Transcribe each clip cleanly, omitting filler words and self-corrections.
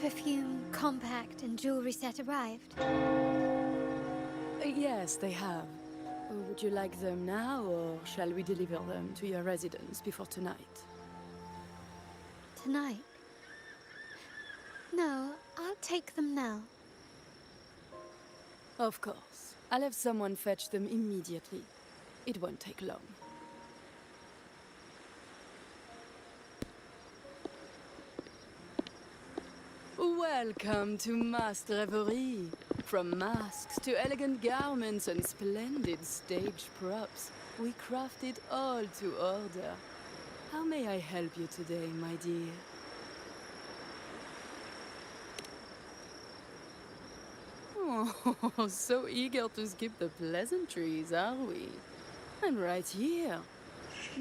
perfume, compact, and jewelry set arrived? Yes, they have. Would you like them now, or shall we deliver them to your residence before tonight? Tonight? No, I'll take them now. Of course. I'll have someone fetch them immediately. It won't take long. Welcome to Master Reverie. From masks to elegant garments and splendid stage props, we craft it all to order. How may I help you today, my dear? Oh, so eager to skip the pleasantries, are we? I'm right here.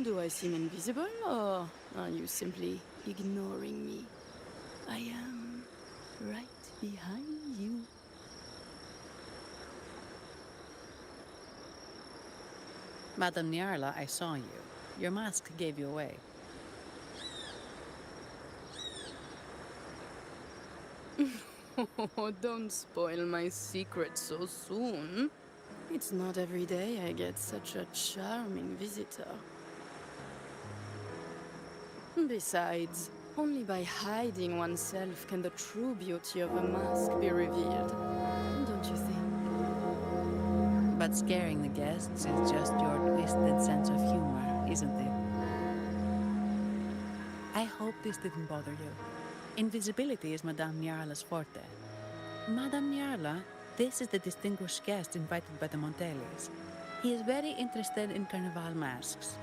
Do I seem invisible, or are you simply ignoring me? I am right behind you. Madame Nyarla, I saw you. Your mask gave you away. Oh, don't spoil my secret so soon. It's not every day I get such a charming visitor. Besides, only by hiding oneself can the true beauty of a mask be revealed. Don't you think? But scaring the guests is just your twisted sense of humor, isn't it? I hope this didn't bother you. Invisibility is Madame Nyarla's forte. Madame Nyarla, this is the distinguished guest invited by the Montelis. He is very interested in Carnival masks.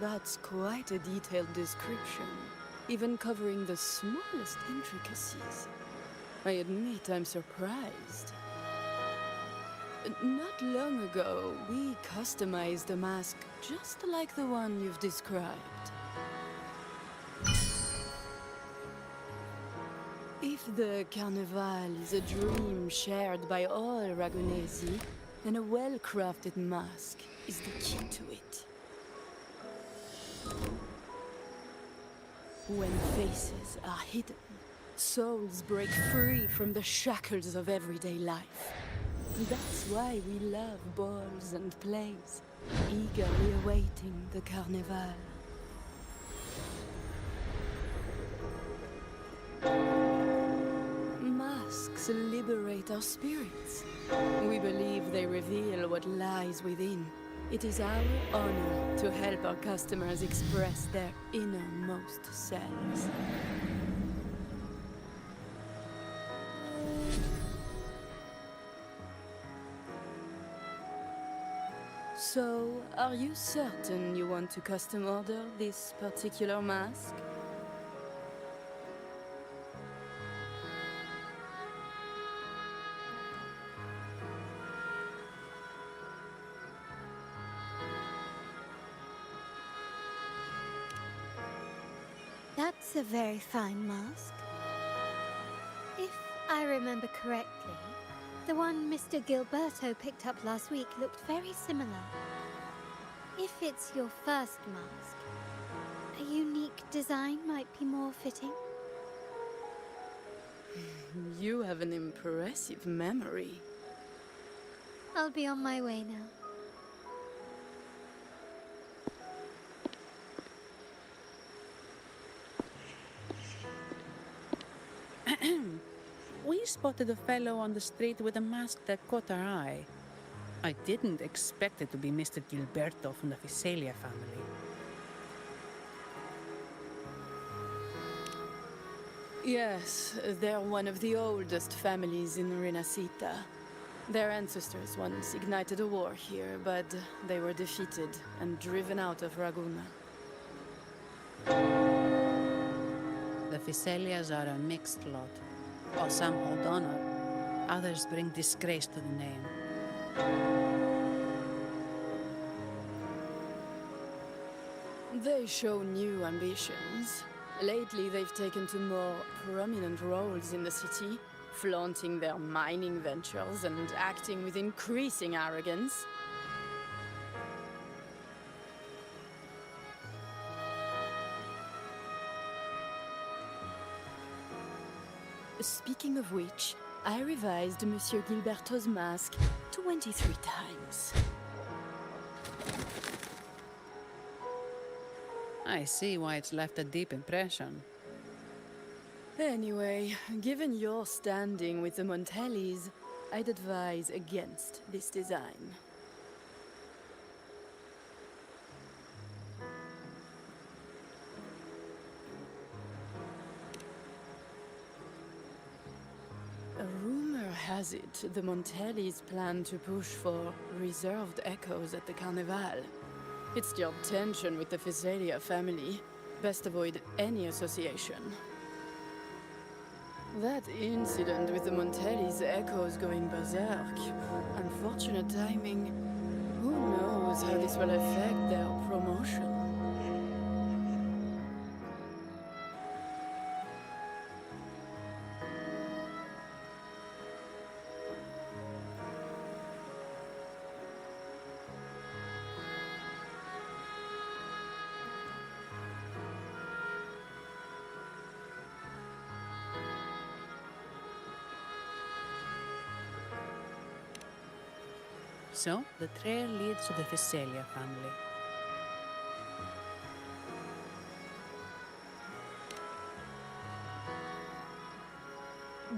That's quite a detailed description, even covering the smallest intricacies. I admit I'm surprised. Not long ago, we customized a mask just like the one you've described. If the Carnival is a dream shared by all Ragunesi, then a well-crafted mask is the key to it. When faces are hidden, souls break free from the shackles of everyday life. That's why we love balls and plays, eagerly awaiting the Carnival. Masks liberate our spirits. We believe they reveal what lies within. It is our honor to help our customers express their innermost selves. So, are you certain you want to custom order this particular mask? That's a very fine mask. If I remember correctly, the one Mr. Gilberto picked up last week looked very similar. If it's your first mask, a unique design might be more fitting. You have an impressive memory. I'll be on my way now. We spotted a fellow on the street with a mask that caught our eye. I didn't expect it to be Mr. Gilberto from the Visalia family. Yes, they're one of the oldest families in Renacita. Their ancestors once ignited a war here, but they were defeated and driven out of Raguna. The Visalias are a mixed lot. While some hold honor, others bring disgrace to the name. They show new ambitions. Lately, they've taken to more prominent roles in the city, flaunting their mining ventures and acting with increasing arrogance. Speaking of which, I revised Monsieur Gilberto's mask 23 times. I see why it's left a deep impression. Anyway, given your standing with the Montellis, I'd advise against this design. A rumor has it the Montellis plan to push for reserved echoes at the Carnival. It stirred tension with the Physalia family. Best avoid any association. That incident with the Montellis' echoes going berserk. Unfortunate timing. Who knows how this will affect their promotion? So, the trail leads to the Physalia family.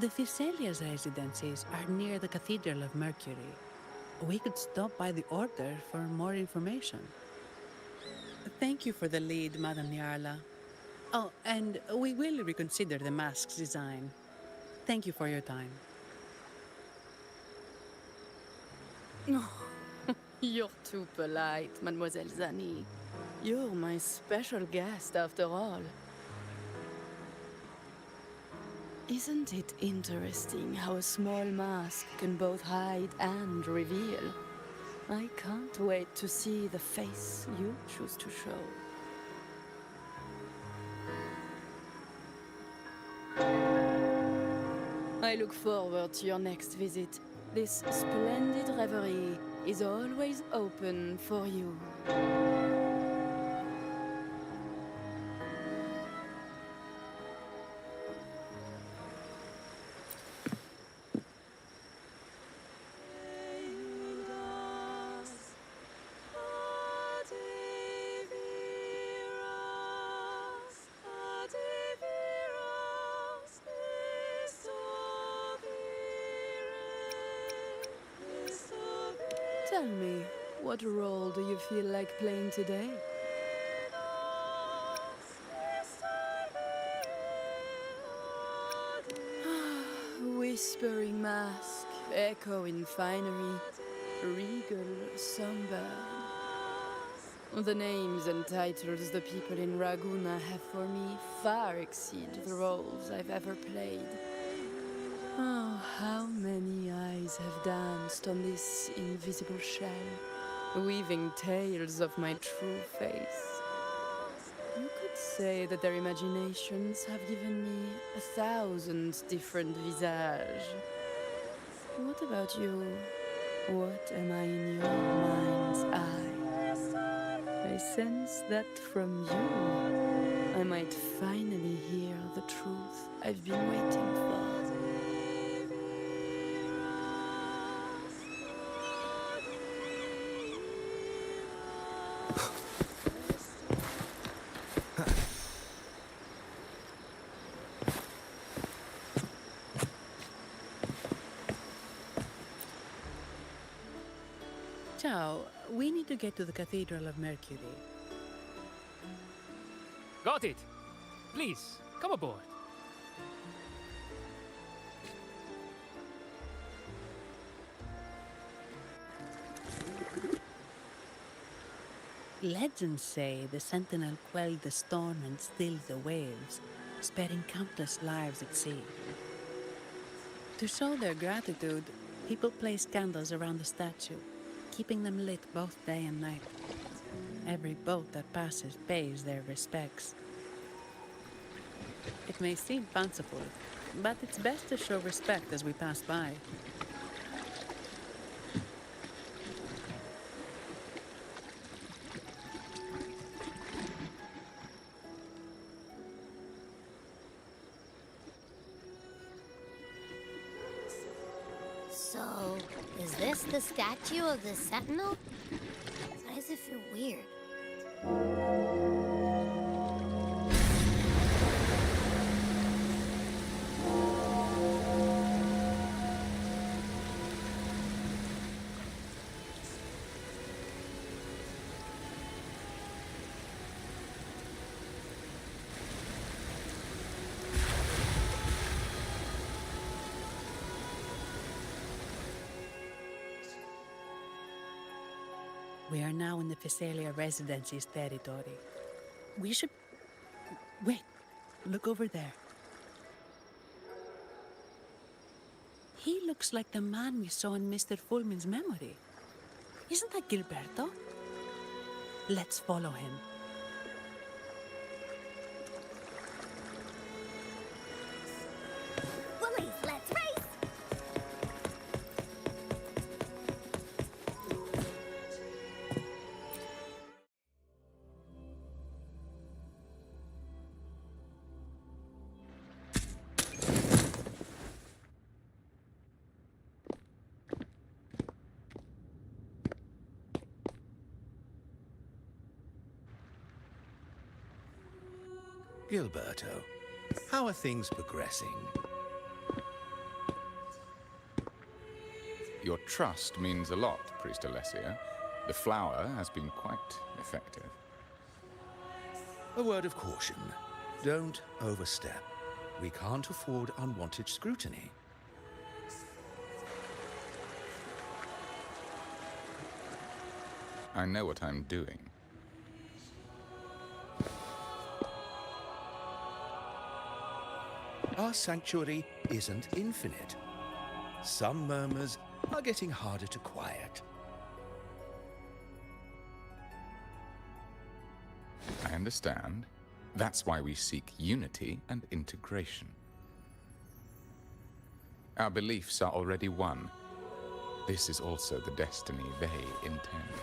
The Physalia's residences are near the Cathedral of Mercury. We could stop by the Order for more information. Thank you for the lead, Madame Nyarla. Oh, and we will reconsider the mask's design. Thank you for your time. You're too polite, Mademoiselle Zani. You're my special guest, after all. Isn't it interesting how a small mask can both hide and reveal? I can't wait to see the face you choose to show. I look forward to your next visit. This splendid reverie is always open for you. Tell me, what role do you feel like playing today? Whispering mask, echoing finery, regal songbird. The names and titles the people in Raguna have for me far exceed the roles I've ever played. Oh, how many eyes have danced on this invisible shell, weaving tales of my true face. You could say that their imaginations have given me 1,000 different visages. What about you? What am I in your mind's eye? I sense that from you, I might finally hear the truth I've been waiting for. Ciao, we need to get to the Cathedral of Mercury. Got it! Please, come aboard. Legends say the sentinel quelled the storm and stilled the waves, sparing countless lives at sea. To show their gratitude, people place candles around the statue, keeping them lit both day and night. Every boat that passes pays their respects. It may seem fanciful, but it's best to show respect as we pass by. So, is this the statue of the Sentinel? Why does it feel weird? We are now in the Physalia Residency's territory. We should... Wait, look over there. He looks like the man we saw in Mr. Fulmin's memory. Isn't that Gilberto? Let's follow him. Bullies, let's race! Gilberto, how are things progressing? Your trust means a lot, Priest Alessio. The flower has been quite effective. A word of caution. Don't overstep. We can't afford unwanted scrutiny. I know what I'm doing. Our sanctuary isn't infinite. Some murmurs are getting harder to quiet. I understand. That's why we seek unity and integration. Our beliefs are already one. This is also the destiny they intend.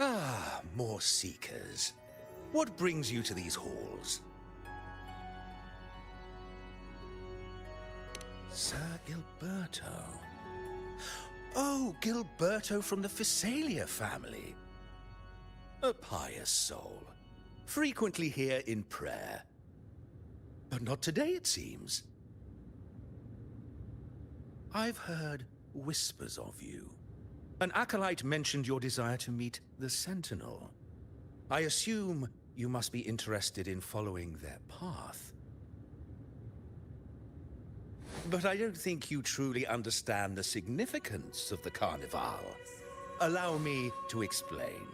Ah, more seekers. What brings you to these halls? Sir Gilberto. Oh, Gilberto from the Physalia family. A pious soul. Frequently here in prayer. But not today, it seems. I've heard whispers of you. An acolyte mentioned your desire to meet the Sentinel. I assume you must be interested in following their path. But I don't think you truly understand the significance of the Carnival. Allow me to explain.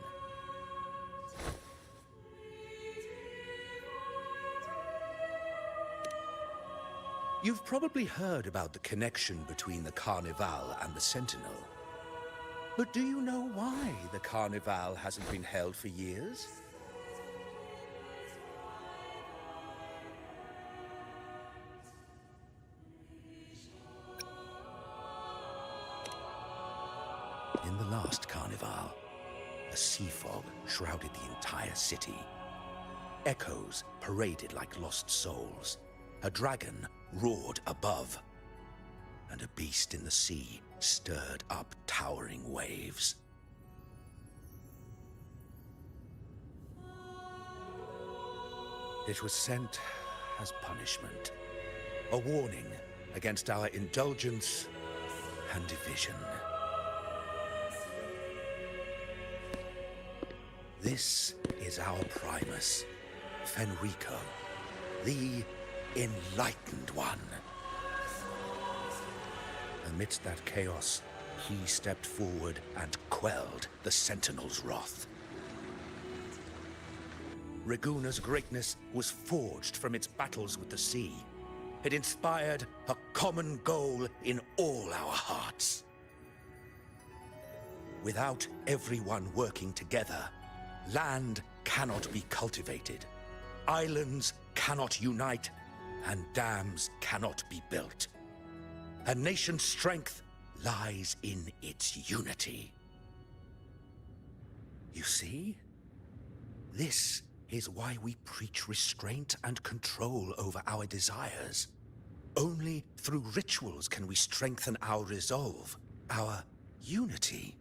You've probably heard about the connection between the Carnival and the Sentinel. But do you know why the Carnival hasn't been held for years? In the last Carnival, a sea fog shrouded the entire city. Echoes paraded like lost souls. A dragon roared above, and a beast in the sea stirred up towering waves. It was sent as punishment, a warning against our indulgence and division. This is our Primus, Fenrico, the Enlightened One. Amidst that chaos, he stepped forward and quelled the Sentinel's wrath. Raguna's greatness was forged from its battles with the sea. It inspired a common goal in all our hearts. Without everyone working together, land cannot be cultivated, islands cannot unite, and dams cannot be built. A nation's strength lies in its unity. You see? This is why we preach restraint and control over our desires. Only through rituals can we strengthen our resolve, our unity.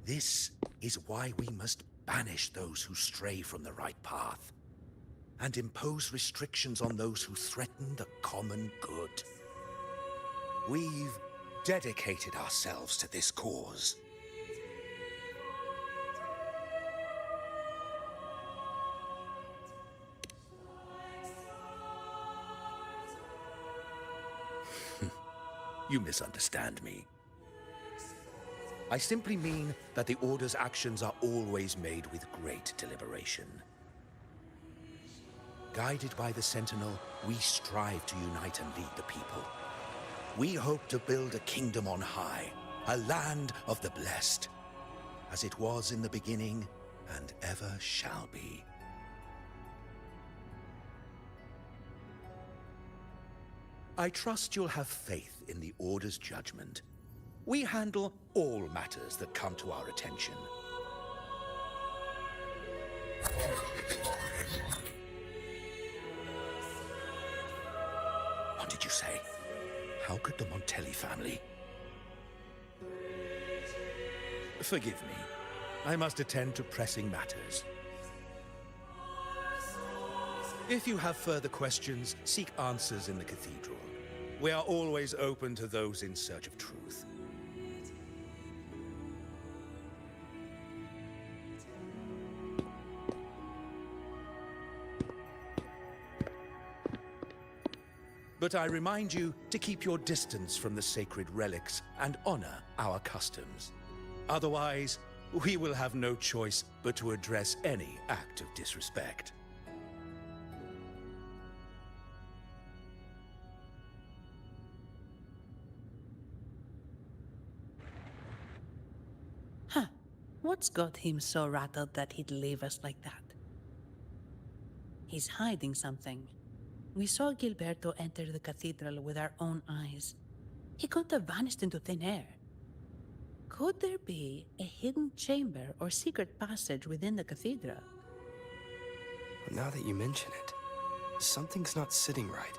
This is why we must banish those who stray from the right path, and impose restrictions on those who threaten the common good. We've dedicated ourselves to this cause. You misunderstand me. I simply mean that the Order's actions are always made with great deliberation. Guided by the Sentinel, we strive to unite and lead the people. We hope to build a kingdom on high, a land of the blessed, as it was in the beginning and ever shall be. I trust you'll have faith in the Order's judgment. We handle all matters that come to our attention. What did you say? How could the Montelli family? Forgive me. I must attend to pressing matters. If you have further questions, seek answers in the cathedral. We are always open to those in search of truth. But I remind you to keep your distance from the sacred relics and honor our customs. Otherwise, we will have no choice but to address any act of disrespect. Huh. What's got him so rattled that he'd leave us like that? He's hiding something. We saw Gilberto enter the cathedral with our own eyes. He couldn't have vanished into thin air. Could there be a hidden chamber or secret passage within the cathedral? Now that you mention it, something's not sitting right.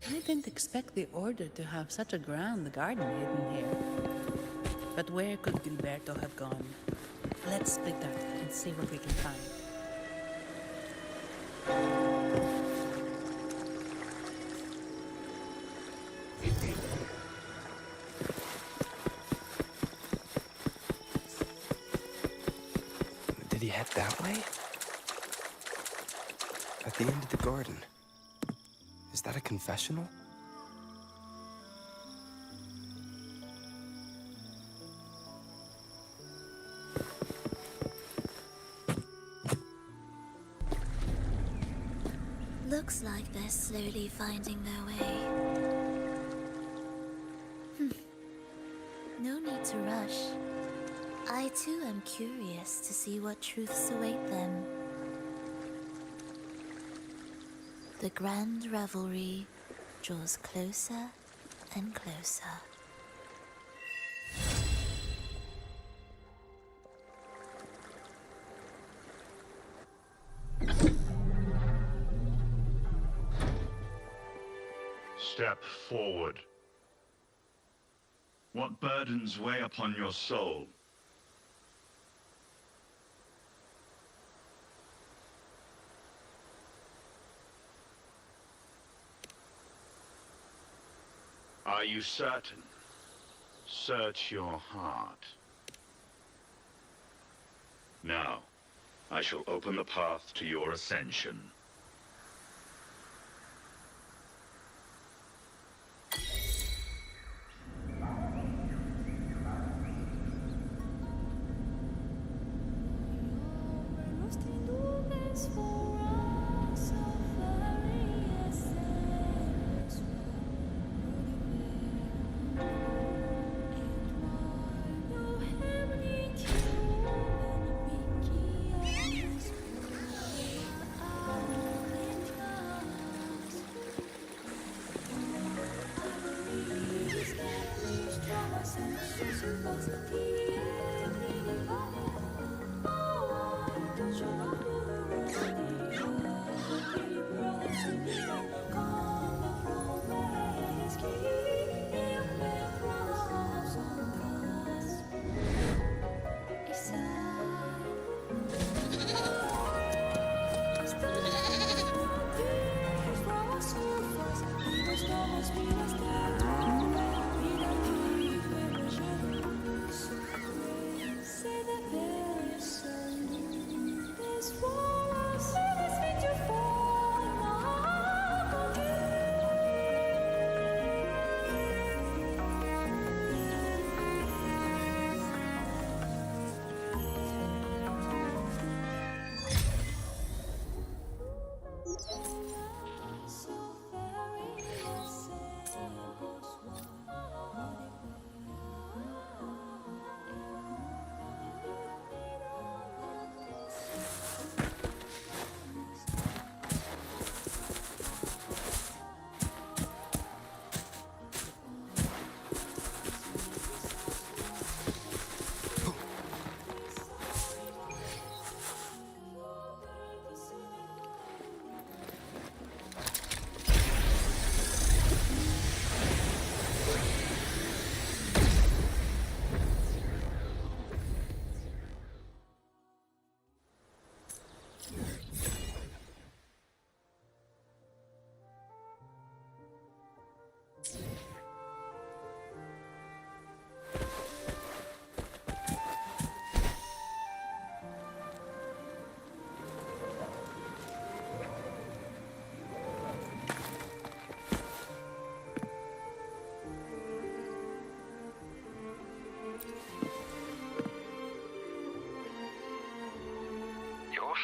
I didn't expect the Order to have such a grand garden hidden here. But where could Gilberto have gone? Let's split up and see what we can find. That way? At the end of the garden. Is that a confessional? Looks like they're slowly finding their way. No need to rush. I too am curious to see what truths await them. The grand revelry draws closer and closer. Step forward. What burdens weigh upon your soul? Are you certain? Search your heart. Now, I shall open the path to your ascension.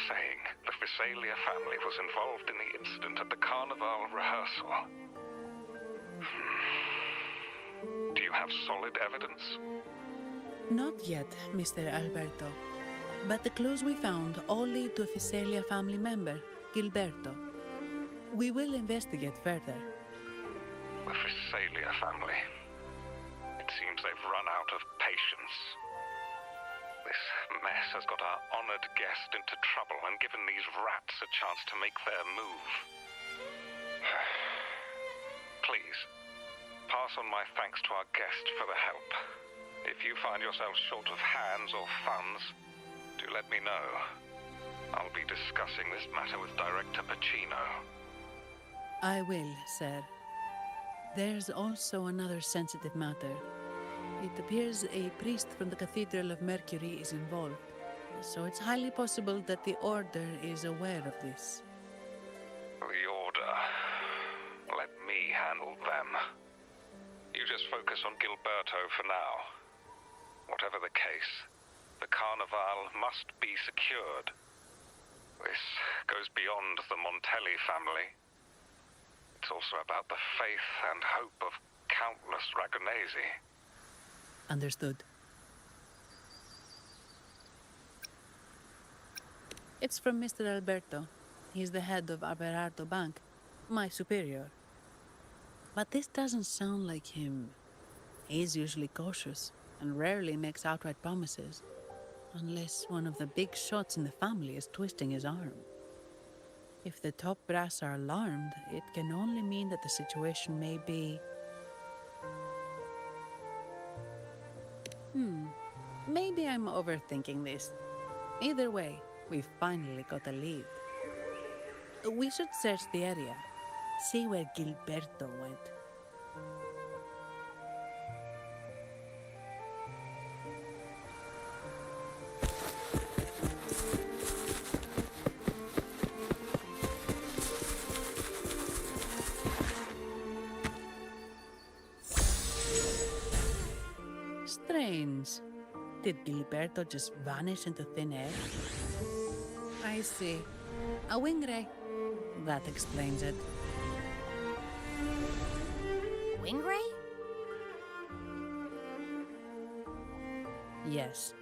Saying the Visalia family was involved in the incident at the Carnival rehearsal. Do you have solid evidence? Not yet, Mr. Alberto. But the clues we found all lead to a Visalia family member, Gilberto. We will investigate further. The Visalia family. It seems they've run out of patience. This mess has got our honored guest into trouble and given these rats a chance to make their move. Please, pass on my thanks to our guest for the help. If you find yourself short of hands or funds, do let me know. I'll be discussing this matter with Director Pacino. I will, sir. There's also another sensitive matter. It appears a priest from the Cathedral of Mercury is involved. so it's highly possible that the Order is aware of this. The Order. Let me handle them. You just focus on Gilberto for now. Whatever the case, the Carnival must be secured. This goes beyond the Montelli family. It's also about the faith and hope of countless Ragonesi. Understood. It's from Mr. Alberto. He's the head of Averardo Bank, my superior. But this doesn't sound like him. He's usually cautious and rarely makes outright promises, unless one of the big shots in the family is twisting his arm. If the top brass are alarmed, it can only mean that the situation may be... Maybe I'm overthinking this. Either way, we've finally got a lead. We should search the area, see where Gilberto went. Strange. Did Gilberto just vanish into thin air? I see. A wing ray. That explains it. Wing ray? Yes.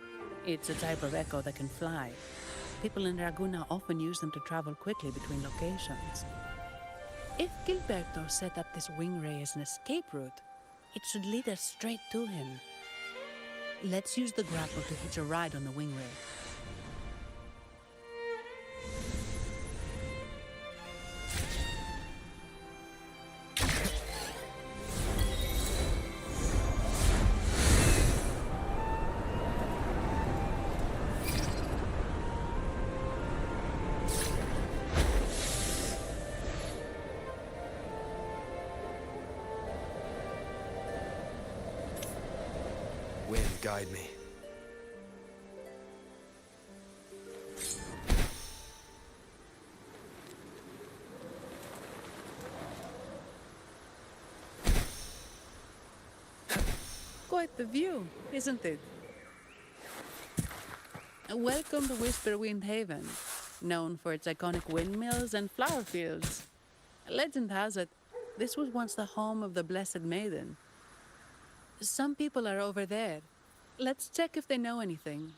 It's a type of echo that can fly. People in Raguna often use them to travel quickly between locations. If Gilberto set up this wing ray as an escape route, it should lead us straight to him. Let's use the grapple to hitch a ride on the wing ray. Wind, guide me. Quite the view, isn't it? Welcome to Whisperwind Haven, known for its iconic windmills and flower fields. Legend has it, this was once the home of the Blessed Maiden. Some people are over there. Let's check if they know anything.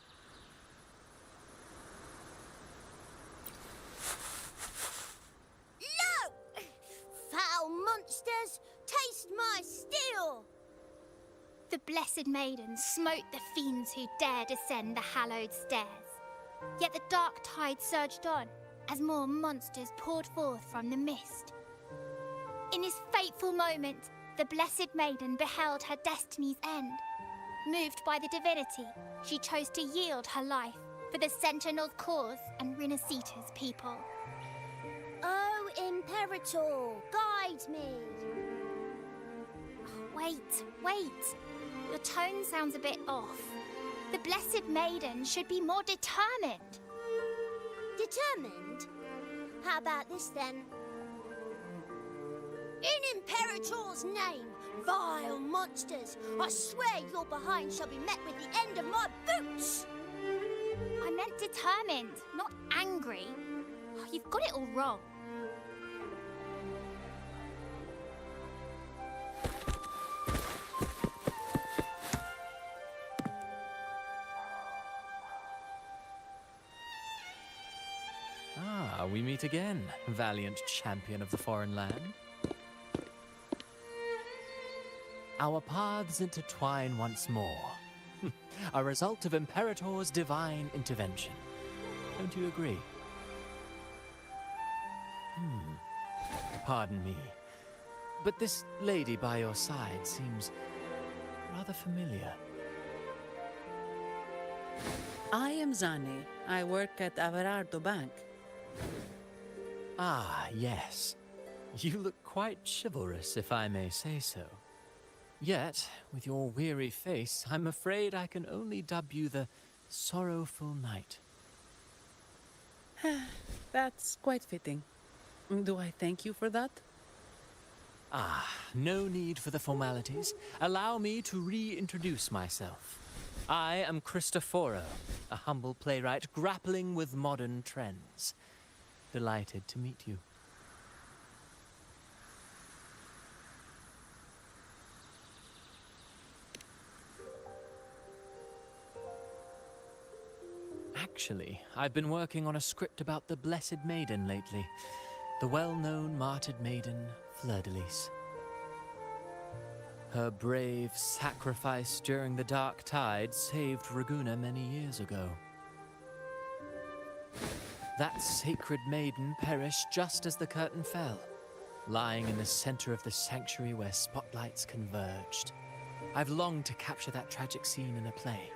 No! Foul monsters, taste my steel! The Blessed Maiden smote the fiends who dared ascend the hallowed stairs. Yet the dark tide surged on as more monsters poured forth from the mist. In this fateful moment, the Blessed Maiden beheld her destiny's end. Moved by the divinity, she chose to yield her life for the Sentinel's cause and Rinasita's people. Oh, Imperator, guide me! Wait. Your tone sounds a bit off. The Blessed Maiden should be more determined. Determined? How about this then? In Imperator's name, vile monsters, I swear your behind shall be met with the end of my boots! I meant determined, not angry. Oh, you've got it all wrong. Ah, we meet again, valiant champion of the foreign land. Our paths intertwine once more. A result of Imperator's divine intervention. Don't you agree? Pardon me, but this lady by your side seems rather familiar. I am Zani. I work at Averardo Bank. Ah, yes. You look quite chivalrous, if I may say so. Yet, with your weary face, I'm afraid I can only dub you the Sorrowful Knight. That's quite fitting. Do I thank you for that? Ah, no need for the formalities. Allow me to reintroduce myself. I am Cristoforo, a humble playwright grappling with modern trends. Delighted to meet you. Actually, I've been working on a script about the Blessed Maiden lately. The well-known martyred maiden, Fleur-de-Lis. Her brave sacrifice during the Dark Tide saved Raguna many years ago. That sacred maiden perished just as the curtain fell, lying in the center of the sanctuary where spotlights converged. I've longed to capture that tragic scene in a play.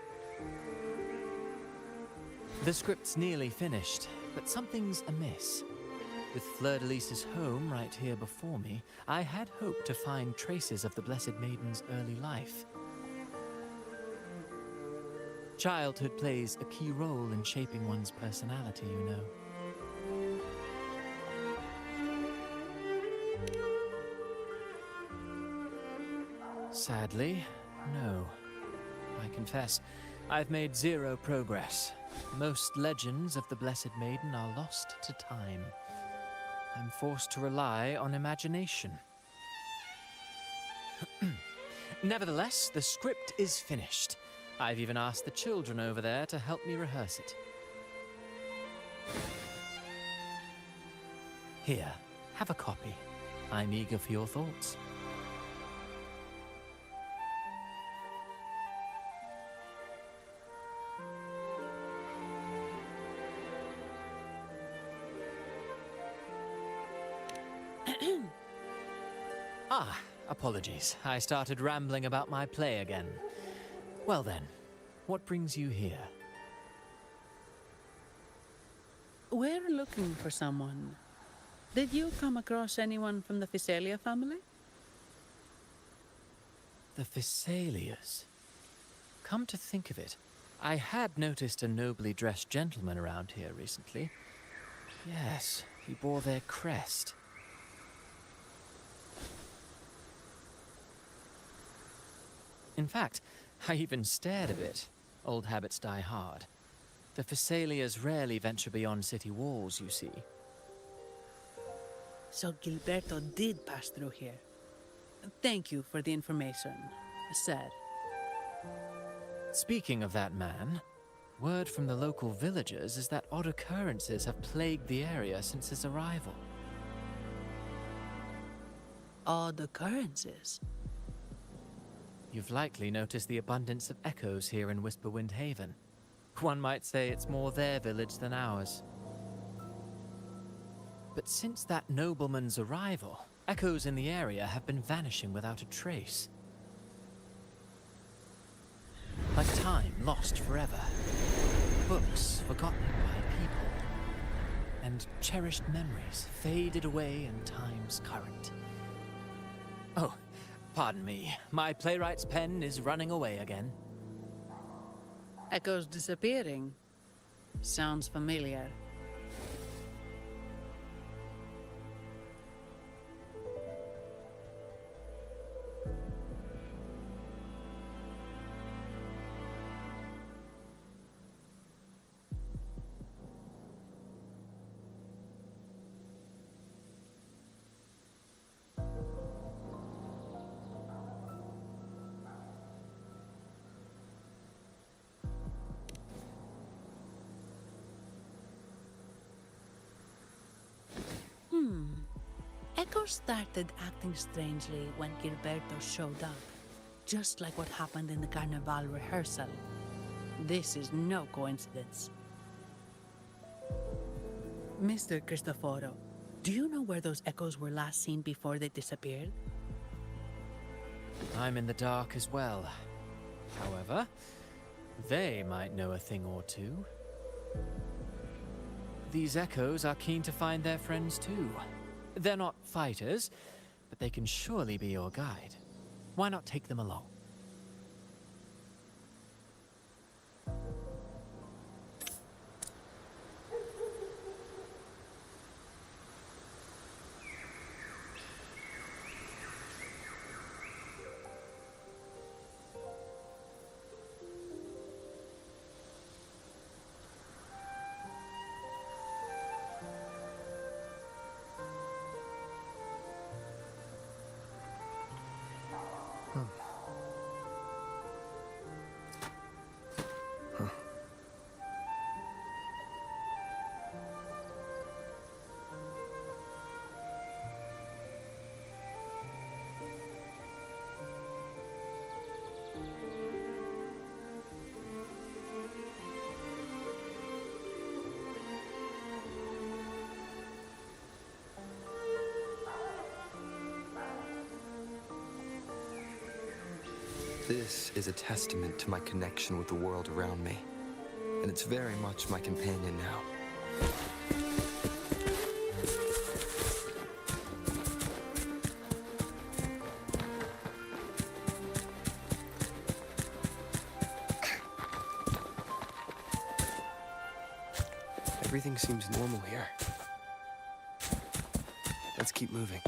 The script's nearly finished, but something's amiss. With Fleur-de-Lis's home right here before me, I had hoped to find traces of the Blessed Maiden's early life. Childhood plays a key role in shaping one's personality, you know. Sadly, no. I confess, I've made zero progress. Most legends of the Blessed Maiden are lost to time. I'm forced to rely on imagination. Nevertheless, the script is finished. I've even asked the children over there to help me rehearse it. Here, have a copy. I'm eager for your thoughts. Apologies. I started rambling about my play again. Well then, what brings you here? We're looking for someone. Did you come across anyone from the Physalia family? The Physalias. Come to think of it, I had noticed a nobly dressed gentleman around here recently. Yes, he bore their crest. In fact, I even stared a bit. Old habits die hard. The Physalias rarely venture beyond city walls, you see. So Gilberto did pass through here. Thank you for the information, sir. Speaking of that man, word from the local villagers is that odd occurrences have plagued the area since his arrival. Odd occurrences? You've likely noticed the abundance of echoes here in Whisperwind Haven. One might say it's more their village than ours. But since that nobleman's arrival, echoes in the area have been vanishing without a trace. Like time lost forever. Books forgotten by people. And cherished memories faded away in time's current. Oh, pardon me. My playwright's pen is running away again. Echoes disappearing. Sounds familiar. Echo started acting strangely when Gilberto showed up, just like what happened in the Carnival rehearsal. This is no coincidence. Mr. Cristoforo, do you know where those echoes were last seen before they disappeared? I'm in the dark as well. However, they might know a thing or two. These echoes are keen to find their friends too. They're not fighters, but they can surely be your guide. Why not take them along? This is a testament to my connection with the world around me, and it's very much my companion now. Everything seems normal here. Let's keep moving.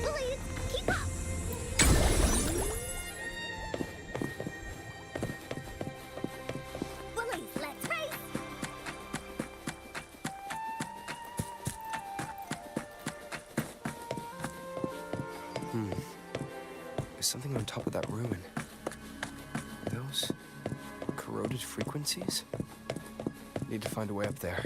Please, keep up! Bullies, let's race! There's something on top of that ruin. Those corroded frequencies? Need to find a way up there.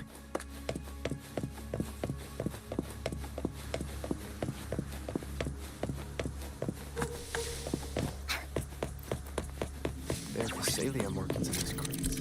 There are Physalia markings in these crates.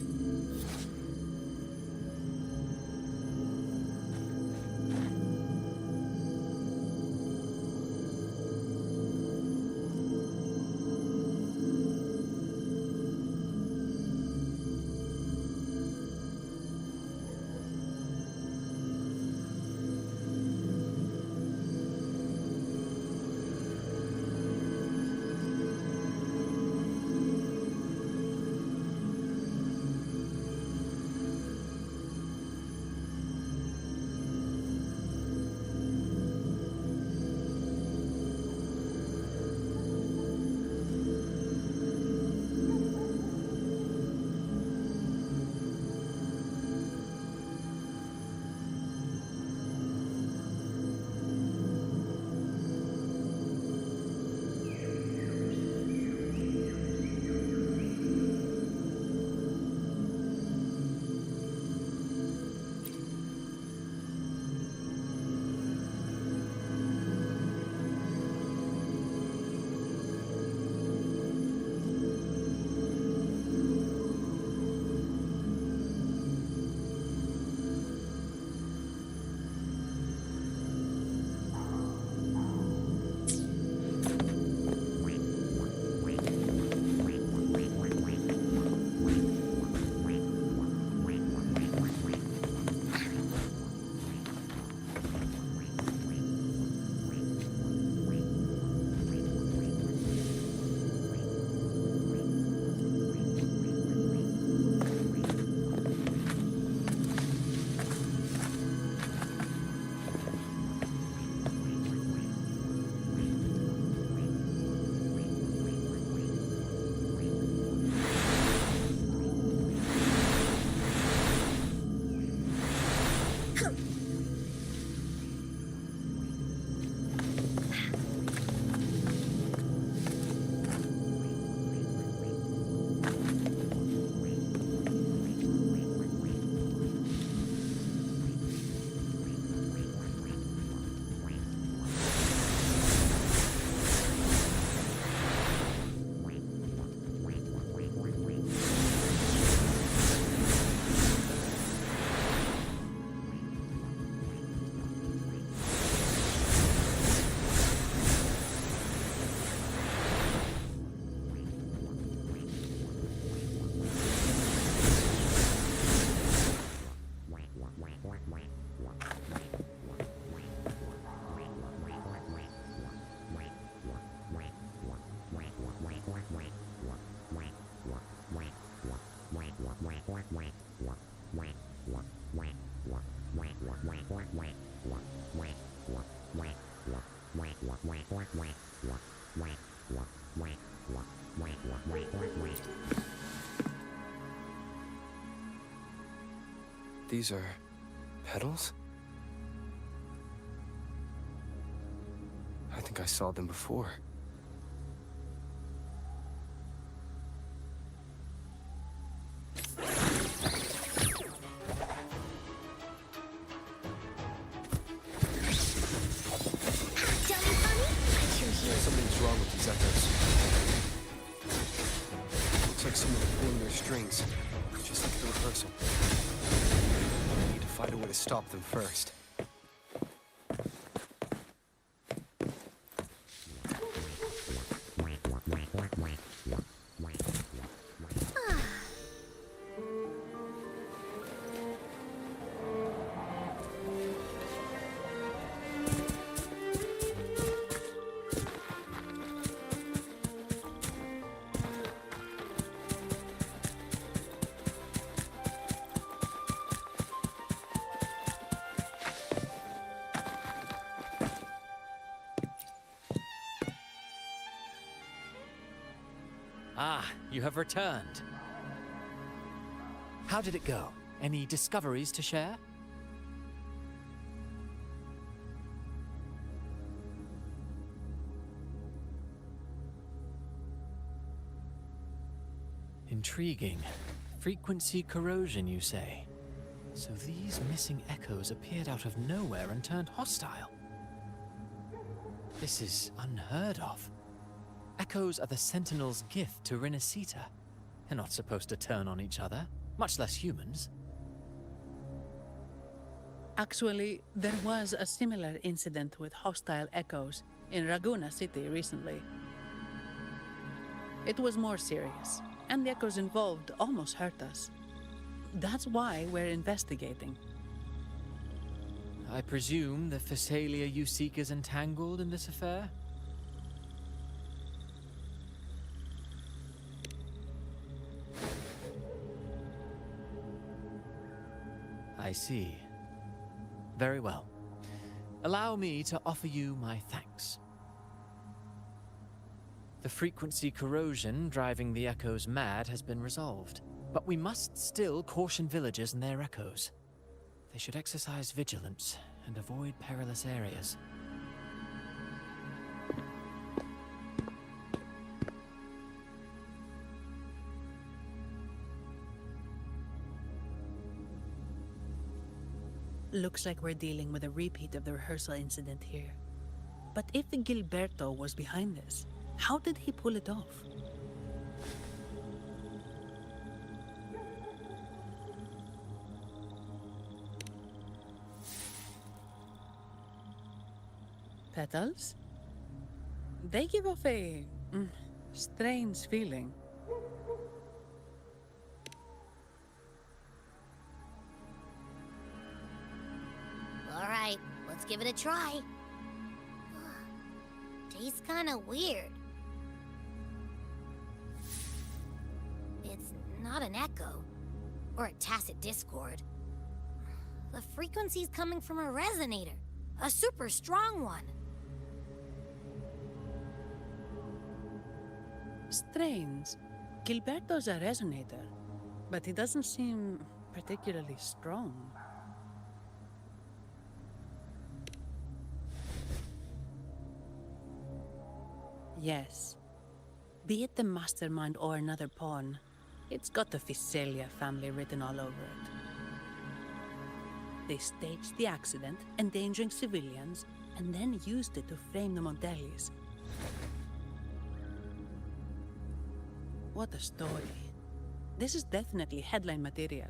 These are petals? I think I saw them before. Something's wrong with these echoes. Looks like someone pulling their strings, just like the rehearsal. I need to find a way to stop them first. Ah, you have returned. How did it go? Any discoveries to share? Intriguing. Frequency corrosion, you say? So these missing echoes appeared out of nowhere and turned hostile. This is unheard of. Echoes are the Sentinel's gift to Renacita. They're not supposed to turn on each other, much less humans. Actually, there was a similar incident with hostile echoes in Raguna City recently. It was more serious, and the echoes involved almost hurt us. That's why we're investigating. I presume the Phasalia you seek is entangled in this affair? I see. Very well. Allow me to offer you my thanks. The frequency corrosion driving the echoes mad has been resolved, but we must still caution villagers and their echoes. They should exercise vigilance and avoid perilous areas. Looks like we're dealing with a repeat of the rehearsal incident here. But if Gilberto was behind this, how did he pull it off? Petals? They give off a strange feeling. All right, let's give it a try. Tastes kind of weird. It's not an echo, or a tacit discord. The frequency's coming from a resonator, a super strong one. Strange. Gilberto's a resonator, but he doesn't seem particularly strong. Yes. Be it the mastermind or another pawn, it's got the Phasalia family written all over it. They staged the accident, endangering civilians, and then used it to frame the Montellis. What a story. This is definitely headline material.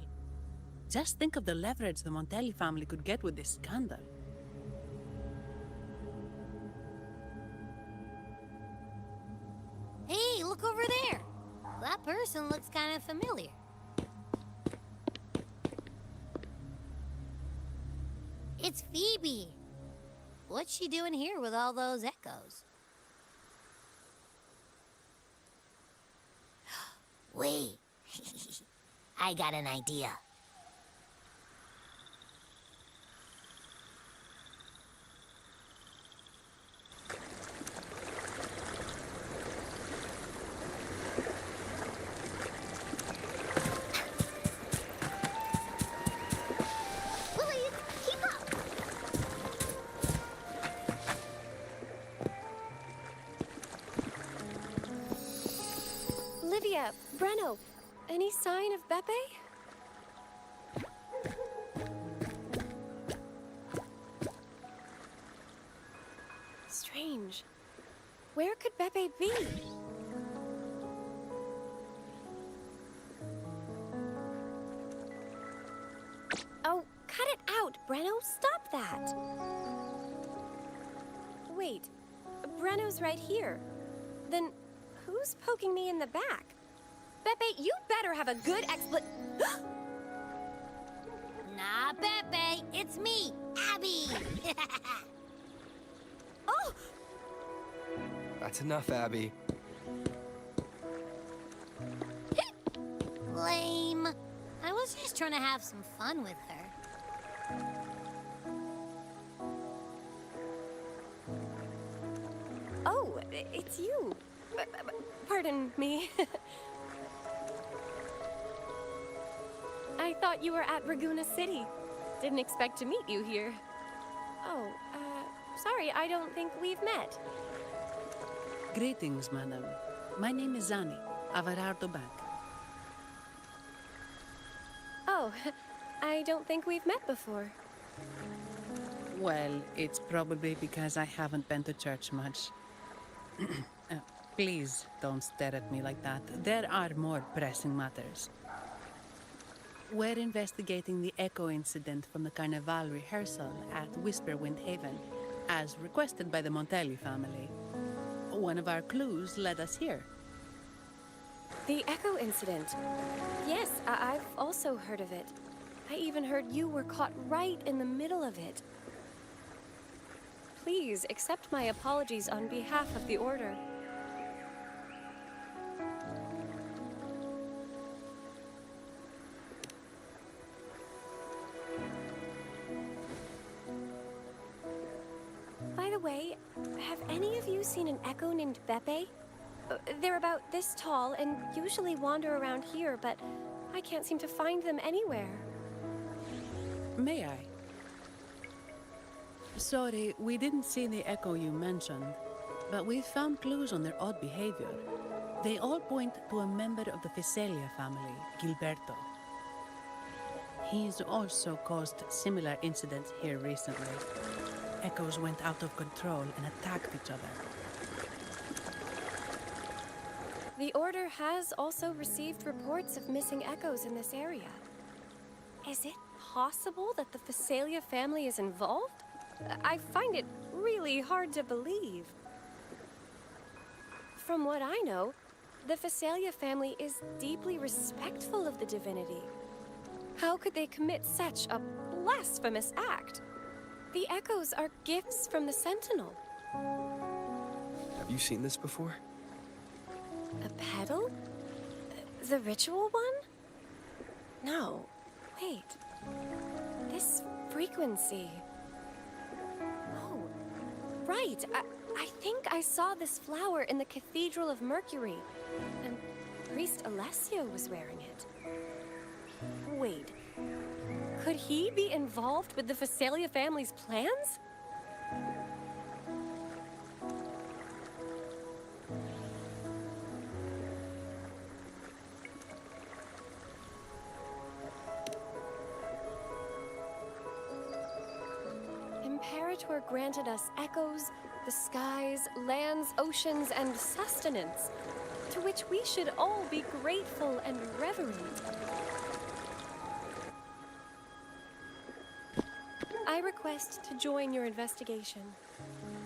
Just think of the leverage the Montelli family could get with this scandal. Hey, look over there. That person looks kind of familiar. It's Phoebe. What's she doing here with all those echoes? Wait. I got an idea. Olivia, Breno, any sign of Beppe? Strange. Where could Beppe be? Oh, cut it out, Breno. Stop that. Wait, Breno's right here. Then who's poking me in the back? Beppe, you better have a good Nah, Beppe, it's me, Abby. Oh! That's enough, Abby. Lame. I was just trying to have some fun with her. Oh, it's you. Pardon me. I thought you were at Raguna City. Didn't expect to meet you here. Oh, sorry, I don't think we've met. Greetings, madam. My name is Zani, Avarardo Bank. Oh, I don't think we've met before. Well, it's probably because I haven't been to church much. Please don't stare at me like that. There are more pressing matters. We're investigating the echo incident from the Carnival rehearsal at Whisperwind Haven, as requested by the Montelli family. One of our clues led us here. The echo incident. Yes, I've also heard of it. I even heard you were caught right in the middle of it. Please accept my apologies on behalf of the Order. By the way, have any of you seen an echo named Beppe? They're about this tall and usually wander around here, but I can't seem to find them anywhere. May I? Sorry, we didn't see the echo you mentioned, but we found clues on their odd behavior. They all point to a member of the Fiselia family, Gilberto. He's also caused similar incidents here recently. Echoes went out of control and attacked each other. The Order has also received reports of missing echoes in this area. Is it possible that the Fiselia family is involved? I find it really hard to believe. From what I know, the Fiselia family is deeply respectful of the divinity. How could they commit such a blasphemous act? The echoes are gifts from the Sentinel. Have you seen this before? A pedal? The ritual one? No. Wait. This frequency. Oh, right. I think I saw this flower in the Cathedral of Mercury, and Priest Alessio was wearing it. Wait. Could he be involved with the Fiselia family's plans? Imperator granted us echoes, the skies, lands, oceans, and sustenance, to which we should all be grateful and reverent. I request to join your investigation.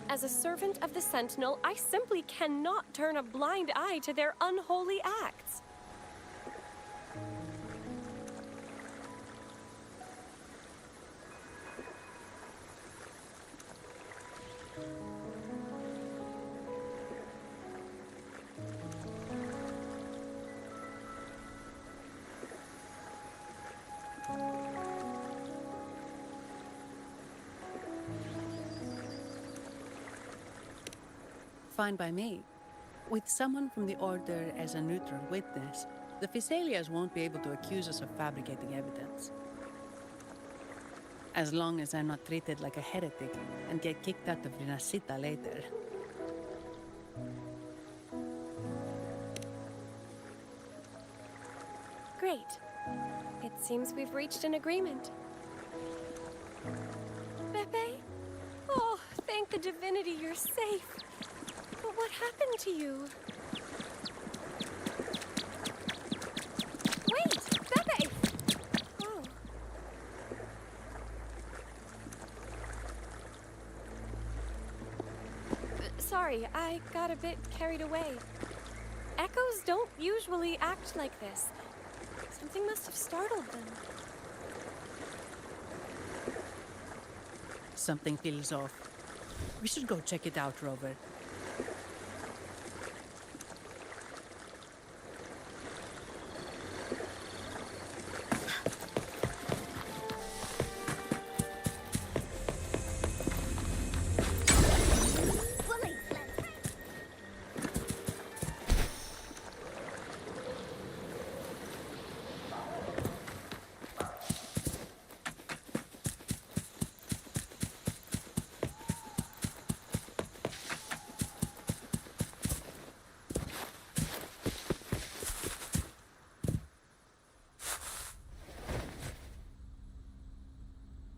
As a servant of the Sentinel, I simply cannot turn a blind eye to their unholy acts. Fine by me. With someone from the Order as a neutral witness, the Fiselias won't be able to accuse us of fabricating evidence. As long as I'm not treated like a heretic and get kicked out of Rinascita later. Great. It seems we've reached an agreement. Beppe? Oh, thank the divinity you're safe. But what happened to you? Wait! Beppe! Oh. Sorry, I got a bit carried away. Echoes don't usually act like this. Something must have startled them. Something feels off. We should go check it out, Rover.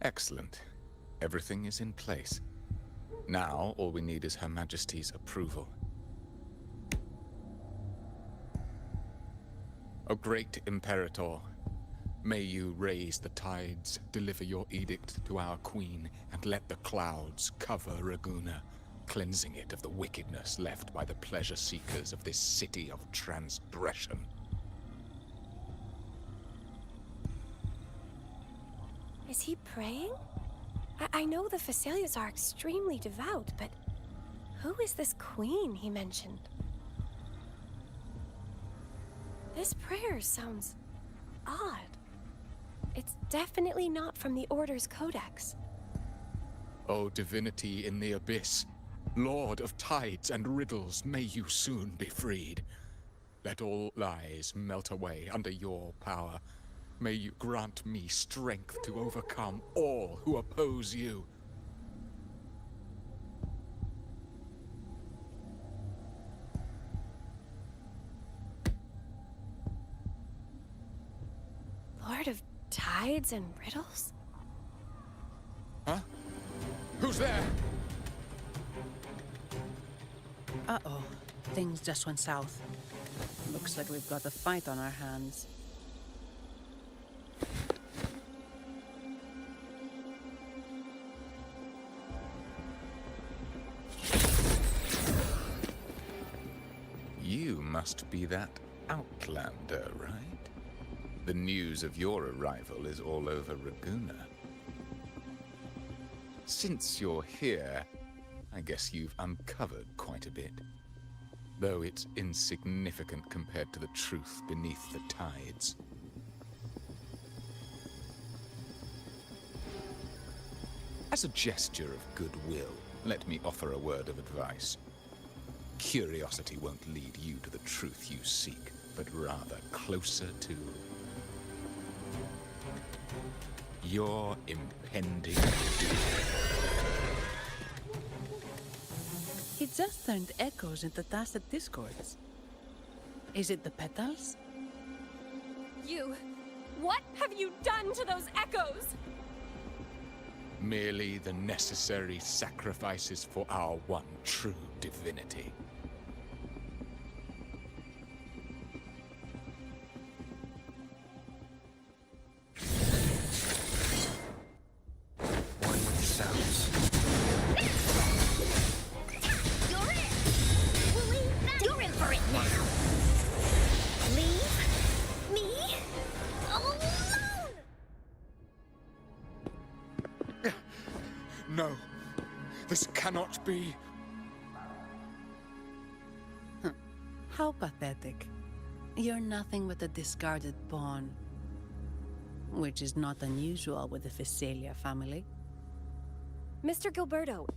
Excellent. Everything is in place. Now, all we need is Her Majesty's approval. O great Imperator, may you raise the tides, deliver your edict to our queen, and let the clouds cover Raguna, cleansing it of the wickedness left by the pleasure seekers of this city of transgression. Is he praying? I know the Fesalias are extremely devout, but who is this queen he mentioned? This prayer sounds odd. It's definitely not from the Order's codex. O divinity in the abyss, Lord of tides and riddles, may you soon be freed. Let all lies melt away under your power. May you grant me strength to overcome all who oppose you. Lord of tides and riddles? Huh? Who's there? Uh-oh. Things just went south. Looks like we've got a fight on our hands. You must be that outlander, right? The news of your arrival is all over Raguna. Since you're here, I guess you've uncovered quite a bit. Though it's insignificant compared to the truth beneath the tides. As a gesture of goodwill, let me offer a word of advice. Curiosity won't lead you to the truth you seek, but rather closer to your impending doom. He just turned echoes into tacit discords. Is it the petals? What have you done to those echoes? Merely the necessary sacrifices for our one true divinity. One with the sounds. You're in! You're in for it now! Leave me alone! No, this cannot be. How pathetic. You're nothing but a discarded pawn. Which is not unusual with the Fesalia family. Mr. Gilberto,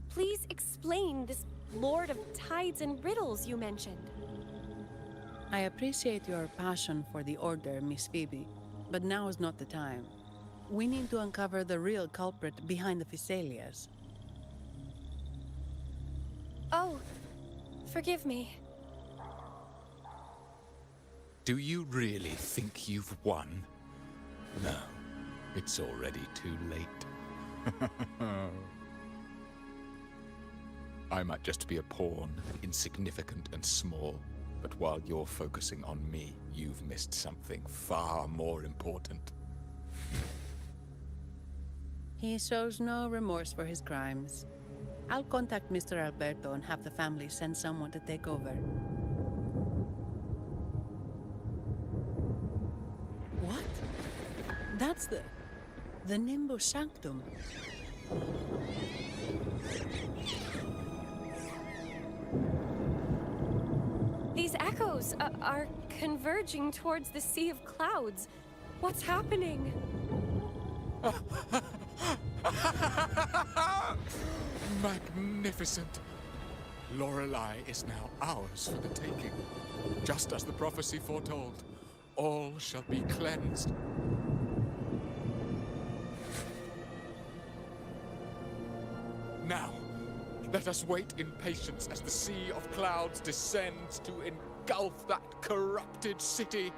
please explain this Lord of Tides and Riddles you mentioned. I appreciate your passion for the Order, Miss Phoebe, but now is not the time. We need to uncover the real culprit behind the Fesalias. Oh, forgive me. Do you really think you've won? No, it's already too late. I might just be a pawn, insignificant and small, but while you're focusing on me, you've missed something far more important. He shows no remorse for his crimes. I'll contact Mr. Alberto and have the family send someone to take over. What? That's the Nimbus Sanctum. These echoes are converging towards the Sea of Clouds. What's happening? Magnificent! Lorelei is now ours for the taking. Just as the prophecy foretold, all shall be cleansed. Now, let us wait in patience as the Sea of Clouds descends to engulf that corrupted city.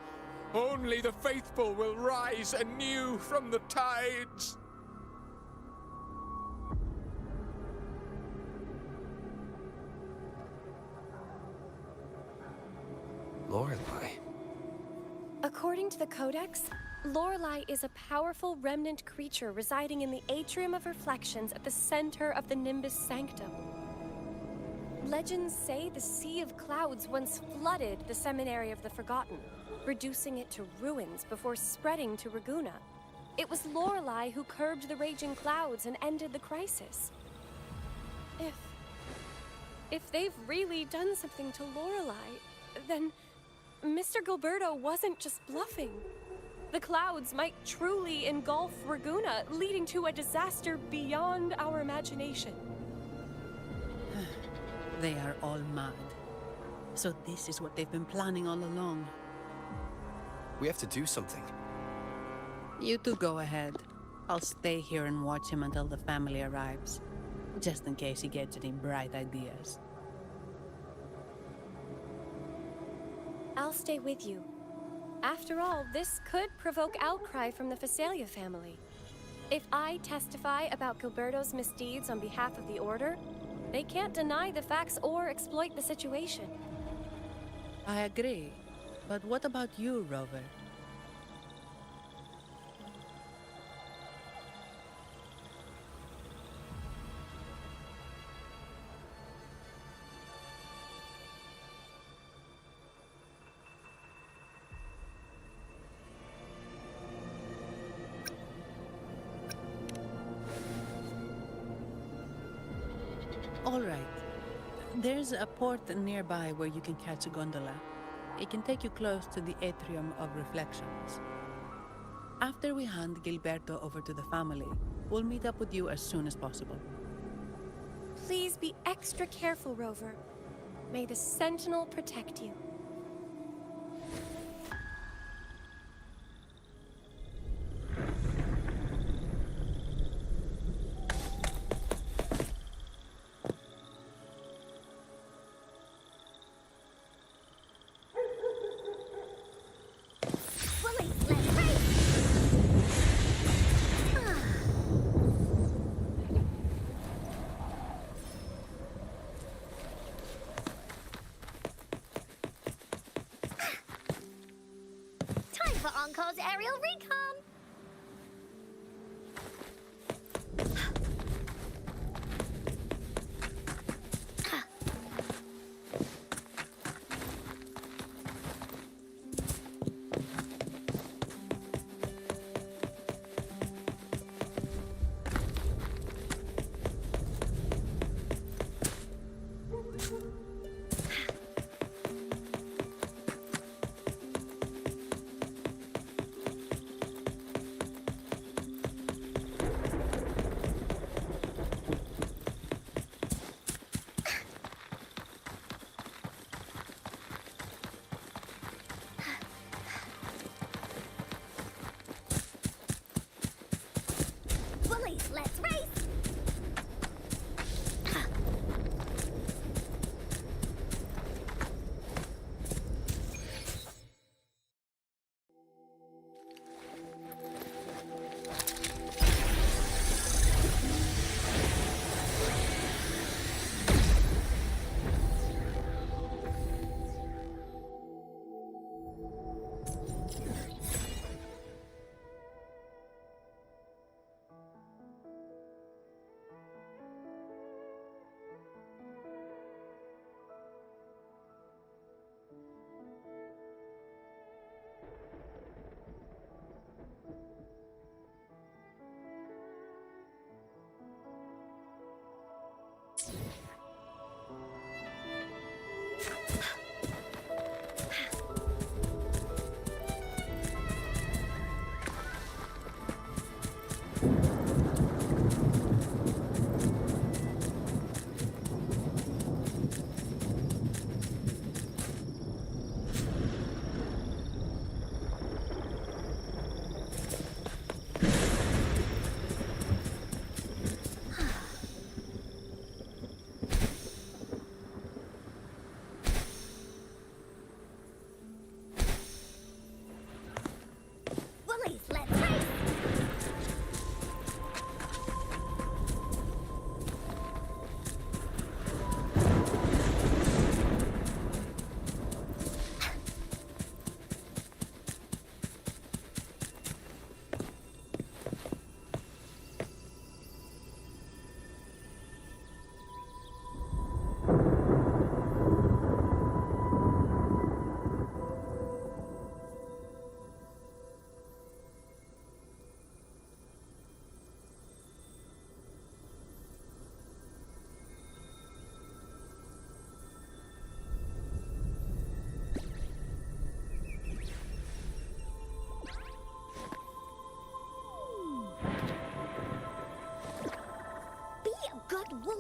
Only the faithful will rise anew from the tides. Lorelei. According to the Codex, Lorelei is a powerful remnant creature residing in the Atrium of Reflections at the center of the Nimbus Sanctum. Legends say the Sea of Clouds once flooded the Seminary of the Forgotten, reducing it to ruins before spreading to Raguna. It was Lorelei who curbed the raging clouds and ended the crisis. If they've really done something to Lorelei, then Mr. Gilberto wasn't just bluffing. The clouds might truly engulf Raguna, leading to a disaster beyond our imagination. They are all mad. So this is what they've been planning all along. We have to do something. You two go ahead. I'll stay here and watch him until the family arrives. Just in case he gets any bright ideas. I'll stay with you. After all, this could provoke outcry from the Phasalia family. If I testify about Gilberto's misdeeds on behalf of the Order, they can't deny the facts or exploit the situation. I agree. But what about you, Rover? All right. There's a port nearby where you can catch a gondola. It can take you close to the Atrium of Reflections. After we hand Gilberto over to the family, we'll meet up with you as soon as possible. Please be extra careful, Rover. May the Sentinel protect you. Time for Encore's aerial recon!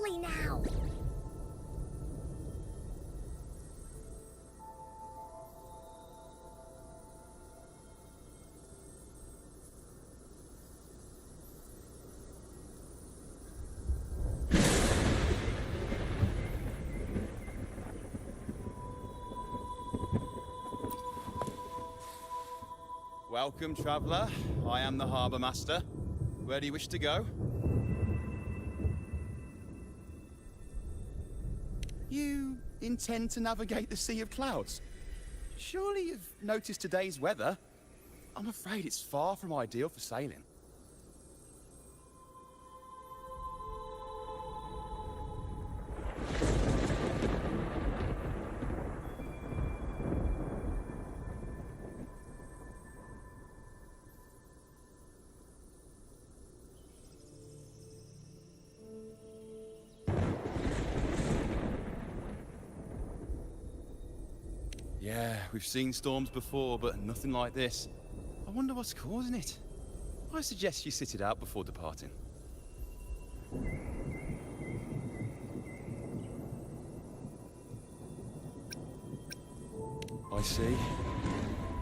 slowly now! Welcome, traveller. I am the Harbour Master. Where do you wish to go? You intend to navigate the Sea of Clouds? Surely you've noticed today's weather? I'm afraid it's far from ideal for sailing. Yeah, we've seen storms before, but nothing like this. I wonder what's causing it. I suggest you sit it out before departing. I see.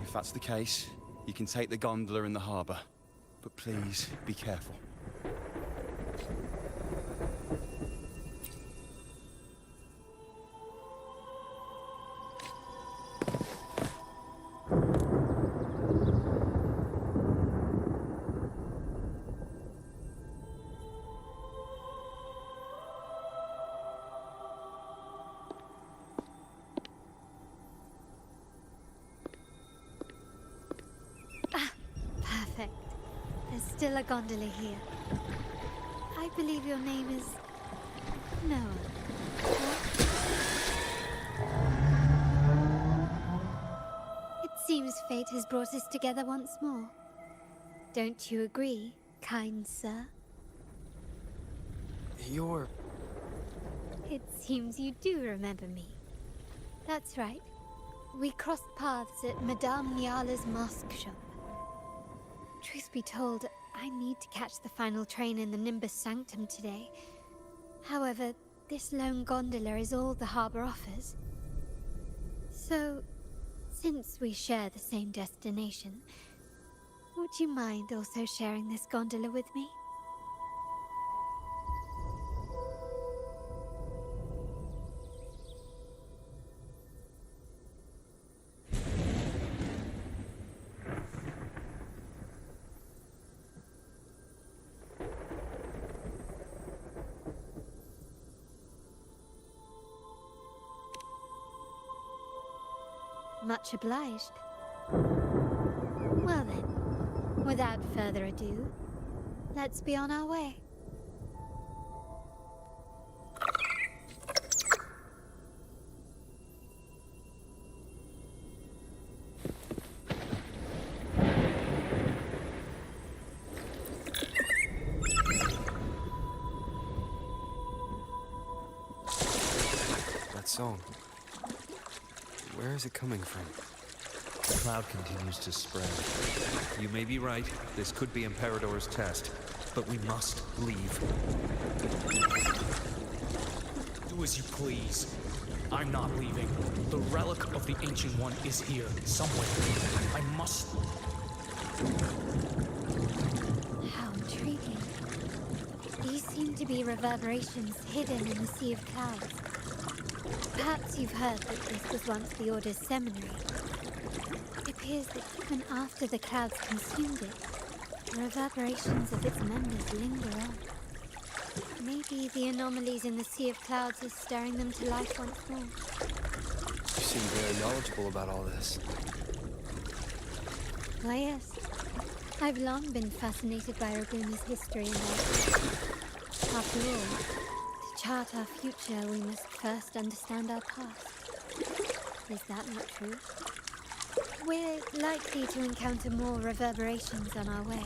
If that's the case, you can take the gondola in the harbour. But please, be careful. Perfect. There's still a gondola here. I believe your name is Noah. It seems fate has brought us together once more. Don't you agree, kind sir? You're... It seems you do remember me. That's right. We crossed paths at Madame Nyala's mask shop. Truth be told, I need to catch the final train in the Nimbus Sanctum today. However, this lone gondola is all the harbour offers. So, since we share the same destination, would you mind also sharing this gondola with me? Much obliged. Well then, without further ado, let's be on our way. That song. Where is it coming from? The cloud continues to spread. You may be right. This could be Imperador's test. But we must leave. Do as you please. I'm not leaving. The relic of the Ancient One is here, somewhere. I must... How intriguing. These seem to be reverberations hidden in the Sea of Clouds. Perhaps you've heard that this was once the Order's seminary. It appears that even after the clouds consumed it, the reverberations of its members linger on. Maybe the anomalies in the Sea of Clouds are stirring them to life once more. You seem very knowledgeable about all this. Why, yes. I've long been fascinated by Raguna's history and life. After all, to chart our future, we must first understand our past. Is that not true? We're likely to encounter more reverberations on our way.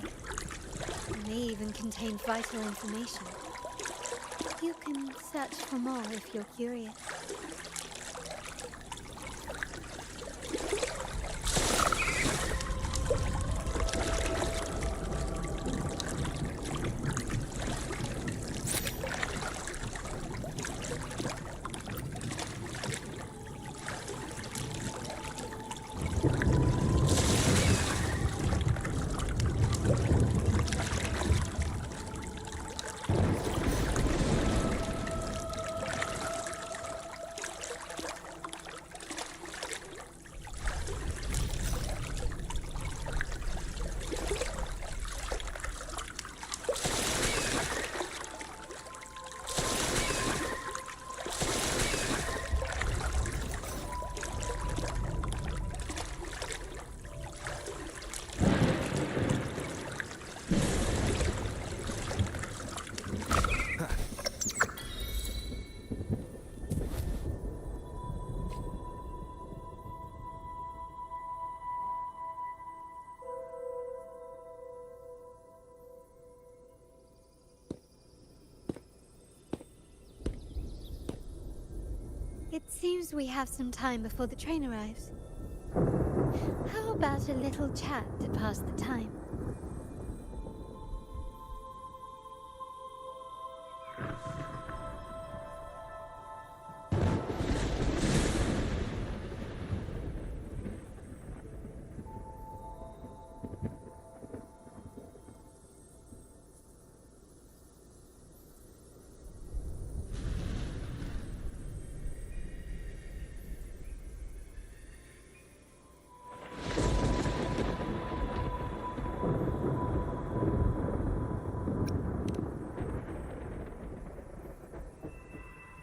They may even contain vital information. You can search for more if you're curious. It seems we have some time before the train arrives. How about a little chat to pass the time?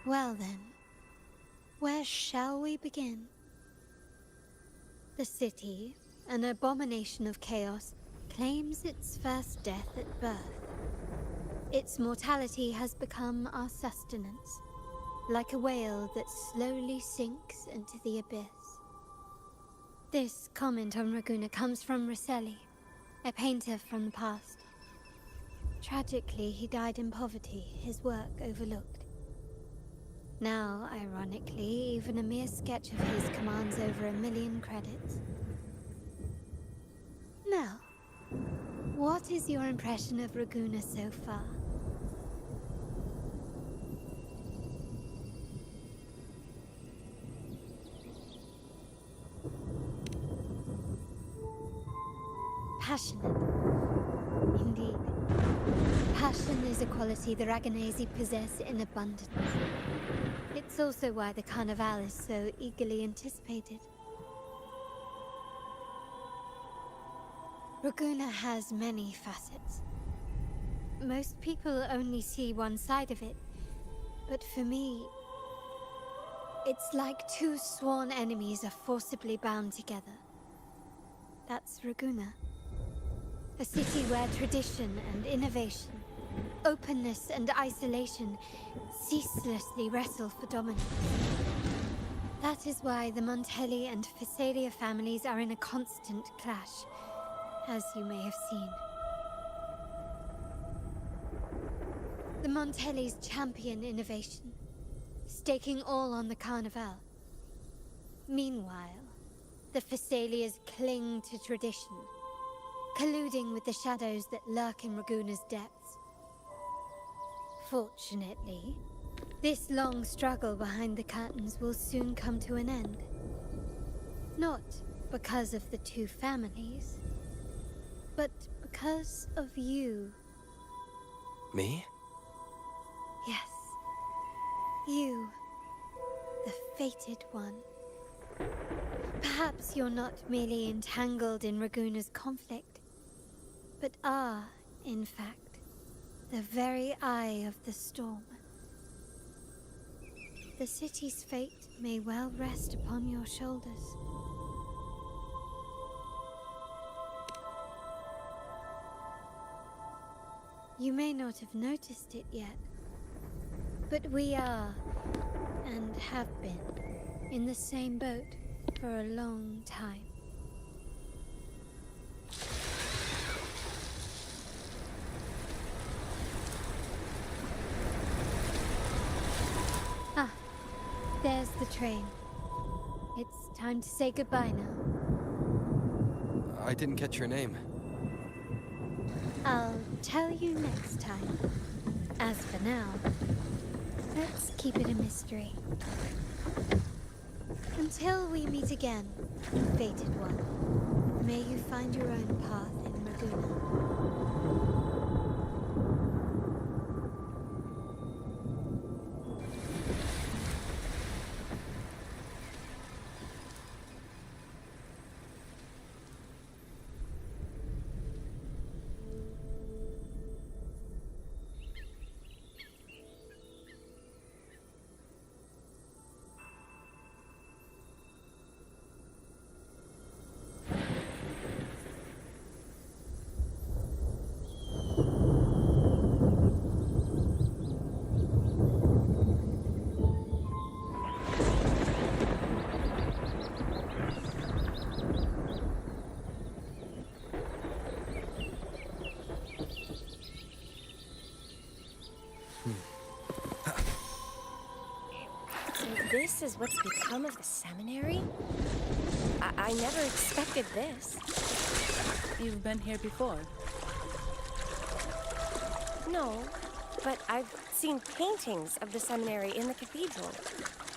Well then, where shall we begin? The city, an abomination of chaos, claims its first death at birth. Its mortality has become our sustenance, like a whale that slowly sinks into the abyss. This comment on Raguna comes from Rosselli, a painter from the past. Tragically, he died in poverty, his work overlooked. Now, ironically, even a mere sketch of his commands over 1 million credits. Now, what is your impression of Raguna so far? Passionate. Indeed. Passion is a quality the Raganesi possess in abundance. It's also why the Carnival is so eagerly anticipated. Raguna has many facets. Most people only see one side of it, but for me, it's like two sworn enemies are forcibly bound together. That's Raguna. A city where tradition and innovation, openness and isolation ceaselessly wrestle for dominance. That is why the Montelli and Phasalia families are in a constant clash, as you may have seen. The Montellis champion innovation, staking all on the Carnival. Meanwhile, the Phasalias cling to tradition, colluding with the shadows that lurk in Raguna's depths. Fortunately, this long struggle behind the curtains will soon come to an end. Not because of the two families, but because of you. Me? Yes. You. The fated one. Perhaps you're not merely entangled in Raguna's conflict, but are, in fact, the very eye of the storm. The city's fate may well rest upon your shoulders. You may not have noticed it yet, but we are, and have been, in the same boat for a long time. Ah, there's the train. It's time to say goodbye now. I didn't catch your name. I'll tell you next time. As for now, let's keep it a mystery. Until we meet again, fated one, may you find your own path in Raguna. this is what's become of the seminary? I never expected this. You've been here before? No, but I've seen paintings of the seminary in the cathedral.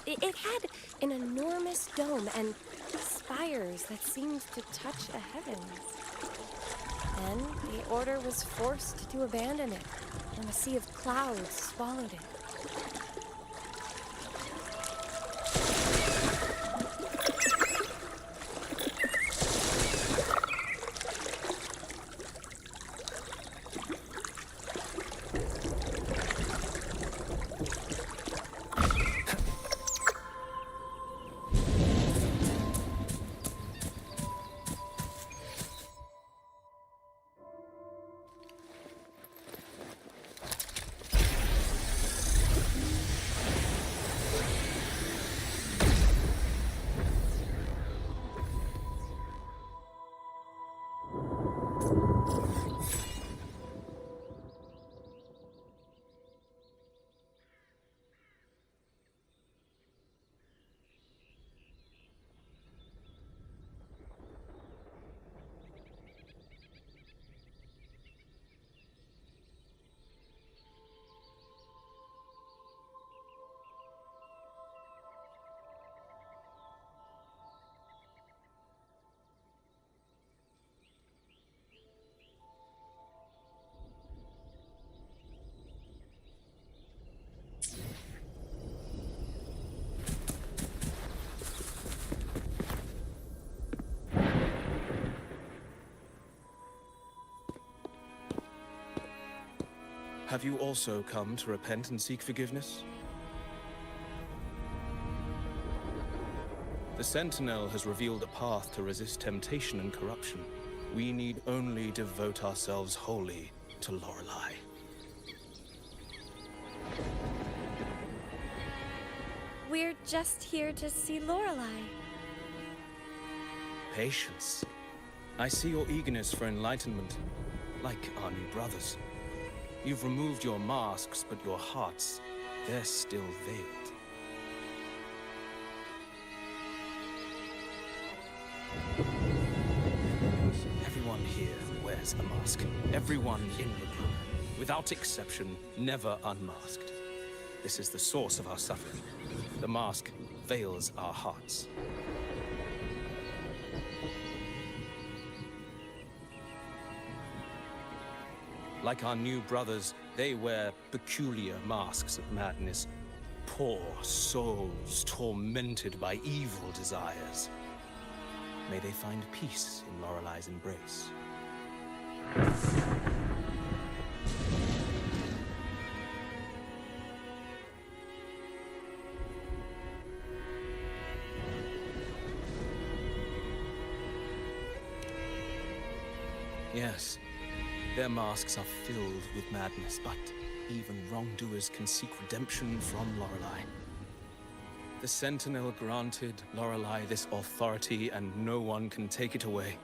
It had an enormous dome and spires that seemed to touch the heavens. Then the order was forced to abandon it, and a sea of clouds swallowed it. Have you also come to repent and seek forgiveness? The Sentinel has revealed a path to resist temptation and corruption. We need only devote ourselves wholly to Lorelei. We're just here to see Lorelei. Patience. I see your eagerness for enlightenment, like our new brothers. You've removed your masks, but your hearts, they're still veiled. Everyone here wears a mask. Everyone in the group, without exception, never unmasked. This is the source of our suffering. The mask veils our hearts. Like our new brothers, they wear peculiar masks of madness. Poor souls tormented by evil desires. May they find peace in Lorelei's embrace. Yes. Their masks are filled with madness, but even wrongdoers can seek redemption from Lorelei. The Sentinel granted Lorelei this authority, and no one can take it away.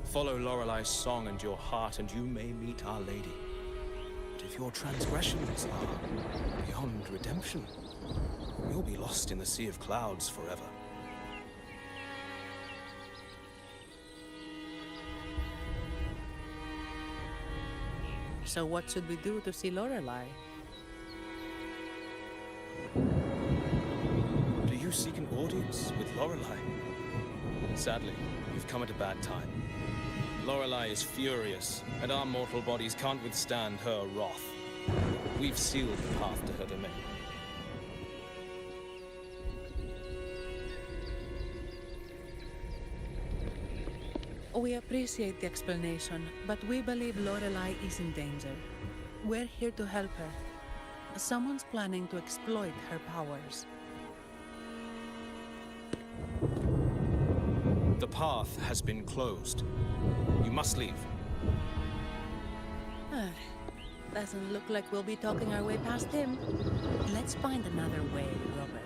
Follow Lorelei's song and your heart, and you may meet Our Lady. But if your transgressions are beyond redemption, you'll be lost in the sea of clouds forever. So what should we do to see Lorelei? Do you seek an audience with Lorelei? Sadly, you've come at a bad time. Lorelei is furious, and our mortal bodies can't withstand her wrath. We've sealed the path to her domain. We appreciate the explanation, but we believe Lorelei is in danger. We're here to help her. Someone's planning to exploit her powers. The path has been closed. You must leave. Doesn't look like we'll be talking our way past him. Let's find another way, Robert.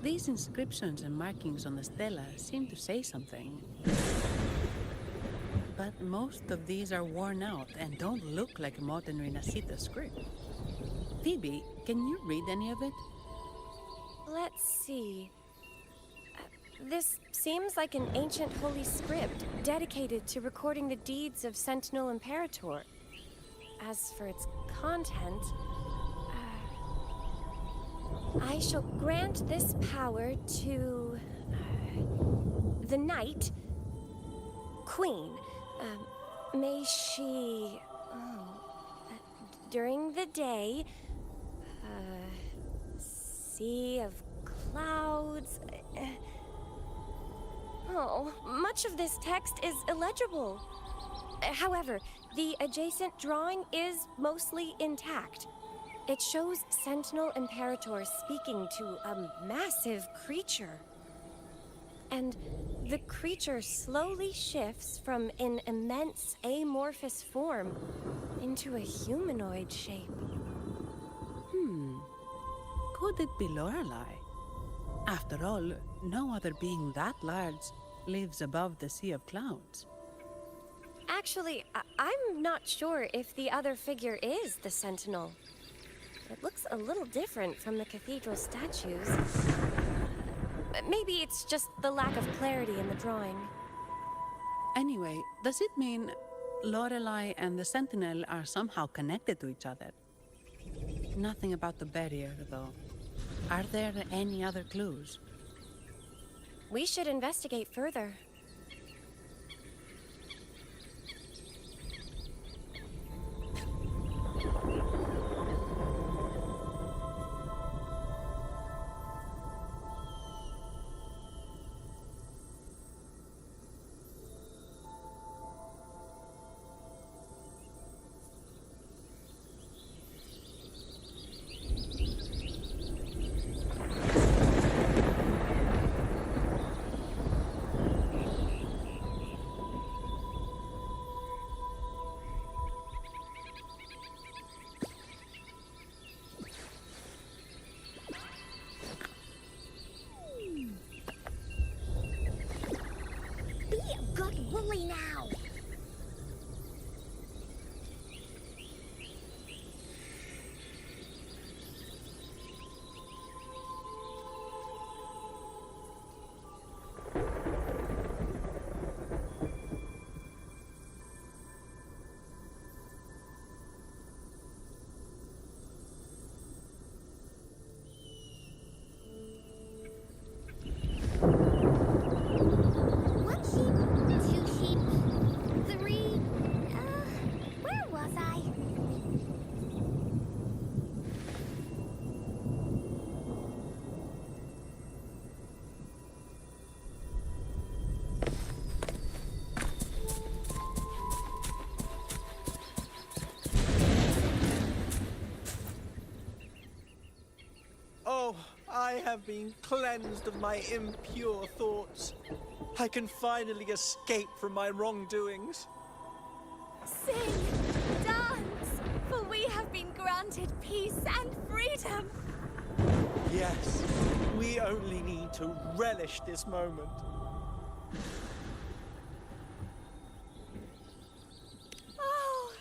These inscriptions and markings on the stela seem to say something. But most of these are worn out and don't look like modern Renacita script. Phoebe, can you read any of it? Let's see. This seems like an ancient holy script dedicated to recording the deeds of Sentinel Imperator. As for its content, I shall grant this power to the Knight Queen. May she, during the day, sea of clouds. Much of this text is illegible. However, the adjacent drawing is mostly intact. It shows Sentinel Imperator speaking to a massive creature. And the creature slowly shifts from an immense amorphous form into a humanoid shape. Could it be Lorelei? After all, no other being that large lives above the sea of clouds. Actually, I'm not sure if the other figure is the Sentinel. It looks a little different from the cathedral statues. Maybe it's just the lack of clarity in the drawing. Anyway, does it mean Lorelei and the Sentinel are somehow connected to each other? Nothing about the barrier, though. Are there any other clues? We should investigate further. Now! Oh, I have been cleansed of my impure thoughts. I can finally escape from my wrongdoings. Sing, dance, for we have been granted peace and freedom. Yes, we only need to relish this moment. Oh,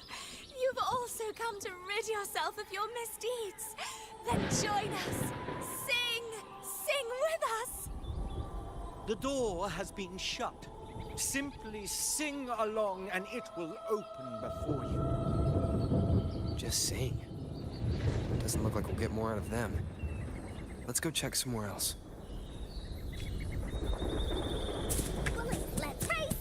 you've also come to rid yourself of your misdeeds. Then join us. Sing with us. The door has been shut. Simply sing along and it will open before you. Just sing. Doesn't look like we'll get more out of them. Let's go check somewhere else. Let's race!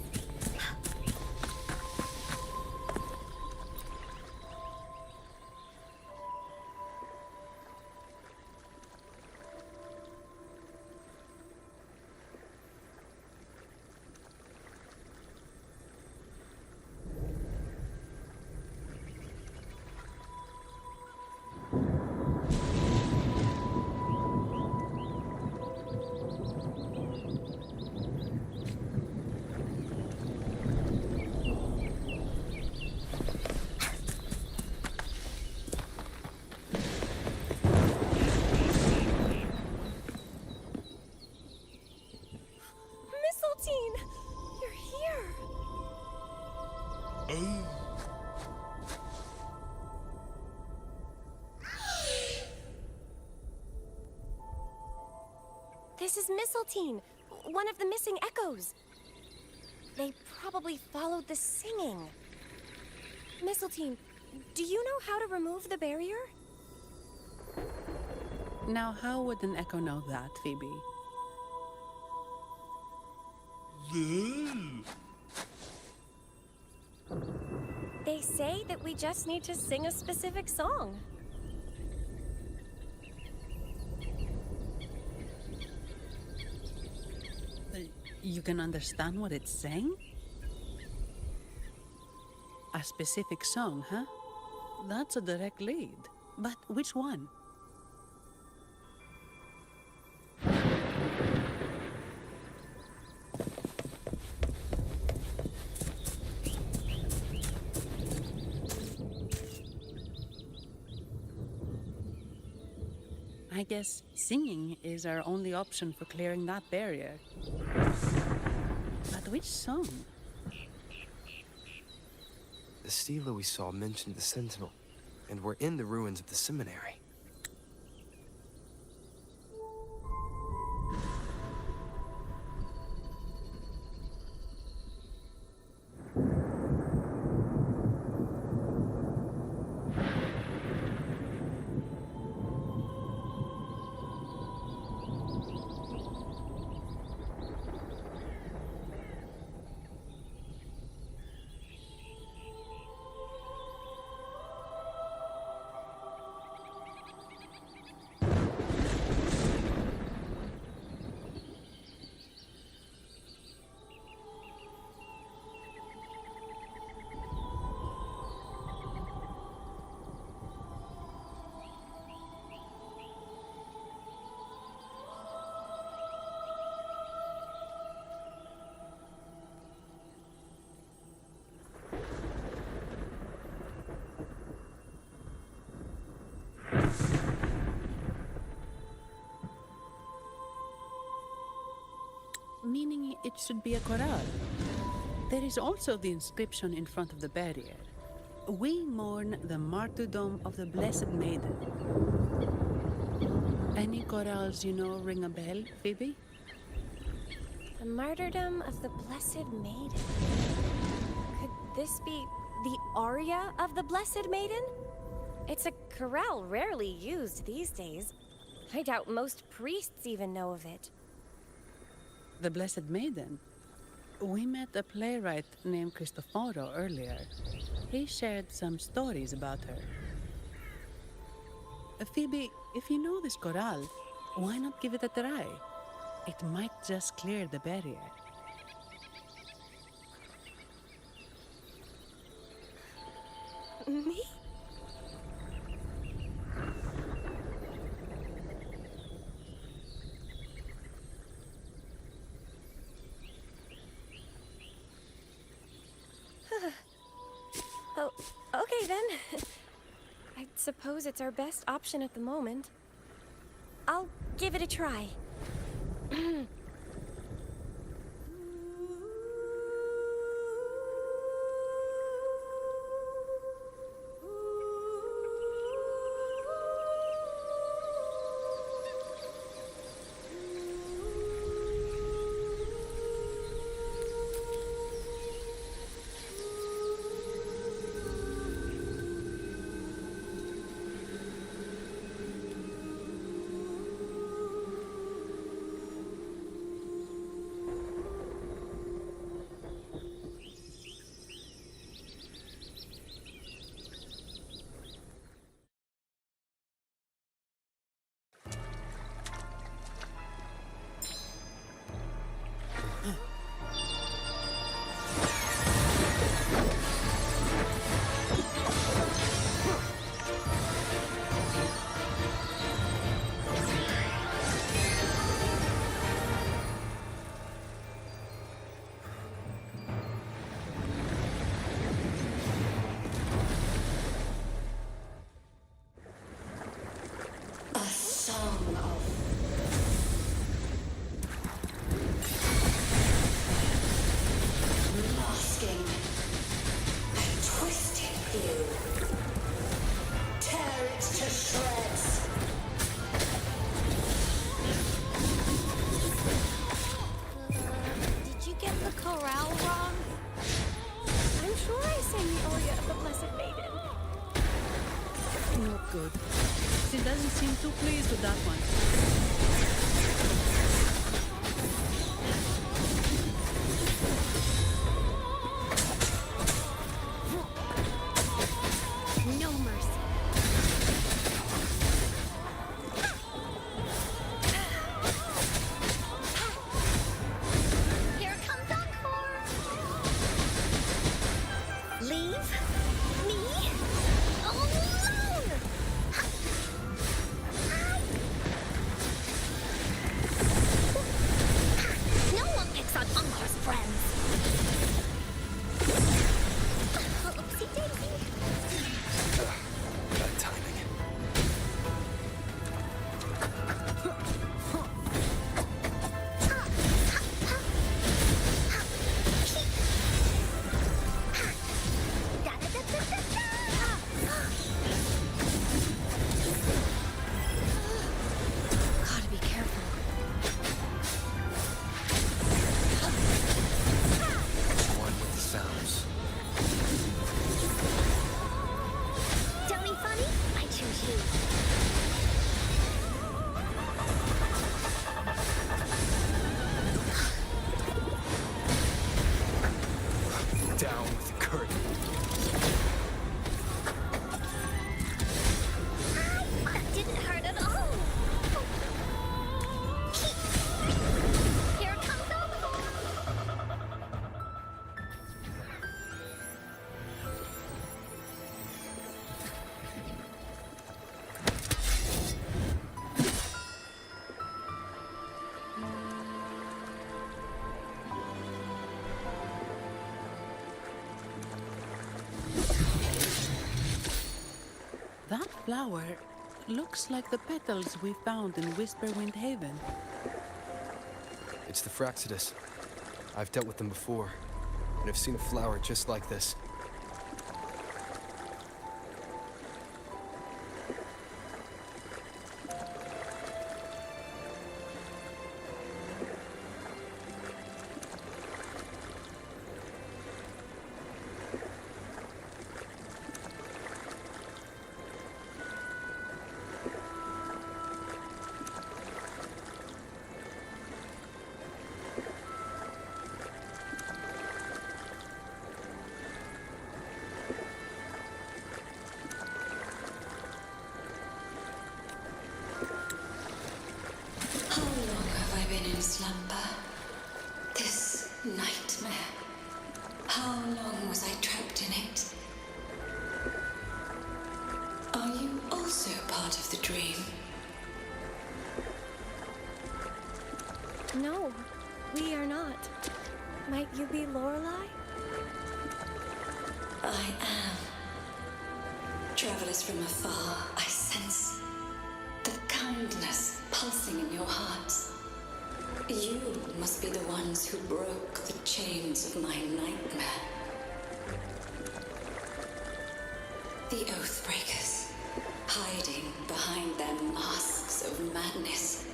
This is Mistletoe, one of the missing echoes. They probably followed the singing. Mistletoe, do you know how to remove the barrier? Now, how would an echo know that, Phoebe? They say that we just need to sing a specific song. You can understand what it's saying? A specific song, huh? That's a direct lead. But which one? I guess singing is our only option for clearing that barrier. But which song? The stela we saw mentioned the Sentinel, and we're in the ruins of the seminary. Meaning it should be a chorale. There is also the inscription in front of the barrier. We mourn the martyrdom of the Blessed Maiden. Any chorales you know ring a bell, Phoebe? The martyrdom of the Blessed Maiden. Could this be the aria of the Blessed Maiden? It's a chorale rarely used these days. I doubt most priests even know of it. The Blessed Maiden? We met a playwright named Cristoforo earlier. He shared some stories about her. Phoebe, if you know this chorale, why not give it a try? It might just clear the barrier. Me? Oh, okay then. I suppose it's our best option at the moment. I'll give it a try. you. Tear it to shreds. Did you get the chorale wrong? I'm sure I sang the aria of the Blessed Maiden. Not good. She doesn't seem too pleased with that one. No mercy. Here comes Encore! Leave me alone! No one picks on Encore's friends. Oopsie daisy. Bad timing. Gotta be careful. One with the sounds. Dummy funny? I choose you. Down with the curtain. That didn't hurt at all. Here comes Encore. That flower looks like the petals we found in Whisperwind Haven. It's the Fraxidus. I've dealt with them before, and I've seen a flower just like this. How long have I been in slumber? This nightmare. How long was I trapped in it? Are you also part of the dream? No, we are not. Might you be Lorelei? I am. Travelers from afar, I sense the kindness pulsing in your hearts. You must be the ones who broke the chains of my nightmare. The Oathbreakers, hiding behind their masks of madness.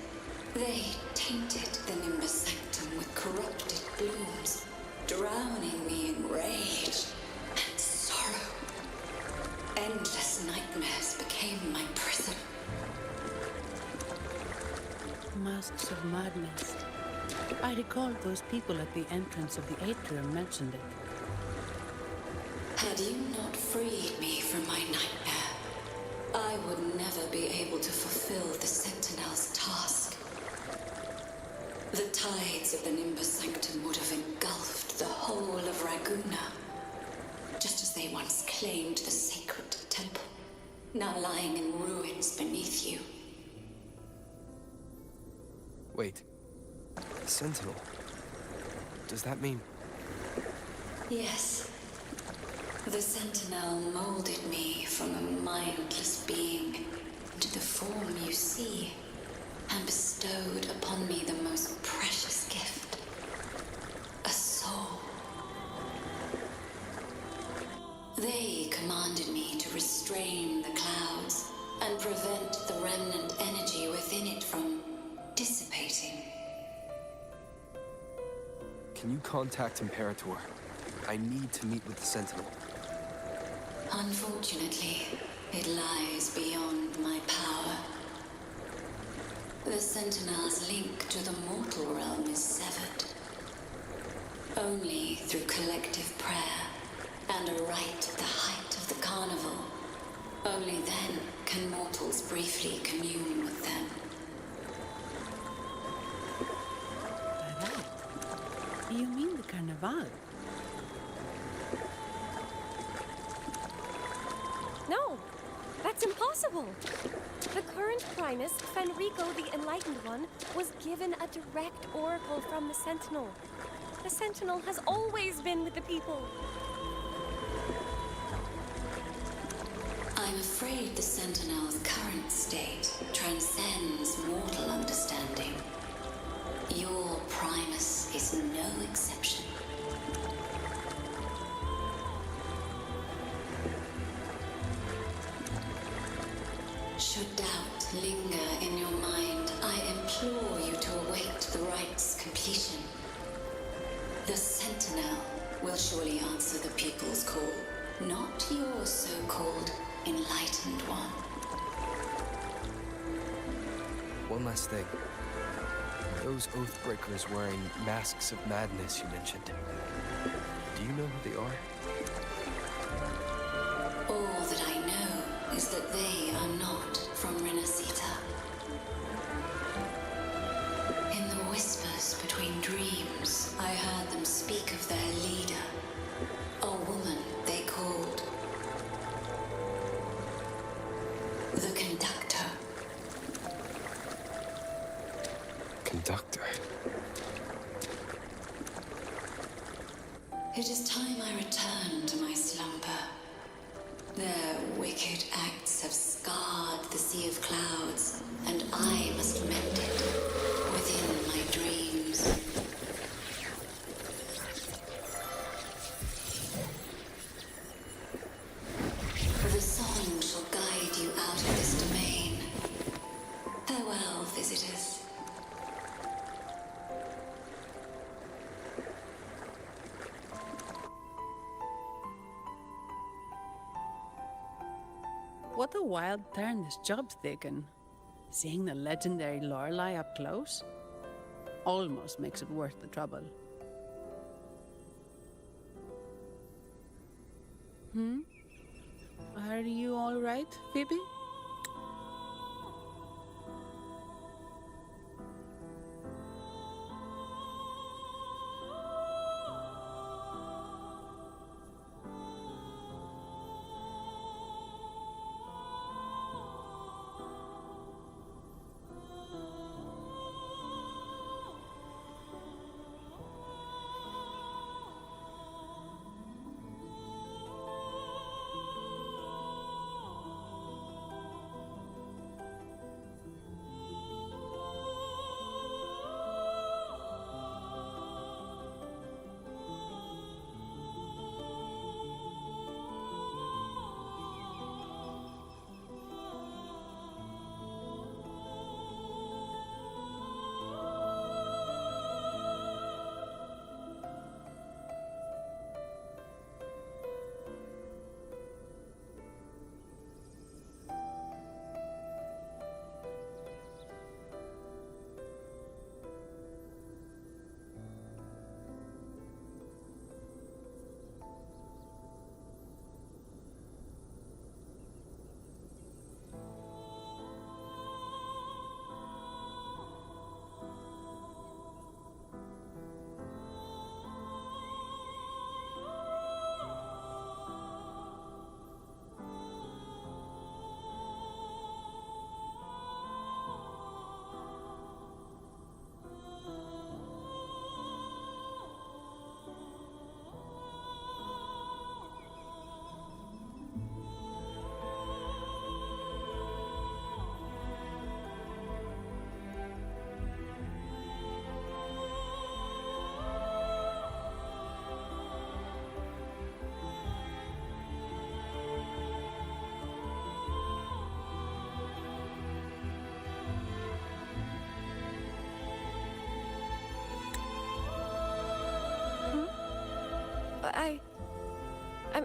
They tainted the Nimbus Sanctum with corrupted blooms, drowning me in rage and sorrow. Endless nightmares became my prison. Masks of madness. I recall those people at the entrance of the atrium mentioned it. Had you not freed me from my nightmare, I would never be able to fulfill the Sentinel's task. The tides of the Nimbus Sanctum would have engulfed the whole of Raguna, just as they once claimed the sacred temple, now lying in ruins beneath you. Wait. Sentinel. Does that mean... Yes. The Sentinel molded me from a mindless being into the form you see, and bestowed upon me the most precious gift, a soul. They commanded restrain the clouds and prevent the remnant energy within it from dissipating. Can you contact Imperator? I need to meet with the Sentinel. Unfortunately, it lies beyond my power. The Sentinel's link to the mortal realm is severed. Only through collective prayer and a rite at the height of the carnival, only then can mortals briefly commune with them. Right. You mean the Carnival? No, that's impossible. The current Primus, Fenrico the Enlightened One, was given a direct oracle from the Sentinel. The Sentinel has always been with the people. I'm afraid the Sentinel's current state transcends mortal understanding. Your Primus is no exception. Should doubt linger in your mind, I implore you to await the rite's completion. The Sentinel will surely answer the people's call, not your so-called Enlightened One. One last thing. Those Oathbreakers wearing masks of madness you mentioned. Do you know who they are? All that I know is that they are not from Renacita. In the whispers between dreams, I heard them speak of their leader, a woman they called the Conductor. Conductor? It is time I return to my slumber. Their wicked acts have scarred the Sea of Clouds, and I must mend it within my dreams. The song shall guide you out of this domain. Farewell, visitors. What a wild turn this job's taken. Seeing the legendary Lorelei up close almost makes it worth the trouble. Are you all right, Phoebe?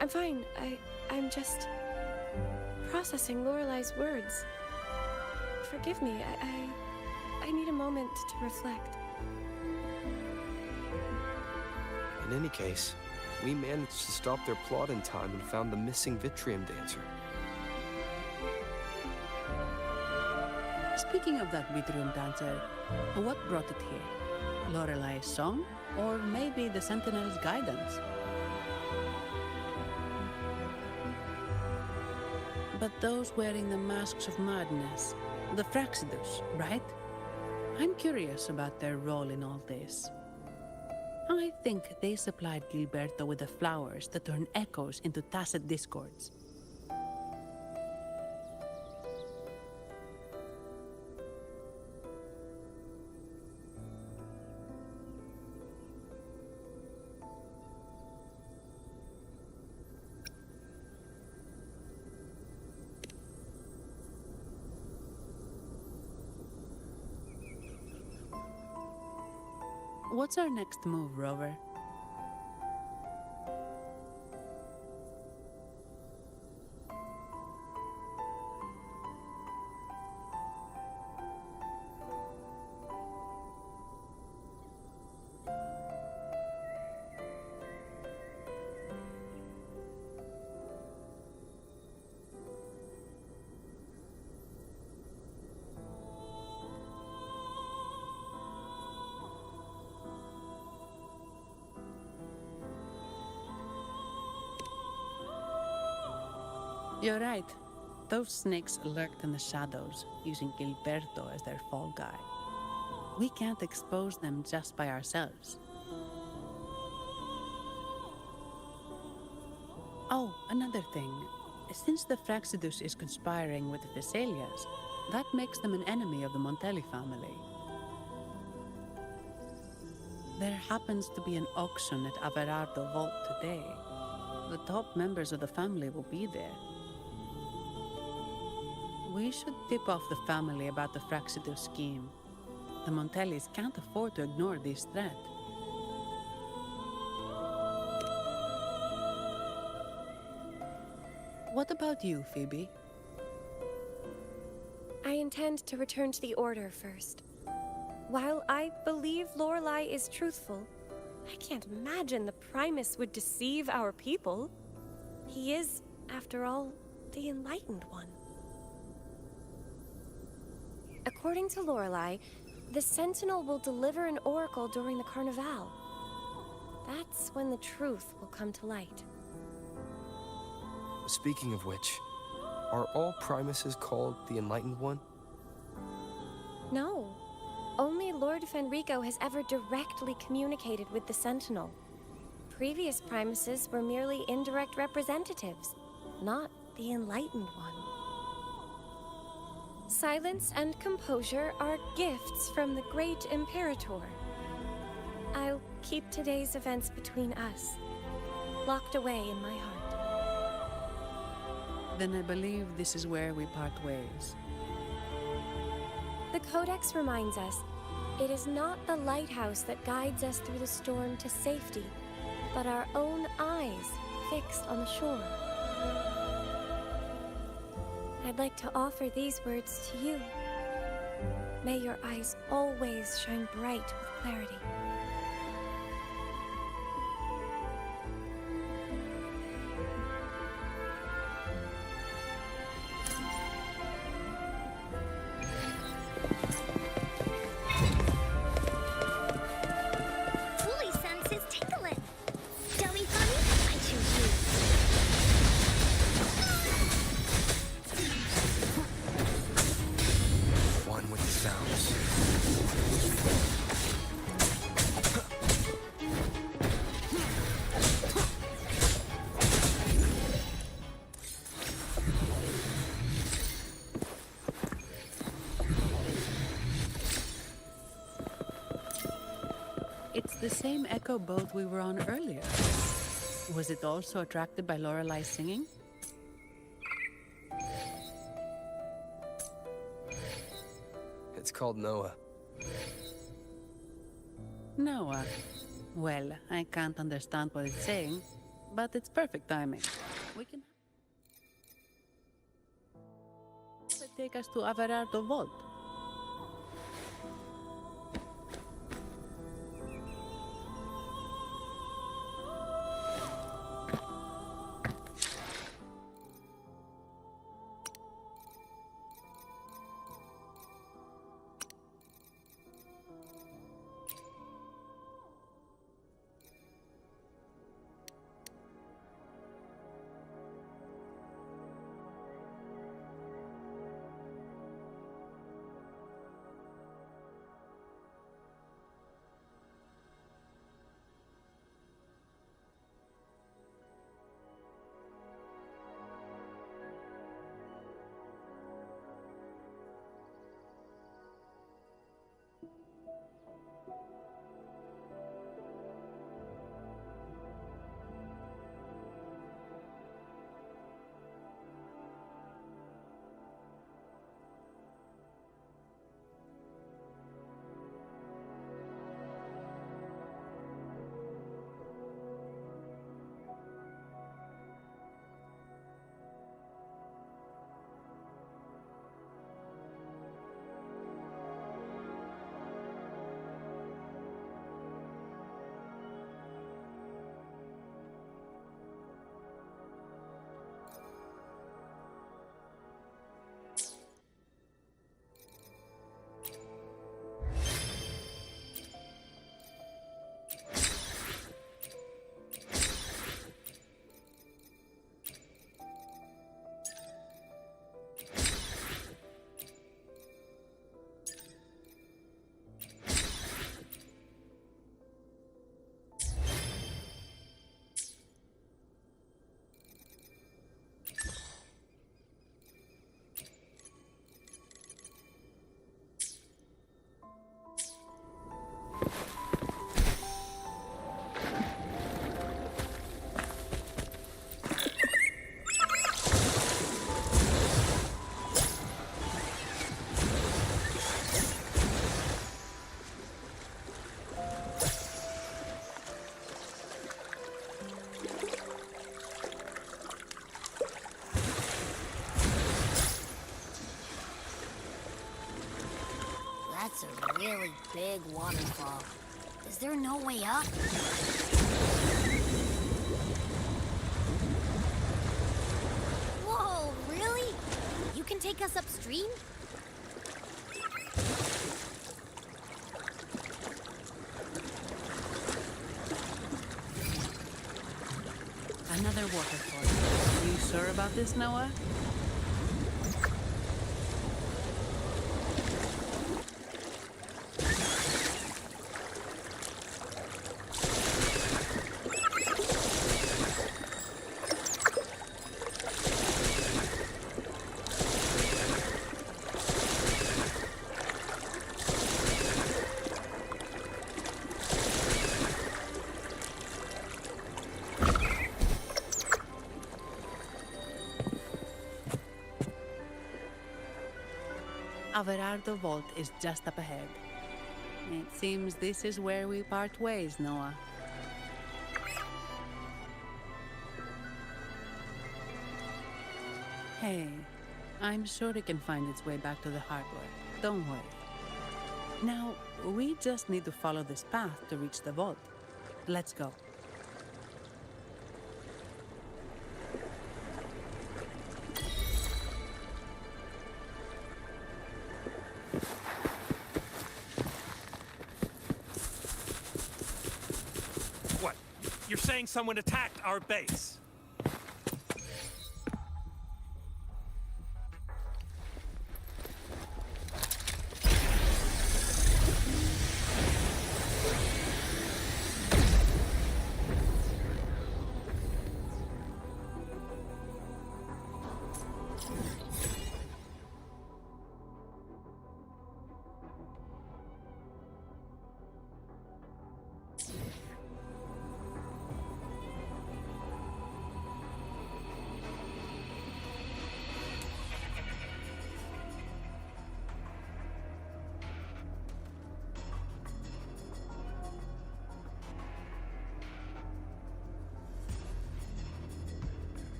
I'm fine. I'm just processing Lorelai's words. Forgive me. I need a moment to reflect. In any case, we managed to stop their plot in time and found the missing Vitrium dancer. Speaking of that Vitrium dancer, what brought it here? Lorelai's song? Or maybe the Sentinel's guidance? But those wearing the masks of madness, the Fraxidus, right? I'm curious about their role in all this. I think they supplied Gilberto with the flowers that turn echoes into tacit discords. What's our next move, Rover? You're right. Those snakes lurked in the shadows, using Gilberto as their fall guy. We can't expose them just by ourselves. Oh, another thing. Since the Fraxidus is conspiring with the Thessalias, that makes them an enemy of the Montelli family. There happens to be an auction at Averardo Vault today. The top members of the family will be there. We should tip off the family about the Fraxidus scheme. The Montellis can't afford to ignore this threat. What about you, Phoebe? I intend to return to the Order first. While I believe Lorelai is truthful, I can't imagine the Primus would deceive our people. He is, after all, the Enlightened One. According to Lorelai, the Sentinel will deliver an oracle during the Carnival. That's when the truth will come to light. Speaking of which, are all Primuses called the Enlightened One? No. Only Lord Fenrico has ever directly communicated with the Sentinel. Previous Primuses were merely indirect representatives, not the Enlightened One. Silence and composure are gifts from the great Imperator. I'll keep today's events between us, locked away in my heart. Then I believe this is where we part ways. The Codex reminds us, it is not the lighthouse that guides us through the storm to safety, but our own eyes fixed on the shore. I'd like to offer these words to you. May your eyes always shine bright with clarity. Fully senses tickling. Doughy honey, I choose you. One with the sounds. It's the same echo boat we were on earlier. Was it also attracted by Lorelai's singing? It's called Noah. Noah. Well, I can't understand what it's saying, but it's perfect timing. We can take us to Averardo Vault. That's a really big waterfall. Is there no way up? Whoa, really? You can take us upstream? Another waterfall. You sure about this, Noah? Averardo Vault is just up ahead. It seems this is where we part ways, Noah. Hey, I'm sure it can find its way back to the hardware. Don't worry. Now, we just need to follow this path to reach the vault. Let's go. What? You're saying someone attacked our base?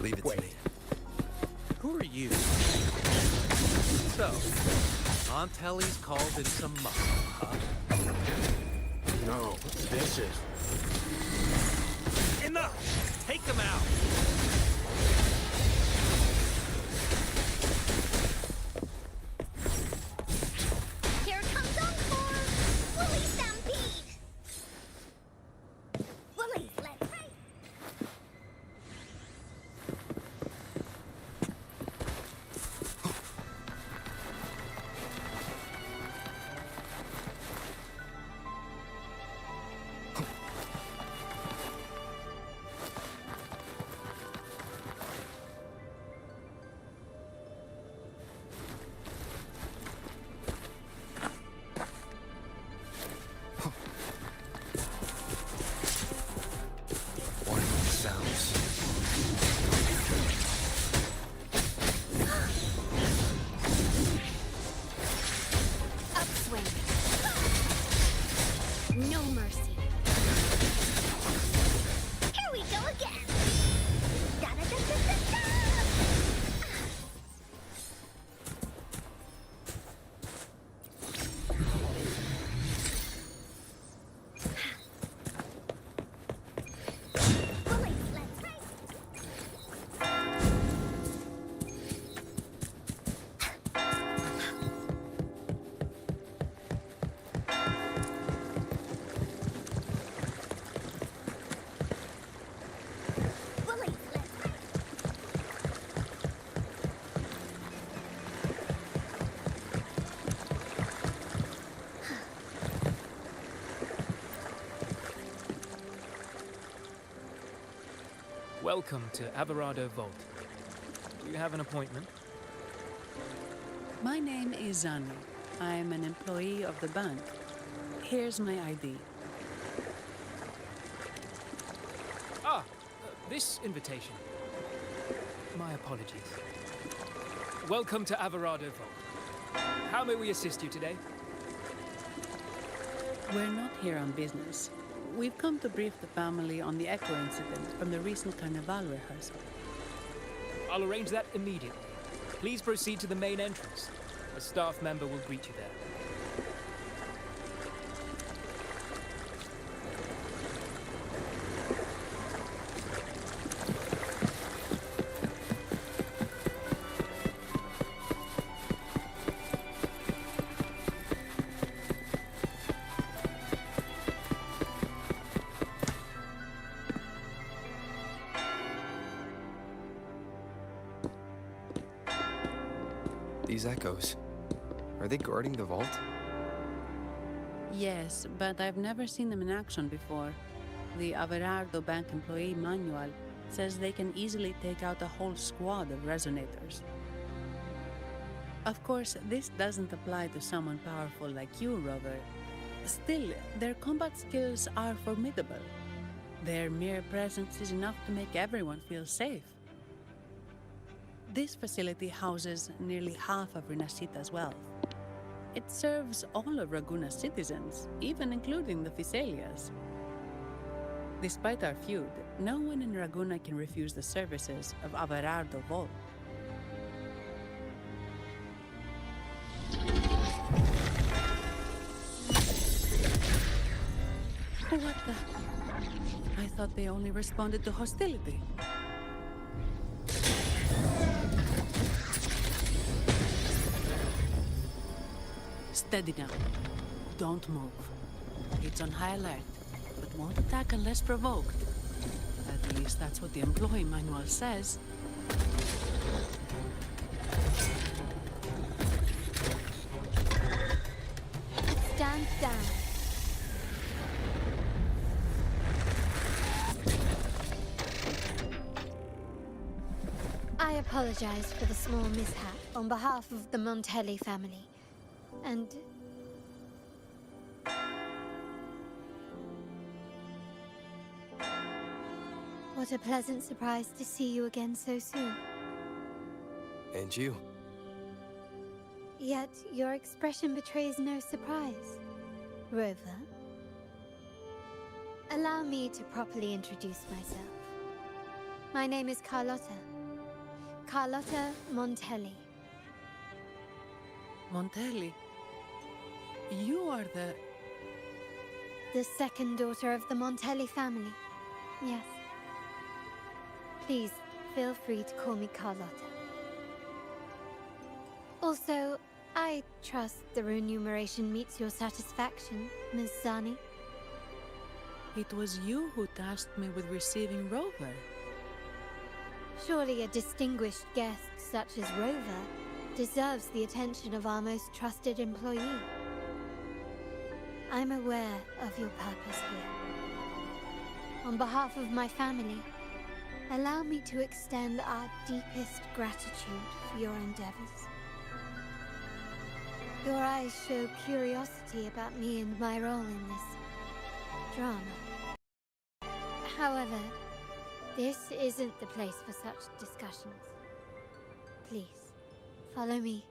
Leave it to me. Who are you? So, Aunt Helly's called in some muscle, huh? No, this is... Enough! Take them out! Here comes Encore! Woolly Stampede! Woolly, let's race! No mercy. Here we go again. Da da da da da da. Welcome to Averado Vault. Do you have an appointment? My name is Zani. I'm an employee of the bank. Here's my ID. This invitation. My apologies. Welcome to Averado Vault. How may we assist you today? We're not here on business. We've come to brief the family on the Echo incident from the recent Carnival rehearsal. I'll arrange that immediately. Please proceed to the main entrance. A staff member will greet you there. These echoes, are they guarding the vault? Yes, but I've never seen them in action before. The Averardo Bank employee manual says they can easily take out a whole squad of resonators. Of course, this doesn't apply to someone powerful like you, Rover. Still, their combat skills are formidable. Their mere presence is enough to make everyone feel safe. This facility houses nearly half of Rinascita's wealth. It serves all of Raguna's citizens, even including the Physaelias. Despite our feud, no one in Raguna can refuse the services of Averardo Vol. What the? I thought they only responded to hostility. Steady now. Don't move. It's on high alert, but won't attack unless provoked. At least that's what the employee manual says. Stand down. I apologize for the small mishap on behalf of the Montelli family. And... what a pleasant surprise to see you again so soon. And you. Yet your expression betrays no surprise, Rover. Allow me to properly introduce myself. My name is Carlotta. Carlotta Montelli. Montelli? You are the... The second daughter of the Montelli family. Yes. Please, feel free to call me Carlotta. Also, I trust the remuneration meets your satisfaction, Ms. Zani. It was you who tasked me with receiving Rover. Surely a distinguished guest such as Rover deserves the attention of our most trusted employee. I'm aware of your purpose here. On behalf of my family, allow me to extend our deepest gratitude for your endeavors. Your eyes show curiosity about me and my role in this drama. However, this isn't the place for such discussions. Please, follow me.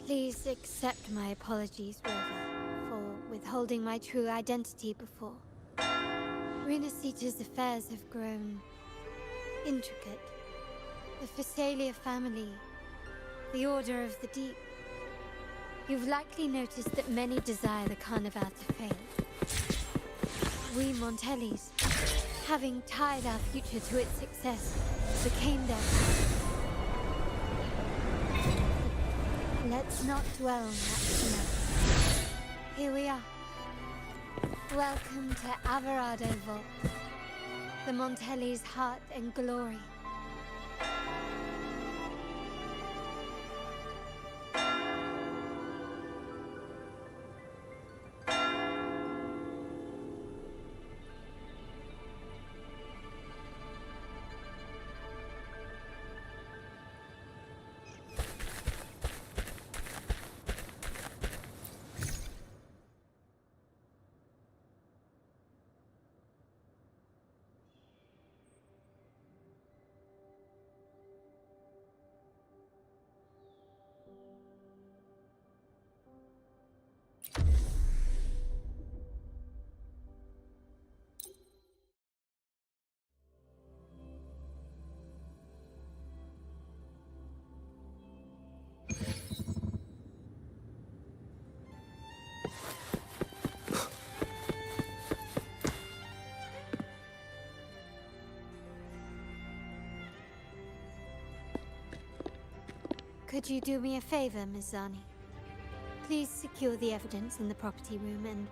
Please accept my apologies, Rover, for withholding my true identity before. Rinascita's affairs have grown intricate. The Physaelia family, the Order of the Deep. You've likely noticed that many desire the Carnival to fail. We Montellis, having tied our future to its success, became their puppets. Let's not dwell on that tonight. Here we are. Welcome to Averardo Vault, the Montelli's heart and glory. Could you do me a favor, Ms. Zani? Please secure the evidence in the property room and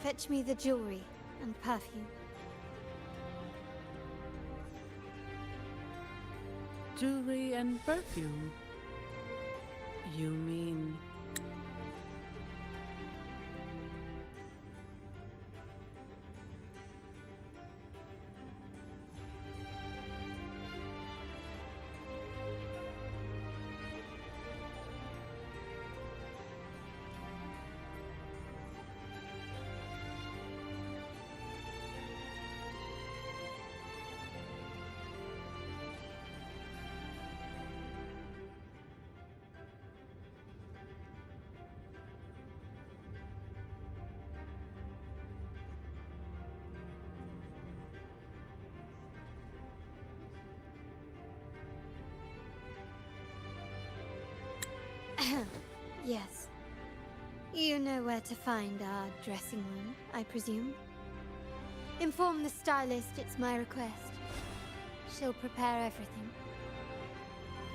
fetch me the jewelry and perfume. Jewelry and perfume? You mean... Yes. You know where to find our dressing room, I presume? Inform the stylist it's my request. She'll prepare everything.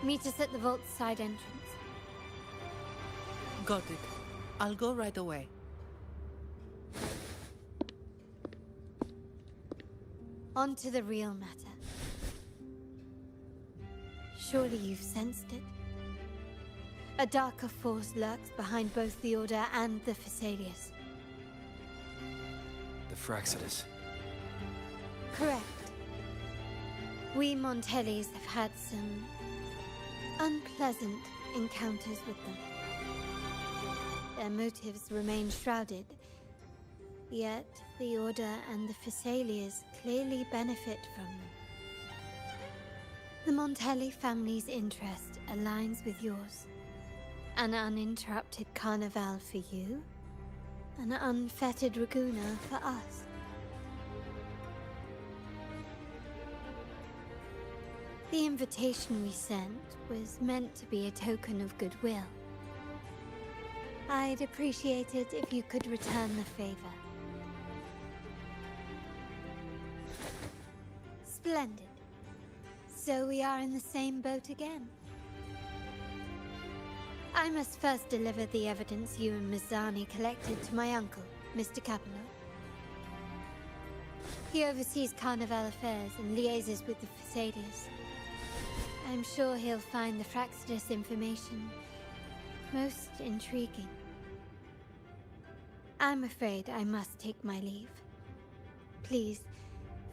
Meet us at the vault's side entrance. Got it. I'll go right away. On to the real matter. Surely you've sensed it? A darker force lurks behind both the Order and the Phasaelius. The Fraxitus. Correct. We Montellis have had some unpleasant encounters with them. Their motives remain shrouded, yet the Order and the Phasaelius clearly benefit from them. The Montelli family's interest aligns with yours. An uninterrupted carnival for you, an unfettered Raguna for us. The invitation we sent was meant to be a token of goodwill. I'd appreciate it if you could return the favor. Splendid. So we are in the same boat again. I must first deliver the evidence you and Mizani collected to my uncle, Mr. Capello. He oversees Carnival affairs and liaises with the Phasaelius. I'm sure he'll find the Fraxitus information most intriguing. I'm afraid I must take my leave. Please,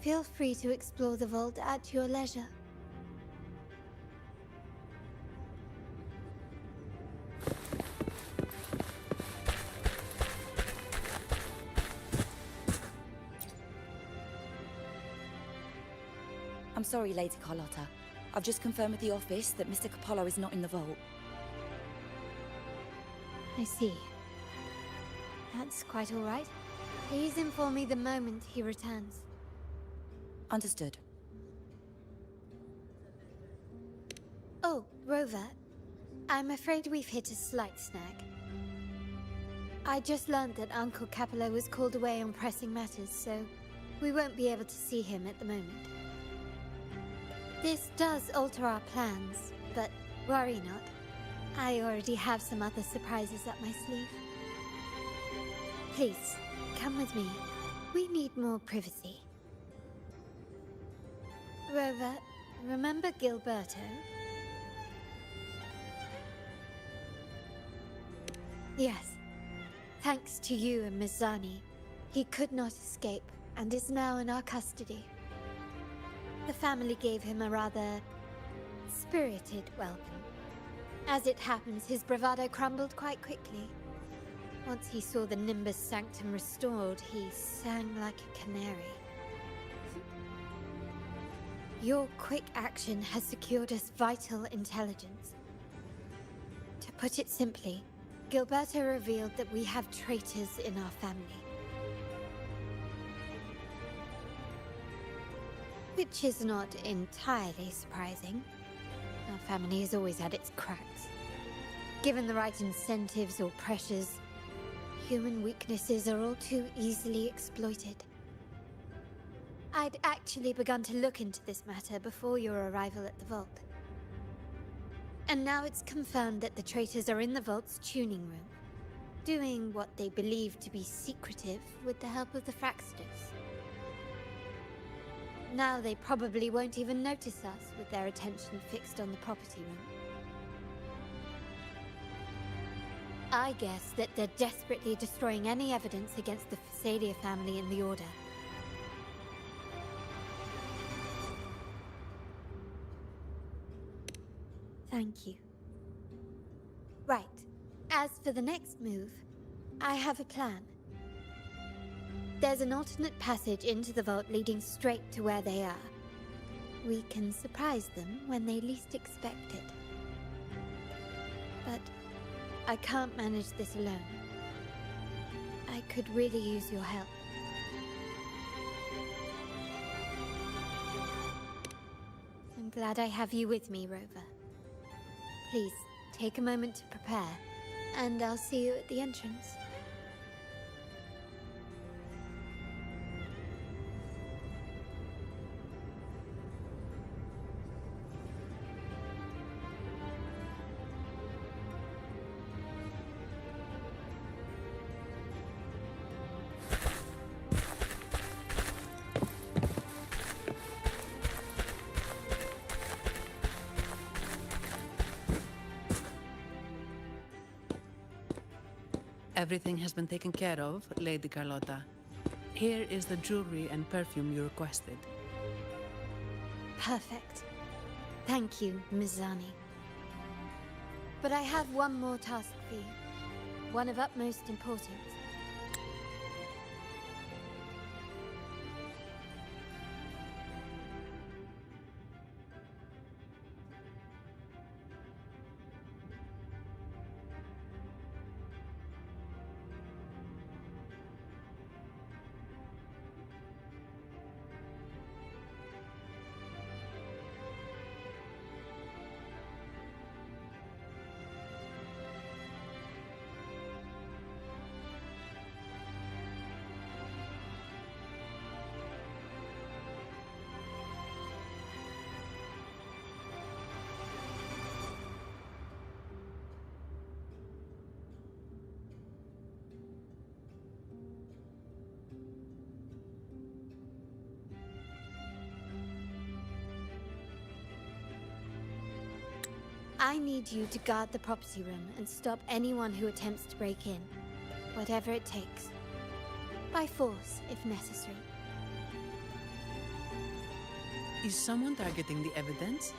feel free to explore the vault at your leisure. I'm sorry, Lady Carlotta. I've just confirmed with the office that Mr. Capello is not in the vault. I see. That's quite all right. Please inform me the moment he returns. Understood. Oh, Rover. I'm afraid we've hit a slight snag. I just learned that Uncle Capello was called away on pressing matters, so we won't be able to see him at the moment. This does alter our plans, but worry not. I already have some other surprises up my sleeve. Please, come with me. We need more privacy. Rover, remember Gilberto? Yes. Thanks to you and Mizani, he could not escape and is now in our custody. The family gave him a rather spirited welcome. As it happens, his bravado crumbled quite quickly. Once he saw the Nimbus Sanctum restored, he sang like a canary. Your quick action has secured us vital intelligence. To put it simply, Gilberto revealed that we have traitors in our family. Which is not entirely surprising. Our family has always had its cracks. Given the right incentives or pressures, human weaknesses are all too easily exploited. I'd actually begun to look into this matter before your arrival at the vault. And now it's confirmed that the traitors are in the vault's tuning room, doing what they believe to be secretive with the help of the Fraxitus. Now they probably won't even notice us with their attention fixed on the property room. I guess that they're desperately destroying any evidence against the Phasalia family in the Order. Thank you. Right. As for the next move, I have a plan. There's an alternate passage into the vault leading straight to where they are. We can surprise them when they least expect it. But I can't manage this alone. I could really use your help. I'm glad I have you with me, Rover. Please, take a moment to prepare, and I'll see you at the entrance. Everything has been taken care of, Lady Carlotta. Here is the jewelry and perfume you requested. Perfect. Thank you, Mizani. But I have one more task for you. One of utmost importance. I need you to guard the property room and stop anyone who attempts to break in. Whatever it takes. By force, if necessary. Is someone targeting the evidence?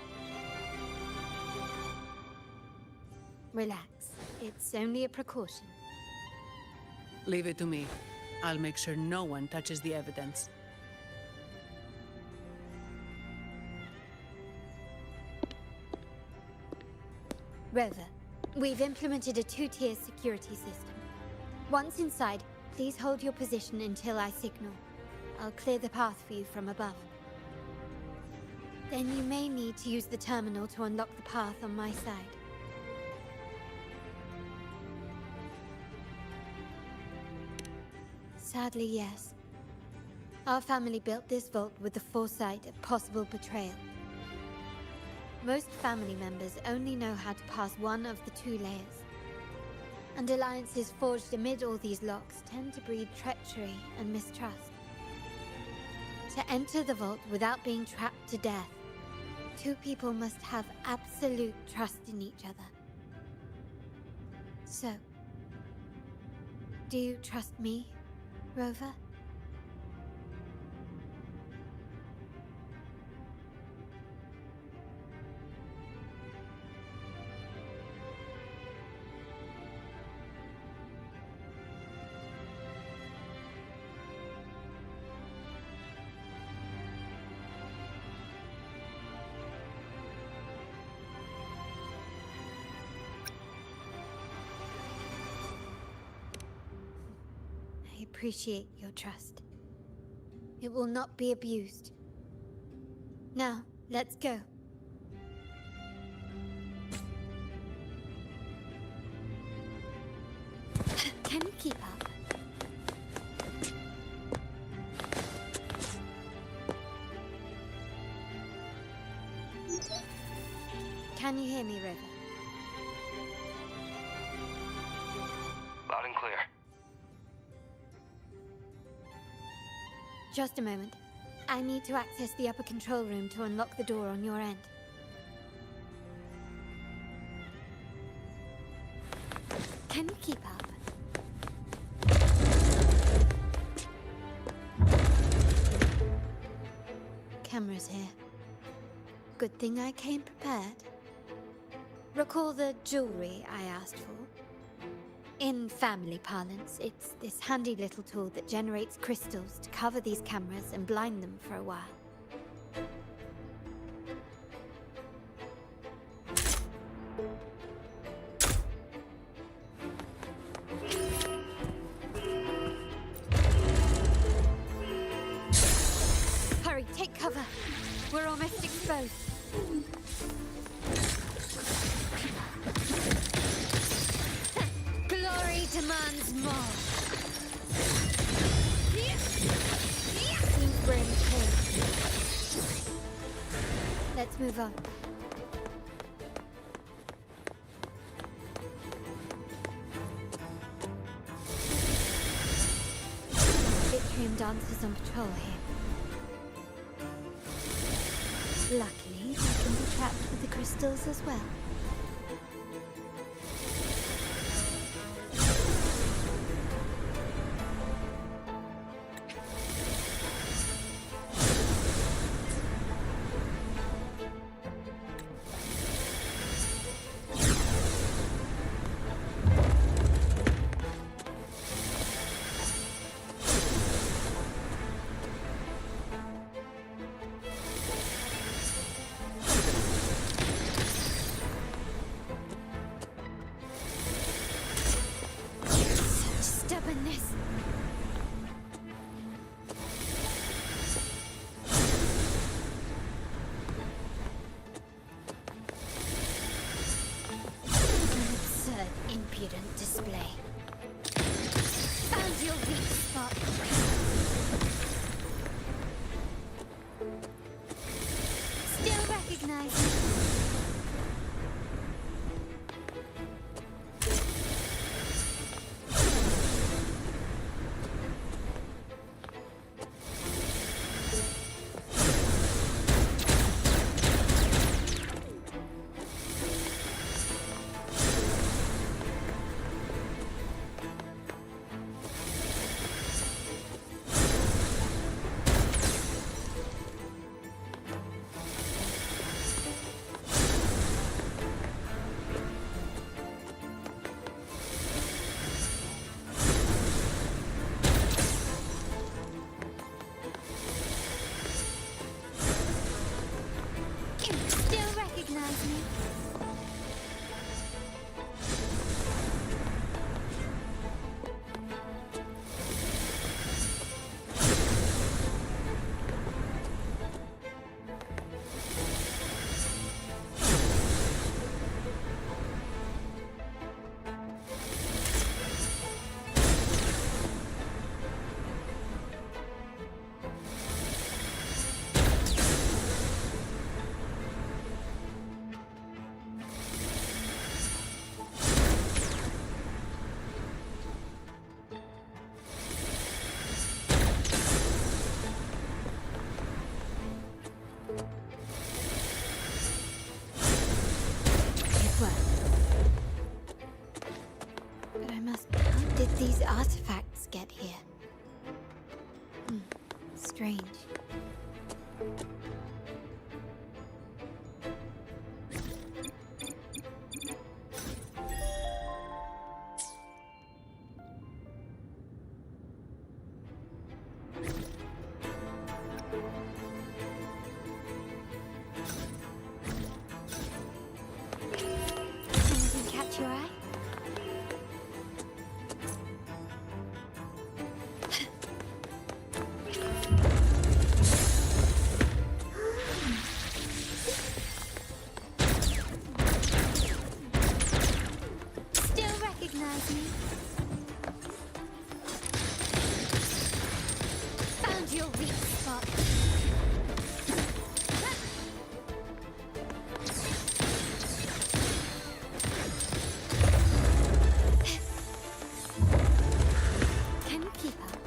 Relax. It's only a precaution. Leave it to me. I'll make sure no one touches the evidence. Rover, we've implemented a two-tier security system. Once inside, please hold your position until I signal. I'll clear the path for you from above. Then you may need to use the terminal to unlock the path on my side. Sadly, yes. Our family built this vault with the foresight of possible betrayal. Most family members only know how to pass one of the two layers. And alliances forged amid all these locks tend to breed treachery and mistrust. To enter the vault without being trapped to death, two people must have absolute trust in each other. So, do you trust me, Rover? I appreciate your trust. It will not be abused. Now, let's go. Can you keep up? Can you hear me, River? Loud and clear. Just a moment. I need to access the upper control room to unlock the door on your end. Can you keep up? Cameras here. Good thing I came prepared. Recall the jewelry I asked for? In family parlance, it's this handy little tool that generates crystals to cover these cameras and blind them for a while. Hurry, take cover. We're almost exposed. demands more. Seems we're in a cave. Let's move on. Itrium dancers on patrol here. Luckily, they can be trapped with the crystals as well. Stubbornness. An absurd, impudent display. Found your weak spot. Still recognizing. Still recognize me. But I must... How did these artifacts get here? Strange. Anything catch your eye? Still recognize me? Found your weak spot. Can you keep up?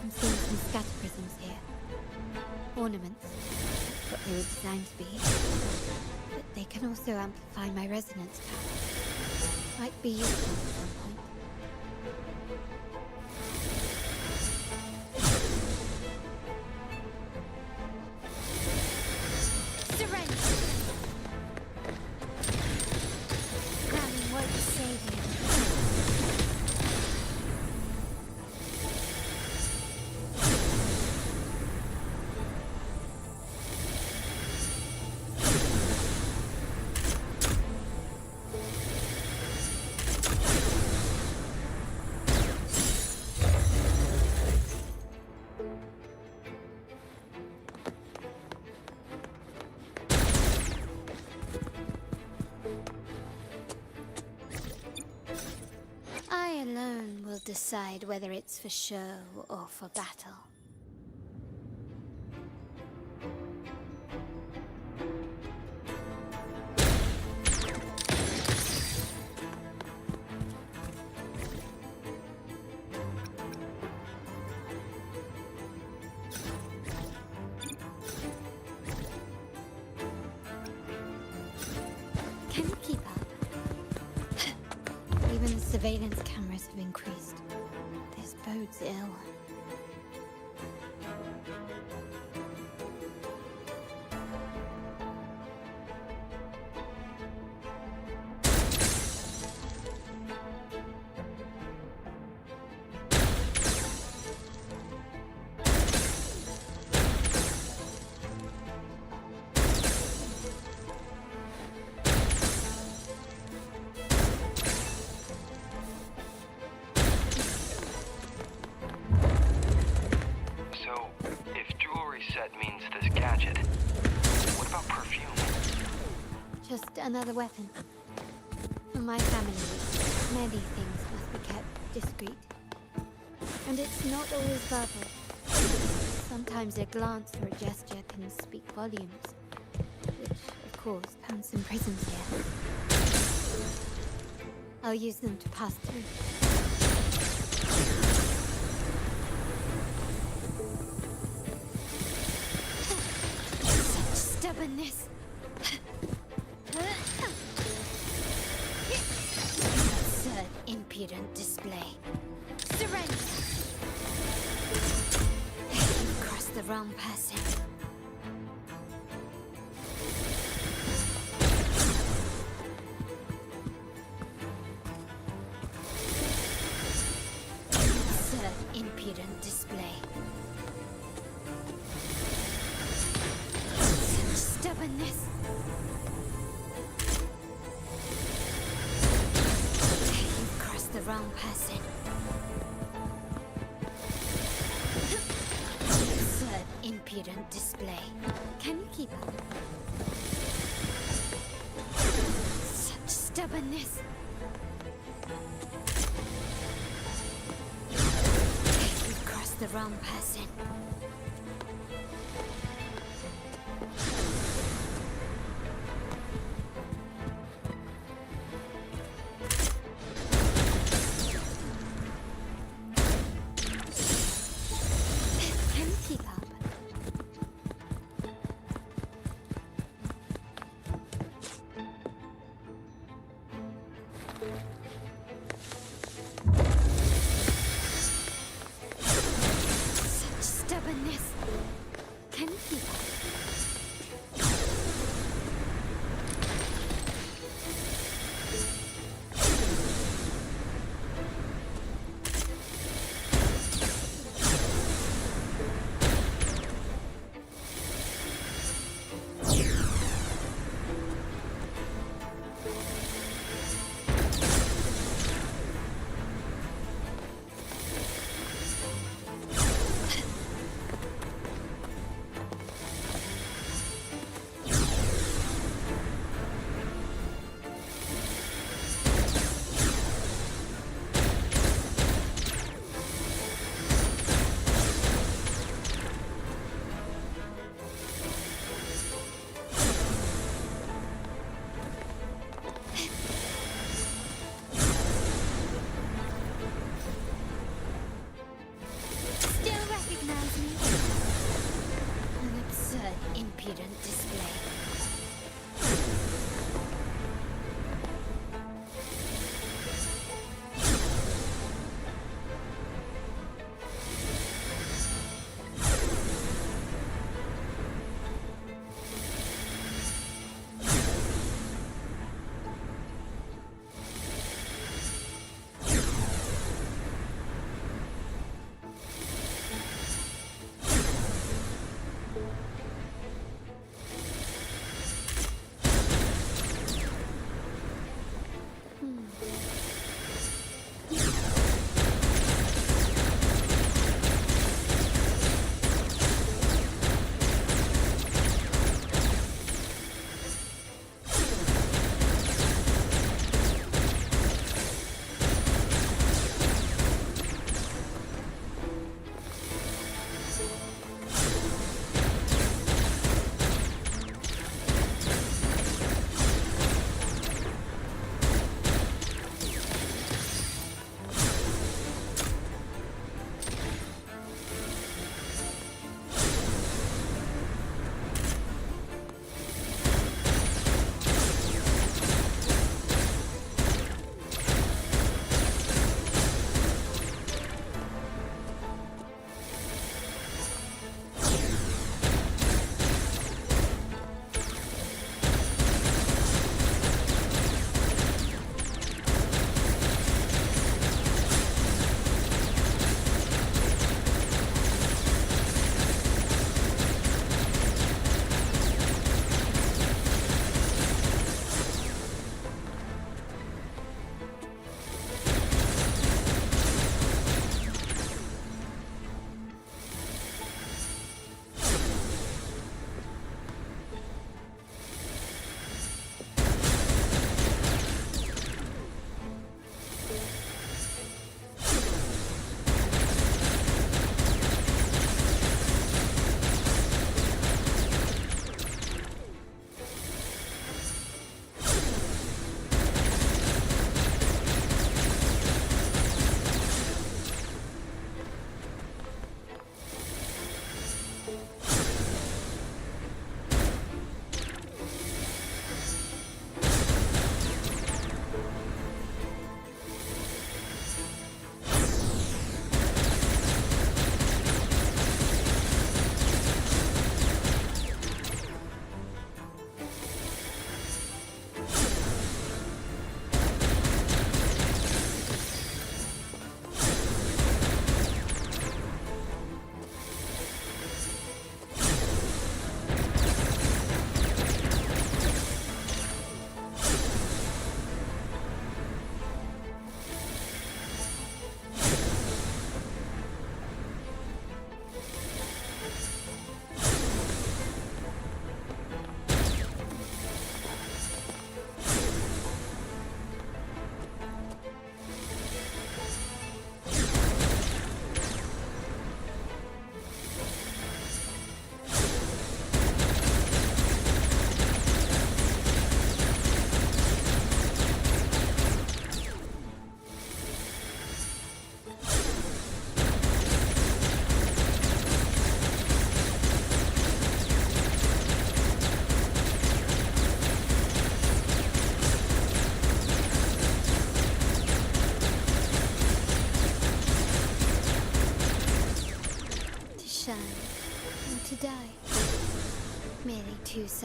I'm seeing some scatter prisms here. Ornaments. That's what they were designed to be. But they can also amplify my resonance power. Might be useful at some point. Surrender! Crowning word of savior. decide whether it's for show or for battle. Can you keep up? Even the surveillance cameras have increased. This bodes ill. So, if jewelry set means this gadget, what about perfume? Just another weapon. For my family, many things must be kept discreet. And it's not always verbal. Sometimes a glance or a gesture can speak volumes. Which, of course, counts in prisons here. I'll use them to pass through. Such stubbornness. Absurd, impudent display. Surrender! You've crossed the wrong person. Absurd, impudent display. Such stubbornness. You've crossed the wrong person. Absurd, impudent display. Can you keep up? Such stubbornness. You've crossed the wrong person. Can you keep up? Such stubbornness.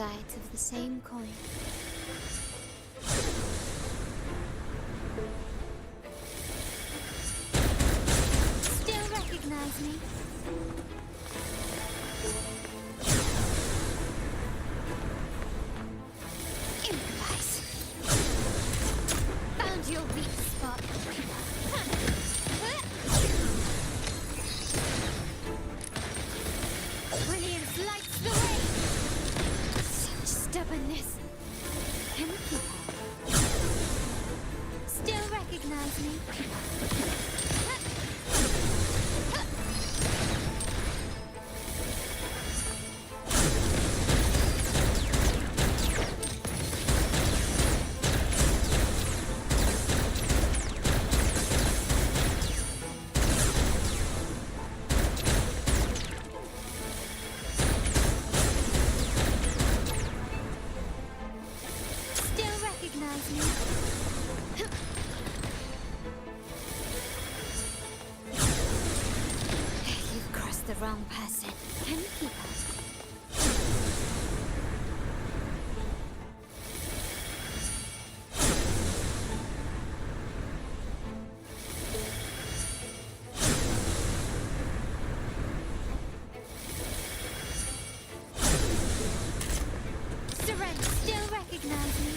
sides of the same coin. Still recognize me? Improvise. Found your weak spot. Brilliance lights the way. Such stubbornness. Can we keep her? Still recognize me? Still recognize me? You've crossed the wrong person. Can we keep her? Surrender. Still recognize me?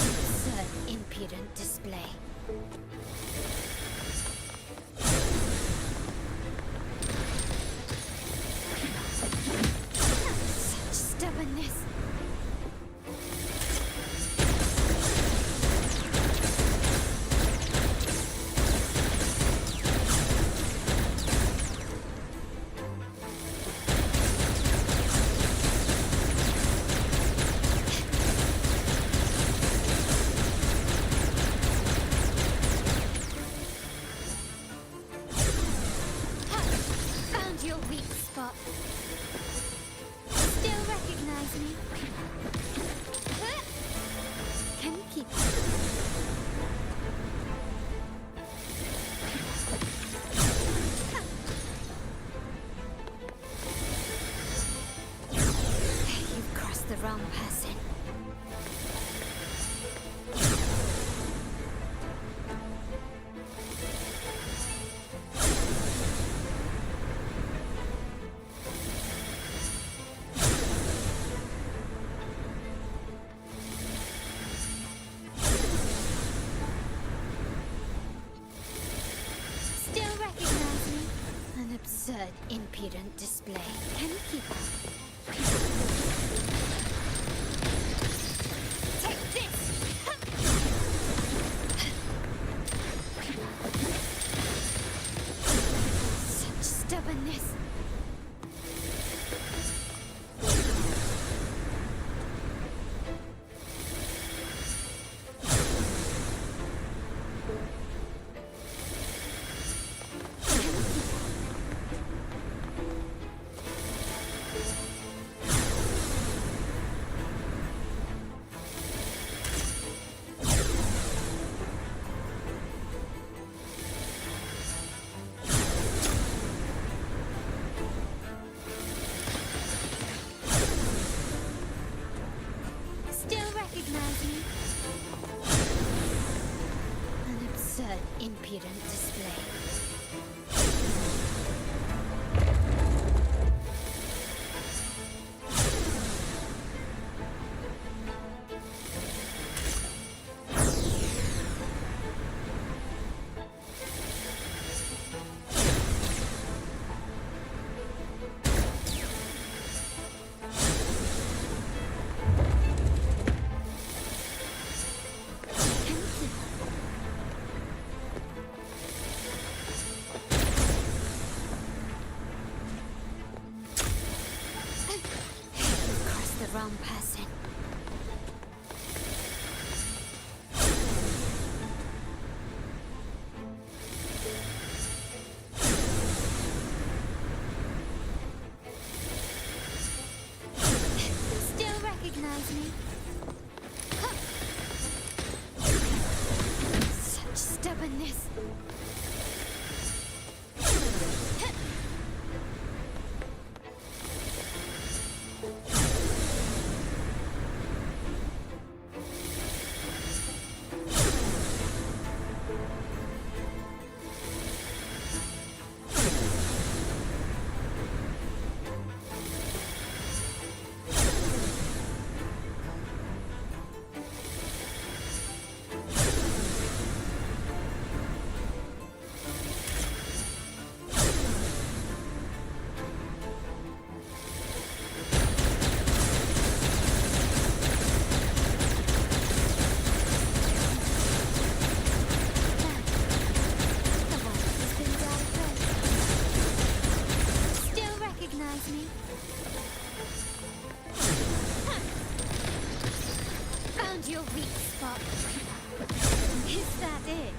Absurd, impudent display. Such stubbornness. Found your weak spot. Still recognize me? Can we keep it? You've crossed the wrong person. Still recognize me? An absurd, impudent display. Can we keep up? Take this! Such stubbornness. Still recognize me? An absurd, impudent display. Can we keep up? found your weak spot. Is that it?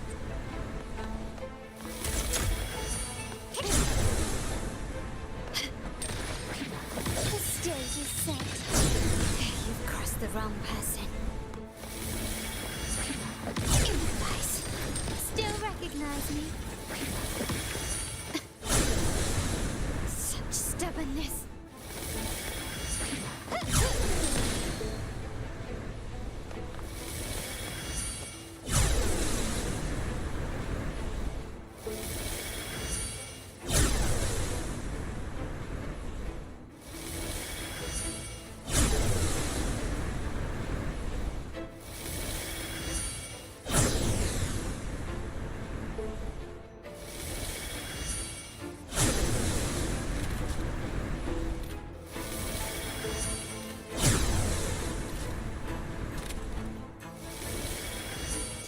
The stage is set. You've crossed the wrong person. Improvise. Still recognize me? Such stubbornness.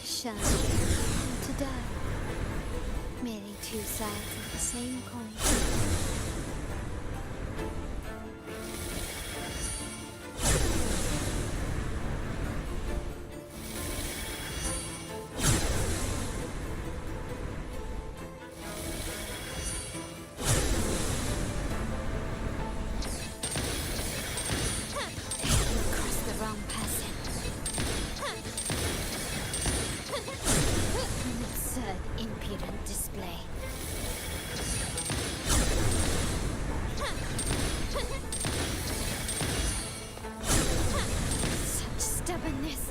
Shine and to die. Merely two sides of the same coin. You've crossed the wrong person. An absurd, impudent display. Such stubbornness.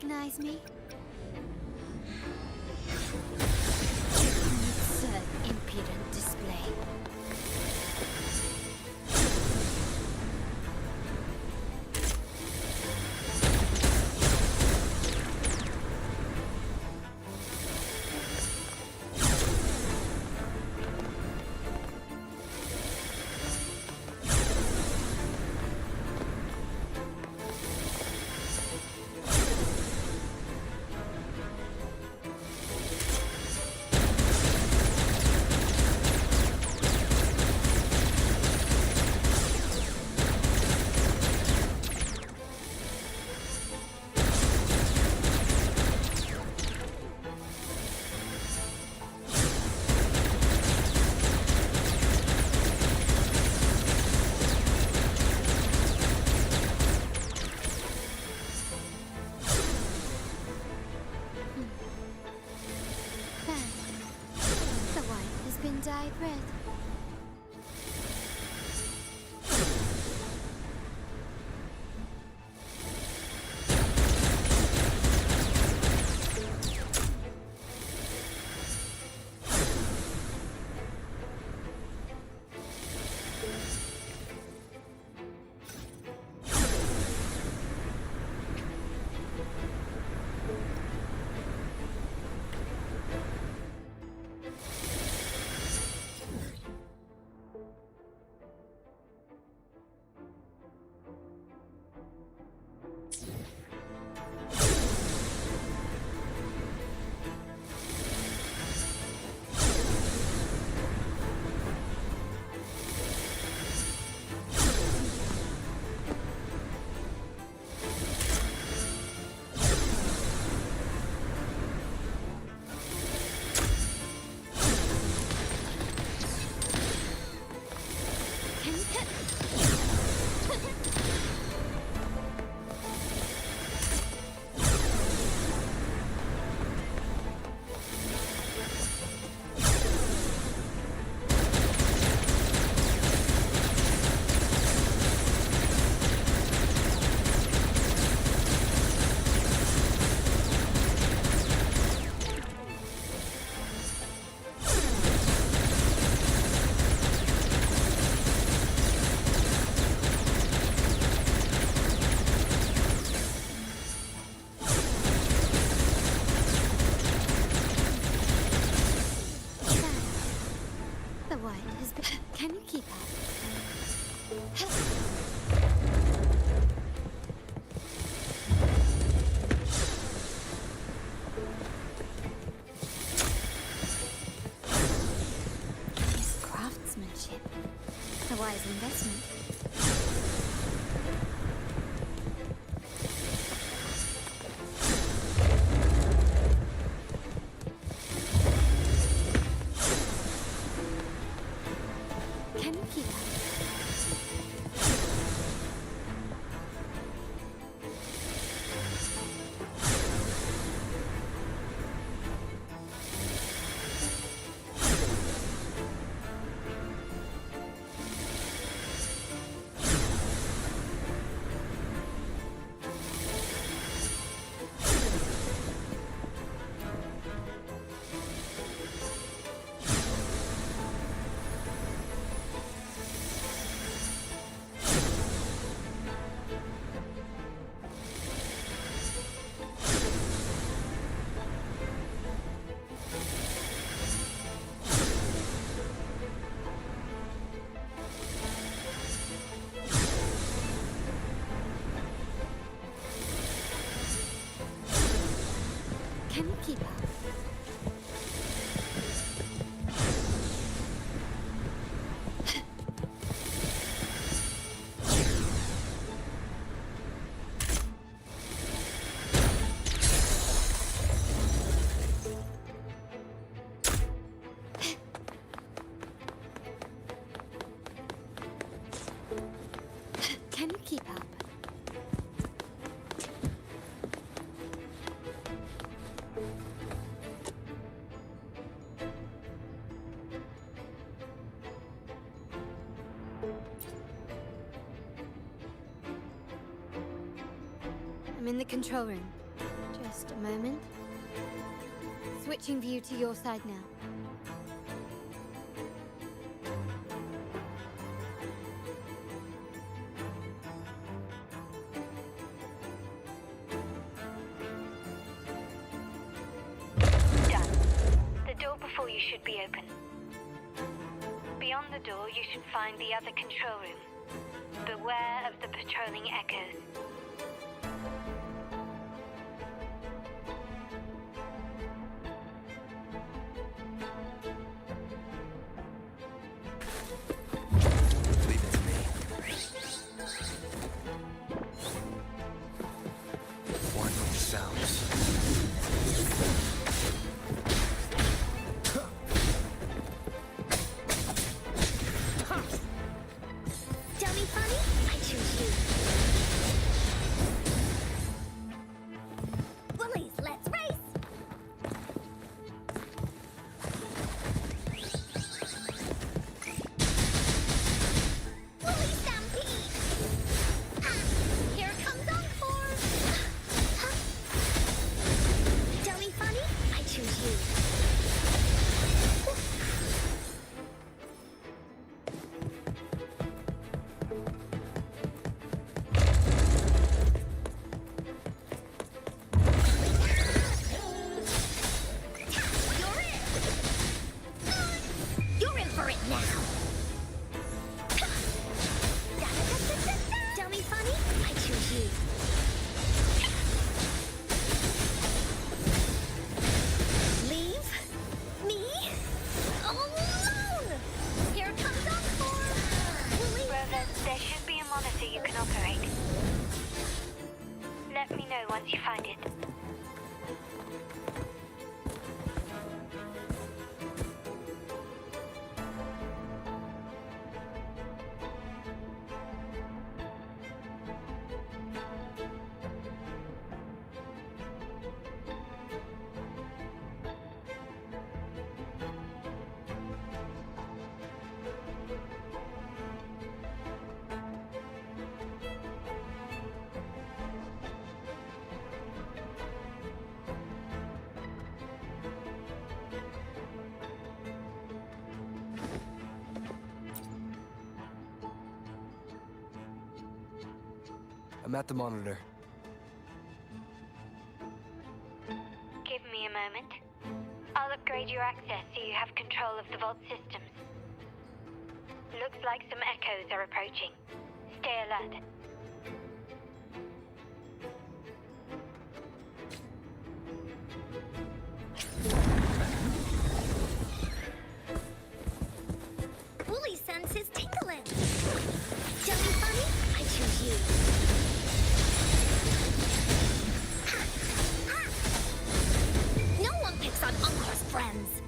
recognize me? Absurd, impudent display. Dyed red. Can you keep up? Nice craftsmanship. A wise investment. Can you keep up? Can you keep up? I'm in the control room. Just a moment. Switching view to your side now. Done. The door before you should be open. Beyond the door, you should find the other control room. Beware of the patrolling echoes. Leave it to me. One with the sounds. Dummy funny? I choose you. Bullies, let's race! Bully stampede! Here comes Encore! Dummy funny? I choose you. You're in for it now! Dummy funny? I choose you. Leave me alone! Here comes Encore! Rover, there should be a monitor you can operate. Let me know once you find it. I'm at the monitor. Give me a moment. I'll upgrade your access so you have control of the vault systems. Looks like some echoes are approaching. Stay alert. Bully sense is tingling. Dummy funny? I choose you. No one picks on Encore's friends.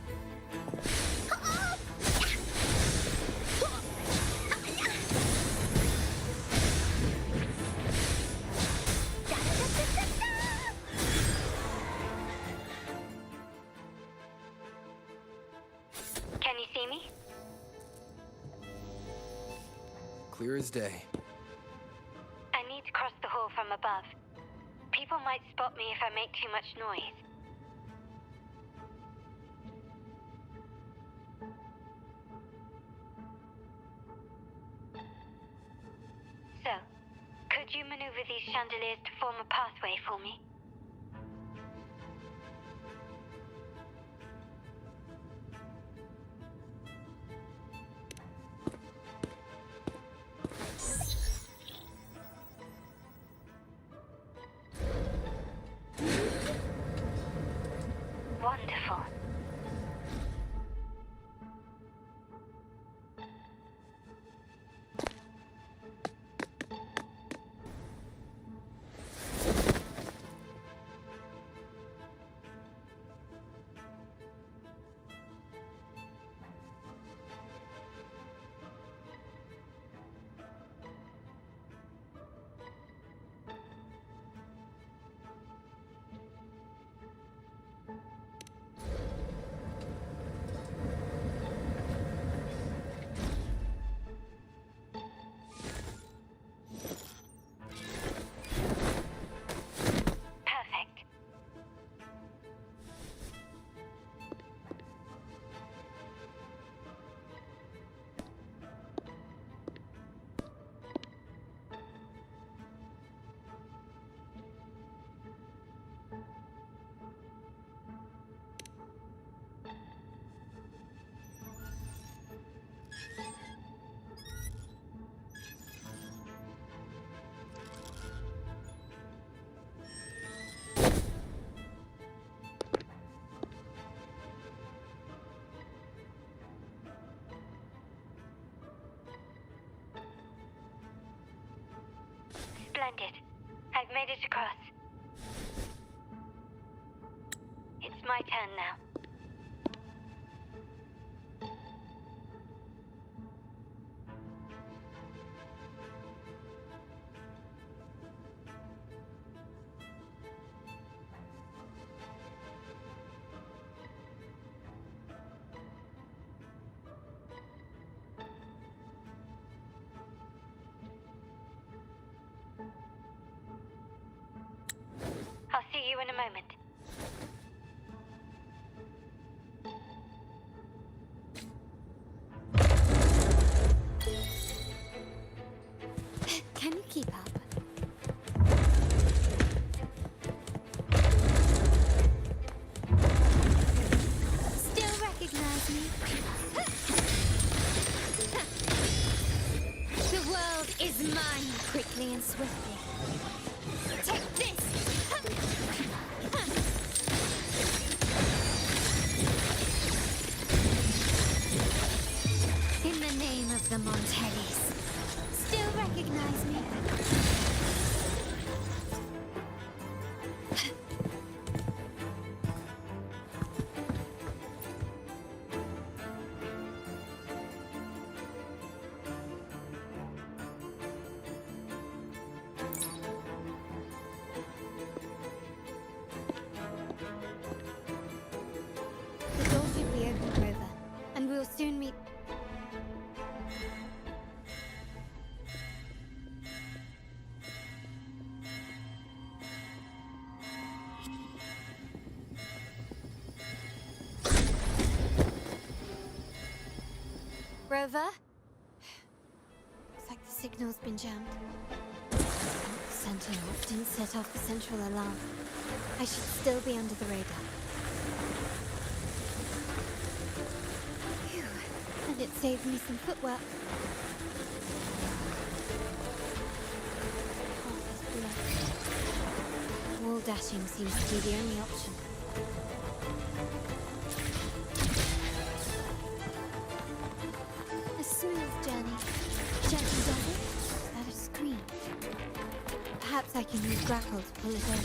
Can you see me? Clear as day. I need to cross the hall from above. People might spot me if I make too much noise. So, could you maneuver these chandeliers to form a pathway for me? Wonderful. Splendid. I've made it across. It's my turn now. I'll see you in a moment. Can you keep up? Still recognize me? The world is mine, quickly and swiftly. Take this! In the name of the Montellis, still recognize me? The door should be open, Grover, and we'll soon meet. Rover? Looks like the signal's been jammed. The Sentinel didn't set off the central alarm. I should still be under the radar. Phew. And it saved me some footwork. Path is blocked. Wall dashing seems to be the only option. A smooth journey. Gently does it? Is that a screen? Perhaps I can use grapple to pull it over.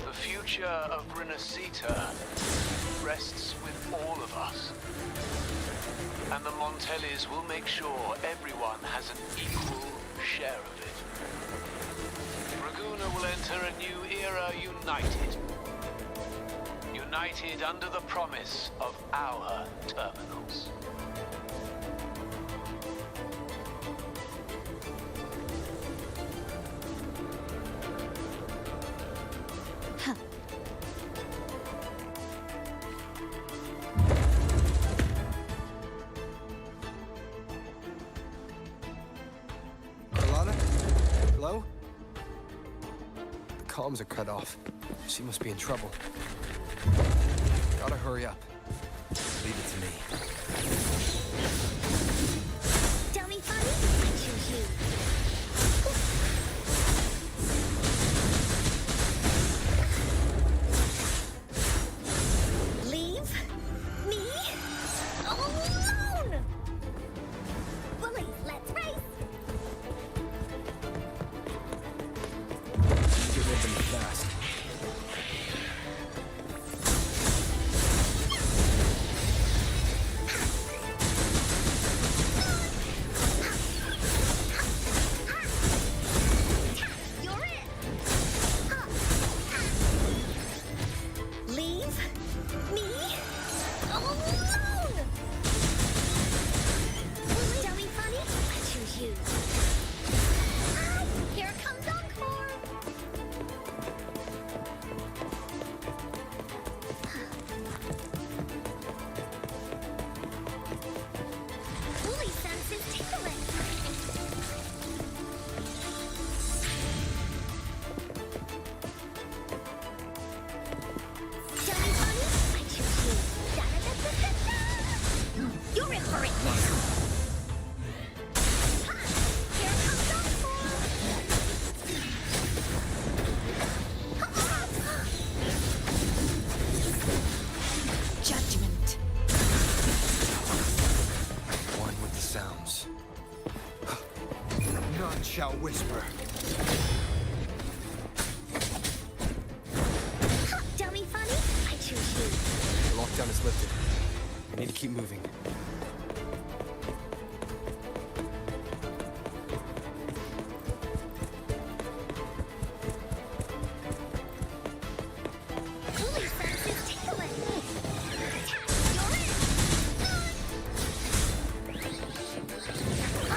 The future of Renacita rests with all of us. And the Montellis will make sure everyone has an equal share of it. Raguna will enter a new era united. United under the promise of our terminals. Hello? The comms are cut off. She must be in trouble. Gotta hurry up. Leave it to me. Dummy funny? I choose you. Leave me alone! Bullies, let's race! Get rid of them fast. You're it! Leave me alone! Dummy funny? I choose you. Ah, here comes Encore! Woolly sense is tingling. Dummy bunny, I choose you. Da-da-da-da-da-da. You're in for it. Ha! Here comes Encore. Judgment. One with the sounds. None shall whisper. lockdown is lifted. I need to keep moving. Cooling sense is tingling.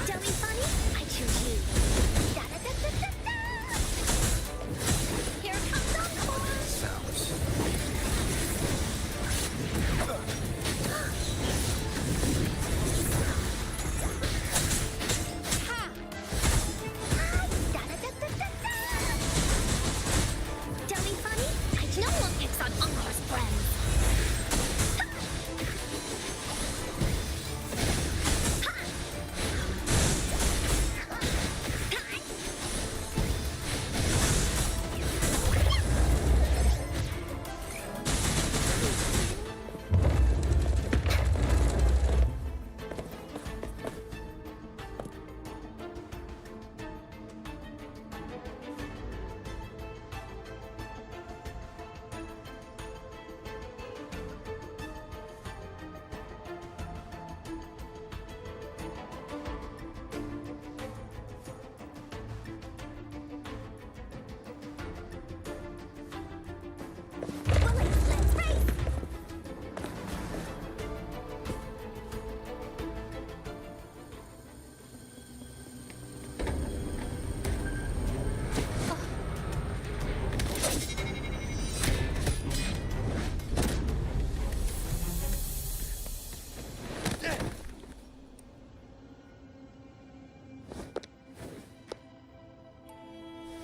Dummy funny, I choose you. Da-da-da-da-da-da. Here comes Encore. Sounds. Dummy funny, no one picks on Uncore's friends.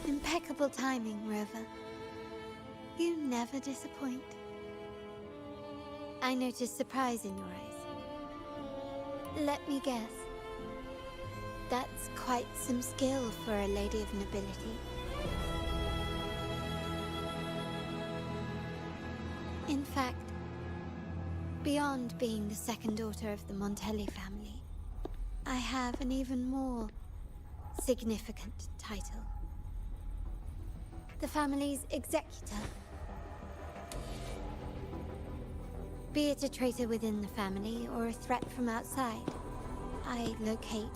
Impeccable timing, Rover. You never disappoint. I noticed surprise in your eyes. Let me guess. That's quite some skill for a lady of nobility. In fact, beyond being the second daughter of the Montelli family, I have an even more significant title. The family's executor. Be it a traitor within the family or a threat from outside, I locate,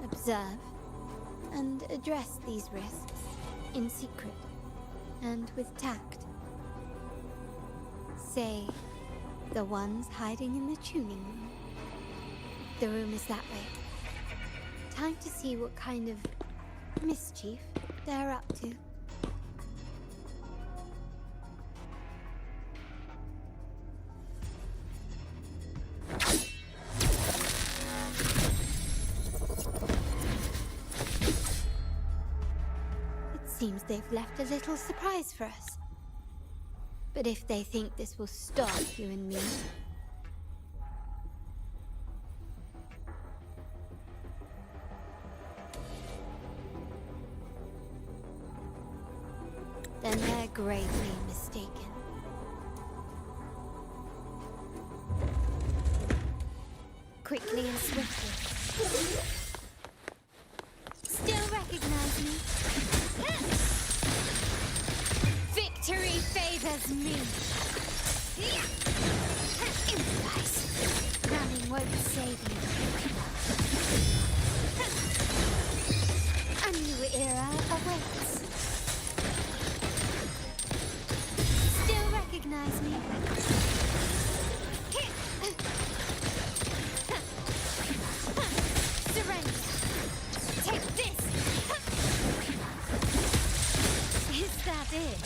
observe, and address these risks in secret and with tact. Say, the ones hiding in the tuning room. The room is that way. Time to see what kind of mischief they're up to. Seems they've left a little surprise for us. But if they think this will stop you and me... then they're gravely mistaken. Quickly and swiftly. Still recognize me? Victory favors me. Improvise. Running won't save you. A new era awaits. Still recognize me? Surrender. Take this. Is that it?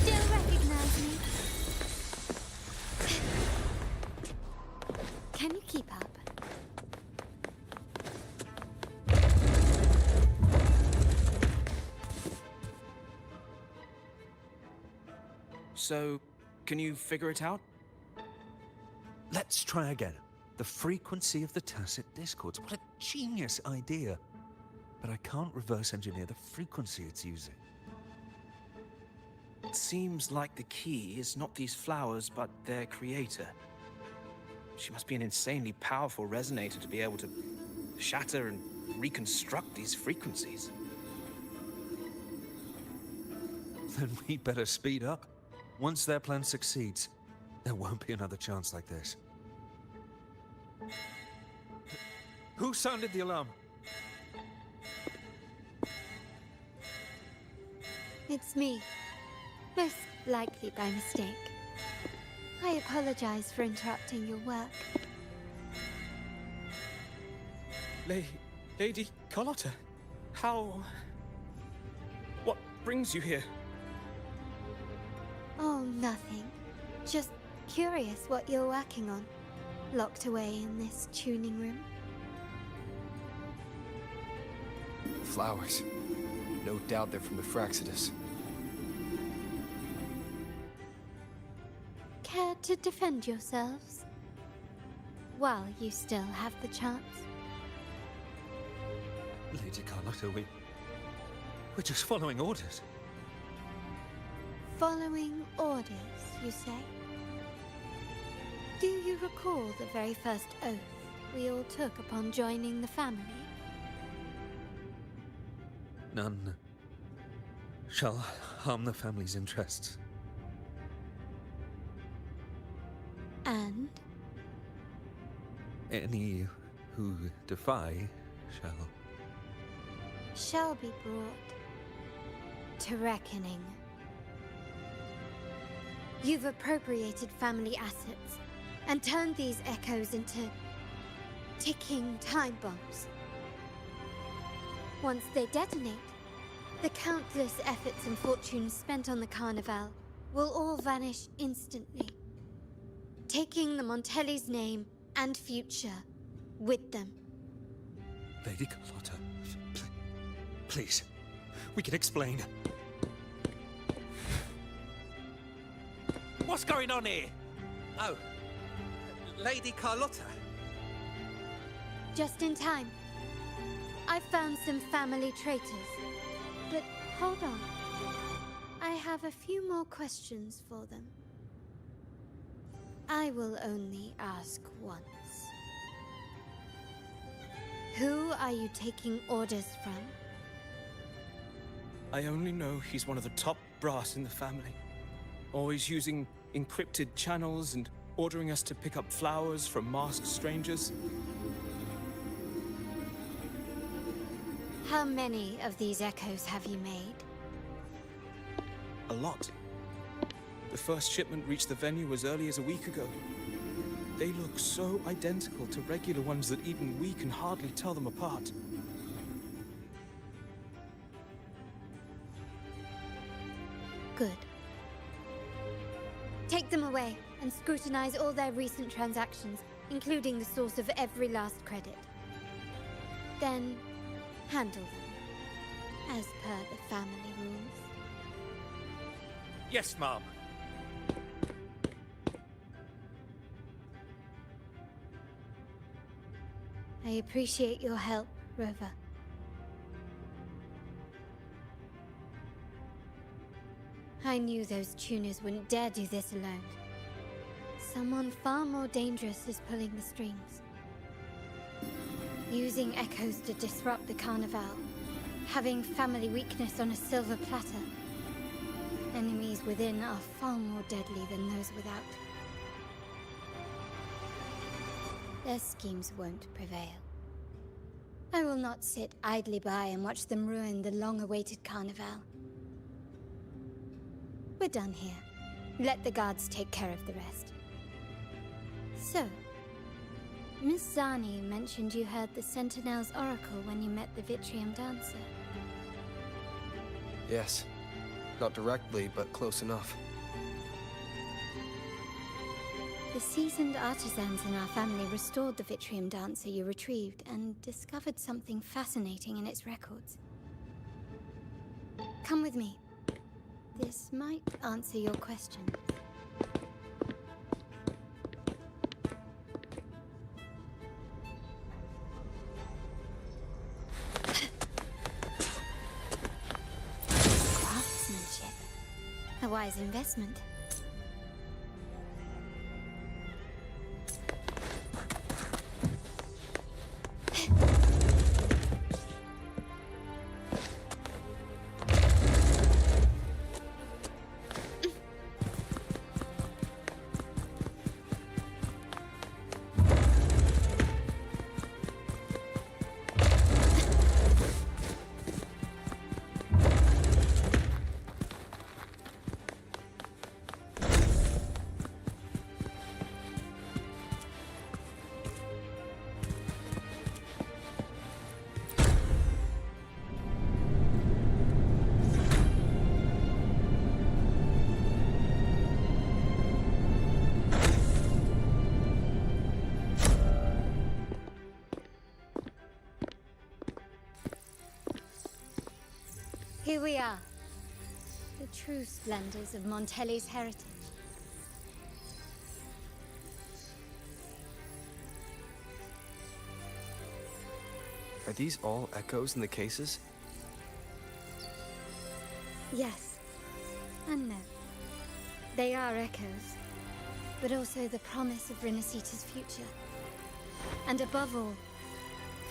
Still recognize me? Can you keep up? So, can you figure it out? Let's try again. The frequency of the tacit discords. What a genius idea. But I can't reverse engineer the frequency it's using. It seems like the key is not these flowers, but their creator. She must be an insanely powerful resonator to be able to shatter and reconstruct these frequencies. Then we better speed up. Once their plan succeeds, there won't be another chance like this. Who sounded the alarm? It's me. Most likely by mistake. I apologize for interrupting your work. Lady Carlotta, how... What brings you here? Oh, nothing. Just curious what you're working on. Locked away in this tuning room. Flowers. No doubt they're from the Fraxidus. Care to defend yourselves? While you still have the chance. Lady Carlotta, we're just following orders. Following orders, you say? Do you recall the very first oath we all took upon joining the family? None shall harm the family's interests. And? Any who defy shall be brought to reckoning. You've appropriated family assets and turned these echoes into ticking time bombs. Once they detonate, the countless efforts and fortunes spent on the Carnival will all vanish instantly, taking the Montelli's name and future with them. Lady Carlotta, please, we can explain. What's going on here? Oh, Lady Carlotta. Just in time. I've found some family traitors. But hold on. I have a few more questions for them. I will only ask once. Who are you taking orders from? I only know he's one of the top brass in the family. Always using encrypted channels and ordering us to pick up flowers from masked strangers. How many of these echoes have you made? A lot. The first shipment reached the venue as early as a week ago. They look so identical to regular ones that even we can hardly tell them apart. Good. Take them away and scrutinize all their recent transactions, including the source of every last credit. Then, handle them, as per the family rules. Yes, Mom. I appreciate your help, Rover. I knew those tuners wouldn't dare do this alone. Someone far more dangerous is pulling the strings. Using echoes to disrupt the Carnival. Having family weakness on a silver platter. Enemies within are far more deadly than those without. Their schemes won't prevail. I will not sit idly by and watch them ruin the long-awaited Carnival. We're done here. Let the guards take care of the rest. So, Miss Zani mentioned you heard the Sentinel's oracle when you met the Vitrium Dancer. Yes. Not directly, but close enough. The seasoned artisans in our family restored the Vitrium Dancer you retrieved and discovered something fascinating in its records. Come with me. This might answer your question. Craftsmanship. A wise investment. Here we are. The true splendors of Montelli's heritage. Are these all echoes in the cases? Yes. And no. They are echoes, but also the promise of Renacita's future. And above all,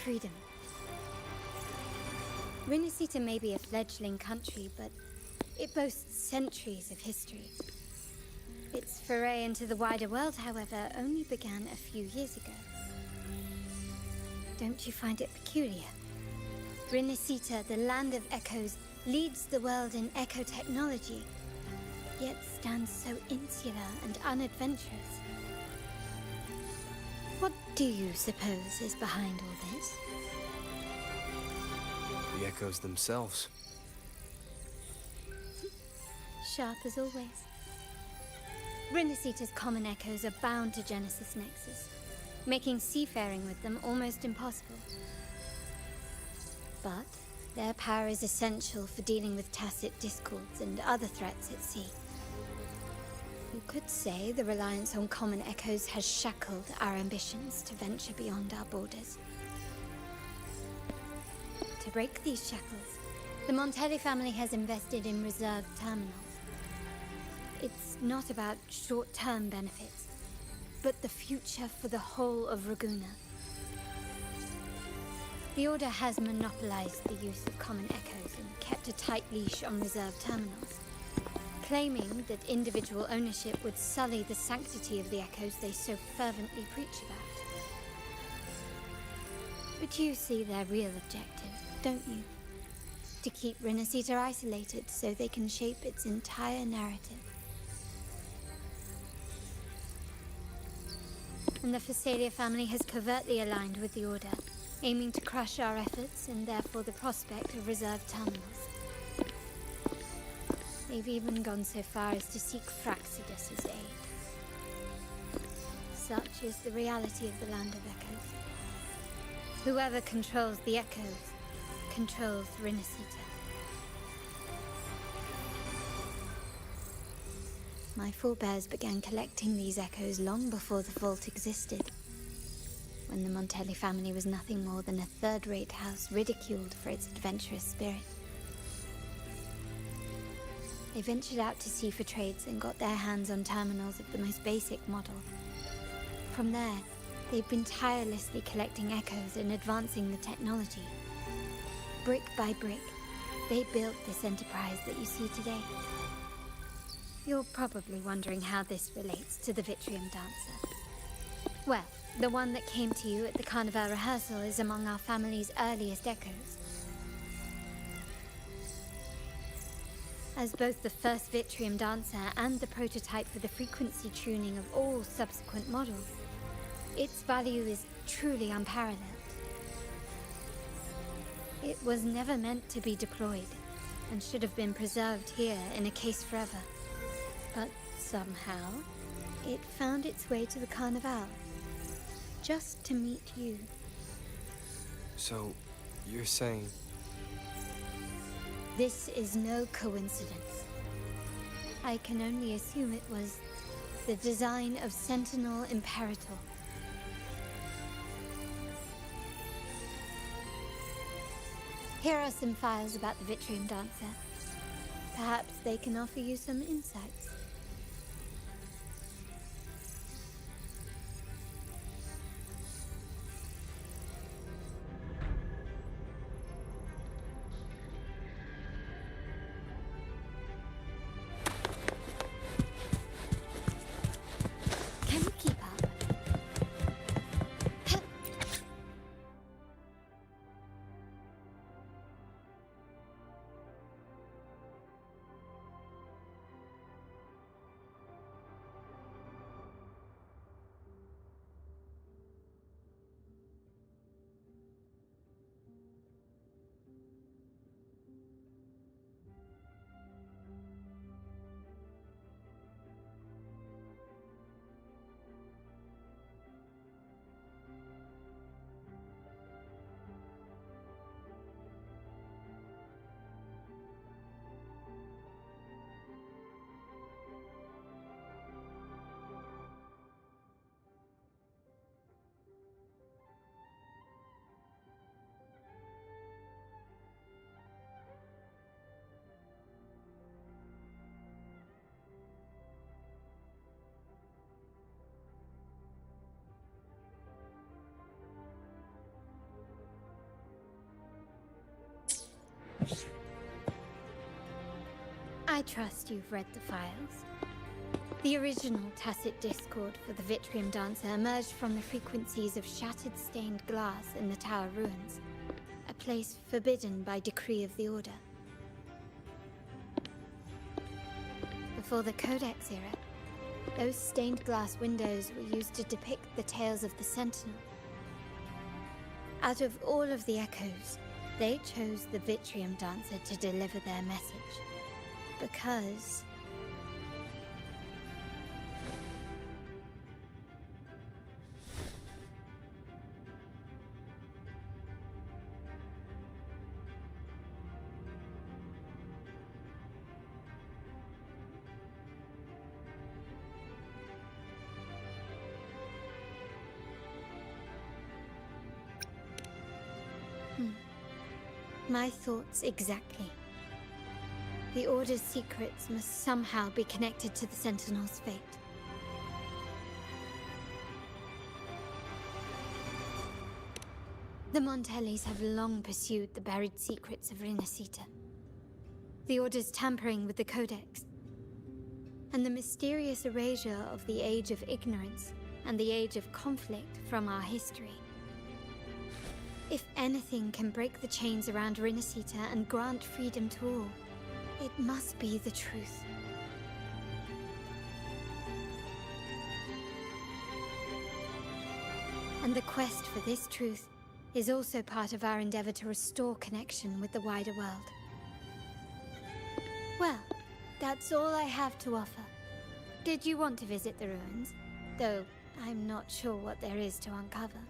freedom. Renacita may be a fledgling country, but it boasts centuries of history. Its foray into the wider world, however, only began a few years ago. Don't you find it peculiar? Renacita, the land of echoes, leads the world in echo technology, yet stands so insular and unadventurous. What do you suppose is behind all this? The echoes themselves. Sharp as always. Renacita's common echoes are bound to Genesis Nexus, making seafaring with them almost impossible. But their power is essential for dealing with tacit discords and other threats at sea. You could say the reliance on common echoes has shackled our ambitions to venture beyond our borders. To break these shackles, the Montelli family has invested in reserve terminals. It's not about short-term benefits, but the future for the whole of Raguna. The Order has monopolized the use of common echoes and kept a tight leash on reserve terminals, claiming that individual ownership would sully the sanctity of the echoes they so fervently preach about. But you see their real objective, don't you? To keep Renacita isolated so they can shape its entire narrative. And the Phasalia family has covertly aligned with the Order, aiming to crush our efforts and therefore the prospect of reserve terminals. They've even gone so far as to seek Fraxidus's aid. Such is the reality of the Land of Echoes. Whoever controls the Echoes controls Renacita. My forebears began collecting these echoes long before the vault existed, when the Montelli family was nothing more than a third-rate house ridiculed for its adventurous spirit. They ventured out to sea for trades and got their hands on terminals of the most basic model. From there, they've been tirelessly collecting echoes and advancing the technology. Brick by brick, they built this enterprise that you see today. You're probably wondering how this relates to the Vitrium Dancer. Well, the one that came to you at the Carnival rehearsal is among our family's earliest echoes. As both the first Vitrium Dancer and the prototype for the frequency tuning of all subsequent models, its value is truly unparalleled. It was never meant to be deployed, and should have been preserved here in a case forever. But somehow, it found its way to the Carnival, just to meet you. So, you're saying... This is no coincidence. I can only assume it was the design of Sentinel Imperator. Here are some files about the Vitrium Dancer. Perhaps they can offer you some insights. Can you keep up? I trust you've read the files. The original tacit discord for the Vitrium Dancer emerged from the frequencies of shattered stained glass in the tower ruins, a place forbidden by decree of the Order. Before the Codex era, those stained glass windows were used to depict the tales of the Sentinel. Out of all of the echoes, they chose the Vitrium Dancer to deliver their message. Because... My thoughts exactly. The Order's secrets must somehow be connected to the Sentinel's fate. The Montellis have long pursued the buried secrets of Rinascita. The Order's tampering with the Codex, and the mysterious erasure of the Age of Ignorance and the Age of Conflict from our history. If anything can break the chains around Rinascita and grant freedom to all, it must be the truth. And the quest for this truth is also part of our endeavor to restore connection with the wider world. Well, that's all I have to offer. Did you want to visit the ruins? Though I'm not sure what there is to uncover.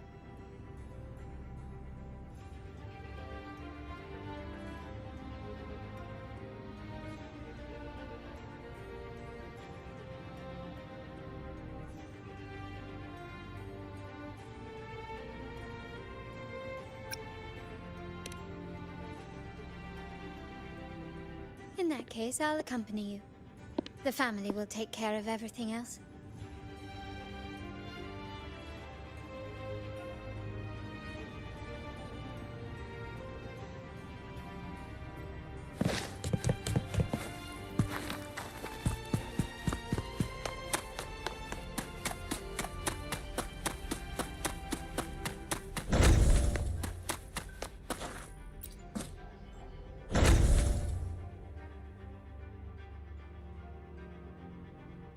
In that case, I'll accompany you. The family will take care of everything else.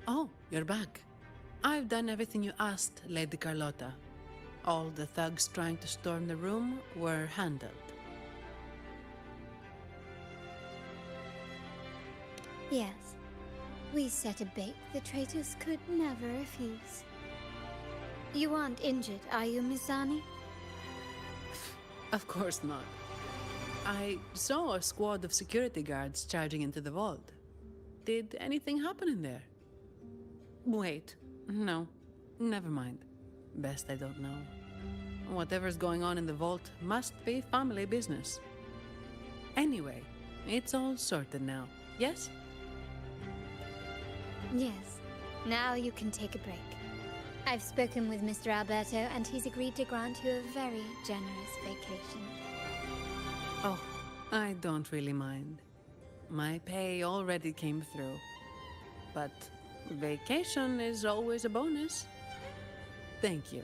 Oh, you're back. I've done everything you asked, Lady Carlotta. All the thugs trying to storm the room were handled. Yes. We set a bait the traitors could never refuse. You aren't injured, are you, Miss Zani? Of course not. I saw a squad of security guards charging into the vault. Did anything happen in there? Wait, no, never mind. Best I don't know. Whatever's going on in the vault must be family business. Anyway, it's all sorted now, yes? Yes. Now you can take a break. I've spoken with Mr. Alberto, and he's agreed to grant you a very generous vacation. Oh, I don't really mind. My pay already came through. But vacation is always a bonus. Thank you.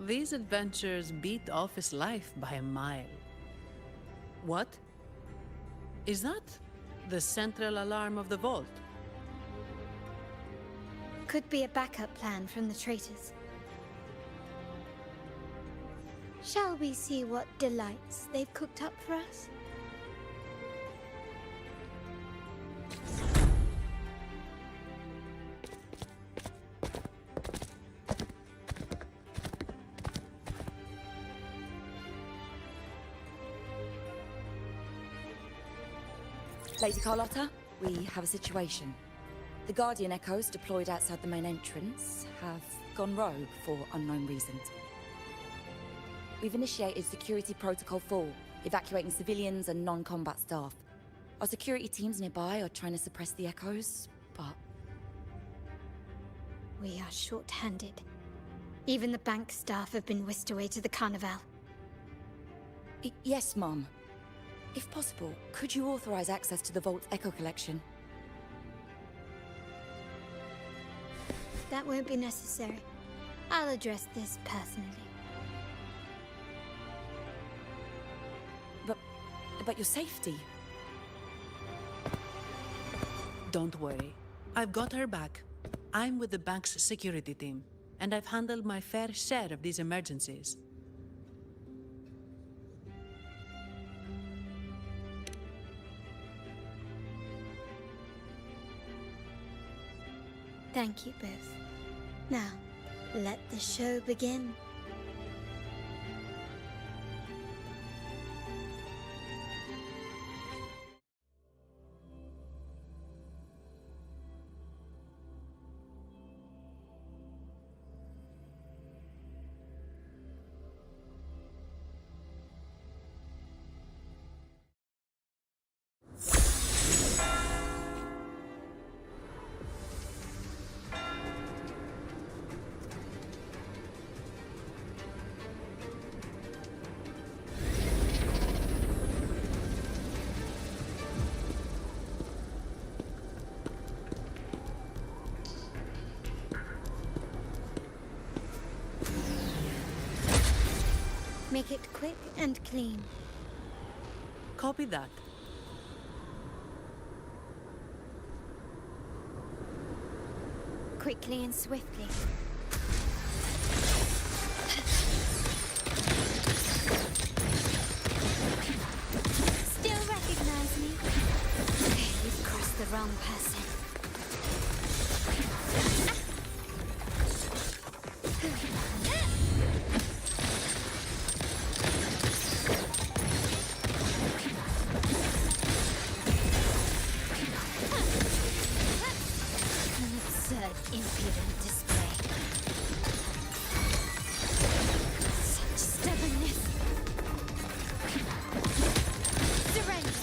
These adventures beat office life by a mile. What? Is that the central alarm of the vault? Could be a backup plan from the traitors. Shall we see what delights they've cooked up for us? Lady Carlotta, we have a situation. The Guardian Echoes deployed outside the main entrance have gone rogue for unknown reasons. We've initiated Security Protocol 4, evacuating civilians and non-combat staff. Our security teams nearby are trying to suppress the Echoes, but... We are short-handed. Even the bank staff have been whisked away to the Carnival. Yes, Mum. If possible, could you authorize access to the Vault's Echo Collection? That won't be necessary. I'll address this personally. But your safety? Don't worry. I've got her back. I'm with the bank's security team, and I've handled my fair share of these emergencies. Thank you both. Now, let the show begin. Make it quick and clean. Copy that. Quickly and swiftly. Still recognize me? You've crossed the wrong person. Impudent display. Such stubbornness. Surrender.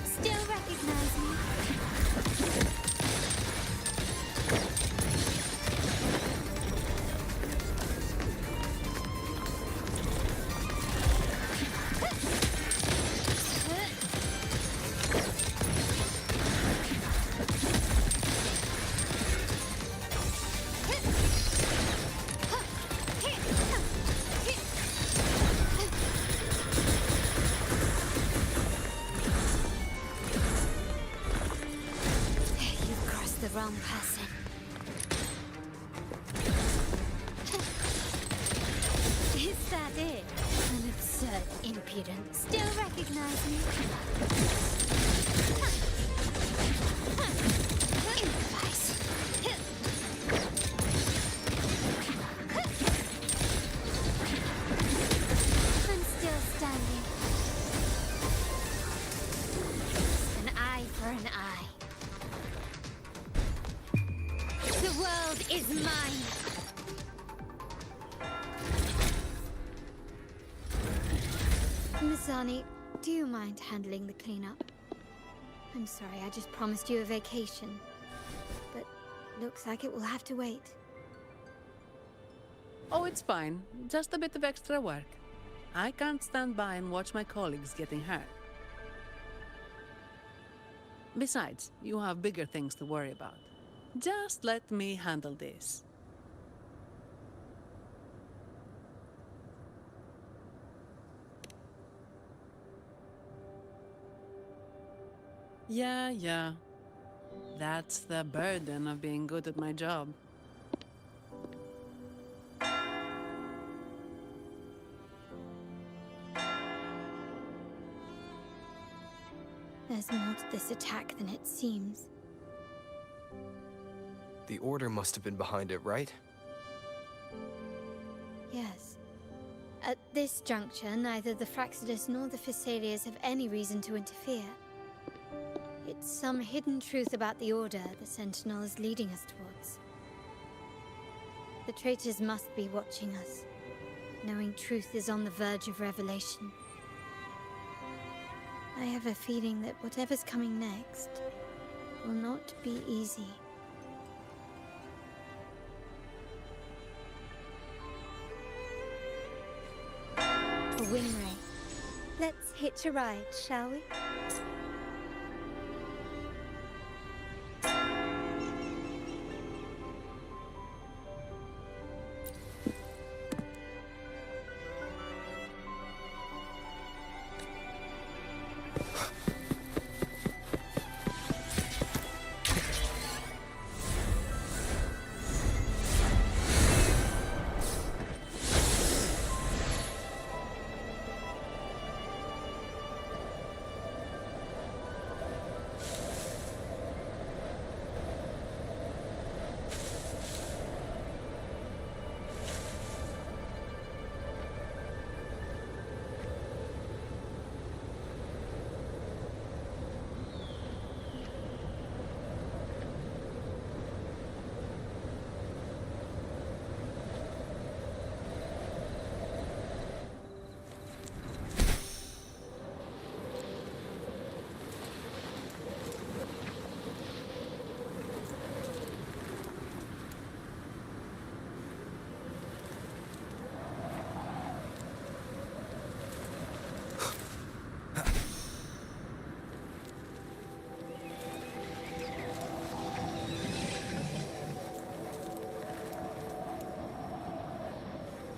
Still recognize me? Wrong person. Is that it? An absurd impudence. Still recognize me? Improvise. I'm still standing. An eye for an eye. The world is mine! Misani, do you mind handling the cleanup? I'm sorry, I just promised you a vacation. But looks like it will have to wait. Oh, it's fine. Just a bit of extra work. I can't stand by and watch my colleagues getting hurt. Besides, you have bigger things to worry about. Just let me handle this. Yeah. That's the burden of being good at my job. There's more to this attack than it seems. The Order must have been behind it, right? Yes. At this juncture, neither the Fraxidus nor the Physaelias have any reason to interfere. It's some hidden truth about the Order the Sentinel is leading us towards. The traitors must be watching us, knowing truth is on the verge of revelation. I have a feeling that whatever's coming next will not be easy. A wing ray. Let's hitch a ride, shall we?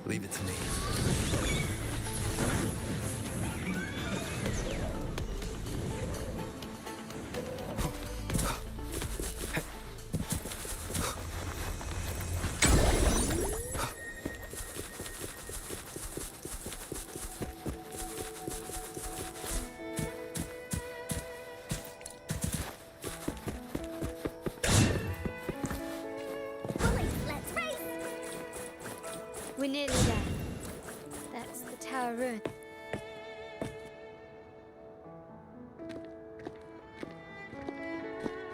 Leave it to me. We're nearly there. That's the tower ruin.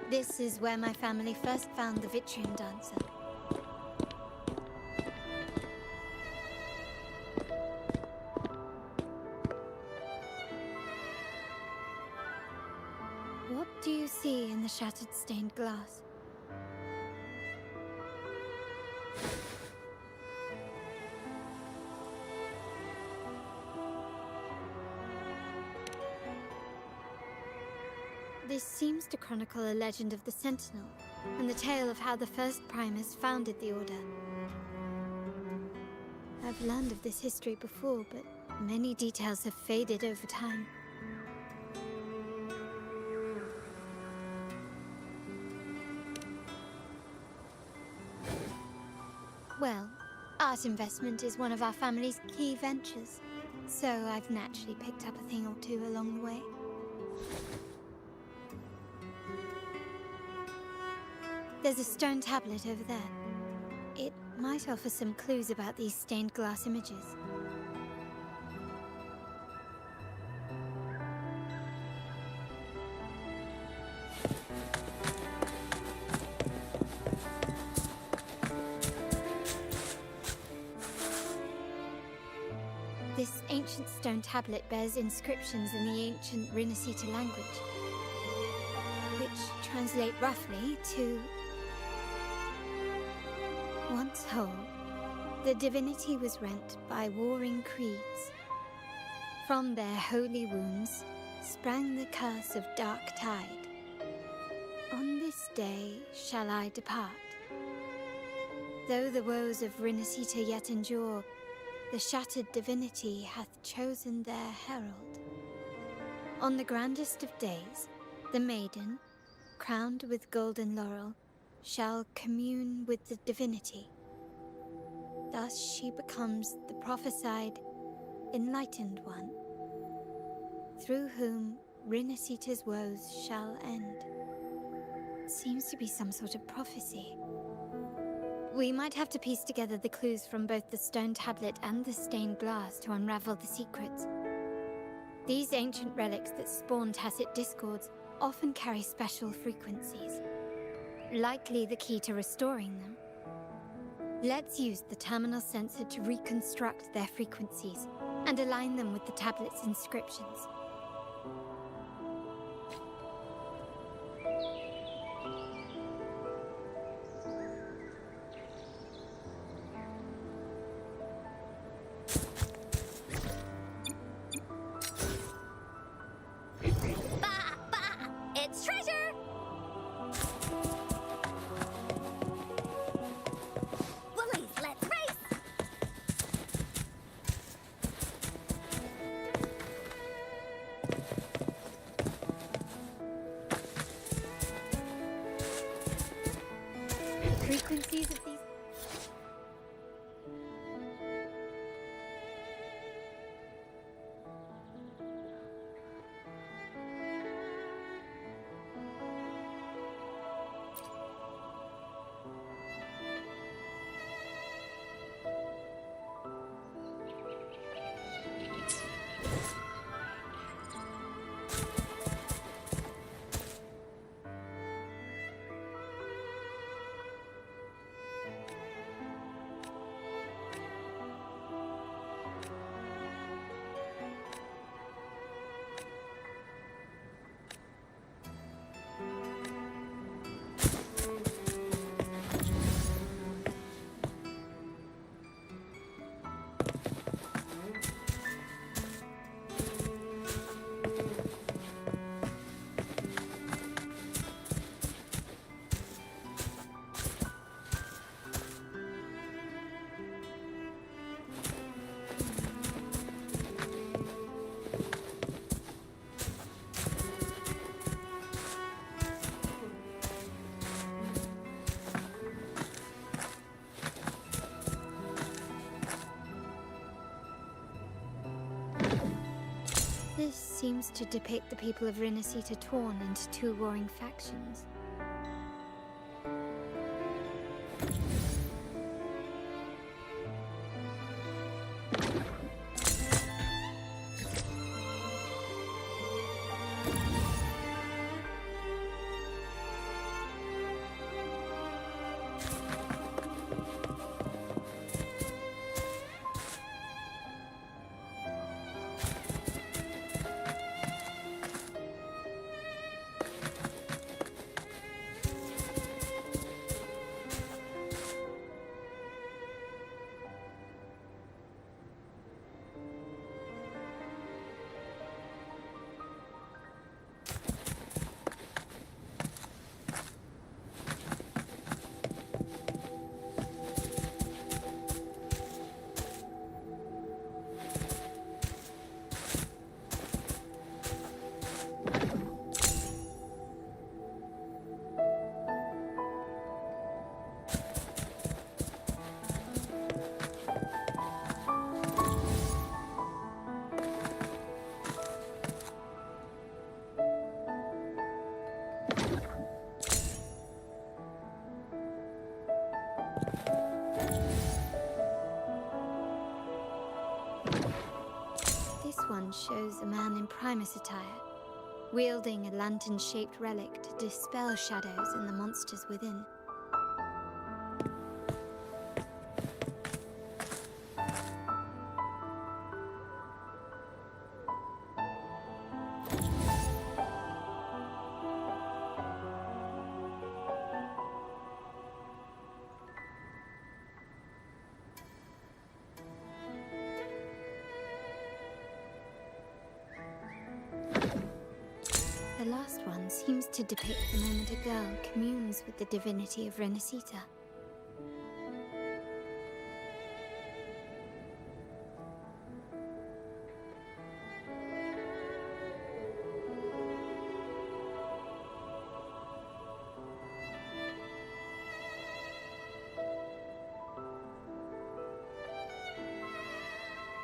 This is where my family first found the Vitrium dancer. What do you see in the shattered stained glass? This seems to chronicle a legend of the Sentinel, and the tale of how the first Primus founded the Order. I've learned of this history before, but many details have faded over time. Well, art investment is one of our family's key ventures, so I've naturally picked up a thing or two along the way. There's a stone tablet over there. It might offer some clues about these stained glass images. This ancient stone tablet bears inscriptions in the ancient Rinascita language, which translate roughly to... Once whole, the divinity was rent by warring creeds. From their holy wounds sprang the curse of dark tide. On this day shall I depart. Though the woes of Rinascita yet endure, the shattered divinity hath chosen their herald. On the grandest of days, the maiden, crowned with golden laurel, shall commune with the divinity. Thus she becomes the prophesied, enlightened one, through whom Rinascita's woes shall end. Seems to be some sort of prophecy. We might have to piece together the clues from both the stone tablet and the stained glass to unravel the secrets. These ancient relics that spawn tacit discords often carry special frequencies, likely the key to restoring them. Let's use the terminal sensor to reconstruct their frequencies and align them with the tablet's inscriptions. This seems to depict the people of Rinasita torn into two warring factions. This one shows a man in Primus attire, wielding a lantern-shaped relic to dispel shadows and the monsters within. The last one seems to depict the moment a girl communes with the divinity of Rinasita.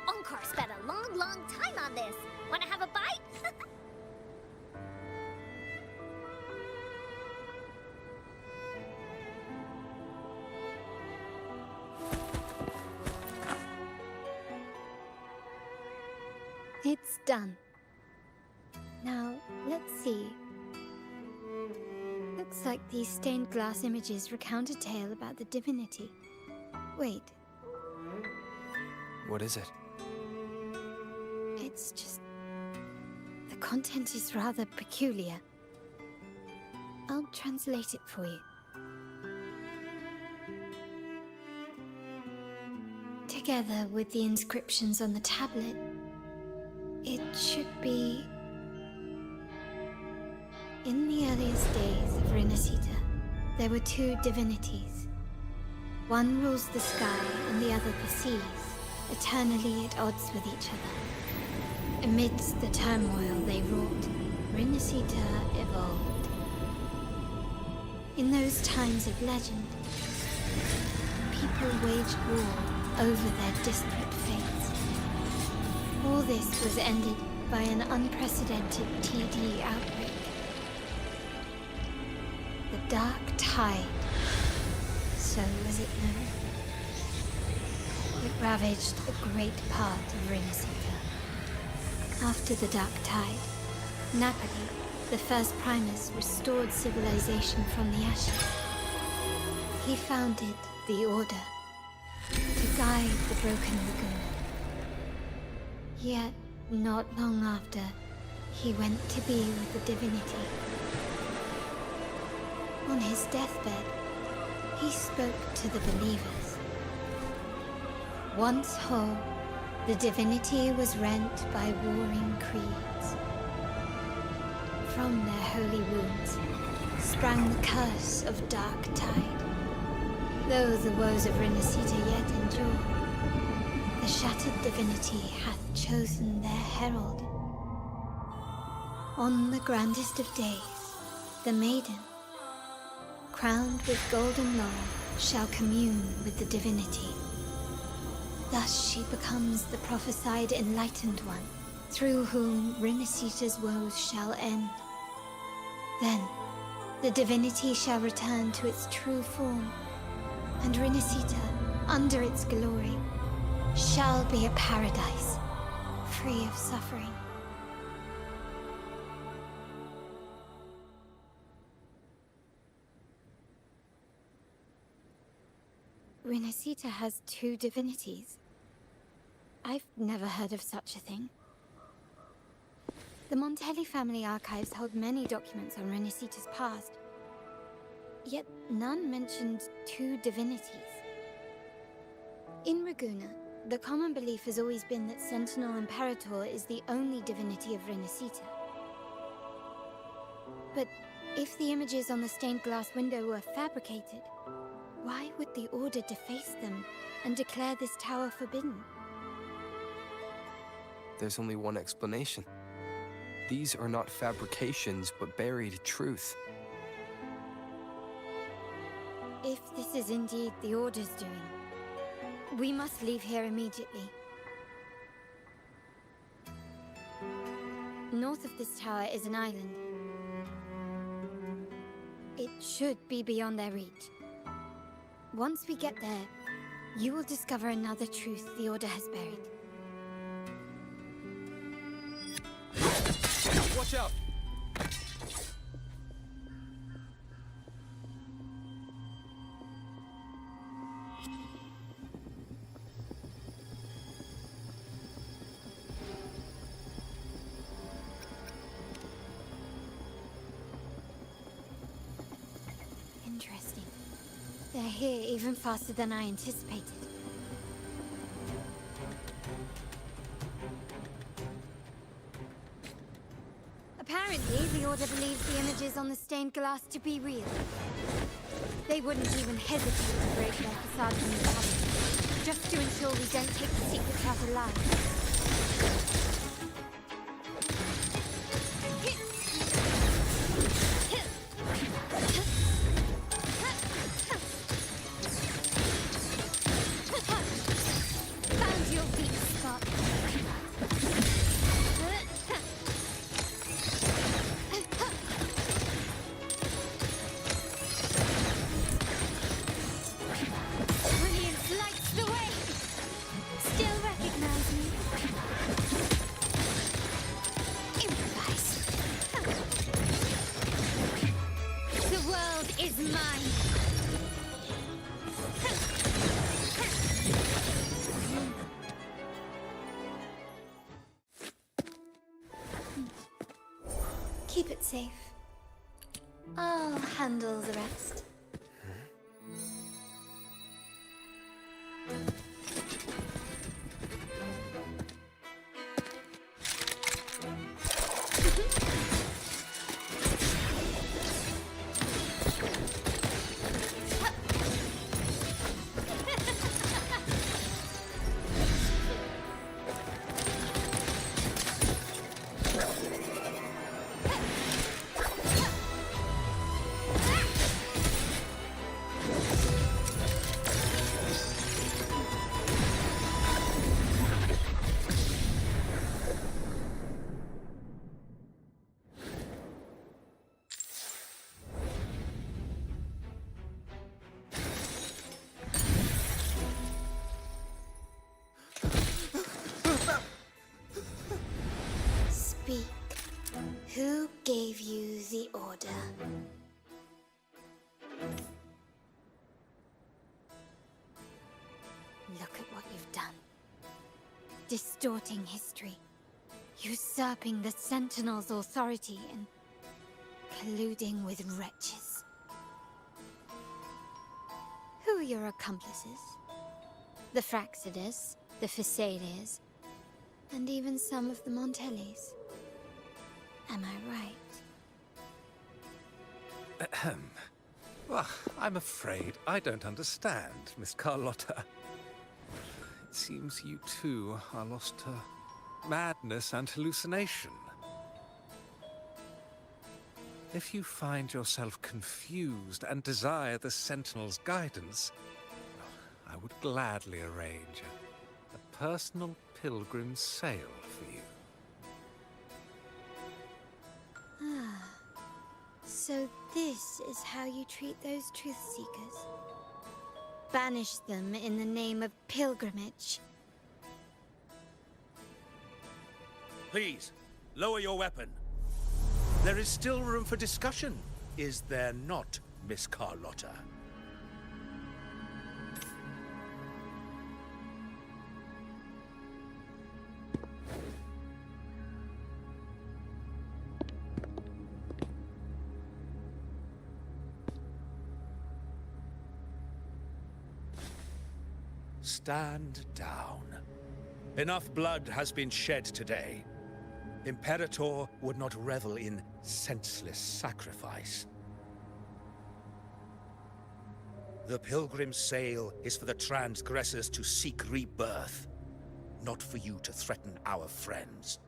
Onkar spent a long time on this. Wanna have a bite? It's done. Now, let's see. Looks like these stained glass images recount a tale about the divinity. Wait, What is it? it's just... the content is rather peculiar. I'll translate it for you. Together with the inscriptions on the tablet, it should be... In the earliest days of Rinasita, there were two divinities. One rules the sky and the other the seas, eternally at odds with each other. Amidst the turmoil they wrought, Rinasita evolved. In those times of legend, people waged war over their disparate fates. All this was ended by an unprecedented TD outbreak. The Dark Tide, so was it known. It ravaged a great part of Rinasita. After the Dark Tide, Napoli, the first Primus, restored civilization from the ashes. He founded the Order to guide the Broken Lagoon. Yet, not long after, he went to be with the divinity. On his deathbed, he spoke to the believers. Once whole, the divinity was rent by warring creeds. From their holy wounds sprang the curse of Dark Tide. Though the woes of Rinasita yet endure, the shattered divinity hath chosen their herald. On the grandest of days, the maiden, crowned with golden laurel, shall commune with the divinity. Thus she becomes the prophesied enlightened one, through whom Renacita's woes shall end. Then, the divinity shall return to its true form, and Renacita, under its glory, shall be a paradise, free of suffering. Renacita has two divinities. I've never heard of such a thing. The Montelli family archives hold many documents on Renacita's past, yet none mentioned two divinities. In Ragusa, the common belief has always been that Sentinel Imperator is the only divinity of Renacita. But if the images on the stained glass window were fabricated, why would the Order deface them and declare this tower forbidden? There's only one explanation. These are not fabrications, but buried truth. If this is indeed the Order's doing, we must leave here immediately. North of this tower is an island. It should be beyond their reach. Once we get there, you will discover another truth the Order has buried. Watch out! Interesting. They're here even faster than I anticipated. Apparently, the Order believes the images on the stained glass to be real. They wouldn't even hesitate to break their facade from the palace, just to ensure we don't take the secrets out alive. Found your weak spot. Brilliance lights the way. Still recognize me? Improvise. The world is mine. Keep it safe. I'll handle the rest. Speak. Who gave you the order? Look at what you've done. Distorting history. Usurping the Sentinel's authority and colluding with wretches. Who are your accomplices? The Fraxidus, the Phasaelias, and even some of the Montellis. Am I right? Ahem. Well, I'm afraid I don't understand, Miss Carlotta. It seems you too are lost to madness and hallucination. If you find yourself confused and desire the Sentinel's guidance, I would gladly arrange a personal pilgrim sail for you. So this is how you treat those truth seekers? Banish them in the name of pilgrimage. Please, lower your weapon. There is still room for discussion, is there not, Miss Carlotta? Stand down. Enough blood has been shed today. Imperator would not revel in senseless sacrifice. The pilgrim's sail is for the transgressors to seek rebirth, not for you to threaten our friends.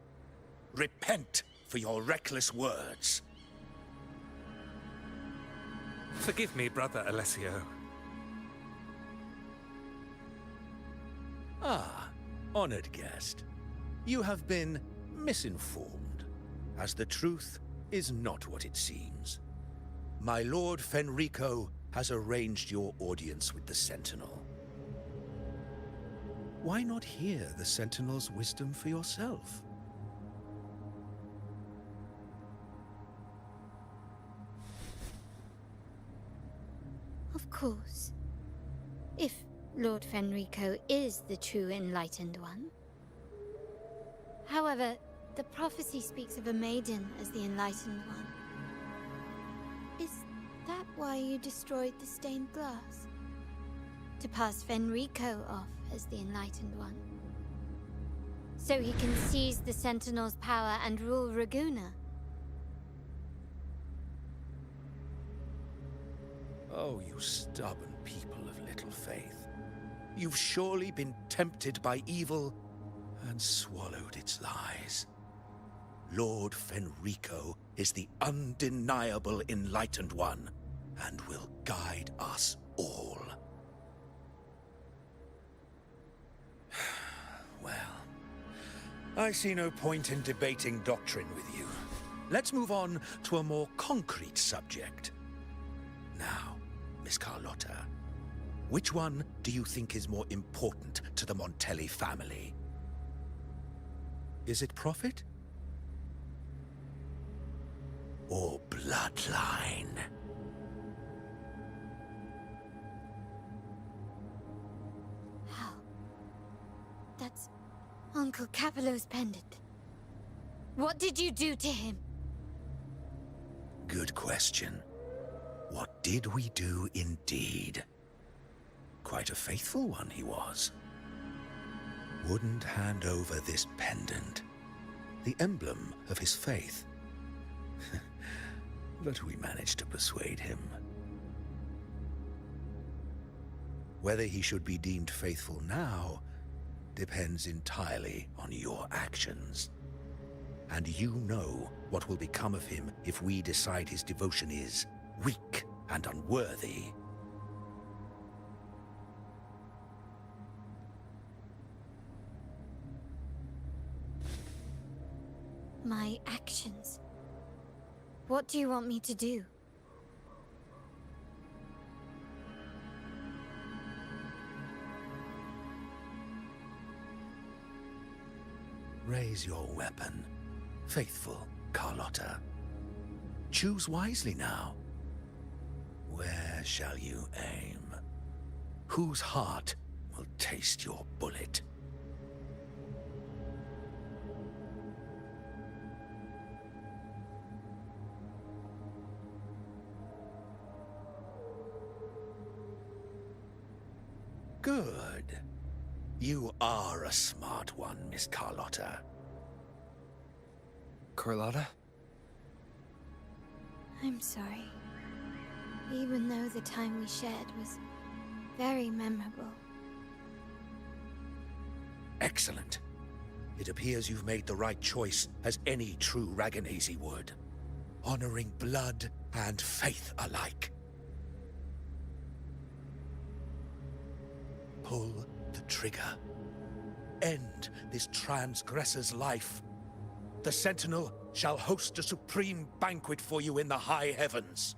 Repent for your reckless words. Forgive me, Brother Alessio. Ah, honored guest. You have been misinformed, as the truth is not what it seems. My Lord Fenrico has arranged your audience with the Sentinel. Why not hear the Sentinel's wisdom for yourself? Of course. If Lord Fenrico is the true Enlightened One. However, the prophecy speaks of a maiden as the Enlightened One. Is that why you destroyed the stained glass? To pass Fenrico off as the Enlightened One? So he can seize the Sentinel's power and rule Raguna? Oh, you stubborn people of little faith. You've surely been tempted by evil and swallowed its lies. Lord Fenrico is the undeniable Enlightened One and will guide us all. Well, I see no point in debating doctrine with you. Let's move on to a more concrete subject. Now, Miss Carlotta, which one do you think is more important to the Montelli family? Is it profit? Or bloodline? How? That's Uncle Capello's pendant. What did you do to him? Good question. What did we do indeed? Quite a faithful one he was. Wouldn't hand over this pendant, the emblem of his faith. But we managed to persuade him. Whether he should be deemed faithful now depends entirely on your actions. And you know what will become of him if we decide his devotion is weak and unworthy. My actions. What do you want me to do? Raise your weapon, faithful Carlotta. Choose wisely now. Where shall you aim? Whose heart will taste your bullet? Good. You are a smart one, Miss Carlotta. Carlotta? I'm sorry. Even though the time we shared was very memorable. Excellent. It appears you've made the right choice, as any true Ragganese would. Honoring blood and faith alike. Pull the trigger. End this transgressor's life. The Sentinel shall host a supreme banquet for you in the high heavens.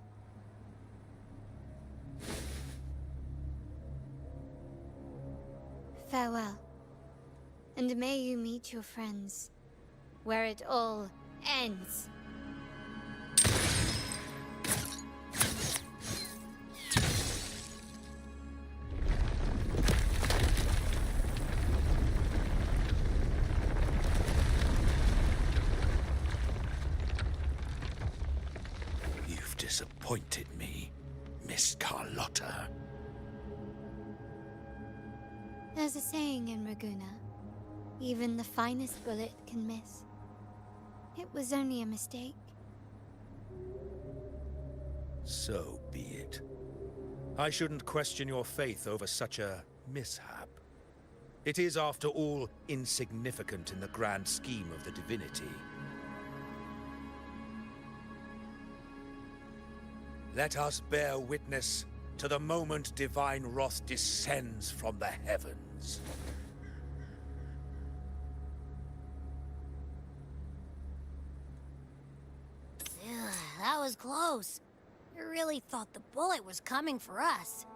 Farewell. And may you meet your friends where it all ends. You've disappointed me, Miss Carlotta. There's a saying in Raguna, even the finest bullet can miss. It was only a mistake. So be it. I shouldn't question your faith over such a mishap. It is, after all, insignificant in the grand scheme of the divinity. Let us bear witness to the moment divine wrath descends from the heavens. Ugh, that was close. I really thought the bullet was coming for us.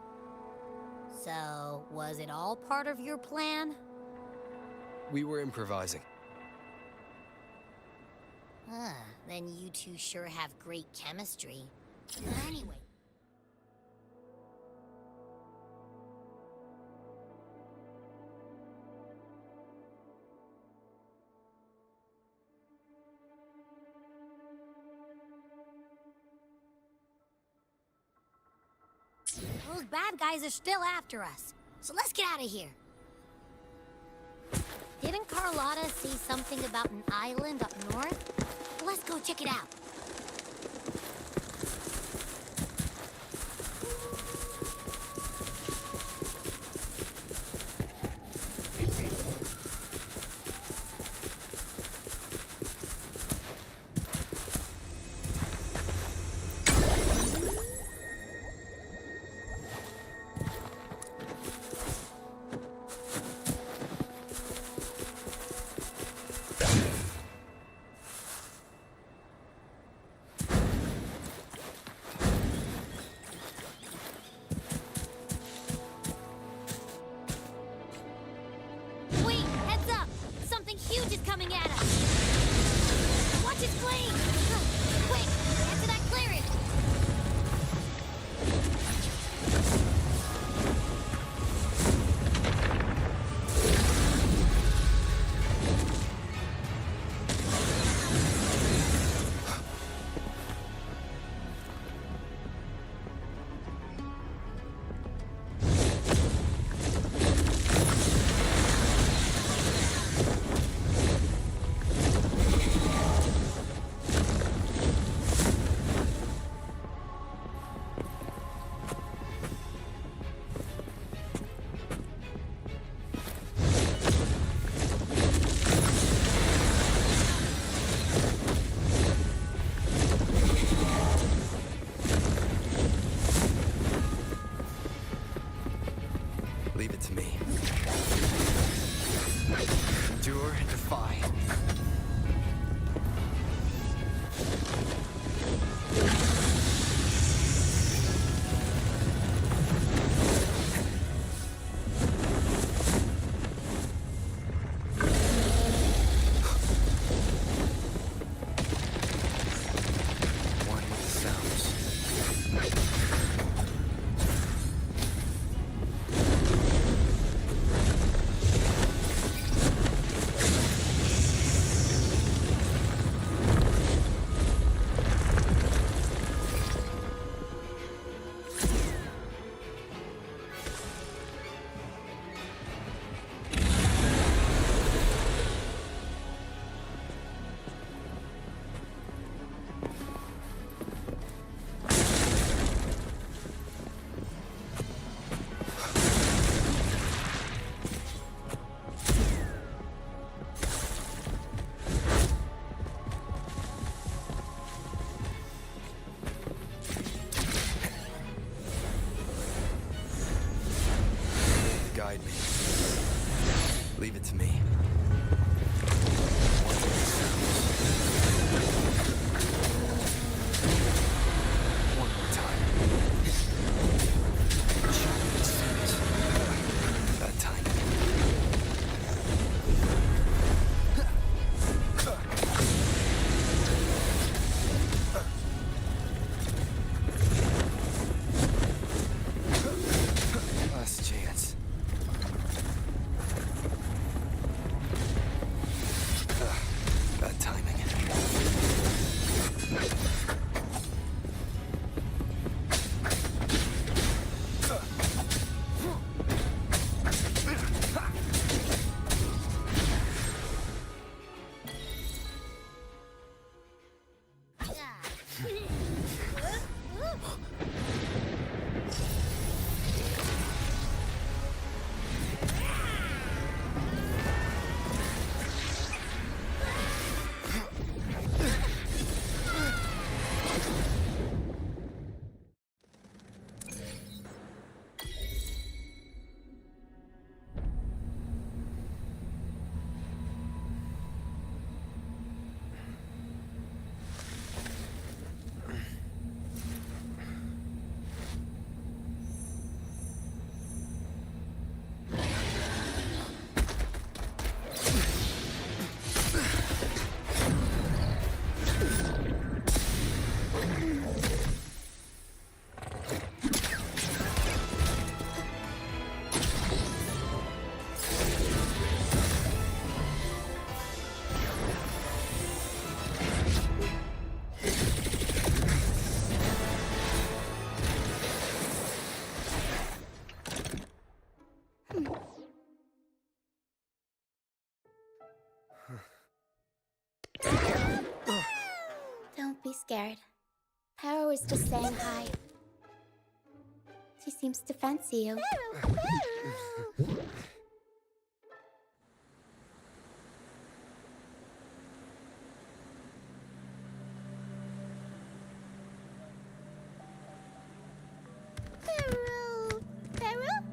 So, was it all part of your plan? We were improvising. Then you two sure have great chemistry. Anyway. Those bad guys are still after us, so let's get out of here. Didn't Carlotta see something about an island up north? Let's go check it out. Huge is coming at us! Watch its flame! Quick! Get to that clearing! Leave it to me. Endure and defy. One with the sounds. be scared. Paro is just saying hi. She seems to fancy you. Paro?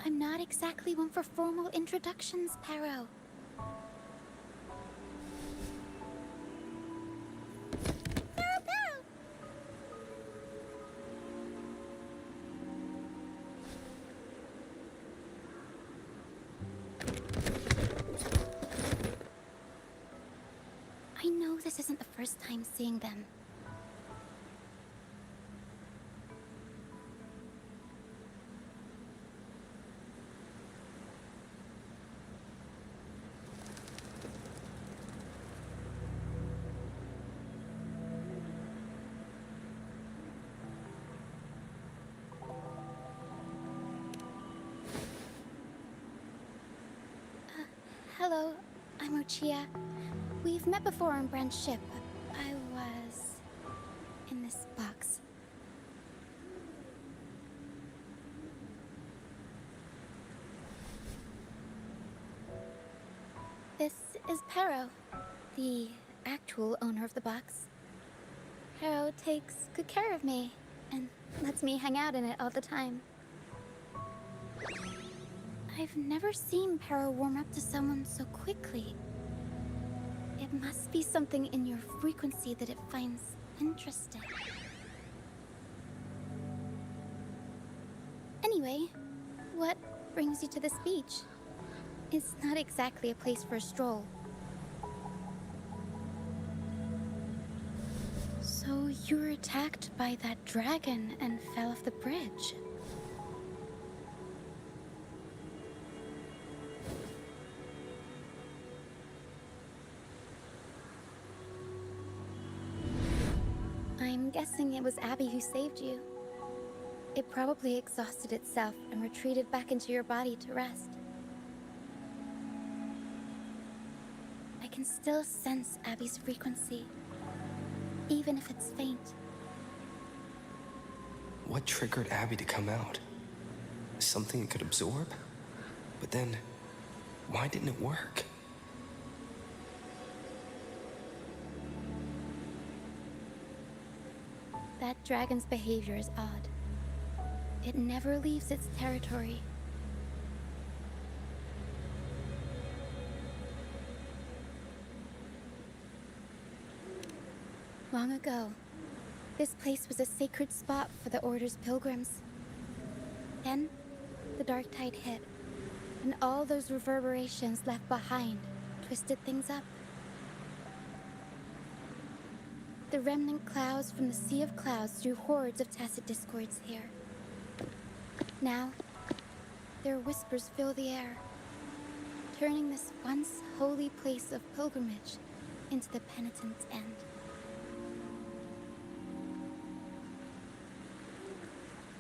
I'm not exactly one for formal introductions, Paro. I know this isn't the first time seeing them. Hello, I'm Ochia. We've met before on Brand's ship. I was in this box. This is Paro, the actual owner of the box. Paro takes good care of me and lets me hang out in it all the time. I've never seen Paro warm up to someone so quickly. It must be something in your frequency that it finds interesting. Anyway, what brings you to this beach? It's not exactly a place for a stroll. So you were attacked by that dragon and fell off the bridge. I'm guessing it was Abby who saved you. It probably exhausted itself and retreated back into your body to rest. I can still sense Abby's frequency, even if it's faint. What triggered Abby to come out? Something it could absorb? But then, why didn't it work? That dragon's behavior is odd. It never leaves its territory. Long ago, this place was a sacred spot for the Order's pilgrims. Then, the dark tide hit, and all those reverberations left behind twisted things up. The remnant clouds from the Sea of Clouds drew hordes of tacit discords here. Now, their whispers fill the air, turning this once holy place of pilgrimage into the penitent's end.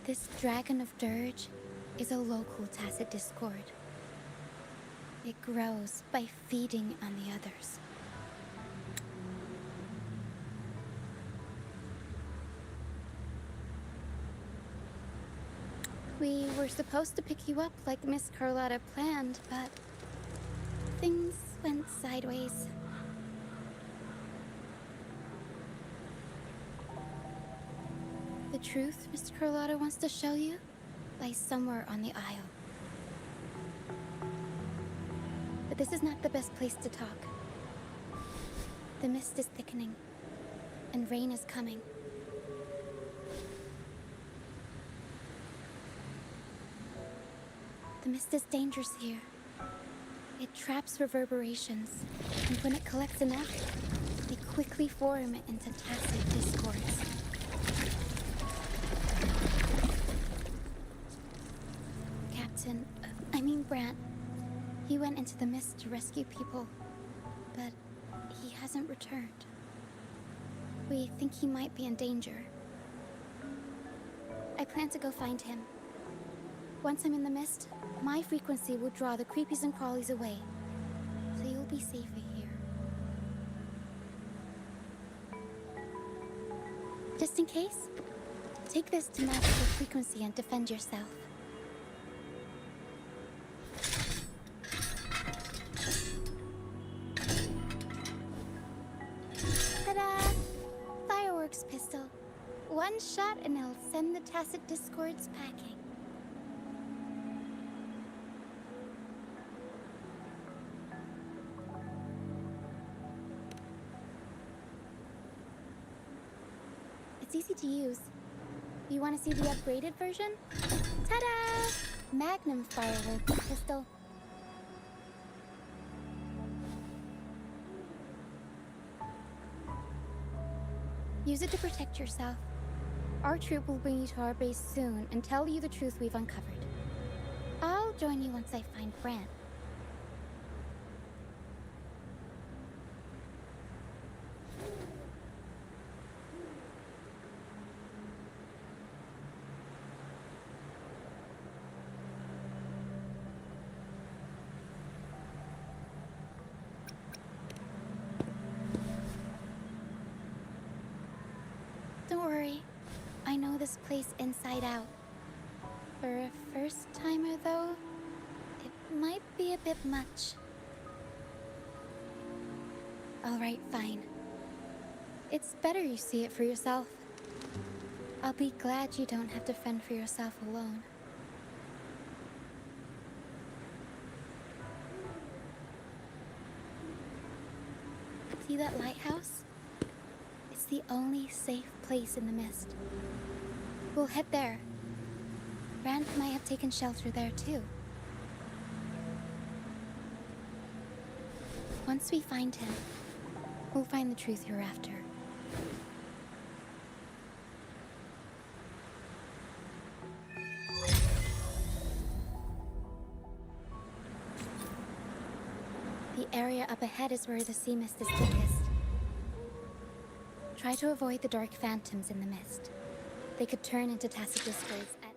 This Dragon of Dirge is a local tacit discord. It grows by feeding on the others. We were supposed to pick you up like Miss Carlotta planned, but things went sideways. The truth Miss Carlotta wants to show you lies somewhere on the Isle. But this is not the best place to talk. The mist is thickening, and rain is coming. The mist is dangerous here. It traps reverberations, and when it collects enough, they quickly form into tacit discords. Brant. He went into the mist to rescue people, but he hasn't returned. We think he might be in danger. I plan to go find him. Once I'm in the mist, my frequency will draw the creepies and crawlies away, so you'll be safer here. Just in case, take this to match the frequency and defend yourself. Ta-da! Fireworks pistol. One shot and it'll send the Tacit Discords packing. It's easy to use. You want to see the upgraded version? Ta-da! Magnum fireworks pistol. Use it to protect yourself. Our troop will bring you to our base soon and tell you the truth we've uncovered. I'll join you once I find Brant. Don't worry. I know this place inside out. For a first-timer, though, it might be a bit much. Alright, fine. It's better you see it for yourself. I'll be glad you don't have to fend for yourself alone. See that lighthouse? It's the only safe place in the mist. We'll head there. Brant might have taken shelter there too. Once we find him, we'll find the truth you're after. The area up ahead is where the sea mist is thickest. Try to avoid the dark phantoms in the mist. They could turn into Tacit Discords at...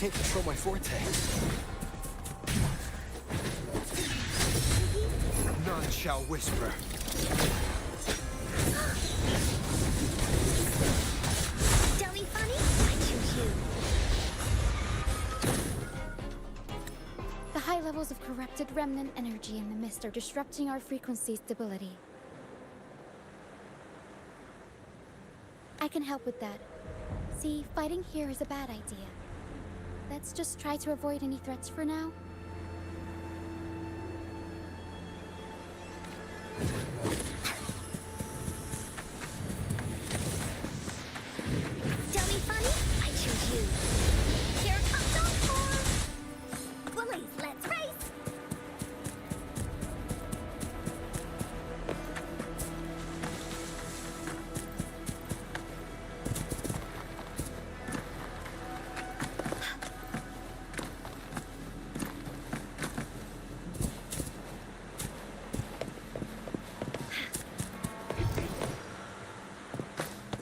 can't control my forte. None shall whisper. Dummy funny? I choose you. The high levels of corrupted remnant energy in the mist are disrupting our frequency stability. I can help with that. See, fighting here is a bad idea. Let's just try to avoid any threats for now. Dummy funny? I choose you. Here comes all four. Bullies, let's race.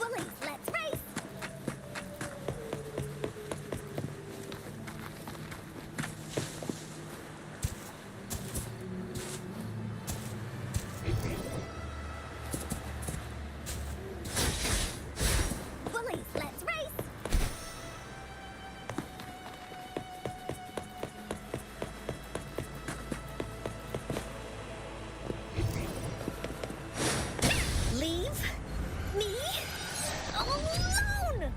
Bullies, let's race. Bullies, let's race. Leave me alone.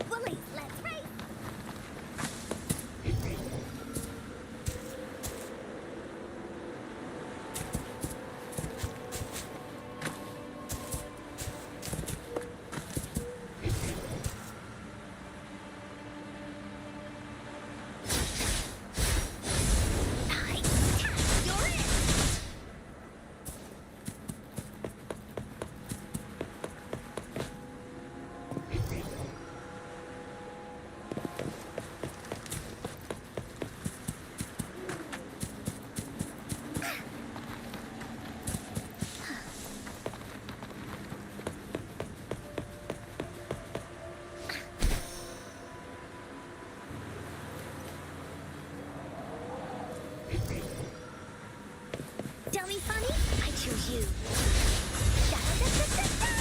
Bullies, let's race. You're in. Dummy funny? I choose you. Da-da-da-da-da-da!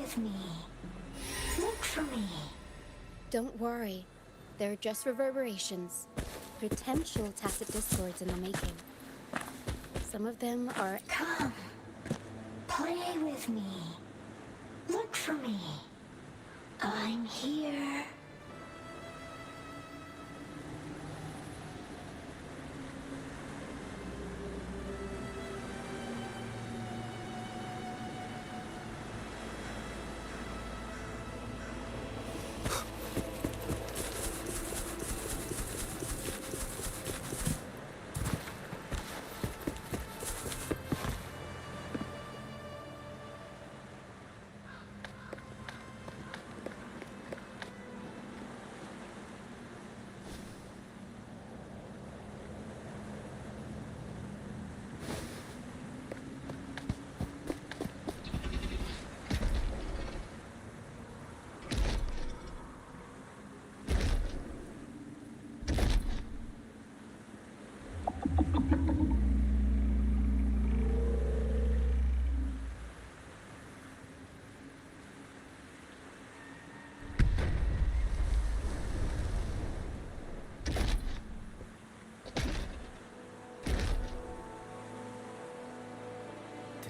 with me. Look for me. Don't worry. They're just reverberations. Potential tacit discords in the making. Some of them are... Come. Play with me. Look for me. I'm here.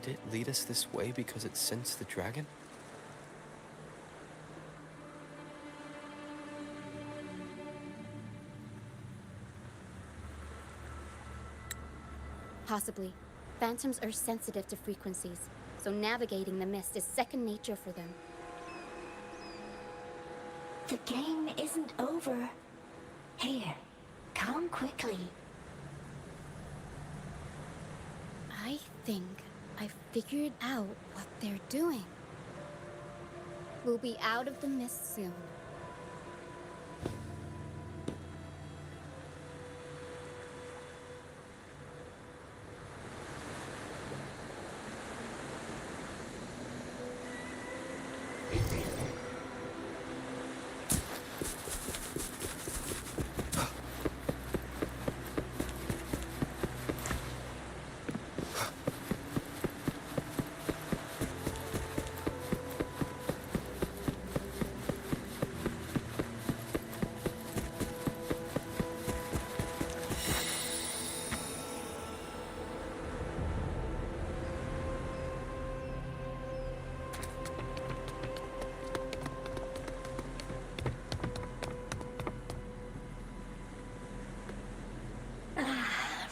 Did it lead us this way because it sensed the dragon? Possibly. Phantoms are sensitive to frequencies, so navigating the mist is second nature for them. The game isn't over. Here, come quickly. I think I figured out what they're doing. We'll be out of the mist soon.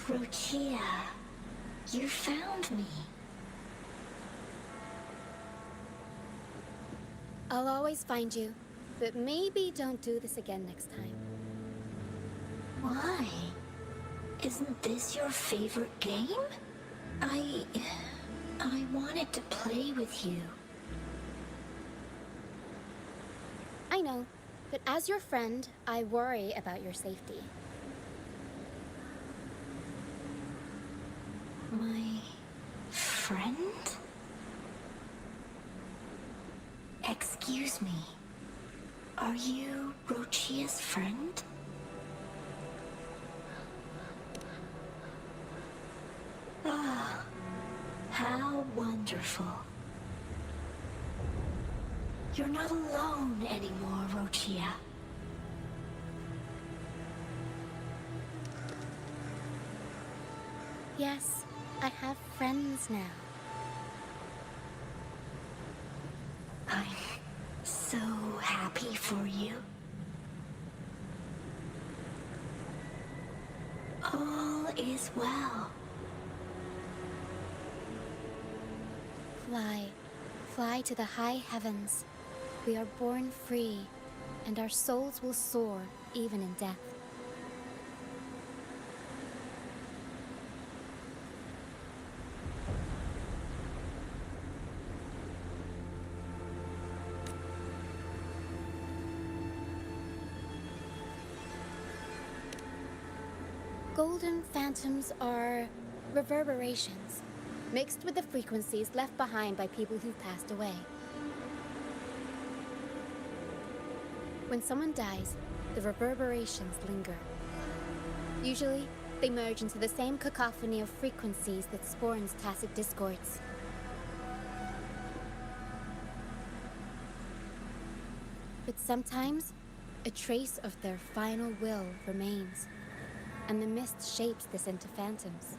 Rochia, you found me. I'll always find you, but maybe don't do this again next time. Why? Isn't this your favorite game? I wanted to play with you. I know, but as your friend, I worry about your safety. My friend? Excuse me. Are you Rochia's friend? Ah, how wonderful. You're not alone anymore, Rochia. Yes, I have friends now. I'm so happy for you. All is well. Fly. Fly to the high heavens. We are born free, and our souls will soar even in death. Golden phantoms are reverberations, mixed with the frequencies left behind by people who've passed away. When someone dies, the reverberations linger. Usually, they merge into the same cacophony of frequencies that spawns tacit discords. But sometimes, a trace of their final will remains, and the mist shapes this into phantoms.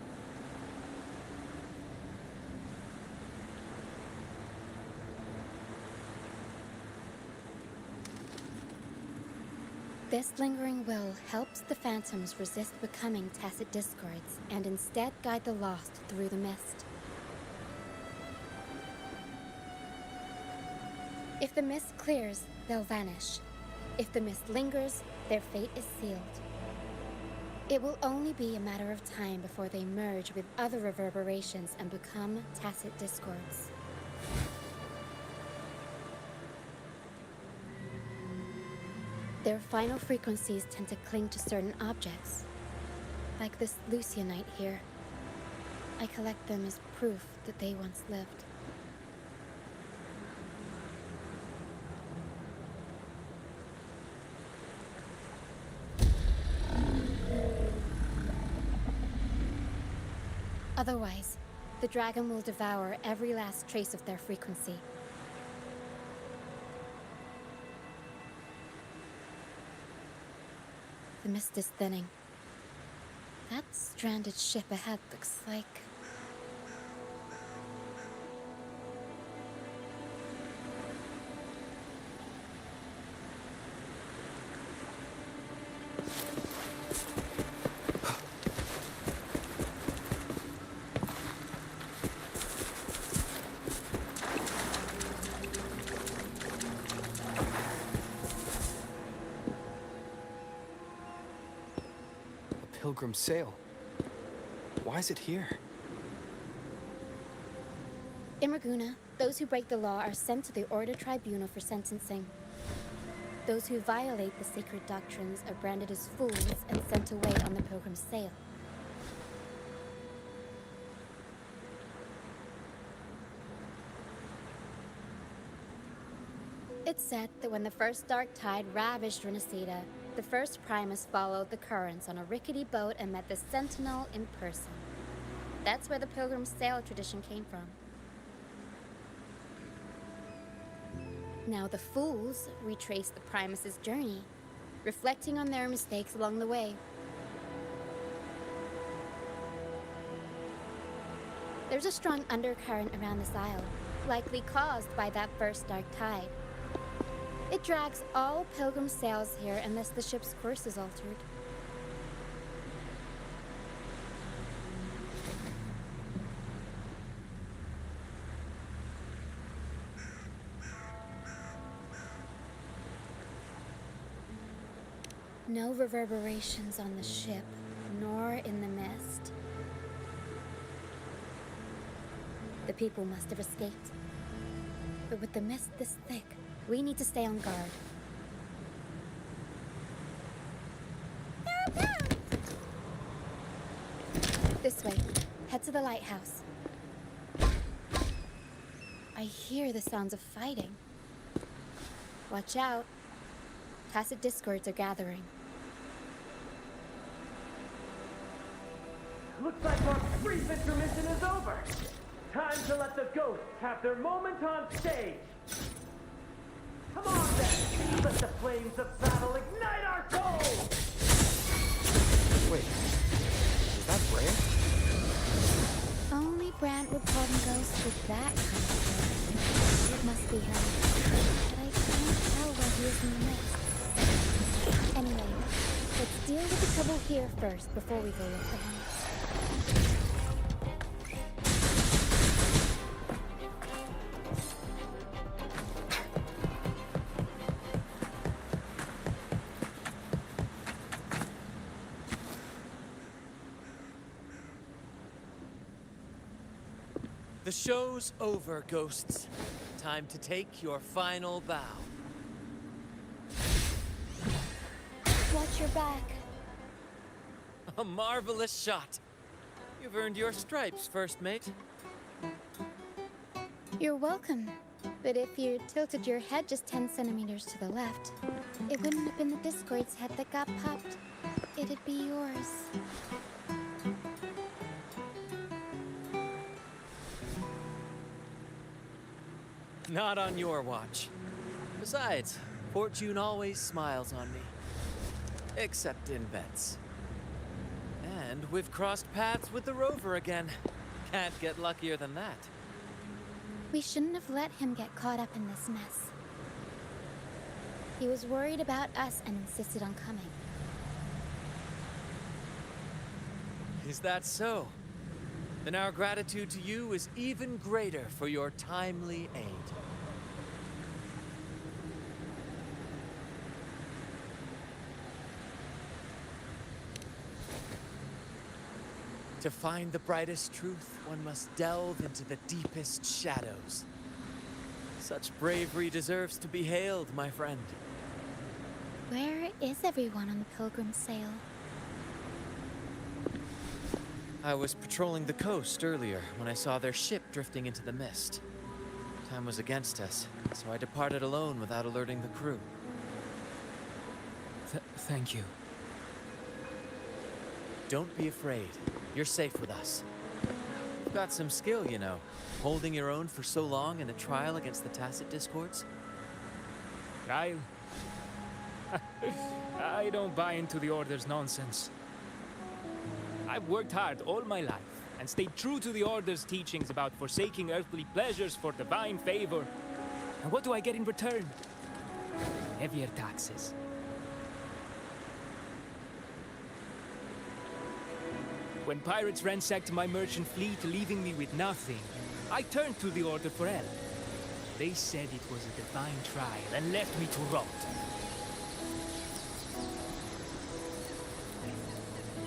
This lingering will helps the phantoms resist becoming tacit discords and instead guide the lost through the mist. If the mist clears, they'll vanish. If the mist lingers, their fate is sealed. It will only be a matter of time before they merge with other reverberations and become tacit discords. Their final frequencies tend to cling to certain objects, like this Lucianite here. I collect them as proof that they once lived. Otherwise, the dragon will devour every last trace of their frequency. The mist is thinning. That stranded ship ahead looks like... Pilgrim sail. Why is it here? In Raguna, those who break the law are sent to the Order Tribunal for sentencing. Those who violate the sacred doctrines are branded as fools and sent away on the Pilgrim's sail. It's said that when the first dark tide ravaged Renacida, the first Primus followed the currents on a rickety boat and met the Sentinel in person. That's where the Pilgrim's sail tradition came from. Now the fools retrace the Primus's journey, reflecting on their mistakes along the way. There's a strong undercurrent around this isle, likely caused by that first dark tide. It drags all Pilgrim sails here unless the ship's course is altered. No reverberations on the ship, nor in the mist. The people must have escaped. But with the mist this thick, we need to stay on guard. This way. Head to the lighthouse. I hear the sounds of fighting. Watch out. Tacit discords are gathering. Looks like our brief intermission is over. Time to let the ghosts have their moment on stage. Come on then! Let the flames of battle ignite our souls! Wait, is that Brand? Only Brand would call them ghosts with that kind of thing. It must be him. But I can't tell where he is in the mist. Anyway, let's deal with the trouble here first before we go look for him. The show's over, ghosts. Time to take your final bow. Watch your back. A marvelous shot. You've earned your stripes, first mate. You're welcome. But if you tilted your head just 10 centimeters to the left, it wouldn't have been the Discord's head that got popped. It'd be yours. Not on your watch. Besides, Fortune always smiles on me. Except in bets. And we've crossed paths with the rover again. Can't get luckier than that. We shouldn't have let him get caught up in this mess. He was worried about us and insisted on coming. Is that so? Then our gratitude to you is even greater for your timely aid. To find the brightest truth, one must delve into the deepest shadows. Such bravery deserves to be hailed, my friend. Where is everyone on the Pilgrim sail? I was patrolling the coast earlier when I saw their ship drifting into the mist. Time was against us, so I departed alone without alerting the crew. Thank you. Don't be afraid. You're safe with us. You've got some skill, you know. Holding your own for so long in a trial against the Tacit Discords. Trial? I don't buy into the Order's nonsense. I've worked hard all my life and stayed true to the Order's teachings about forsaking earthly pleasures for divine favor. And what do I get in return? Heavier taxes. When pirates ransacked my merchant fleet, leaving me with nothing, I turned to the Order for help. They said it was a divine trial and left me to rot.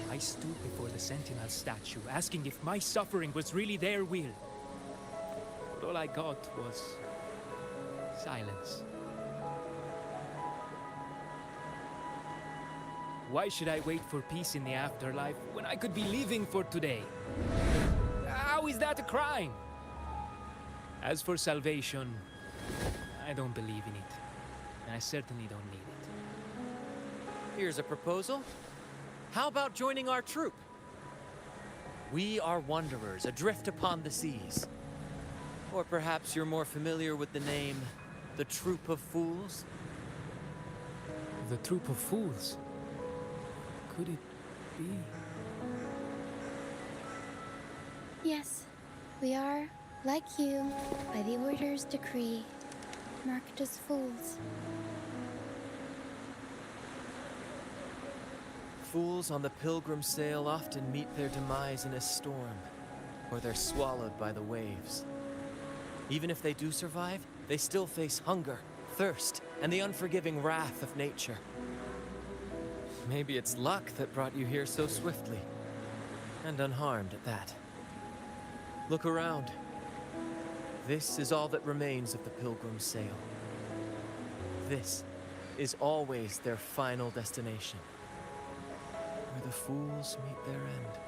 I stood before the Sentinel statue, asking if my suffering was really their will. But all I got was silence. Why should I wait for peace in the afterlife when I could be living for today? How is that a crime? As for salvation, I don't believe in it. And I certainly don't need it. Here's a proposal. How about joining our troop? We are wanderers, adrift upon the seas. Or perhaps you're more familiar with the name, the Troop of Fools? The Troop of Fools? Could it be? Yes, we are, like you, by the Order's decree, marked as fools. Fools on the Pilgrim sail often meet their demise in a storm, or they're swallowed by the waves. Even if they do survive, they still face hunger, thirst, and the unforgiving wrath of nature. Maybe it's luck that brought you here so swiftly, and unharmed at that. Look around. This is all that remains of the Pilgrim sail. This is always their final destination, where the fools meet their end.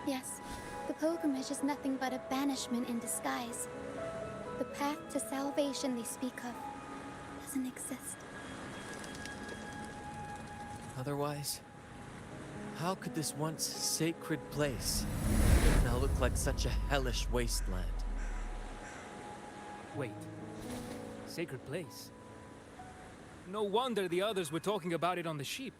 Yes, the pilgrimage is nothing but a banishment in disguise. The path to salvation they speak of doesn't exist. Otherwise, how could this once sacred place now look like such a hellish wasteland? Wait. Sacred place? No wonder the others were talking about it on the ship.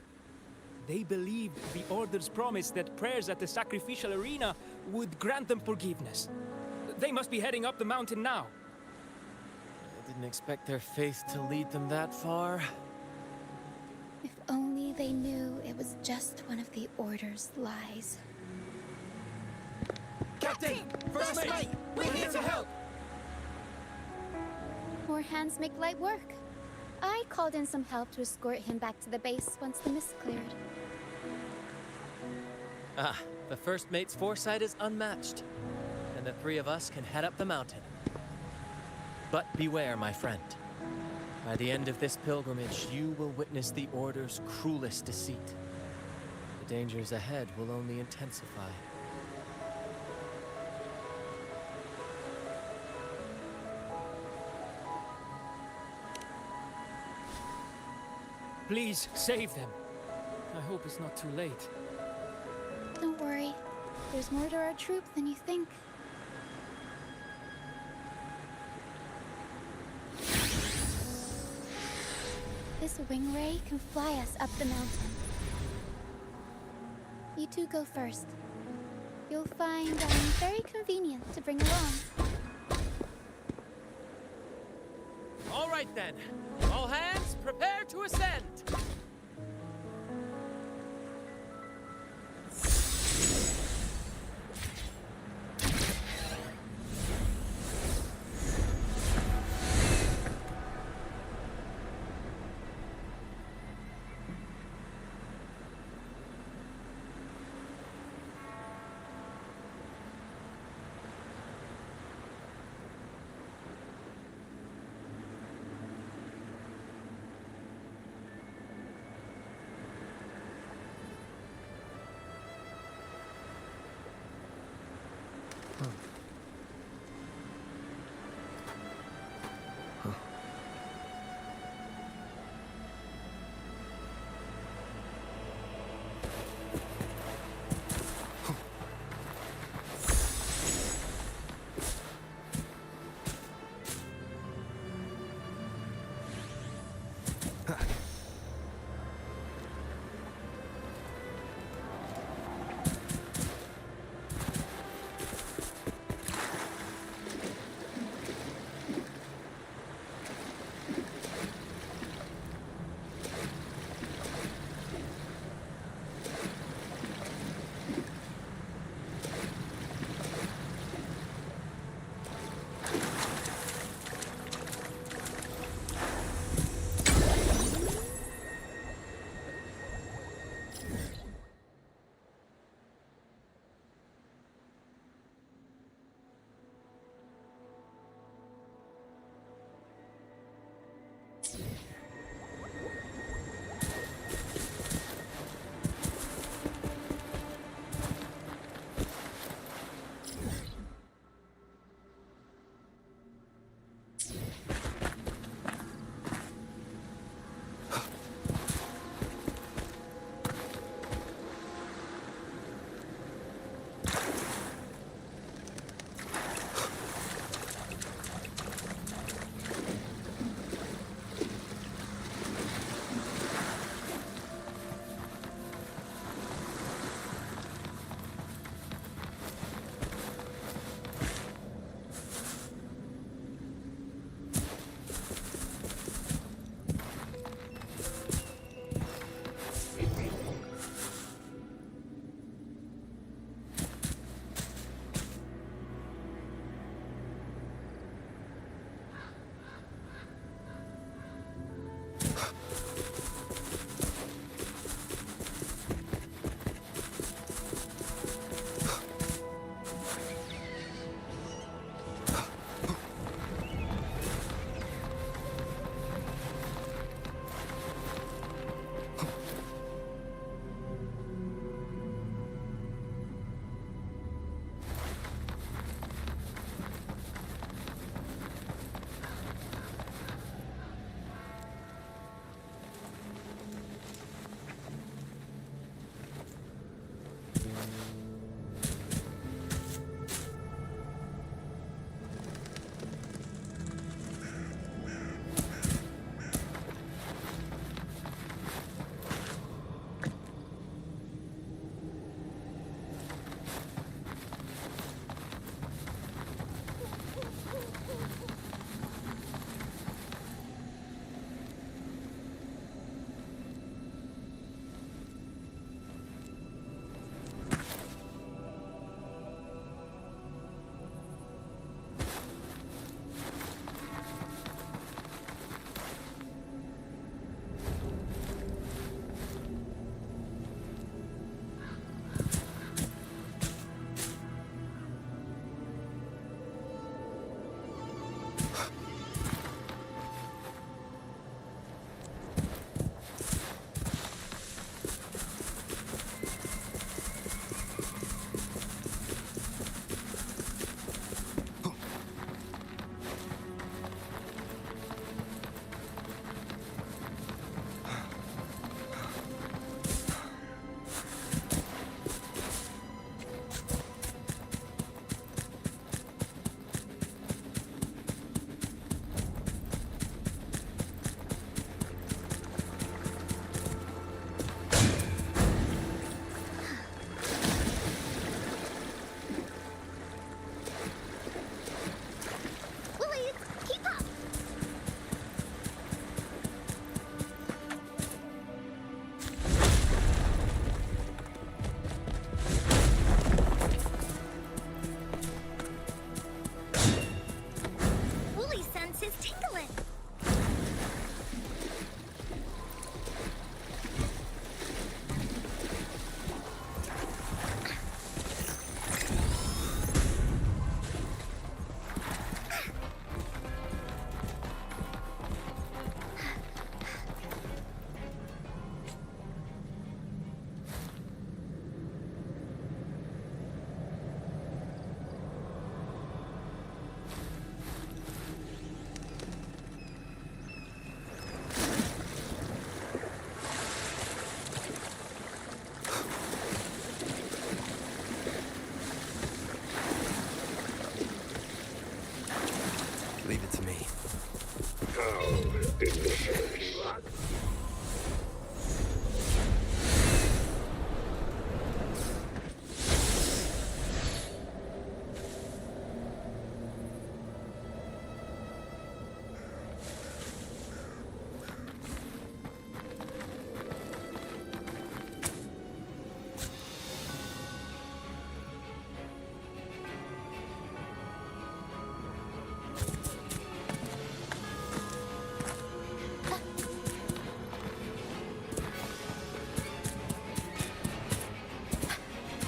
They believed the Order's promise that prayers at the sacrificial arena would grant them forgiveness. They must be heading up the mountain now. I didn't expect their faith to lead them that far. If only they knew it was just one of the Order's lies. Captain! First mate! We're here to help! More hands make light work. I called in some help to escort him back to the base once the mist cleared. Ah, the first mate's foresight is unmatched. And the three of us can head up the mountain. But beware, my friend. By the end of this pilgrimage, you will witness the Order's cruelest deceit. The dangers ahead will only intensify. Please, save them. I hope it's not too late. Don't worry. There's more to our troop than you think. This wing ray can fly us up the mountain. You two go first. You'll find very convenient to bring along. All right then. All hands, prepare to ascend.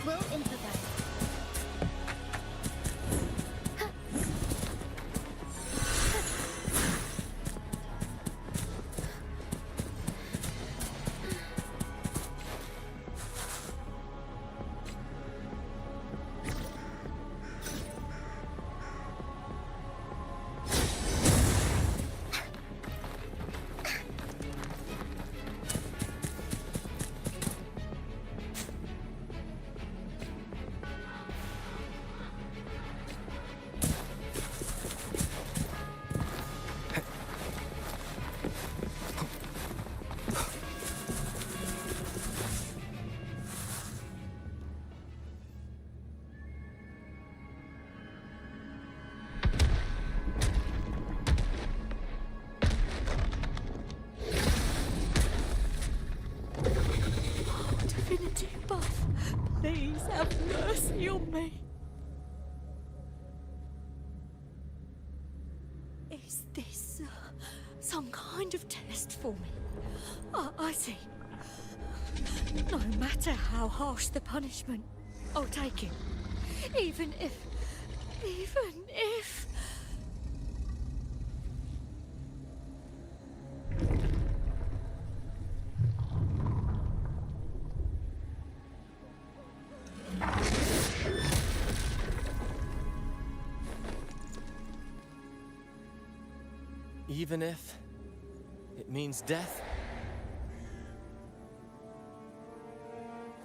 We'll improvise. Divinity buff, please have mercy on me. Is this some kind of test for me? I see. No matter how harsh the punishment, I'll take it. Even if... Even if it means death?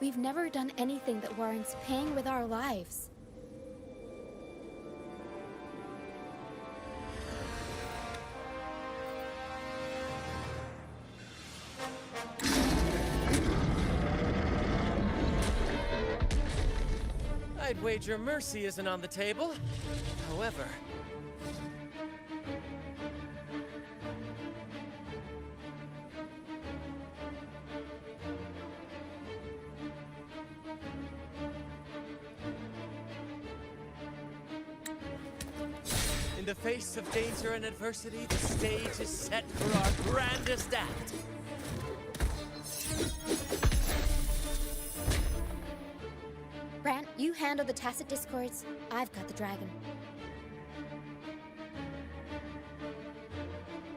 We've never done anything that warrants paying with our lives. I'd wager mercy isn't on the table. However... in the face of danger and adversity, the stage is set for our grandest act. Brant, you handle the tacit discords. I've got the dragon.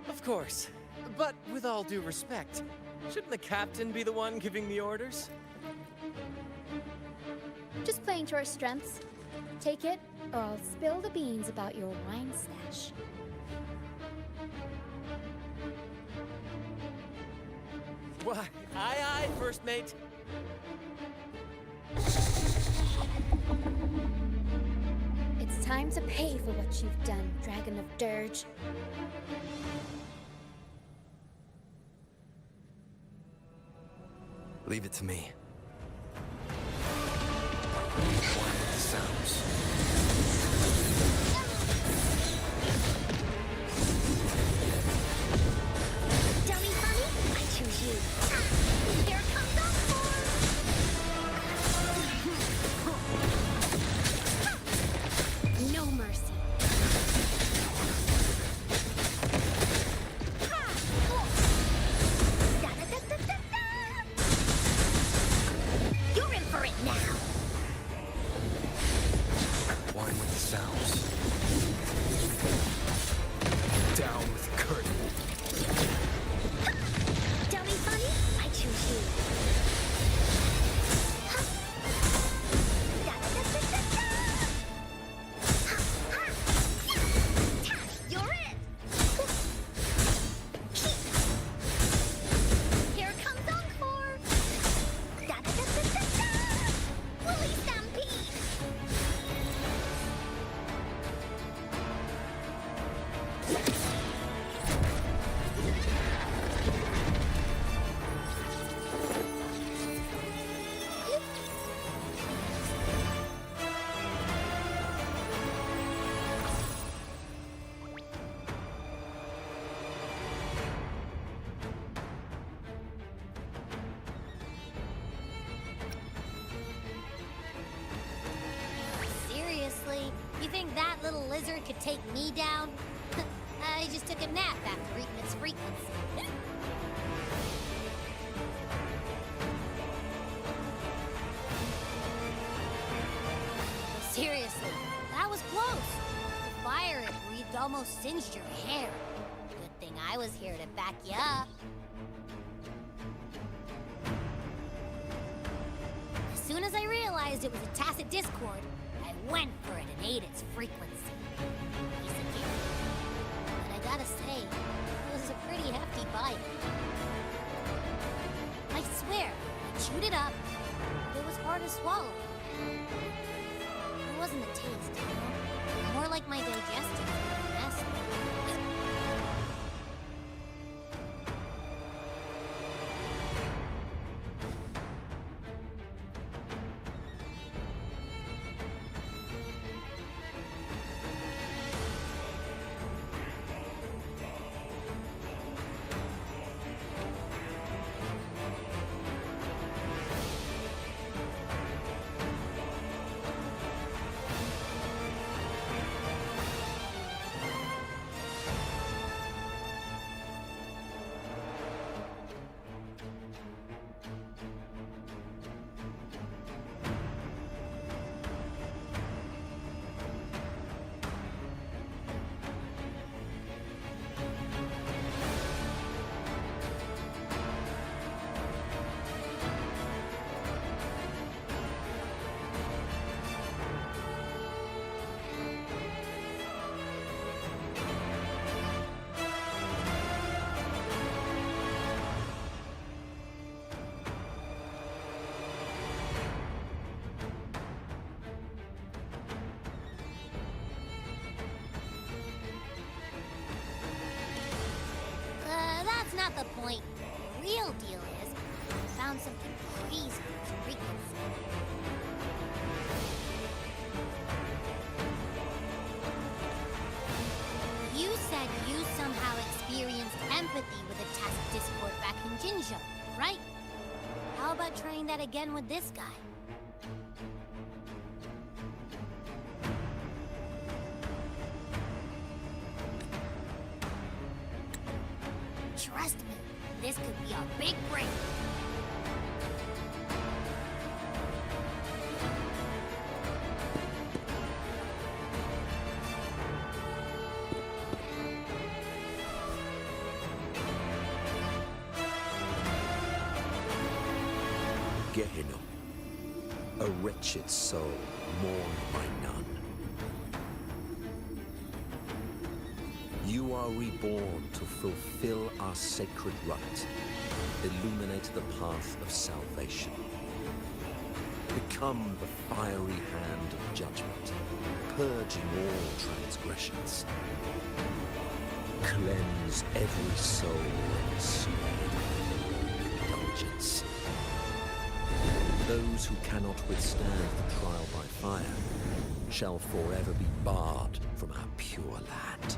Of course. But with all due respect, shouldn't the captain be the one giving the orders? Just playing to our strengths. Take it, or I'll spill the beans about your wine stash. Why, aye, first mate. It's time to pay for what you've done, Dragon of Dirge. Leave it to me. One with the sounds. Dummy bunny, I choose you. Here comes Encore! No mercy. You're in for it now. Wine with the sounds. Down with curtain. Dummy bunny, I choose you. You're it. Here comes Encore. Woolly Stampede. could take me down? I just took a nap after eating its frequency. Seriously, that was close. The fire it breathed almost singed your hair. Good thing I was here to back you up. As soon as I realized it was a tacit discord, I went for it and ate its frequency. Piece of cake. But I gotta say, it was a pretty hefty bite. I swear, I chewed it up. It was hard to swallow. It wasn't the taste, you know? More like my digestive mess. That's not the point. The real deal is, I found something crazy with frequency. You said you somehow experienced empathy with a tacit discord back in Jinzhou, right? How about trying that again with this guy? Trust me, this could be a big break. Gehenna, a wretched soul mourned by none. You are reborn to fulfill our sacred rite, illuminate the path of salvation. Become the fiery hand of judgment, purging all transgressions. Cleanse every soul ensnared in indulgence. Those who cannot withstand the trial by fire shall forever be barred from our pure land.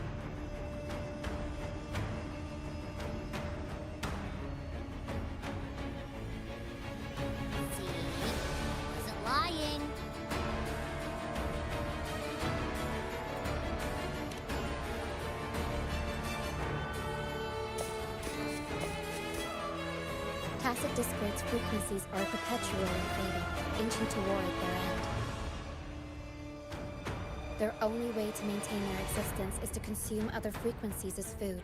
Tacit discord's frequencies are perpetually fading, inching toward their end. Their only way to maintain their existence is to consume other frequencies as food.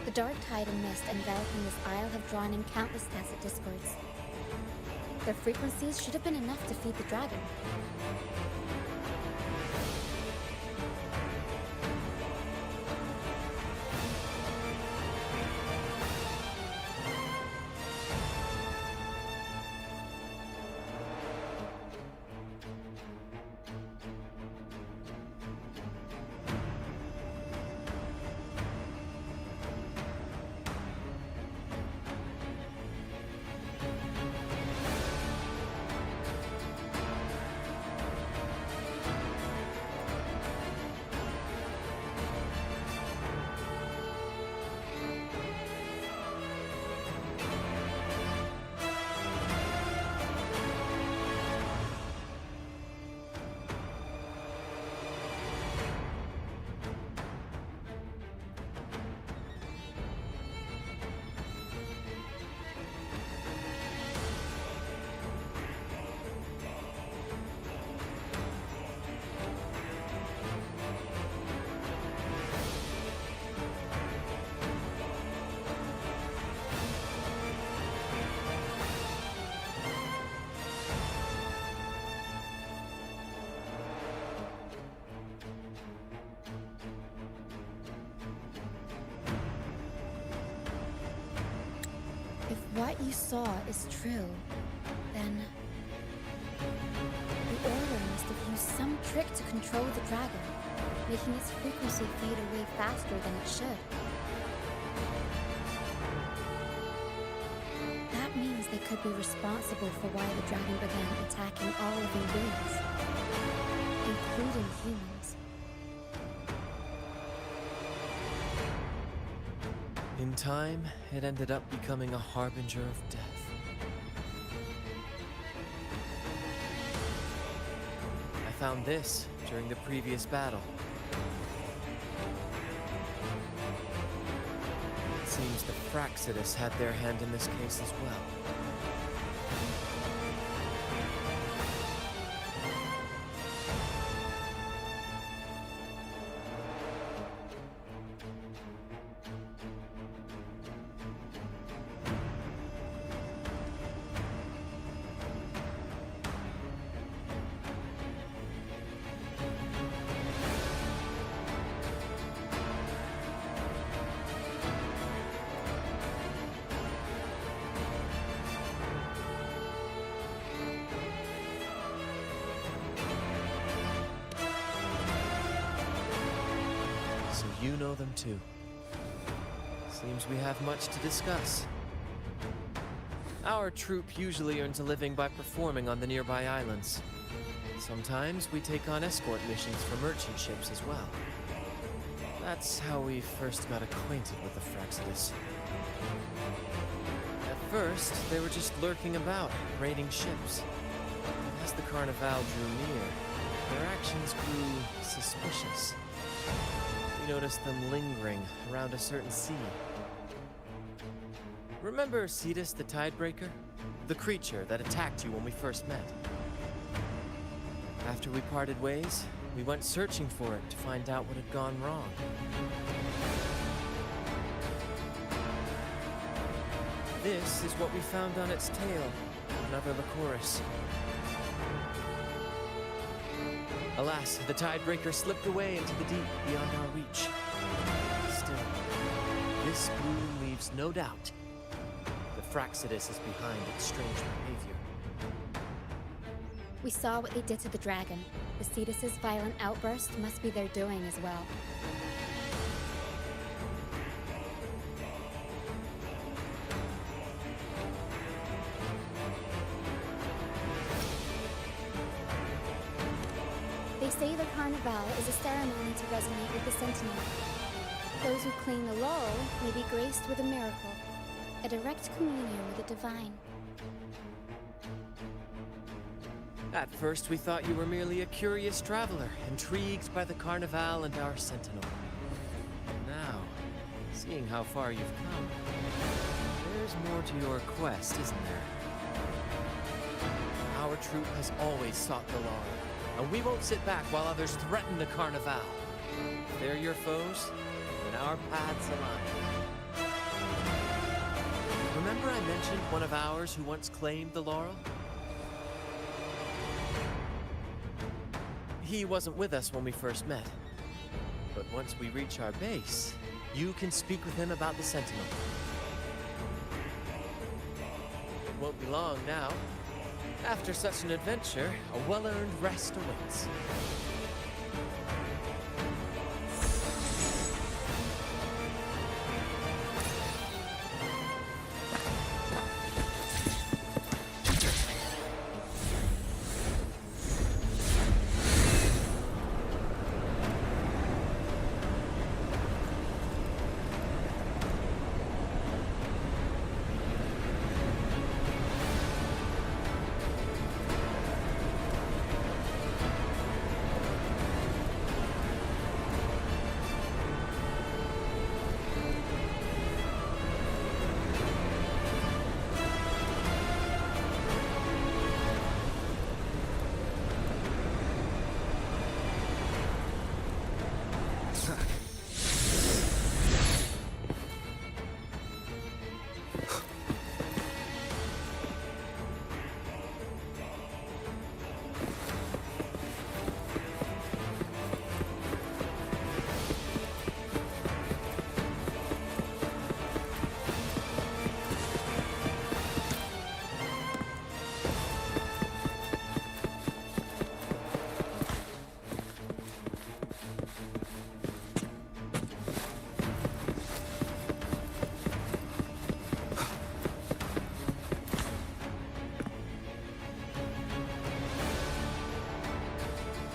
The dark tide and mist enveloping this isle have drawn in countless tacit discords. Their frequencies should have been enough to feed the dragon. what you saw is true, then the Order must have used some trick to control the dragon, making its frequency fade away faster than it should. That means they could be responsible for why the dragon began attacking all living beings, including humans. In time, it ended up becoming a harbinger of death. I found this during the previous battle. It seems the Astrites had their hand in this case as well. So you know them too. Seems we have much to discuss. Our troop usually earns a living by performing on the nearby islands. Sometimes we take on escort missions for merchant ships as well. That's how we first got acquainted with the Astrites. At first, they were just lurking about, raiding ships. But as the Carnival drew near, their actions grew suspicious. We noticed them lingering around a certain sea. Remember Cetus the Tidebreaker? The creature that attacked you when we first met? After we parted ways, we went searching for it to find out what had gone wrong. This is what we found on its tail, another Lycoris. Alas, the Tidebreaker slipped away into the deep beyond our reach. Still, this bloom leaves no doubt. The Astrites is behind its strange behavior. We saw what they did to the dragon. The Cetus's violent outburst must be their doing as well. They say the Carnival is a ceremony to resonate with the Sentinel. Those who cling the laurel may be graced with a miracle, a direct communion with the divine. At first, we thought you were merely a curious traveler, intrigued by the Carnival and our Sentinel. Now, seeing how far you've come, there's more to your quest, isn't there? Our troop has always sought the laurel, and we won't sit back while others threaten the Carnival. If they're your foes, then our paths align. Remember I mentioned one of ours who once claimed the laurel? He wasn't with us when we first met. But once we reach our base, you can speak with him about the Sentinel. It won't be long now. After such an adventure, a well-earned rest awaits.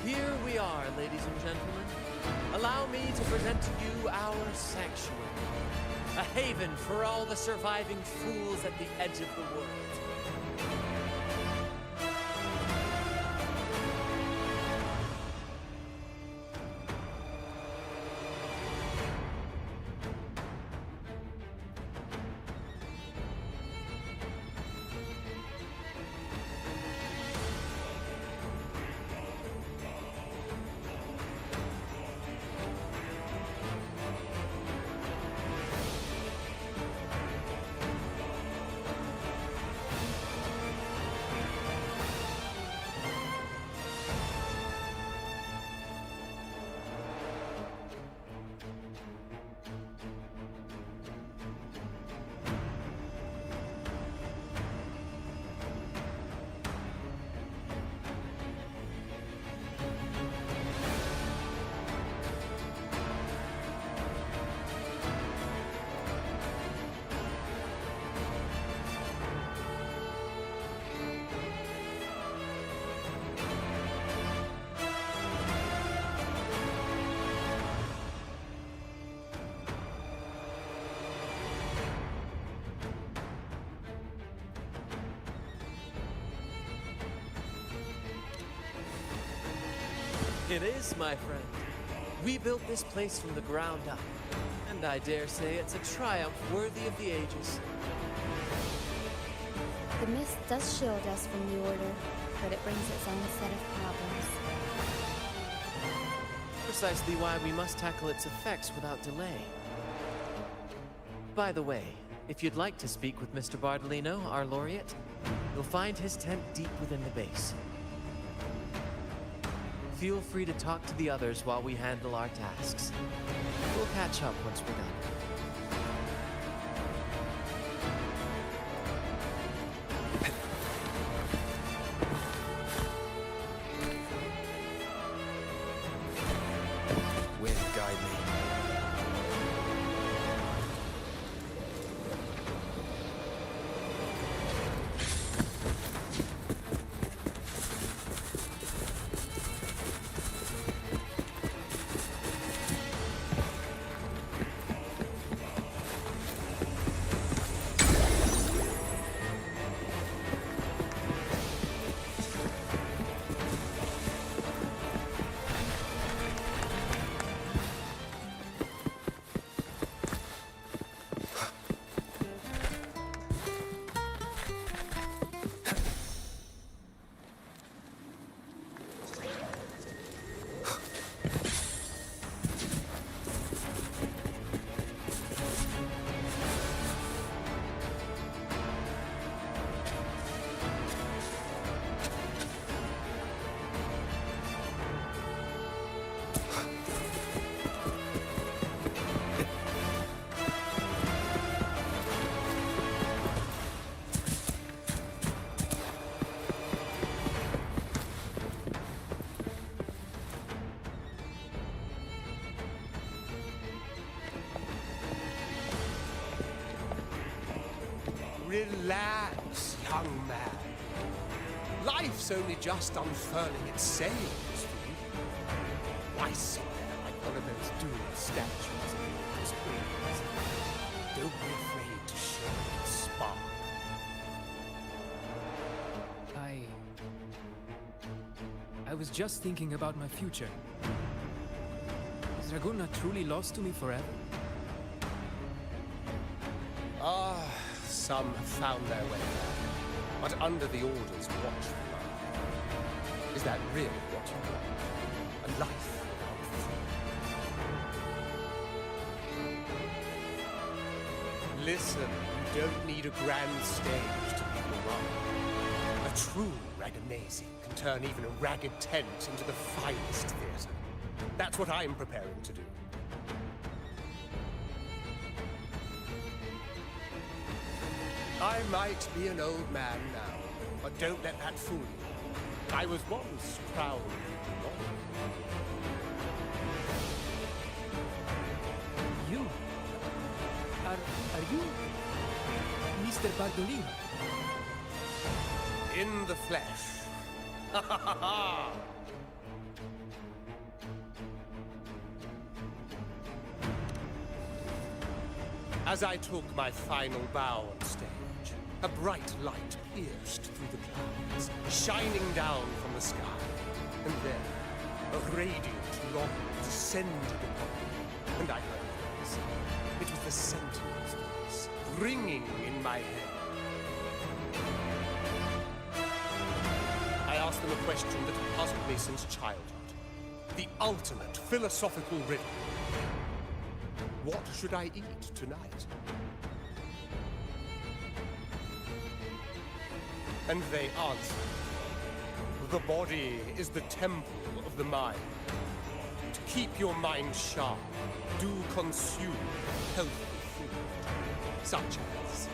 Here we are, ladies and gentlemen. Allow me to present to you our sanctuary. A haven for all the surviving fools at the edge of the world. It is, my friend. We built this place from the ground up, and I dare say it's a triumph worthy of the ages. The mist does shield us from the Order, but it brings its own set of problems. Precisely why we must tackle its effects without delay. By the way, if you'd like to speak with Mr. Bardolino, our laureate, you'll find his tent deep within the base. Feel free to talk to the others while we handle our tasks. We'll catch up once we're done. Wind, guide me. Relax, young man. Life's only just unfurling its sails for you. Why sit there like one of those doomed statues in the springs? Don't be afraid to show your spark. I was just thinking about my future. Is Raguna truly lost to me forever? Some have found their way there, but under the Order's watchful eye. Is that really what you want? A life without fear? Listen, you don't need a grand stage to be the one. A true Raganazi can turn even a ragged tent into the finest theatre. That's what I'm preparing to do. I might be an old man now, but don't let that fool you. I was once crowned royal. You? Are you Mr. Bardolino? In the flesh. Ha ha ha ha! As I took my final bow on stage, a bright light pierced through the clouds, shining down from the sky. And then, a radiant light descended upon me, and I heard a voice. It was the Sentinel's voice, ringing in my head. I asked them a question that had puzzled me since childhood. The ultimate philosophical riddle. What should I eat tonight? And they answered. The body is the temple of the mind. To keep your mind sharp, do consume healthy food, such as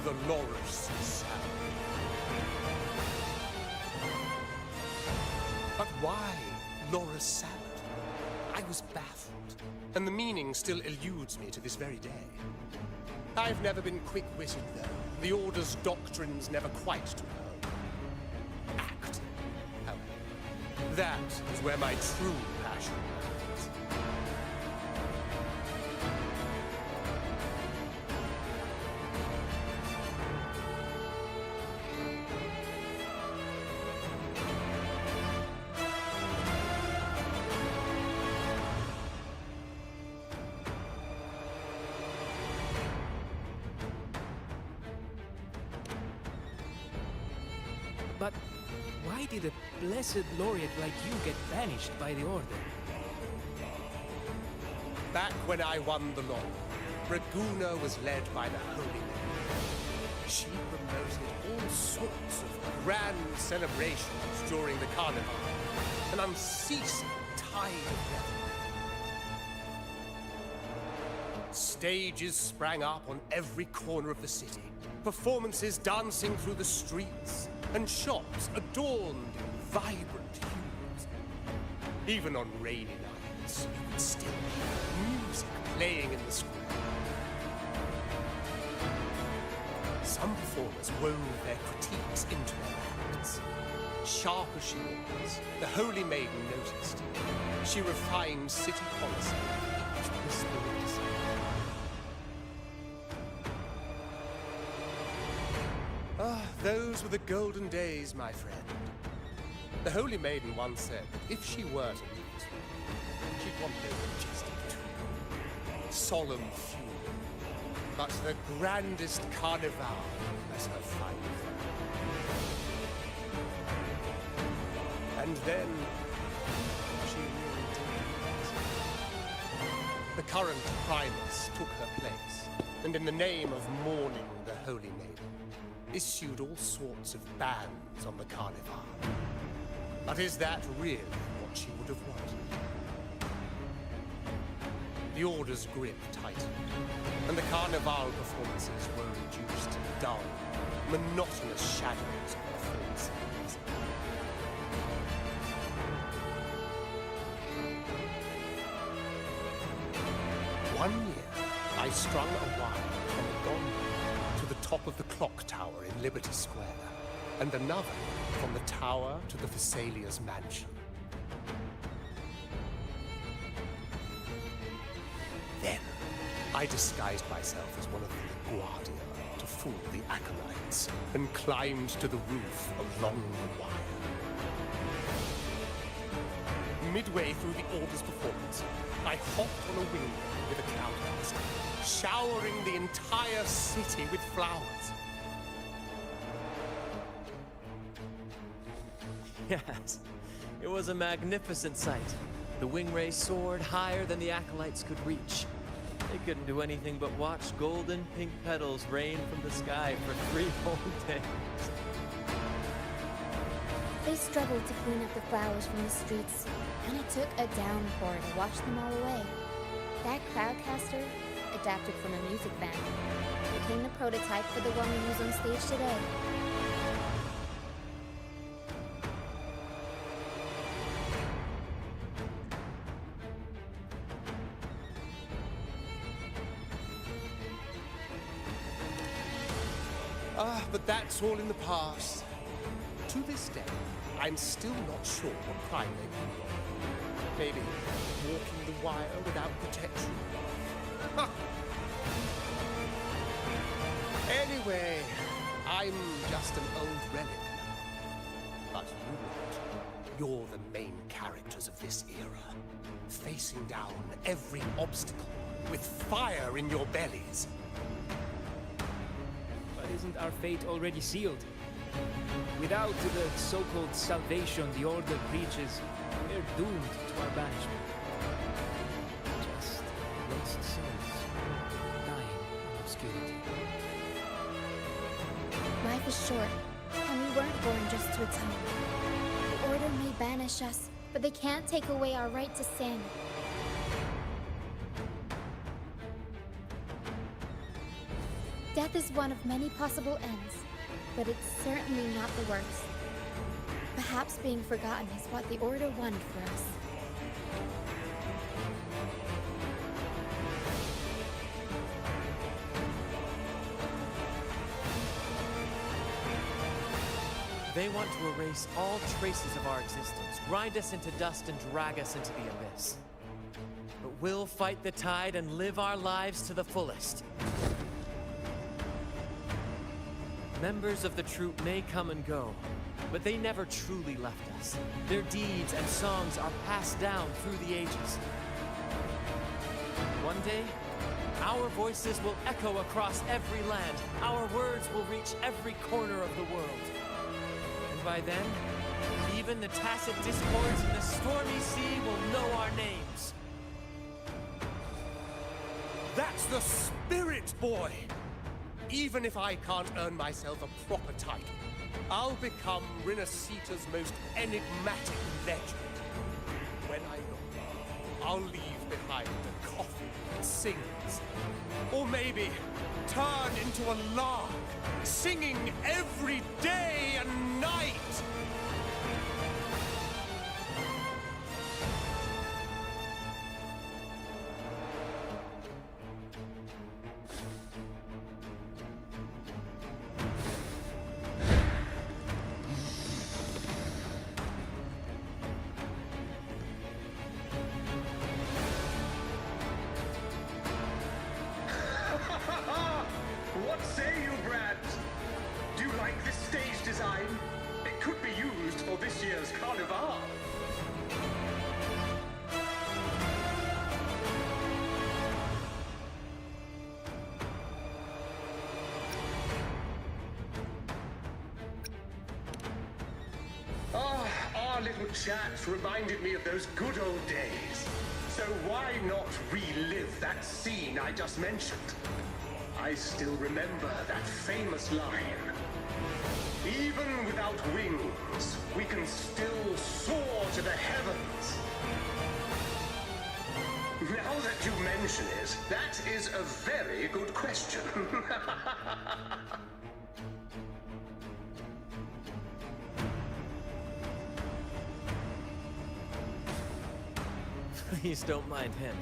the Loris salad. But why Loris salad? I was baffled, and the meaning still eludes me to this very day. I've never been quick-witted, though. The Order's doctrines never quite took hold. Acting, however, that is where my true passion lies. But why did a blessed laureate like you get banished by the Order? Back when I won the law, Raguna was led by the Holy Mary. She promoted all sorts of grand celebrations during the carnival, an unceasing tide of revelry. Stages sprang up on every corner of the city, performances dancing through the streets, and shops adorned in vibrant hues. Even on rainy nights, you could still hear music playing in the square. Some performers wove their critiques into their acts. Sharp as she was, the Holy Maiden noticed. She refined city policy each whisper of dissent. Ah, those were the golden days, my friend. The Holy Maiden once said that if she were to meet, she'd want no majestic tomb, solemn funeral, but the grandest carnival as her final friend. And then she really did. The current Primus took her place, and in the name of mourning the Holy Maiden, issued all sorts of bans on the carnival. But is that really what she would have wanted? The Order's grip tightened, and the carnival performances were reduced to dull, monotonous shadows of the fallen selves. One year, I strung a wire from the gondola to the top of the clock tower in Liberty Square, and another from the tower to the Thessalia's mansion. Then, I disguised myself as one of the Guardia to fool the Acolytes, and climbed to the roof along the wire. Midway through the Order's performance, I hopped on a window with a cloudburst, showering the entire city with flowers. Yes, it was a magnificent sight. The wing ray soared higher than the acolytes could reach. They couldn't do anything but watch golden pink petals rain from the sky for 3 whole days. They struggled to clean up the flowers from the streets, and it took a downpour to wash them all away. That crowdcaster, adapted from a music band, became the prototype for the one we use on stage today. Ah, but that's all in the past. To this day, I'm still not sure what crime they can do. Maybe walking the wire without protection. Ha! Anyway, I'm just an old relic now. But you not. You're the main characters of this era, facing down every obstacle with fire in your bellies. But isn't our fate already sealed? Without the so-called salvation the Order preaches, we're doomed to our banishment. Just lost souls, dying in obscurity. Life is short, and we weren't born just to atone. The Order may banish us, but they can't take away our right to sin. Death is one of many possible ends, but it's certainly not the worst. Perhaps being forgotten is what the Order wanted for us. They want to erase all traces of our existence, grind us into dust and drag us into the abyss. But we'll fight the tide and live our lives to the fullest. Members of the troupe may come and go, but they never truly left us. Their deeds and songs are passed down through the ages. One day, our voices will echo across every land. Our words will reach every corner of the world. And by then, even the tacit discords in the stormy sea will know our names. That's the spirit, boy! Even if I can't earn myself a proper title, I'll become Rinasita's most enigmatic legend. When I know, I'll leave behind a coffin that sings. Or maybe turn into a lark, singing every day and night! What say you, Brad? Do you like this stage design? It could be used for this year's Carnival. Our little chat reminded me of those good old days. So why not relive that scene I just mentioned? I still remember that famous line. Even without wings, we can still soar to the heavens. Now that you mention it, that is a very good question. Please don't mind him.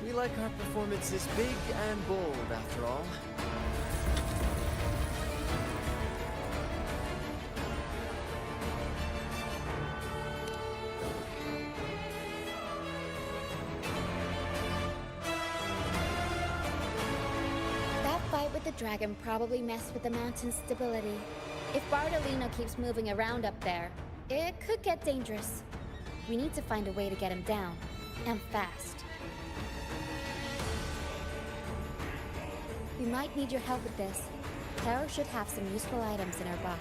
We like our performances big and bold, after all. That fight with the dragon probably messed with the mountain's stability. If Bartolino keeps moving around up there, it could get dangerous. We need to find a way to get him down, and fast. We might need your help with this. Taro should have some useful items in her box.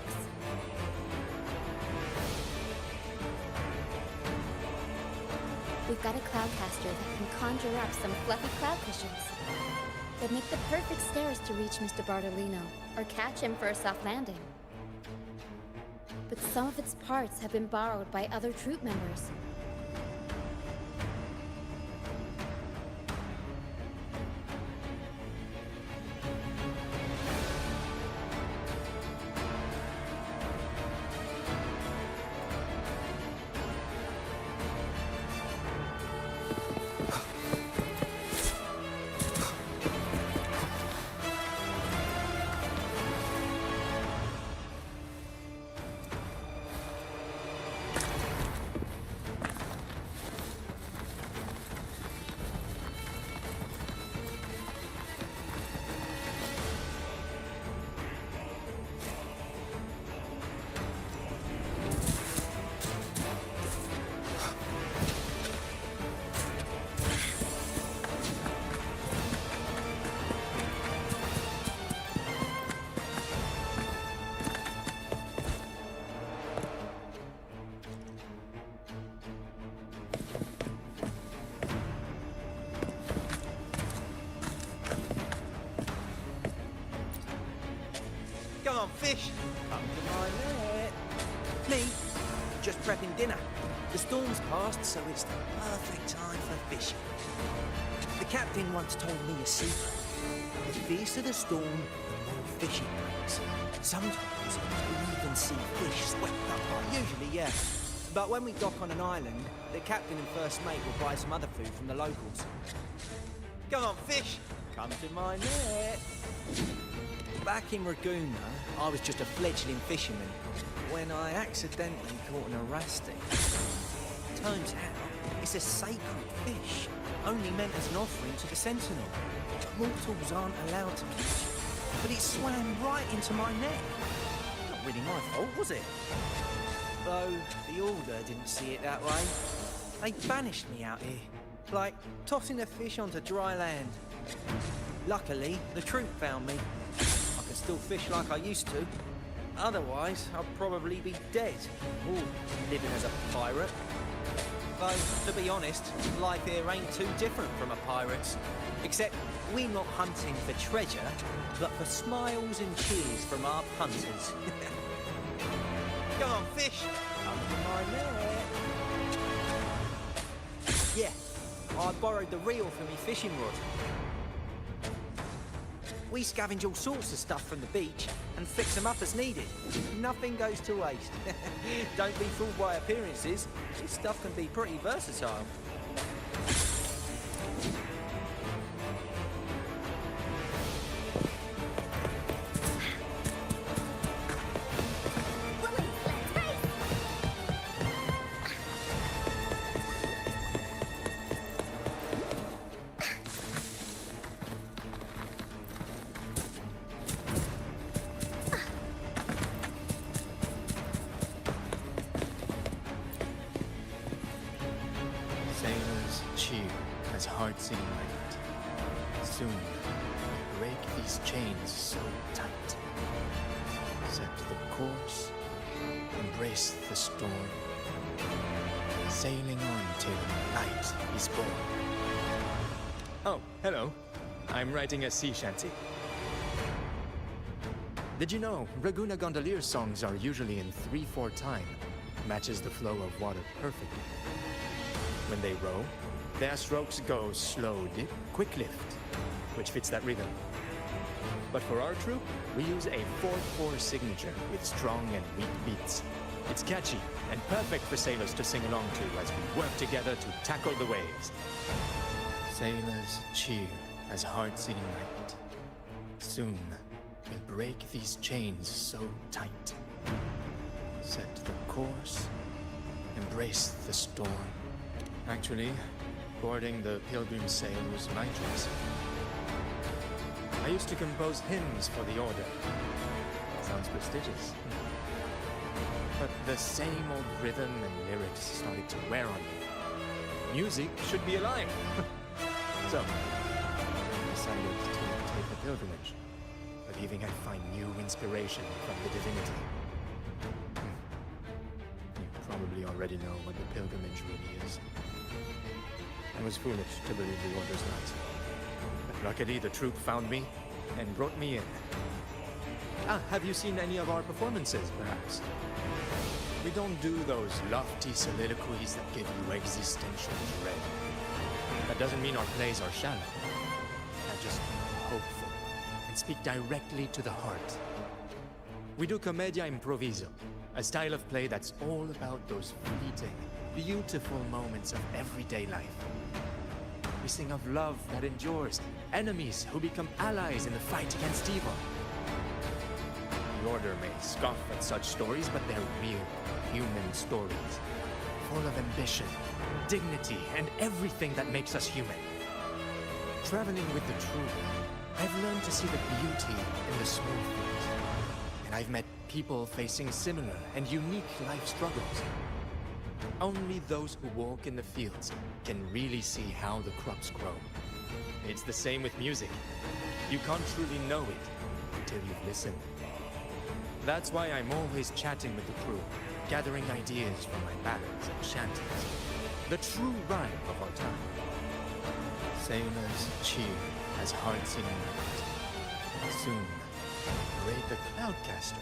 We've got a cloudcaster that can conjure up some fluffy cloud cushions. They'd make the perfect stairs to reach Mr. Bartolino, or catch him for a soft landing. But some of its parts have been borrowed by other troop members. on, fish! Come to my net. Me? Just prepping dinner. The storm's passed, so it's the perfect time for fishing. The captain once told me a secret. The fiercer the storm, the more fishing breaks. Sometimes we even see fish swept up. Usually, yeah. But when we dock on an island, the captain and first mate will buy some other food from the locals. Come on, fish! Come to my net. Back in Ragoona, I was just a fledgling fisherman when I accidentally caught an Astrite. Turns out, it's a sacred fish, only meant as an offering to the Sentinel. Mortals aren't allowed to catch it, but it swam right into my net. Not really my fault, was it? Though the Order didn't see it that way. They banished me out here, like tossing a fish onto dry land. Luckily, the troop found me. I can still fish like I used to. Otherwise, I'd probably be dead, or living as a pirate. Though, to be honest, life here ain't too different from a pirate's. Except, we're not hunting for treasure, but for smiles and cheers from our punters. Come on, fish! Come to my net. Yeah, I borrowed the reel for me fishing rod. We scavenge all sorts of stuff from the beach and fix them up as needed. Nothing goes to waste. Don't be fooled by appearances. This stuff can be pretty versatile. Sailors cheer as hearts ignite. Soon we break these chains so tight. Set the course, embrace the storm, sailing on till light is born. Oh, hello. I'm writing a sea shanty. Did you know Ragoona gondolier songs are usually in 3/4 time? Matches the flow of water perfectly. When they row, their strokes go slow dip, quick lift, which fits that rhythm. But for our troop, we use a 4/4 signature with strong and weak beats. It's catchy and perfect for sailors to sing along to as we work together to tackle the waves. Sailors cheer as hearts ignite. Soon we'll break these chains so tight. Set the course, embrace the storm. Actually, boarding the Pilgrim sail was my choice. I used to compose hymns for the Order. Sounds prestigious. But the same old rhythm and lyrics started to wear on me. Music should be alive. So, I decided to take the pilgrimage, believing I'd find new inspiration from the divinity. You probably already know what the pilgrimage really is. I was foolish to believe the Order's not. But luckily the troop found me and brought me in. Have you seen any of our performances, perhaps? We don't do those lofty soliloquies that give you existential dread. That doesn't mean our plays are shallow. They're just hopeful and speak directly to the heart. We do commedia improviso, a style of play that's all about those fleeting, beautiful moments of everyday life. We sing of love that endures, enemies who become allies in the fight against evil. The Order may scoff at such stories, but they're real, human stories. Full of ambition, dignity, and everything that makes us human. Traveling with the troop, I've learned to see the beauty in the small things. And I've met people facing similar and unique life struggles. Only those who walk in the fields can really see how the crops grow. It's the same with music. You can't truly know it until you've listened. That's why I'm always chatting with the crew, gathering ideas from my ballads and shanties. The true rhyme of our time. Sailors cheer as hearts ignite. Soon Raid the Cloudcaster.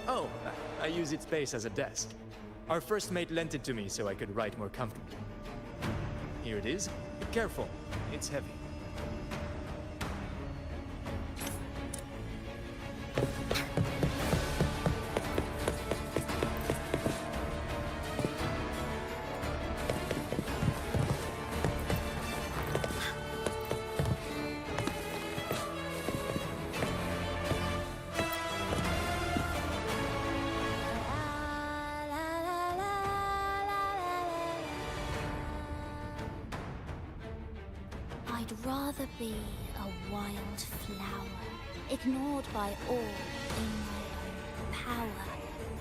Oh, I use its base as a desk. Our first mate lent it to me so I could write more comfortably. Here it is. Be careful, it's heavy. I'd rather be a wild flower, ignored by all in my own power,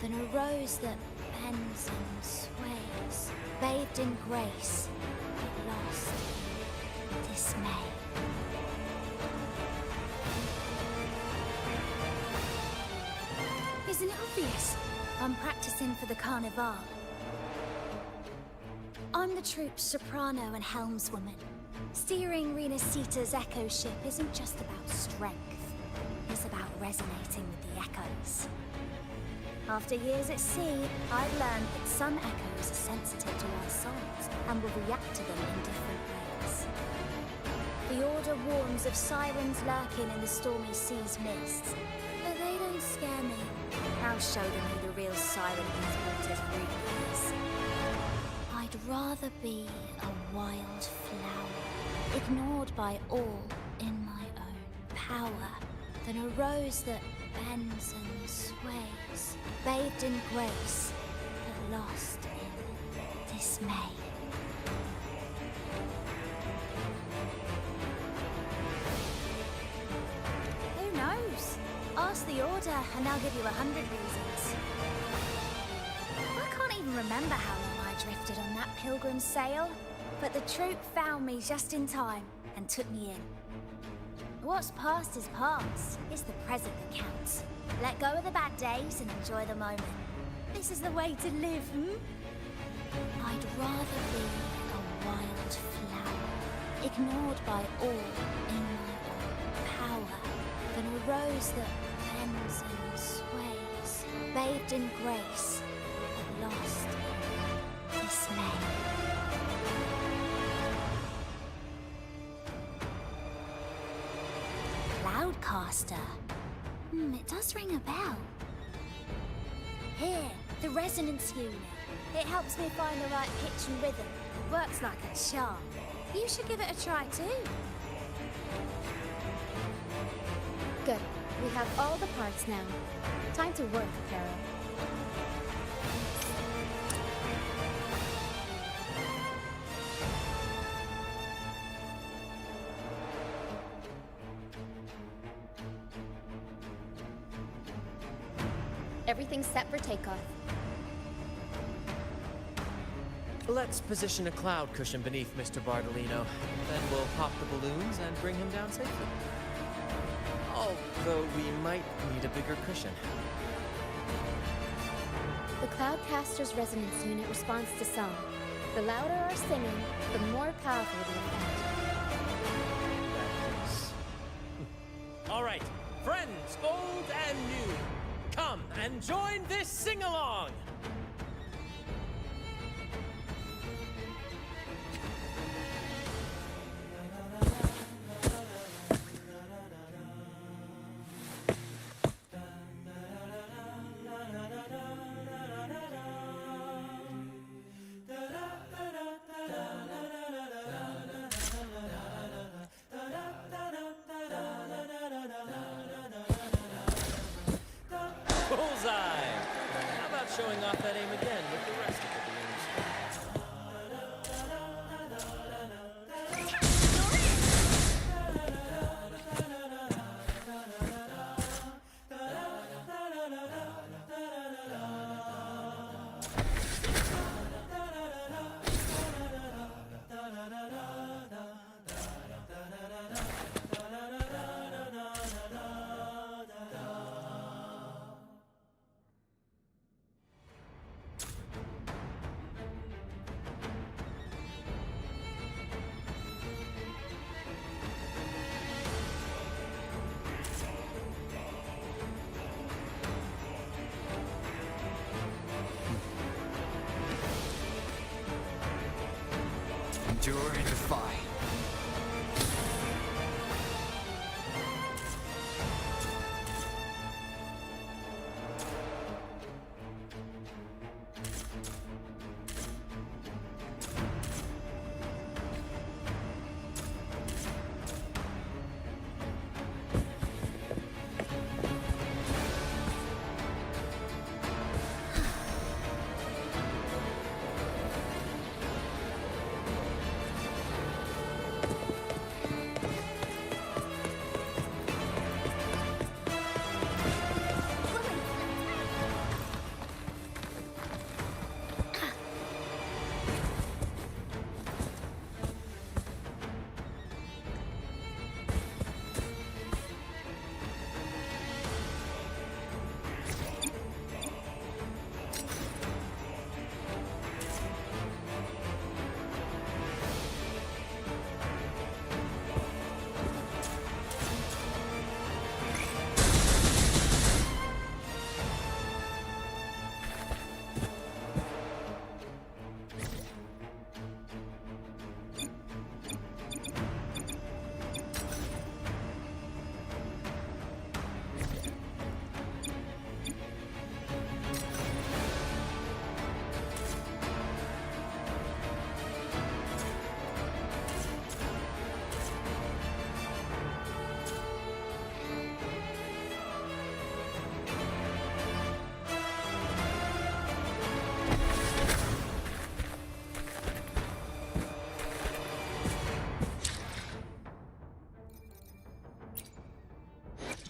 than a rose that bends and sways, bathed in grace, but lost in dismay. Isn't it obvious? I'm practicing for the Carnival. I'm the troupe's soprano and helmswoman. Steering Renacita's echo ship isn't just about strength. It's about resonating with the echoes. After years at sea, I've learned that some echoes are sensitive to our songs and will react to them in different ways. The Order warns of sirens lurking in the stormy sea's mists, but they don't scare me. I'll show them who the real siren in these waters really is. I'd rather be a wild flower, ignored by all in my own power, than a rose that bends and sways, bathed in grace, but lost in dismay. Who knows? Ask the Order and they'll give you 100 reasons. I can't even remember how long I drifted on that pilgrim's sail, but the troop found me just in time and took me in. What's past is past. It's the present that counts. Let go of the bad days and enjoy the moment. This is the way to live, I'd rather be a wild flower, ignored by all in my own power, than a rose that bends and sways, bathed in grace, but lost in dismay. Cloudcaster. It does ring a bell. Here, the resonance unit. It helps me find the right pitch and rhythm. Works like a charm. You should give it a try too. Good. We have all the parts now. Time to work, Carol. Everything's set for takeoff. Let's position a cloud cushion beneath Mr. Bardolino. Then we'll pop the balloons and bring him down safely. Although we might need a bigger cushion. The Cloudcaster's resonance unit responds to song. The louder our singing, the more powerful the effect. All right, friends, old and new, come and join this sing-along! Showing endure and defy.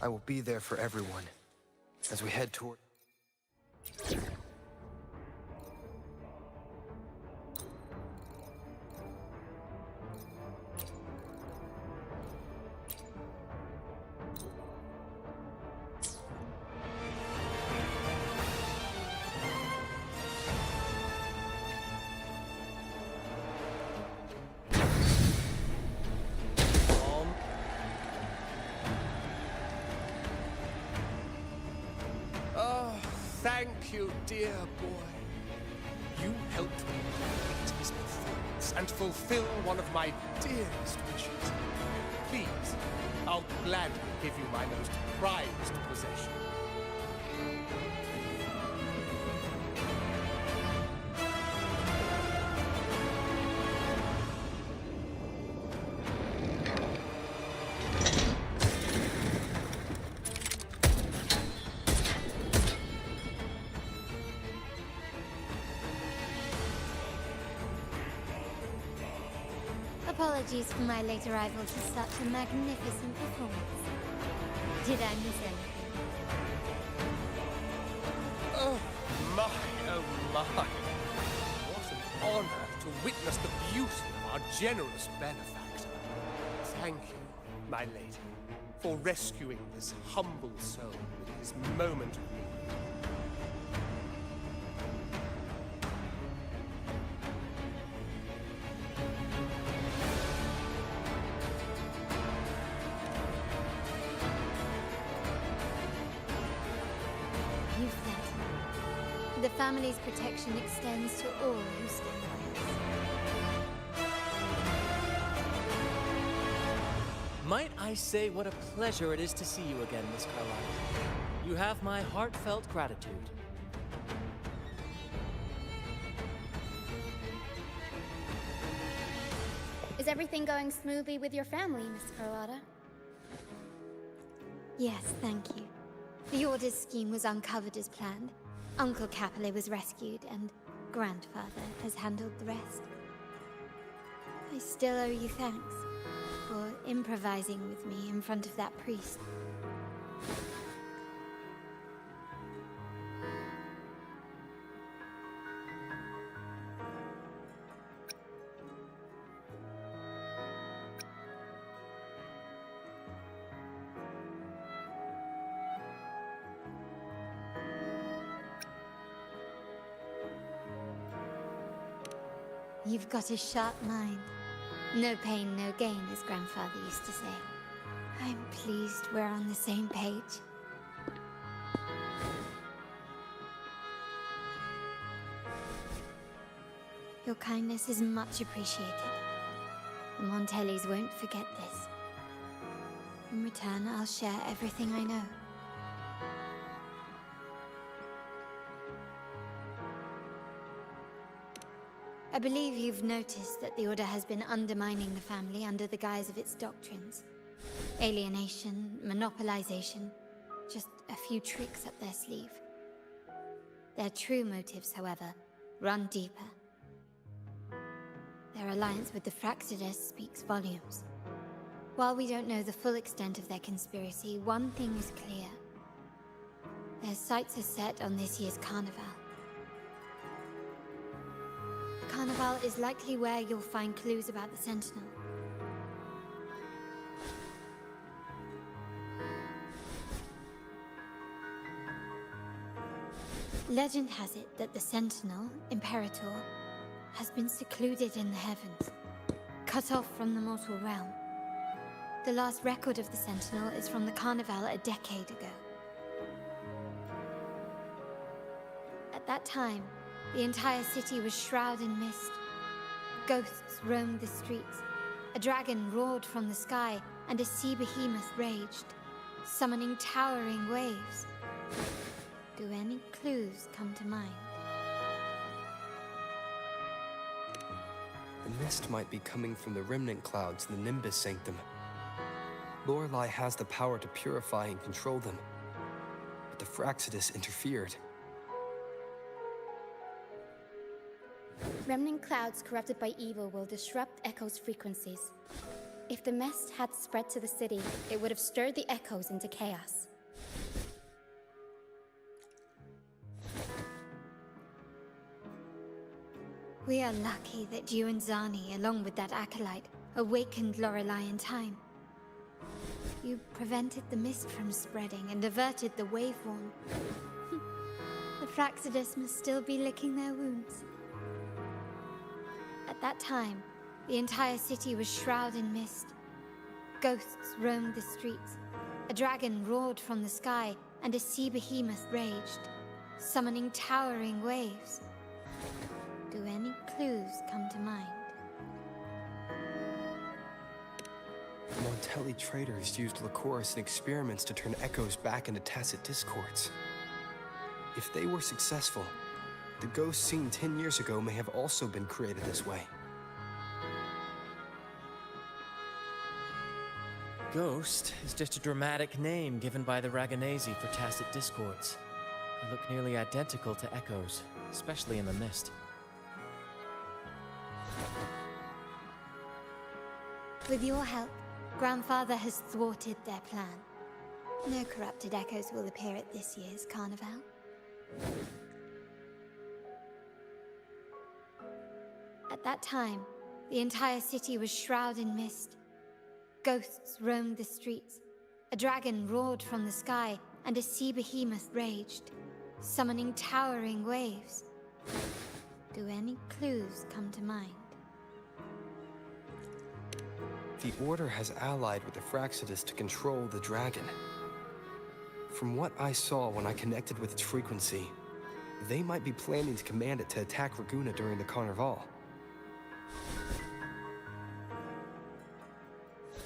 I will be there for everyone as we head toward... Thank you, dear boy. You helped me complete this performance and fulfill one of my dearest wishes. Please, I'll gladly give you my most prized possession. Apologies for my late arrival to such a magnificent performance. Did I miss anything? Oh my, what an honor to witness the beauty of our generous benefactor. Thank you, my lady, for rescuing this humble soul in his moment of need. You flatter me. The family's protection extends to all who stand by us. Might I say what a pleasure it is to see you again, Miss Carlotta. You have my heartfelt gratitude. Is everything going smoothly with your family, Miss Carlotta? Yes, thank you. The Order's scheme was uncovered as planned. Uncle Capilet was rescued, and Grandfather has handled the rest. I still owe you thanks for improvising with me in front of that priest. You've got a sharp mind. No pain, no gain, as Grandfather used to say. I'm pleased we're on the same page. Your kindness is much appreciated. The Montellis won't forget this. In return, I'll share everything I know. I believe you've noticed that the Order has been undermining the family under the guise of its doctrines. Alienation, monopolization, just a few tricks up their sleeve. Their true motives, however, run deeper. Their alliance with the Fraxides speaks volumes. While we don't know the full extent of their conspiracy, one thing is clear. Their sights are set on this year's carnival. The carnival is likely where you'll find clues about the Sentinel. Legend has it that the Sentinel, Imperator, has been secluded in the heavens, cut off from the mortal realm. The last record of the Sentinel is from the Carnival a decade ago. At that time, the entire city was shrouded in mist. Ghosts roamed the streets. A dragon roared from the sky, and a sea behemoth raged, summoning towering waves. Do any clues come to mind? The mist might be coming from the remnant clouds in the Nimbus Sanctum. Lorelei has the power to purify and control them, but the Fraxides interfered. Remnant clouds corrupted by evil will disrupt Echo's frequencies. If the mist had spread to the city, it would have stirred the Echoes into chaos. We are lucky that you and Zani, along with that acolyte, awakened Lorelei in time. You prevented the mist from spreading and averted the waveworn. The Fraxides must still be licking their wounds. At that time, the entire city was shrouded in mist. Ghosts roamed the streets. A dragon roared from the sky, and a sea behemoth raged, summoning towering waves. Do any clues come to mind? The Montelli traders used Lycoris in experiments to turn echoes back into tacit discords. If they were successful, the ghosts seen 10 years ago may have also been created this way. Ghost is just a dramatic name given by the Raganazi for tacit discords. They look nearly identical to echoes, especially in the mist. With your help, Grandfather has thwarted their plan. No corrupted echoes will appear at this year's carnival. At that time, the entire city was shrouded in mist. Ghosts roamed the streets. A dragon roared from the sky, and a sea behemoth raged, summoning towering waves. Do any clues come to mind? The Order has allied with the Fraxides to control the dragon. From what I saw when I connected with its frequency, they might be planning to command it to attack Raguna during the Carnival.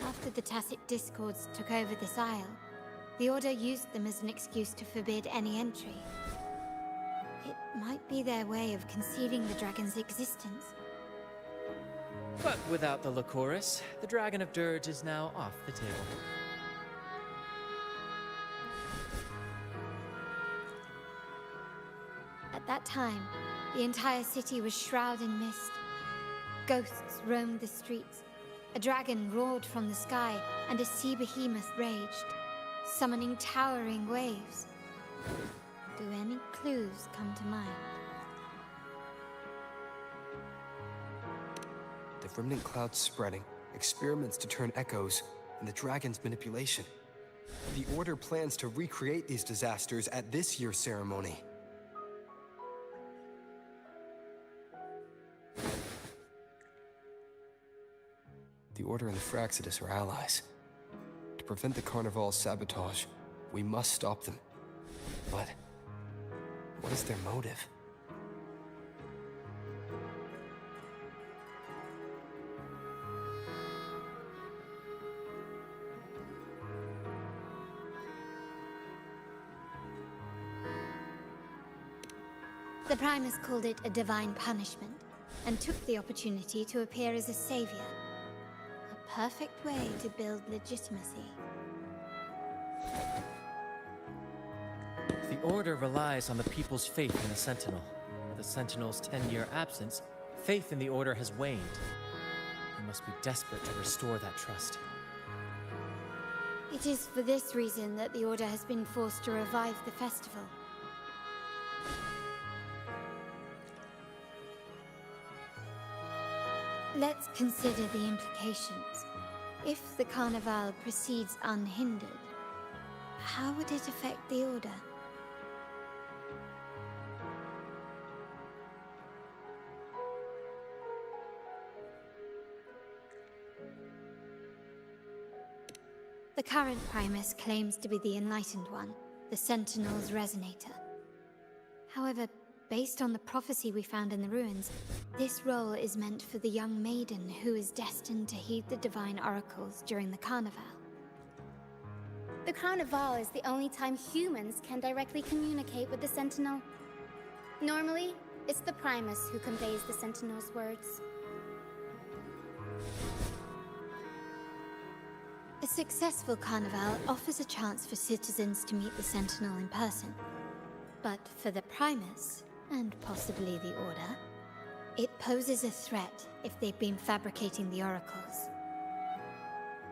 After the Tacit Discords took over this isle, the Order used them as an excuse to forbid any entry. It might be their way of concealing the dragon's existence. But without the Lycoris, the Dragon of Dirge is now off the table. At that time, the entire city was shrouded in mist. Ghosts roamed the streets. A dragon roared from the sky, and a sea behemoth raged, summoning towering waves. Do any clues come to mind? The remnant clouds spreading, experiments to turn echoes, and the dragon's manipulation. The Order plans to recreate these disasters at this year's ceremony. The Order and the Fraxides are allies. To prevent the Carnival's sabotage, we must stop them. But what is their motive? The Primus called it a divine punishment, and took the opportunity to appear as a savior. A perfect way to build legitimacy. The Order relies on the people's faith in the Sentinel. With the Sentinel's 10-year absence, faith in the Order has waned. We must be desperate to restore that trust. It is for this reason that the Order has been forced to revive the festival. Let's consider the implications. If the Carnival proceeds unhindered, how would it affect the Order? The current Primus claims to be the Enlightened One, the Sentinel's Resonator. However, based on the prophecy we found in the ruins, this role is meant for the young maiden who is destined to heed the divine oracles during the Carnival. The Carnival is the only time humans can directly communicate with the Sentinel. Normally, it's the Primus who conveys the Sentinel's words. A successful Carnival offers a chance for citizens to meet the Sentinel in person. But for the Primus, and possibly the Order, it poses a threat if they've been fabricating the oracles.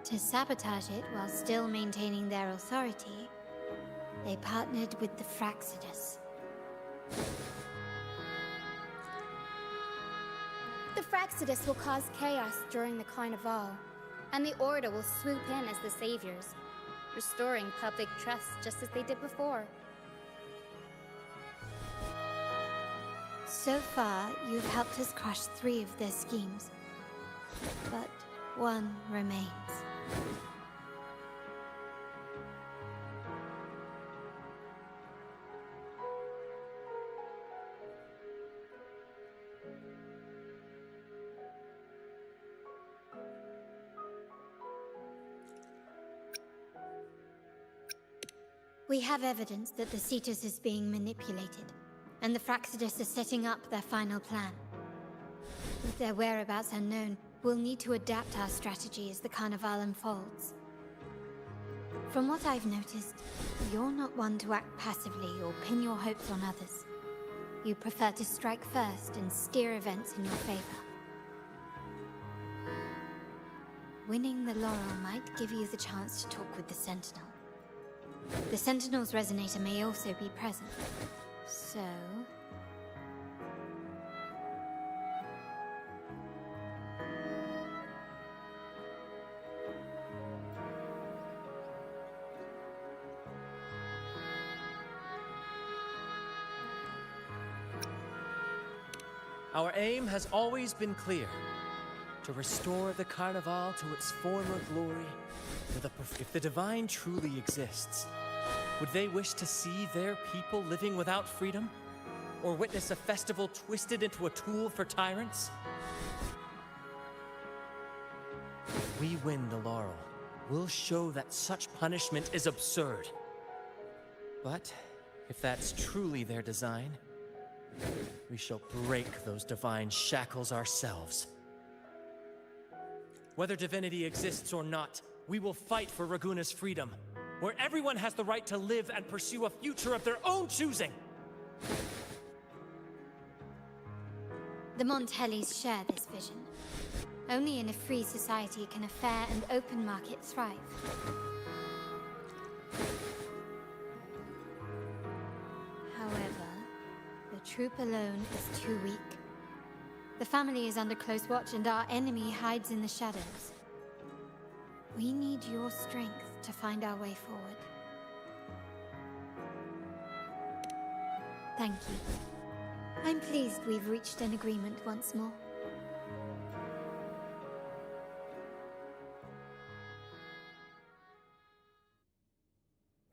To sabotage it while still maintaining their authority, they partnered with the Fraxidus. The Fraxidus will cause chaos during the Carnival, and the Order will swoop in as the saviors, restoring public trust just as they did before. So far, you've helped us crush 3 of their schemes. But one remains. We have evidence that the Cetus is being manipulated, and the Fraxidus are setting up their final plan. With their whereabouts unknown, we'll need to adapt our strategy as the Carnival unfolds. From what I've noticed, you're not one to act passively or pin your hopes on others. You prefer to strike first and steer events in your favor. Winning the laurel might give you the chance to talk with the Sentinel. The Sentinel's Resonator may also be present, so... Our aim has always been clear. To restore the Carnival to its former glory. If the Divine truly exists, would they wish to see their people living without freedom? Or witness a festival twisted into a tool for tyrants? If we win the laurel, we'll show that such punishment is absurd. But if that's truly their design, we shall break those divine shackles ourselves. Whether divinity exists or not, we will fight for Raguna's freedom, where everyone has the right to live and pursue a future of their own choosing. The Montellis share this vision. Only in a free society can a fair and open market thrive. However, the troop alone is too weak. The family is under close watch and our enemy hides in the shadows. We need your strength to find our way forward. Thank you. I'm pleased we've reached an agreement once more.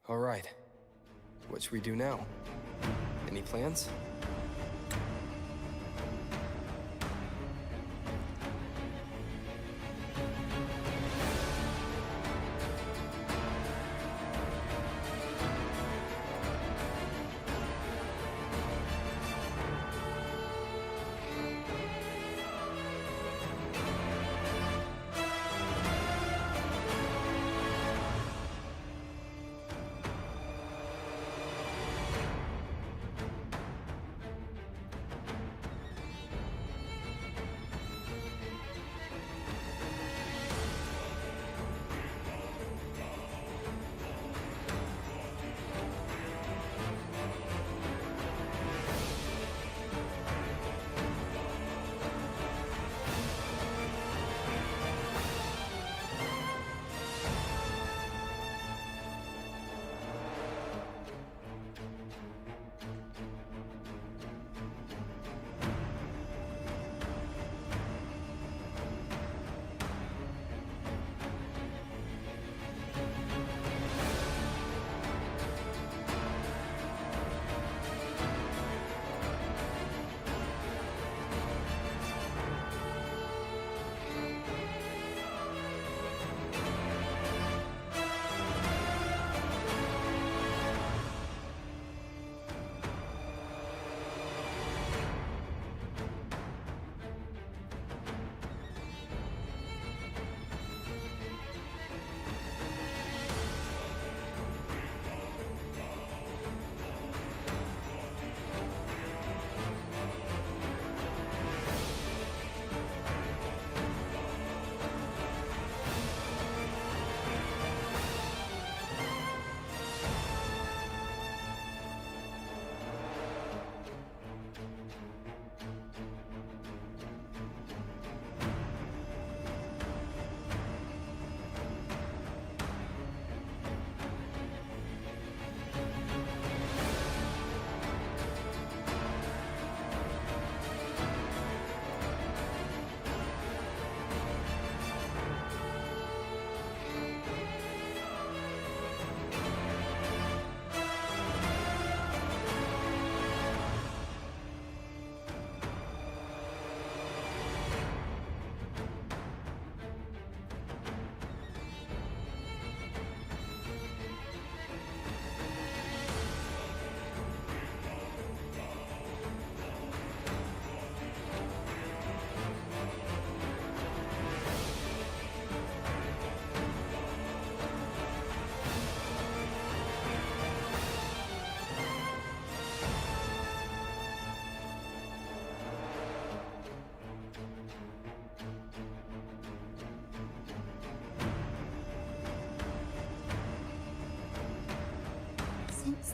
All right. What should we do now? Any plans?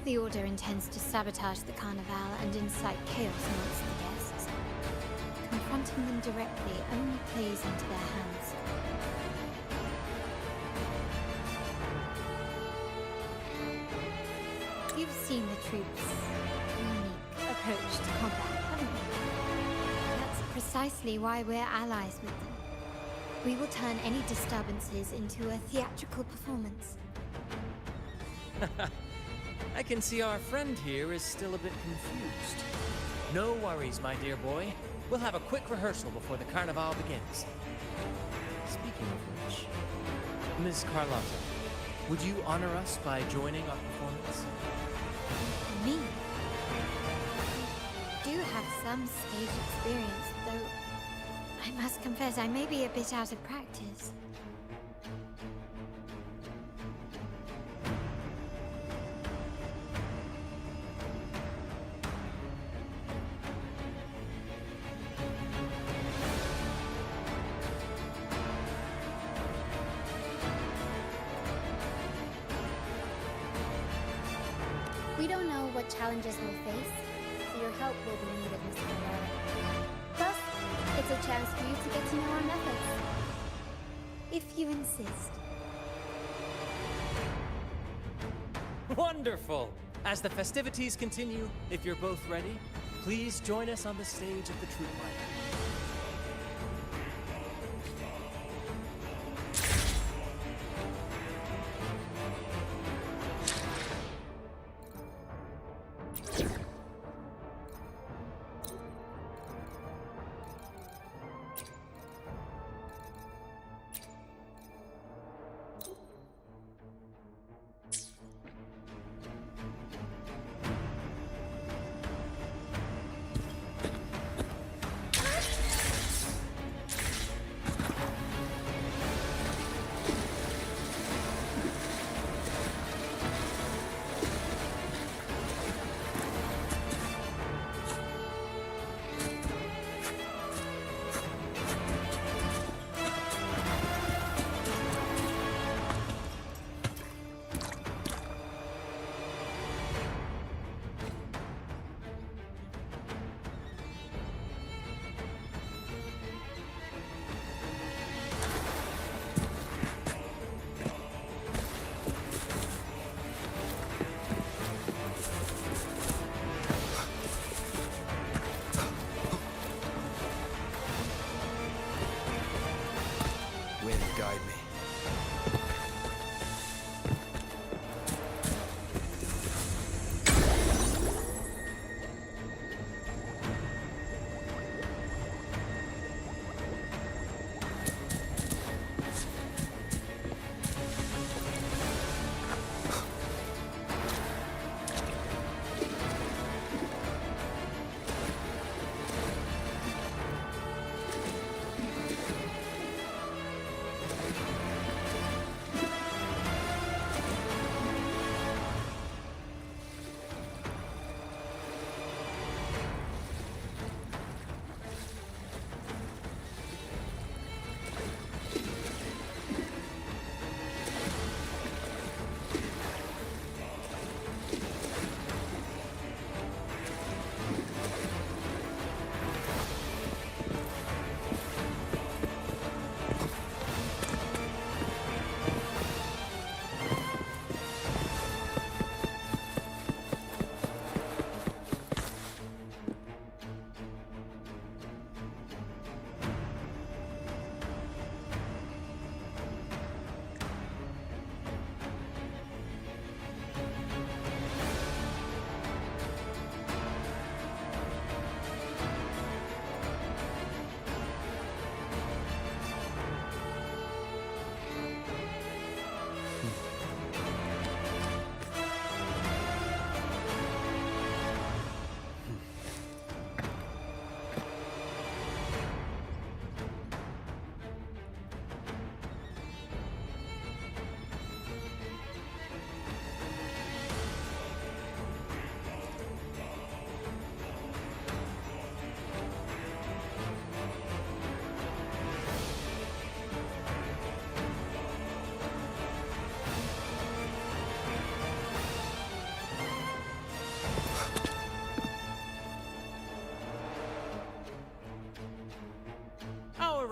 the Order intends to sabotage the Carnival and incite chaos amongst the guests, confronting them directly only plays into their hands. You've seen the troops' unique approach to combat, haven't you? That's precisely why we're allies with them. We will turn any disturbances into a theatrical performance. I can see our friend here is still a bit confused. No worries, my dear boy. We'll have a quick rehearsal before the Carnival begins. Speaking of which, Ms. Carlotta, would you honor us by joining our performance? Me? I do have some stage experience, though I must confess I may be a bit out of practice. We don't know what challenges we'll face, so your help will be needed, Miss Monroe. Plus, it's a chance for you to get to know our methods. If you insist. Wonderful! As the festivities continue, if you're both ready, please join us on the stage of the Troop Minor.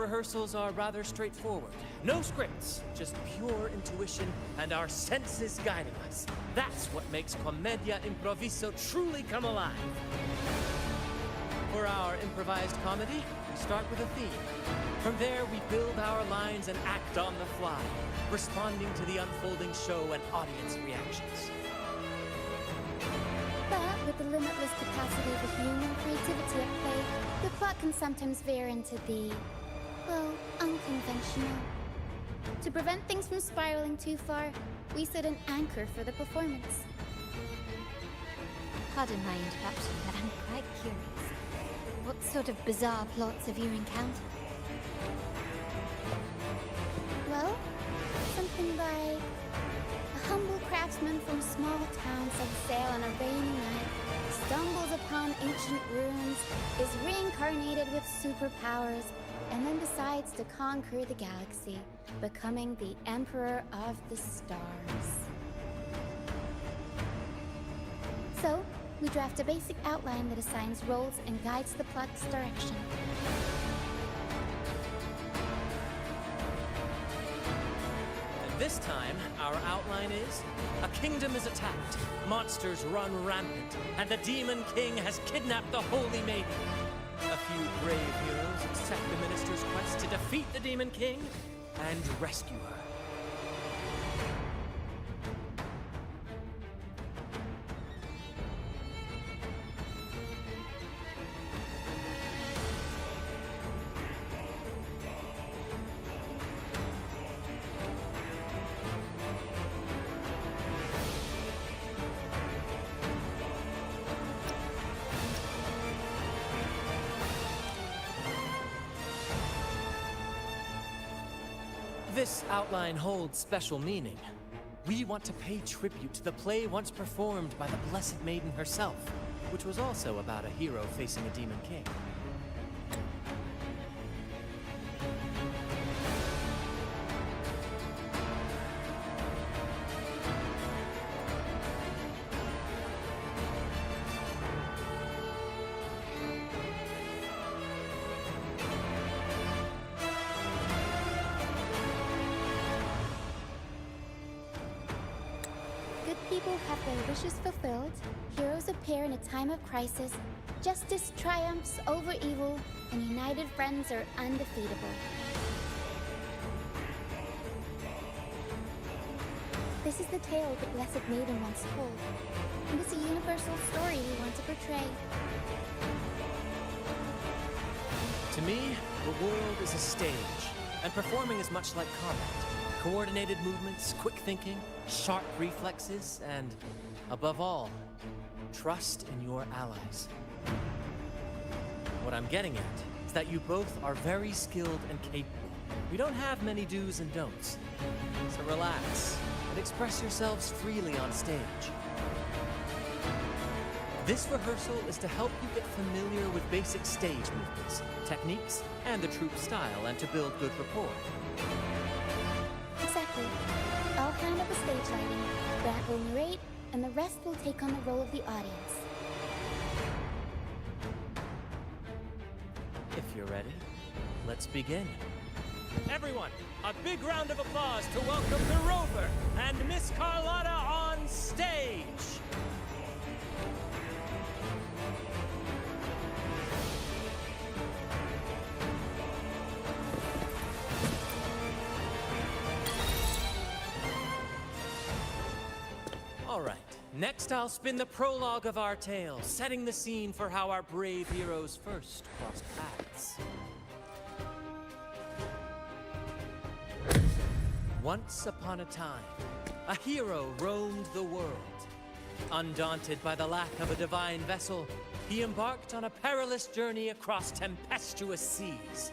rehearsals are rather straightforward. No scripts, just pure intuition and our senses guiding us. That's what makes Commedia Improviso truly come alive. For our improvised comedy, we start with a theme. From there, we build our lines and act on the fly, responding to the unfolding show and audience reactions. But with the limitless capacity of a human creativity at play, the plot can sometimes veer into the, well, unconventional. To prevent things from spiraling too far, we set an anchor for the performance. Pardon my interruption, but I'm quite curious. What sort of bizarre plots have you encountered? Well, something like a humble craftsman from a small town sets sail on a rainy night, stumbles upon ancient ruins, is reincarnated with superpowers, and then decides to conquer the galaxy, becoming the Emperor of the Stars. So, we draft a basic outline that assigns roles and guides the plot's direction. And this time, our outline is: a kingdom is attacked, monsters run rampant, and the Demon King has kidnapped the Holy Maiden. A few brave heroes accept the Minister's quest to defeat the Demon King and rescue her. This outline holds special meaning. We want to pay tribute to the play once performed by the Blessed Maiden herself, which was also about a hero facing a Demon King. People have their wishes fulfilled, heroes appear in a time of crisis, justice triumphs over evil, and united friends are undefeatable. This is the tale the Blessed Maiden once told, and it's a universal story we want to portray. To me, the world is a stage, and performing is much like combat. Coordinated movements, quick thinking, sharp reflexes, and, above all, trust in your allies. What I'm getting at is that you both are very skilled and capable. We don't have many do's and don'ts. So relax and express yourselves freely on stage. This rehearsal is to help you get familiar with basic stage movements, techniques, and the troupe style, and to build good rapport. Exactly. I'll handle the stage lighting, Grant will narrate, and the rest will take on the role of the audience. If you're ready, let's begin. Everyone, a big round of applause to welcome the Rover and Miss Carlotta on stage! All right, next I'll spin the prologue of our tale, setting the scene for how our brave heroes first crossed paths. Once upon a time, a hero roamed the world. Undaunted by the lack of a divine vessel, he embarked on a perilous journey across tempestuous seas.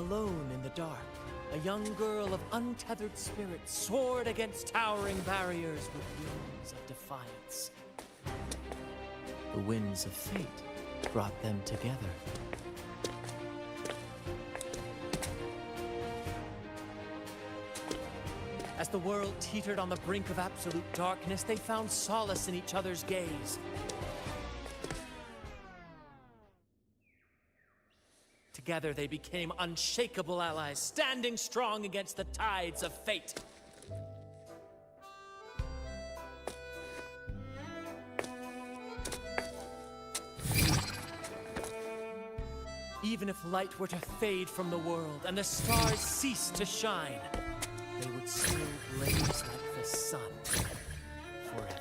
alone in the dark, a young girl of untethered spirit soared against towering barriers with wings of defiance. The winds of fate brought them together. As the world teetered on the brink of absolute darkness, they found solace in each other's gaze. Together they became unshakable allies, standing strong against the tides of fate. Even if light were to fade from the world and the stars cease to shine, they would still blaze like the sun forever.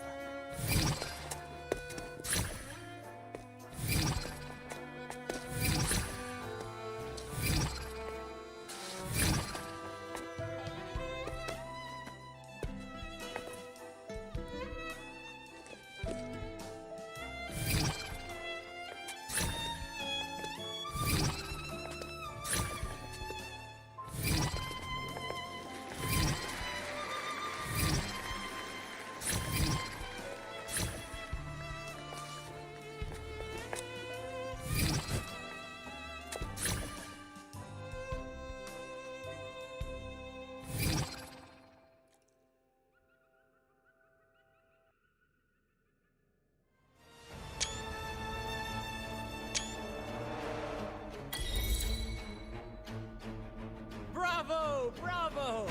Bravo! Bravo!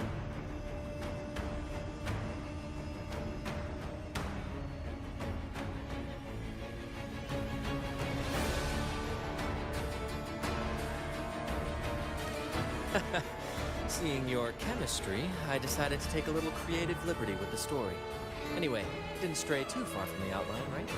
Seeing your chemistry, I decided to take a little creative liberty with the story. Anyway, it didn't stray too far from the outline, right?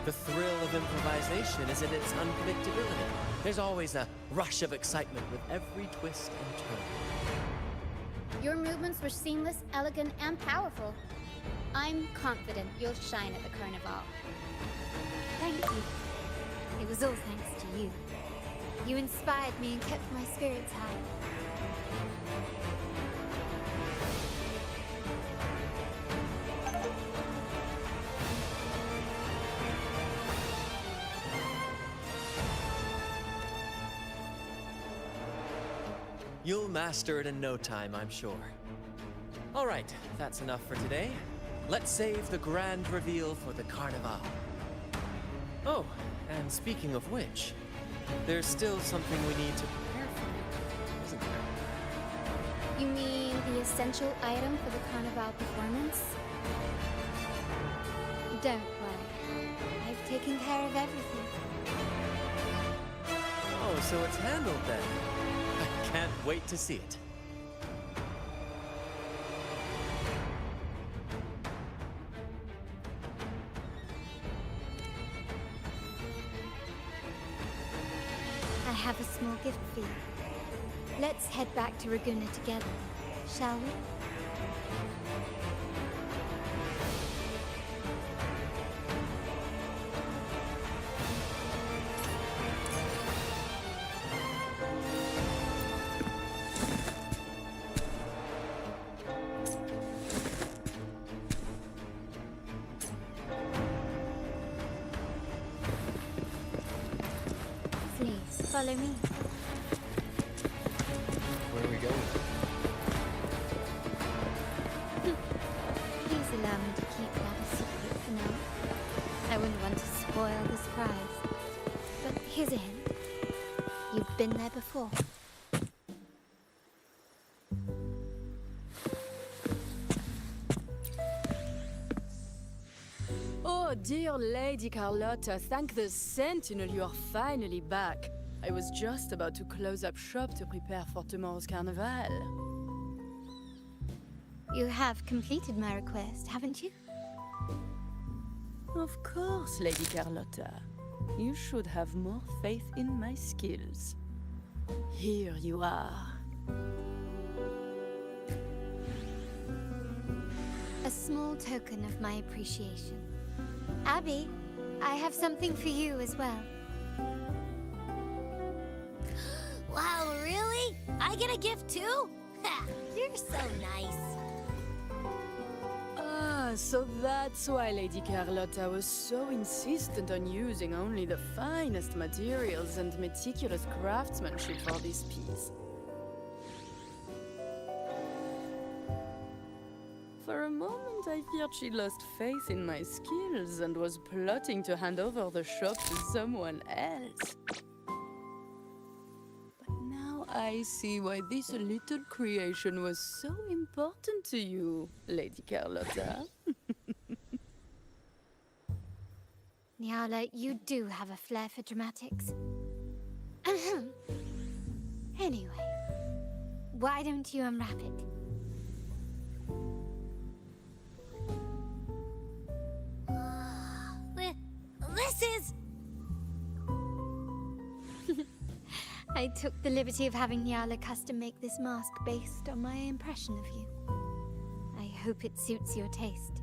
The thrill of improvisation is in its unpredictability. There's always a rush of excitement with every twist and turn. Your movements were seamless, elegant, and powerful. I'm confident you'll shine at the Carnival. Thank you. It was all thanks to you. You inspired me and kept my spirits high. You'll master it in no time, I'm sure. All right, that's enough for today. Let's save the grand reveal for the Carnival. Oh, and speaking of which, there's still something we need to prepare for you, isn't there? You mean the essential item for the Carnival performance? Don't worry. I've taken care of everything. Oh, so it's handled then. I can't wait to see it. I have a small gift for you. Let's head back to Raguna together, shall we? Please, follow me. Where are we going? Please allow me to keep that a secret for now. I wouldn't want to spoil the surprise. But here's a hint. You've been there before. Oh, dear Lady Carlotta, thank the Sentinel you are finally back. I was just about to close up shop to prepare for tomorrow's carnival. You have completed my request, haven't you? Of course, Lady Carlotta. You should have more faith in my skills. Here you are. A small token of my appreciation. Abby, I have something for you as well. Wow, really? Really? I get a gift too? Ha! You're so nice. Ah, so that's why Lady Carlotta was so insistent on using only the finest materials and meticulous craftsmanship for this piece. For a moment, I feared she lost faith in my skills and was plotting to hand over the shop to someone else. But now I see why this little creation was so important to you, Lady Carlotta. Nyala, you do have a flair for dramatics. Anyway, why don't you unwrap it? This is... I took the liberty of having Nyala custom make this mask based on my impression of you. I hope it suits your taste.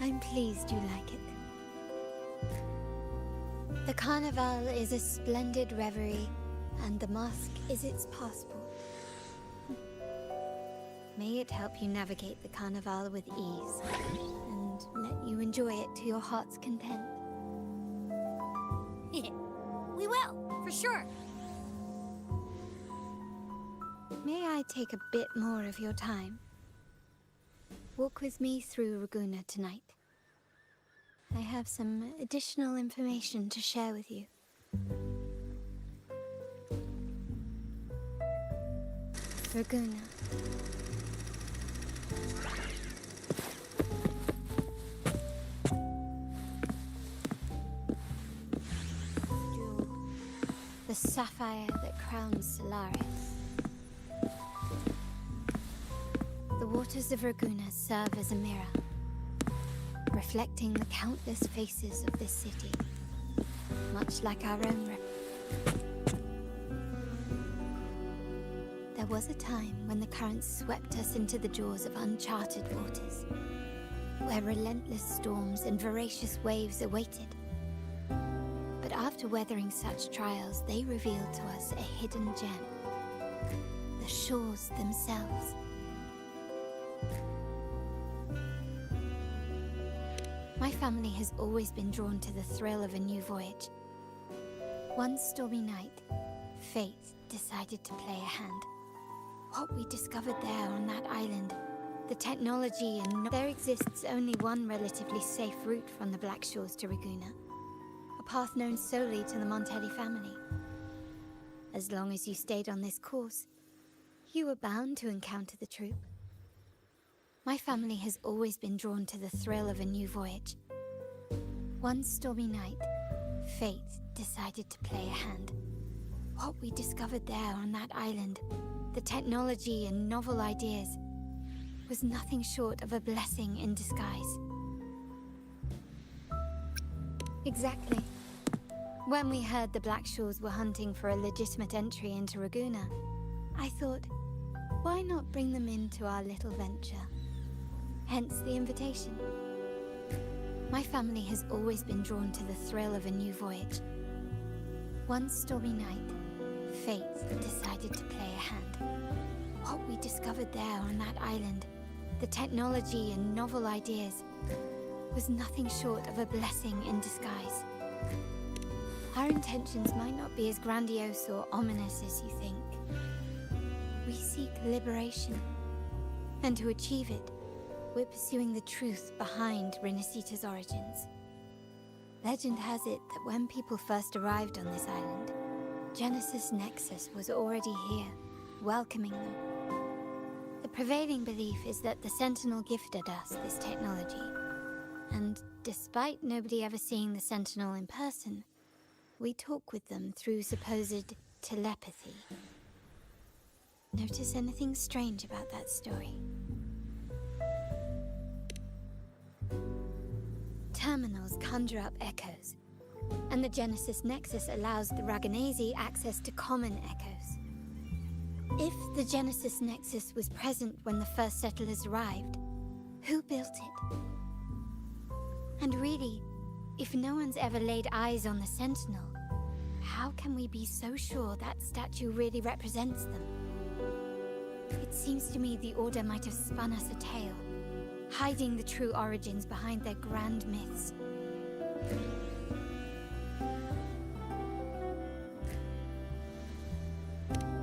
I'm pleased you like it. The Carnival is a splendid reverie, and the mask is its passport. May it help you navigate the Carnival with ease, and let you enjoy it to your heart's content. We will, for sure. May I take a bit more of your time? Walk with me through Ragusa tonight. I have some additional information to share with you. Ragusa. Jewel. The sapphire that crowns Solaris. The waters of Ragusa serve as a mirror, reflecting the countless faces of this city, much like our own. There was a time when the currents swept us into the jaws of uncharted waters, where relentless storms and voracious waves awaited. But after weathering such trials, they revealed to us a hidden gem, the shores themselves. My family has always been drawn to the thrill of a new voyage. One stormy night, fate decided to play a hand. What we discovered there on that island, the technology and... There exists only one relatively safe route from the Black Shores to Ragusa, a path known solely to the Montelli family. As long as you stayed on this course, you were bound to encounter the troop. My family has always been drawn to the thrill of a new voyage. One stormy night, fate decided to play a hand. What we discovered there on that island, the technology and novel ideas, was nothing short of a blessing in disguise. Exactly. When we heard the Black Shores were hunting for a legitimate entry into Ragusa, I thought, why not bring them into our little venture? Hence the invitation. My family has always been drawn to the thrill of a new voyage. One stormy night, fate decided to play a hand. What we discovered there on that island, the technology and novel ideas, was nothing short of a blessing in disguise. Our intentions might not be as grandiose or ominous as you think. We seek liberation, and to achieve it, we're pursuing the truth behind Renacita's origins. Legend has it that when people first arrived on this island, Genesis Nexus was already here, welcoming them. The prevailing belief is that the Sentinel gifted us this technology, and despite nobody ever seeing the Sentinel in person, we talk with them through supposed telepathy. Notice anything strange about that story? terminals conjure up echoes, and the Genesis Nexus allows the Raganazi access to common echoes. If the Genesis Nexus was present when the first settlers arrived, who built it? And really, if no one's ever laid eyes on the Sentinel, how can we be so sure that statue really represents them? It seems to me the Order might have spun us a tale, hiding the true origins behind their grand myths.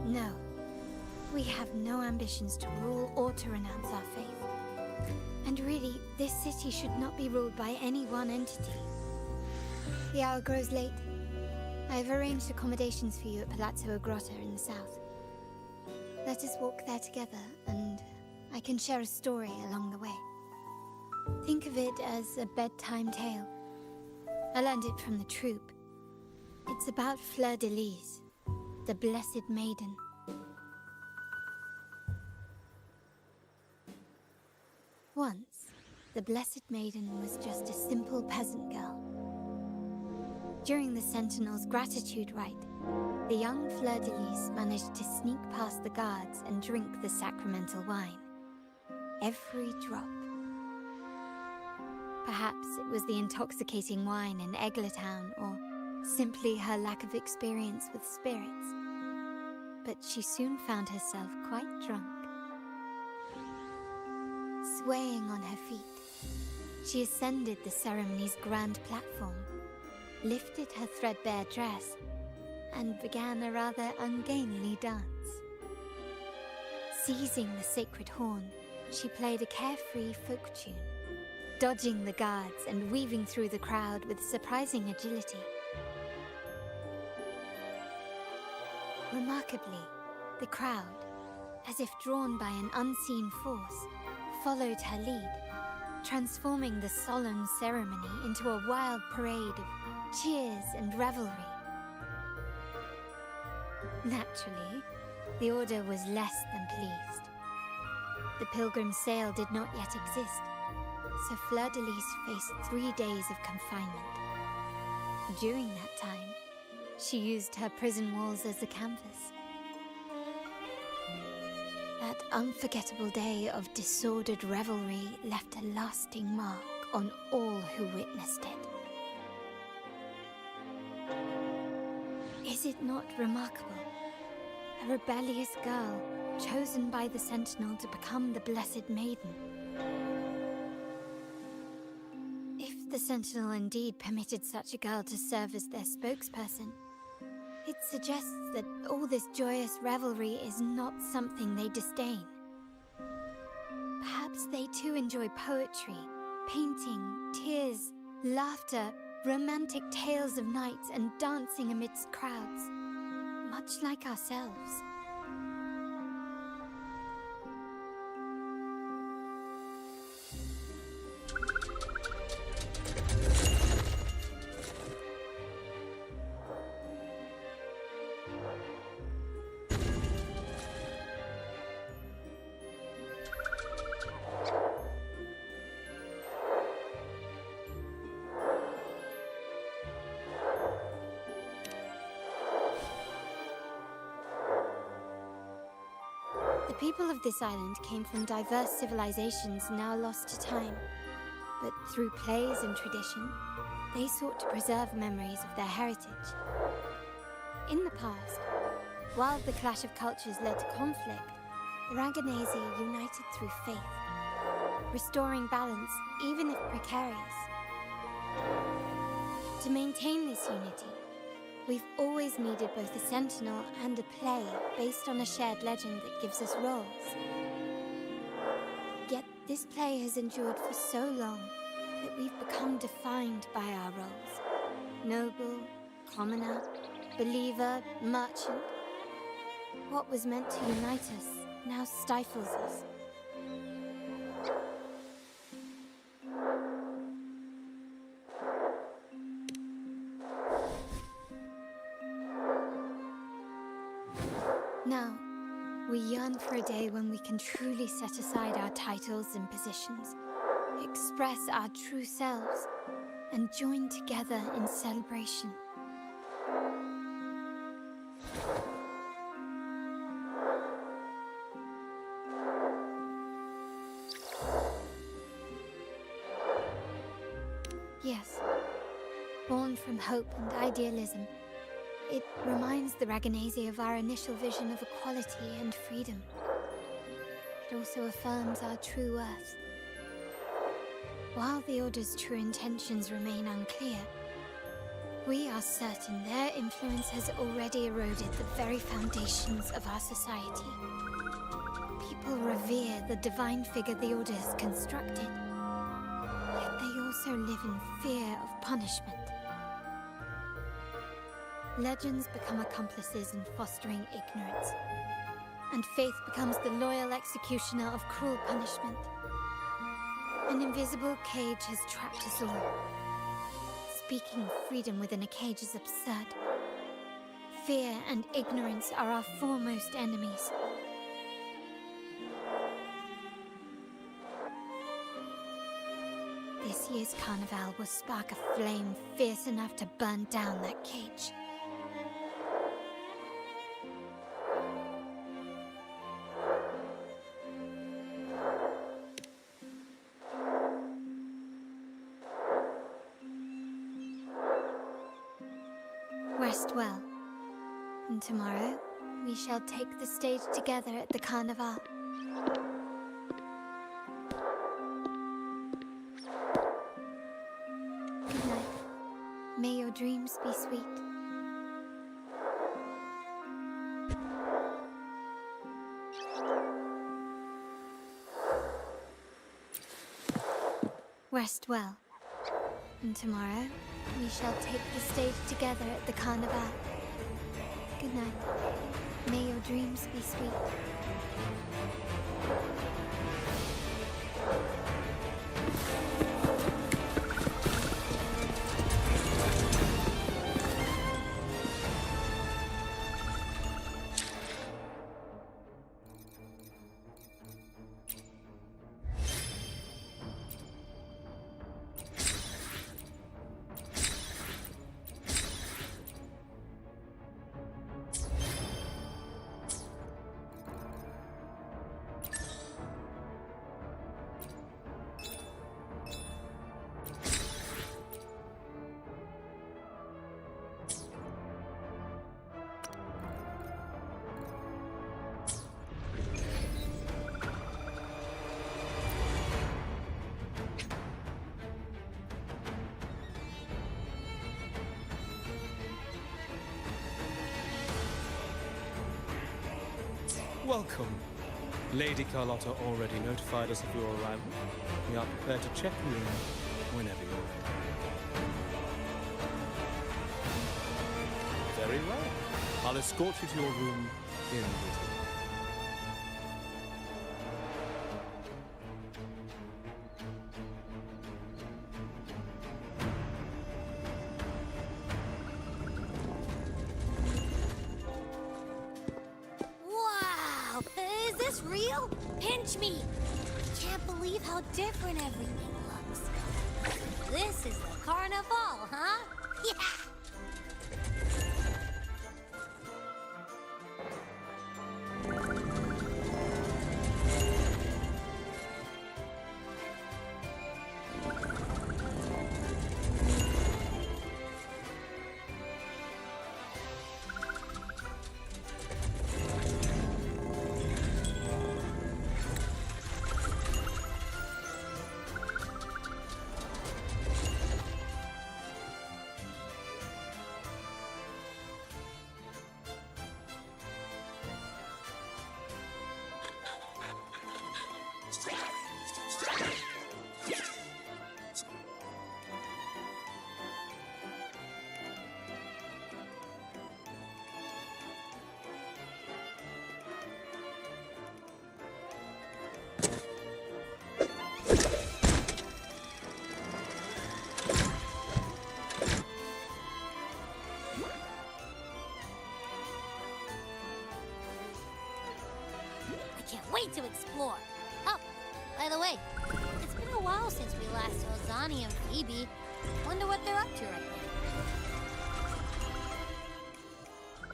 No, we have no ambitions to rule or to renounce our faith. And really, this city should not be ruled by any one entity. The hour grows late. I have arranged accommodations for you at Palazzo Grotta in the south. Let us walk there together, and I can share a story along the way. Think of it as a bedtime tale. I learned it from the troupe. It's about Fleur de Lis, the Blessed Maiden. Once, the Blessed Maiden was just a simple peasant girl. During the Sentinel's gratitude rite, the young Fleur de Lis managed to sneak past the guards and drink the sacramental wine. Every drop. Perhaps it was the intoxicating wine in Eggletown, or simply her lack of experience with spirits. But she soon found herself quite drunk. Swaying on her feet, she ascended the ceremony's grand platform, lifted her threadbare dress, and began a rather ungainly dance. Seizing the sacred horn, she played a carefree folk tune, dodging the guards and weaving through the crowd with surprising agility. Remarkably, the crowd, as if drawn by an unseen force, followed her lead, transforming the solemn ceremony into a wild parade of cheers and revelry. Naturally, the Order was less than pleased. The pilgrim sale did not yet exist, so Fleur de Lis faced 3 days of confinement. During that time, she used her prison walls as a canvas. That unforgettable day of disordered revelry left a lasting mark on all who witnessed it. Is it not remarkable? A rebellious girl, chosen by the Sentinel to become the Blessed Maiden. If the Sentinel indeed permitted such a girl to serve as their spokesperson, it suggests that all this joyous revelry is not something they disdain. Perhaps they too enjoy poetry, painting, tears, laughter, romantic tales of nights, and dancing amidst crowds, much like ourselves. The people of this island came from diverse civilizations now lost to time, but through plays and tradition, they sought to preserve memories of their heritage. In the past, while the clash of cultures led to conflict, the Raganazi united through faith, restoring balance even if precarious. To maintain this unity, we've always needed both a sentinel and a play based on a shared legend that gives us roles. Yet this play has endured for so long that we've become defined by our roles. Noble, commoner, believer, merchant. What was meant to unite us now stifles us. Now, we yearn for a day when we can truly set aside our titles and positions, express our true selves, and join together in celebration. Yes, born from hope and idealism, it reminds the Raganese of our initial vision of equality and freedom. It also affirms our true worth. While the Order's true intentions remain unclear, we are certain their influence has already eroded the very foundations of our society. People revere the divine figure the Order has constructed, yet they also live in fear of punishment. Legends become accomplices in fostering ignorance, and faith becomes the loyal executioner of cruel punishment. An invisible cage has trapped us all. Speaking of freedom within a cage is absurd. Fear and ignorance are our foremost enemies. This year's carnival will spark a flame fierce enough to burn down that cage. Rest well, and tomorrow we shall take the stage together at the carnival. Good night. May your dreams be sweet. Rest well, and tomorrow we shall take the stage together at the carnival. Good night. May your dreams be sweet. Welcome. Lady Carlotta already notified us of your arrival. We are prepared to check you in whenever you're ready. Very well. I'll escort you to your room in Wuthering. Wow! Is this real? Pinch me! Can't believe how different everything looks. This is the carnival, huh? Yeah! Can't wait to explore. Oh, by the way, it's been a while since we last saw Zani and Phoebe. Wonder what they're up to right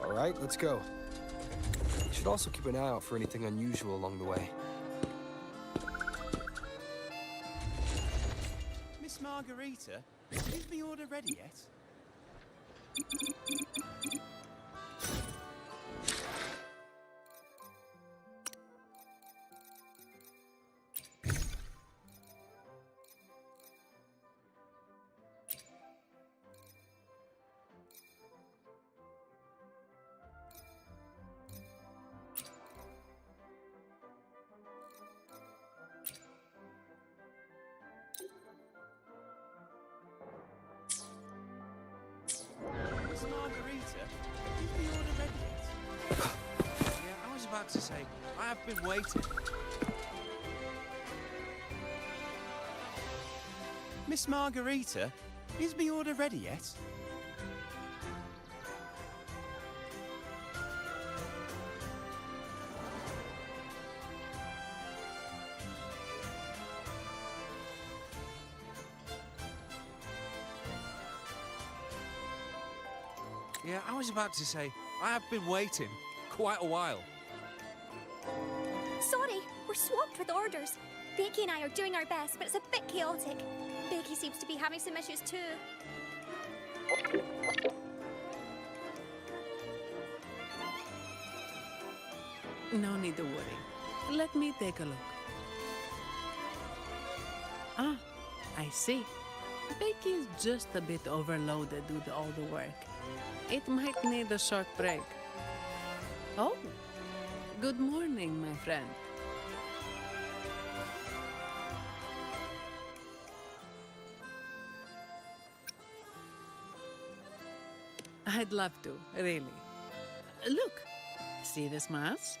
now. All right, let's go. You should also keep an eye out for anything unusual along the way. Miss Margarita, is the order ready yet? Miss Margarita, is the order ready yet? Yeah, I was about to say, I have been waiting. Miss Margarita, is the order ready yet? Yeah, I was about to say, I have been waiting quite a while. Sorry, we're swamped with orders. Becky and I are doing our best, but it's a bit chaotic. Becky seems to be having some issues too. No need to worry. Let me take a look. Ah, I see. Becky is just a bit overloaded with all the work. It might need a short break. Oh, good morning, my friend. I'd love to, really. Look, see this mask?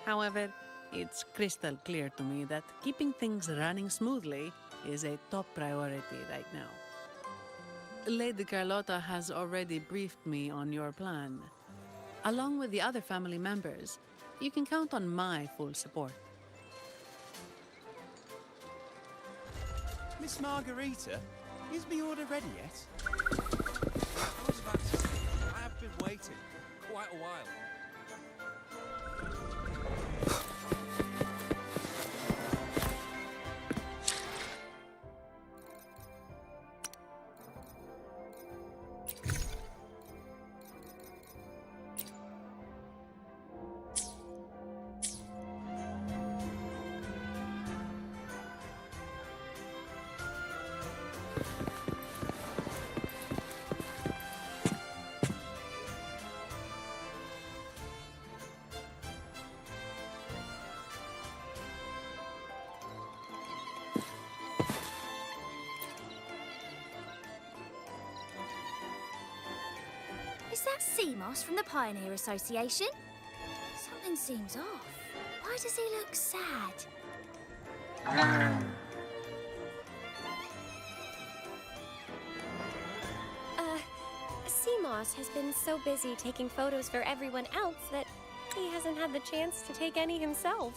However, it's crystal clear to me that keeping things running smoothly is a top priority right now. Lady Carlotta has already briefed me on your plan. Along with the other family members, you can count on my full support. Miss Margarita, is the order ready yet? I was about to say, I have been waiting quite a while. Is that Seamoss from the Pioneer Association? Something seems off. Why does he look sad? Seamoss has been so busy taking photos for everyone else that he hasn't had the chance to take any himself.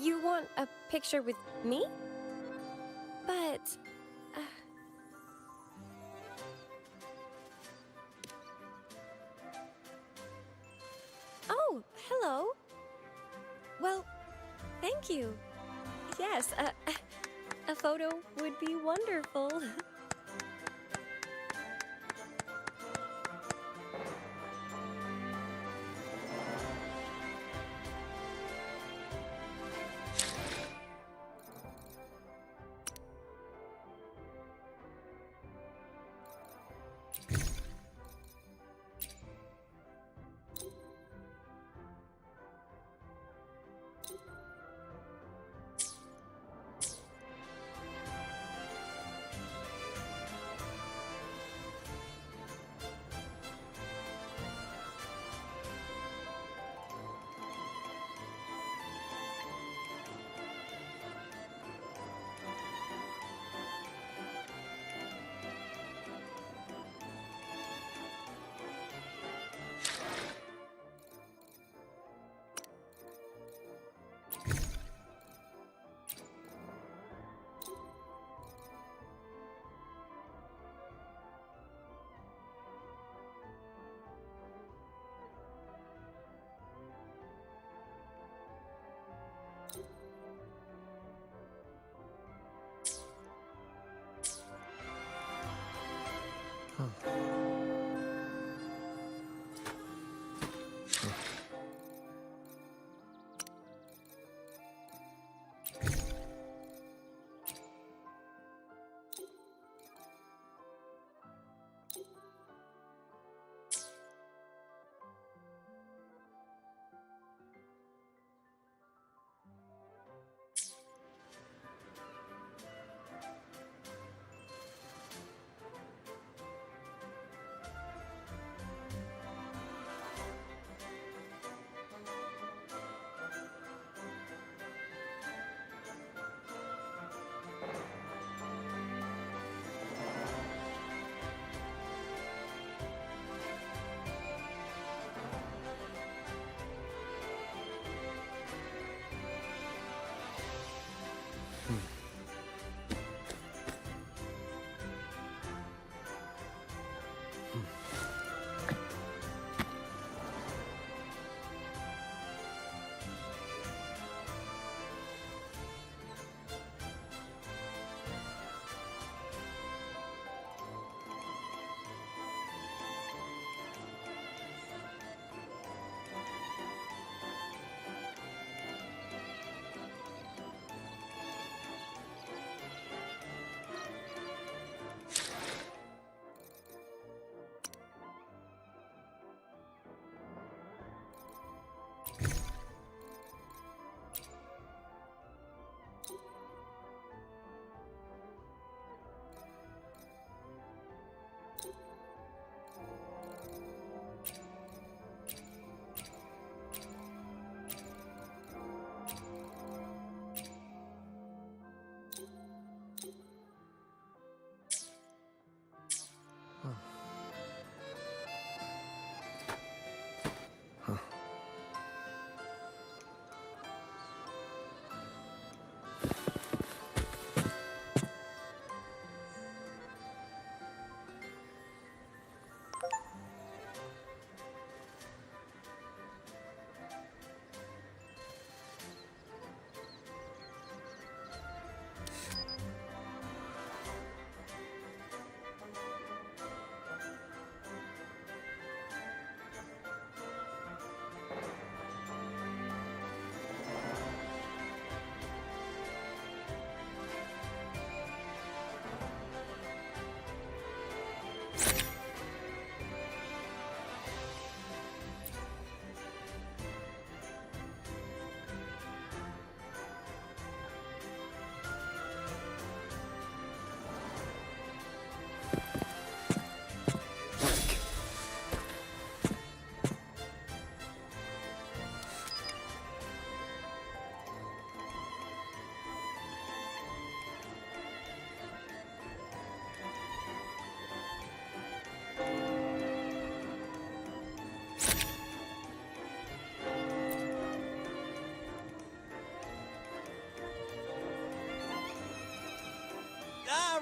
You want a picture with me? But... Oh, hello. Well, thank you. Yes, a photo would be wonderful.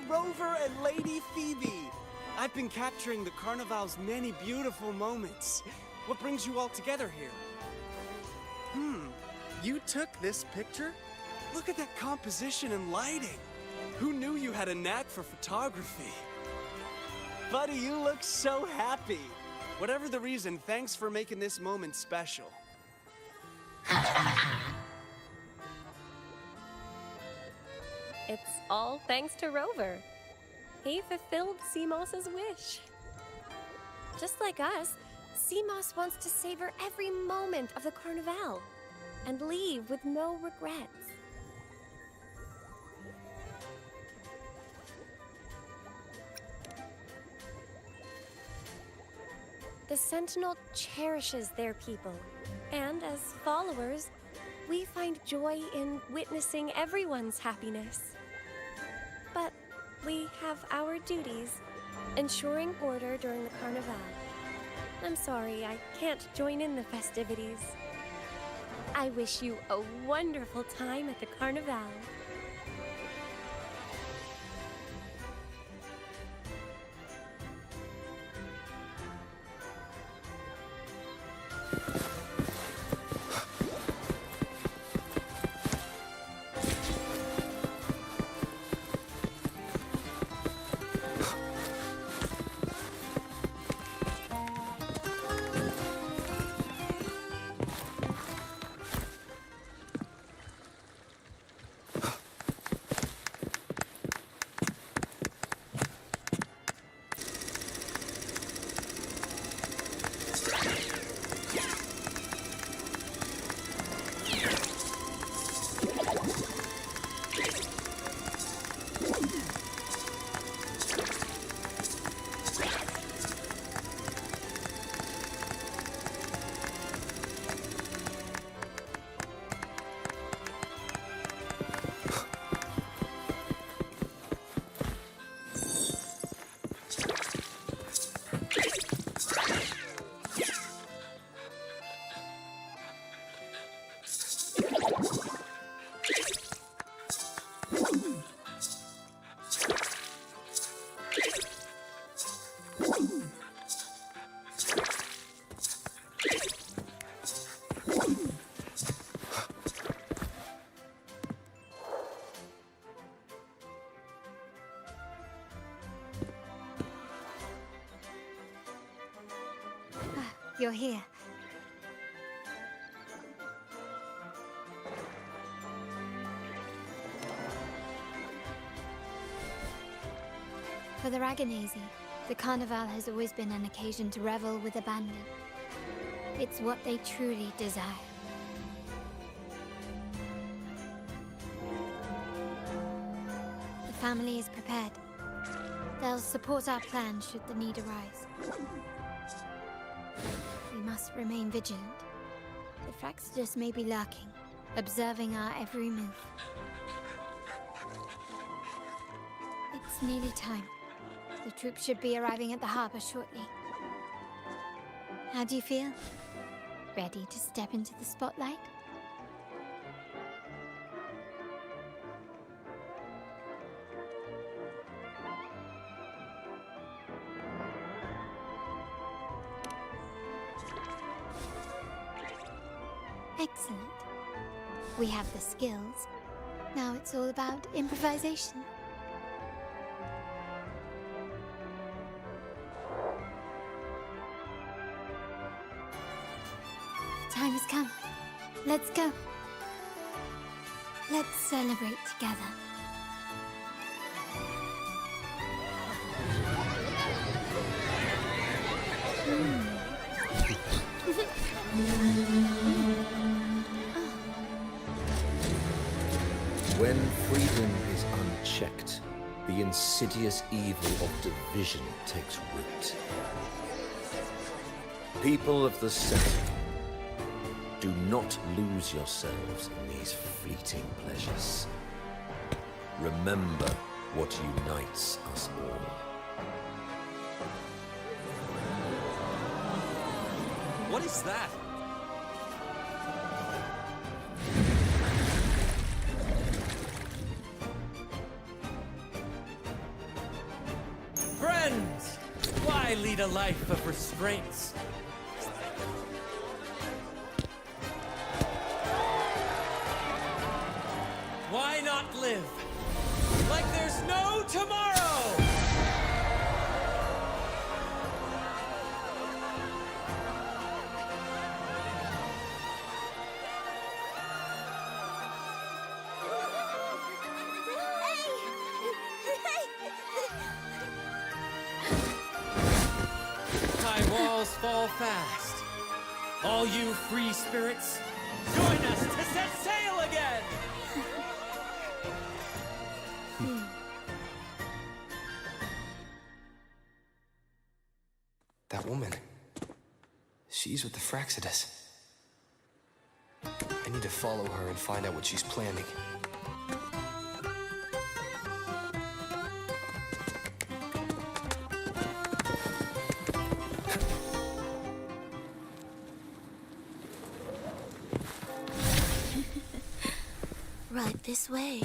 Rover and Lady Phoebe! I've been capturing the Carnival's many beautiful moments. What brings you all together here? You took this picture? Look at that composition and lighting. Who knew you had a knack for photography? Buddy, you look so happy. Whatever the reason, thanks for making this moment special. It's all thanks to Rover. He fulfilled Seamoss's wish. Just like us, Seamoss wants to savor every moment of the Carnival and leave with no regrets. The Sentinel cherishes their people, and as followers, we find joy in witnessing everyone's happiness. But we have our duties, ensuring order during the Carnival. I'm sorry, I can't join in the festivities. I wish you a wonderful time at the Carnival. You're here. For the Raganese, the Carnival has always been an occasion to revel with abandon. It's what they truly desire. The family is prepared. They'll support our plan should the need arise. We must remain vigilant. The Fraxidus may be lurking, observing our every move. It's nearly time. The troops should be arriving at the harbor shortly. How do you feel? Ready to step into the spotlight? Excellent. We have the skills. Now it's all about improvisation. The time has come. Let's go. Let's celebrate together. When freedom is unchecked, the insidious evil of division takes root. People of the Sentinel, do not lose yourselves in these fleeting pleasures. Remember what unites us all. What is that? lead a life of restraints. Why not live like there's no tomorrow? High walls fall fast. All you free spirits, join us to set sail again! That woman. She's with the Fraxidus. I need to follow her and find out what she's planning. Right this way.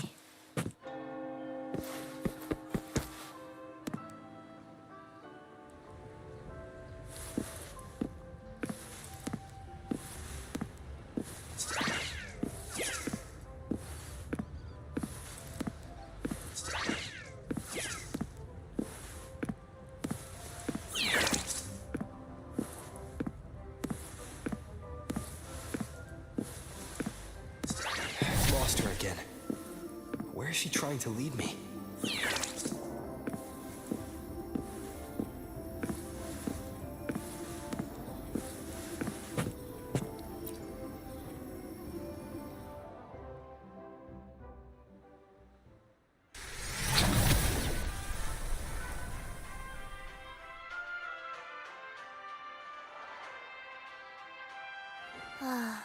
Lost her again. Where is she trying to lead me? Ah,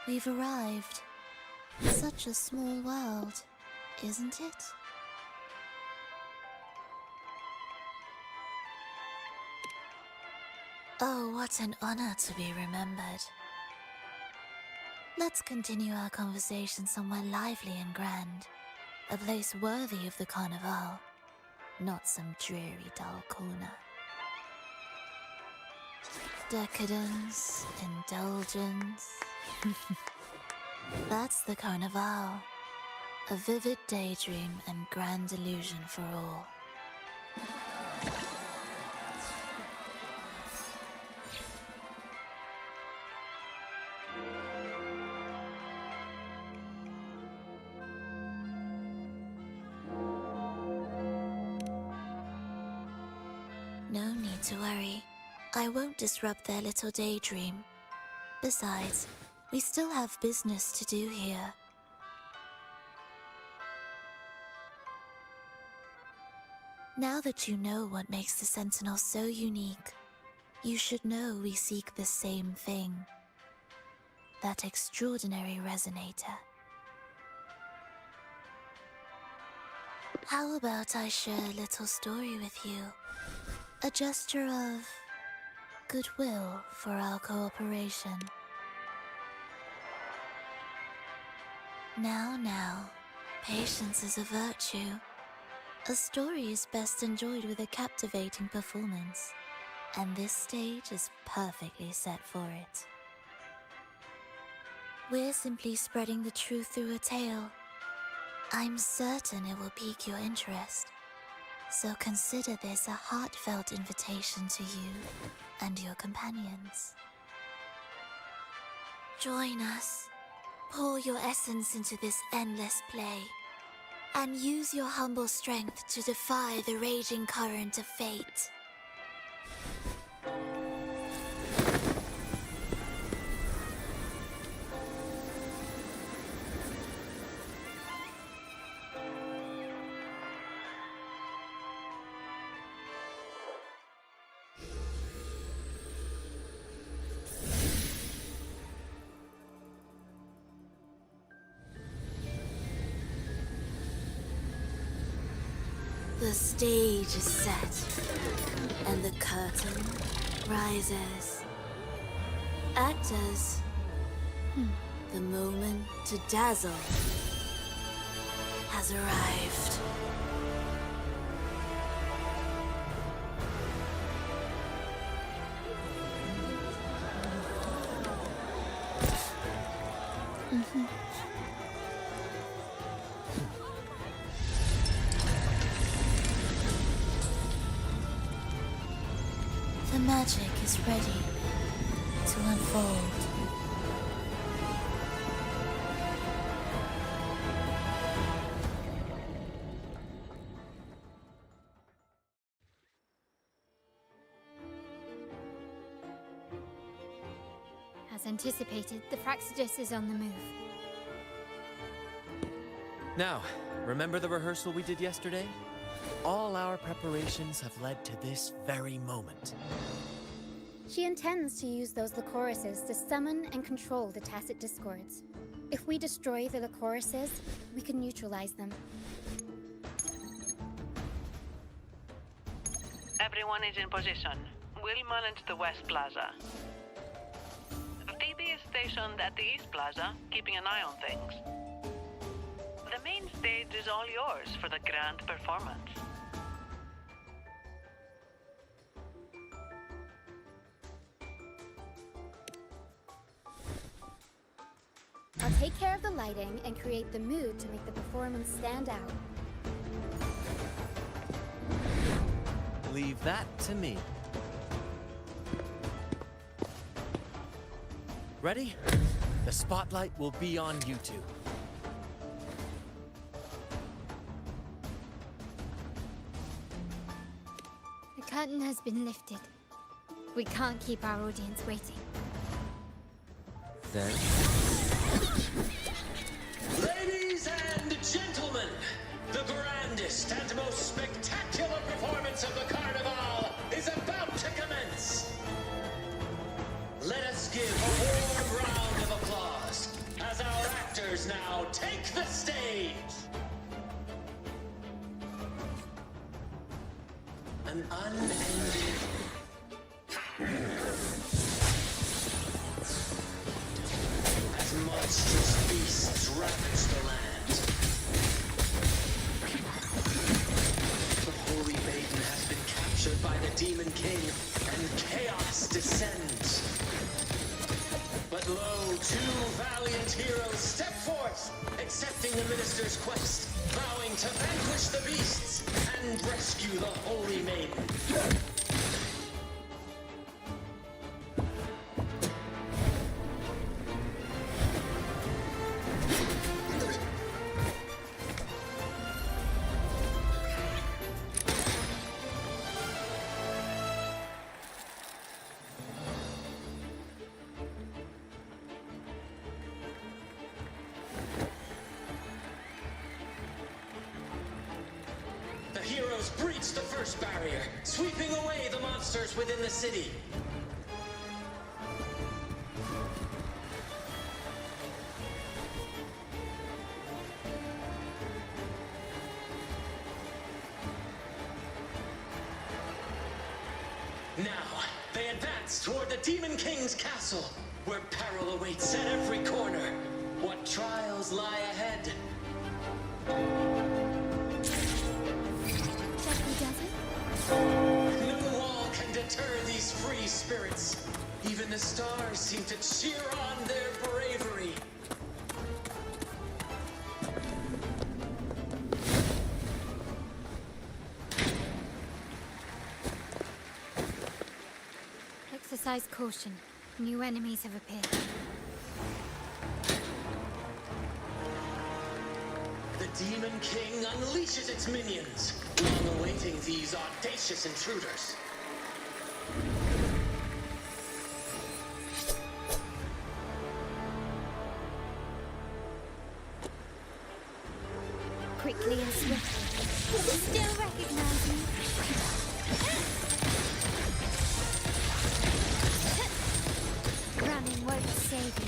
we've arrived. Such a small world, isn't it? Oh, what an honor to be remembered. Let's continue our conversation somewhere lively and grand. A place worthy of the Carnival, not some dreary, dull corner. Decadence, indulgence. That's the Carnival. A vivid daydream and grand illusion for all. No need to worry. I won't disrupt their little daydream. Besides, we still have business to do here. Now that you know what makes the Sentinel so unique, you should know we seek the same thing. That extraordinary resonator. How about I share a little story with you? A gesture of goodwill for our cooperation. Now, patience is a virtue. A story is best enjoyed with a captivating performance, and this stage is perfectly set for it. We're simply spreading the truth through a tale. I'm certain it will pique your interest, so consider this a heartfelt invitation to you and your companions. Join us. Pour your essence into this endless play, and use your humble strength to defy the raging current of fate. The stage is set, and the curtain rises. Actors, the moment to dazzle has arrived. The magic is ready to unfold. As anticipated, the Fraxidus is on the move. Now, remember the rehearsal we did yesterday? All our preparations have led to this very moment. She intends to use those Lycoruses to summon and control the Tacit Discords. If we destroy the Lycoruses, we can neutralize them. Everyone is in position. We'll manage the West Plaza. DB is stationed at the East Plaza, keeping an eye on things. The main stage is all yours for the grand performance. I'll take care of the lighting and create the mood to make the performance stand out. Leave that to me. Ready? The spotlight will be on you two. The curtain has been lifted. We can't keep our audience waiting. Then... Ladies and gentlemen, the grandest and most spectacular performance of the Carnival is about to commence. Let us give a warm round of applause as our actors now take the stage. An unending... as monstrous beasts ravage the land. The Holy Maiden has been captured by the Demon King, and chaos descends. But lo, two valiant heroes step forth, accepting the Minister's quest, vowing to vanquish the beasts and rescue the Holy Maiden. The heroes breach the first barrier, sweeping away the monsters within the city. Now, they advance toward the Demon King's castle, where peril awaits at every corner. What trials lie ahead? No wall can deter these free spirits. Even the stars seem to cheer on their bravery. Exercise caution. New enemies have appeared. The Demon King unleashes its minions, long awaiting these audacious intruders. Quickly and swiftly. Will they still recognize me? Running won't save you.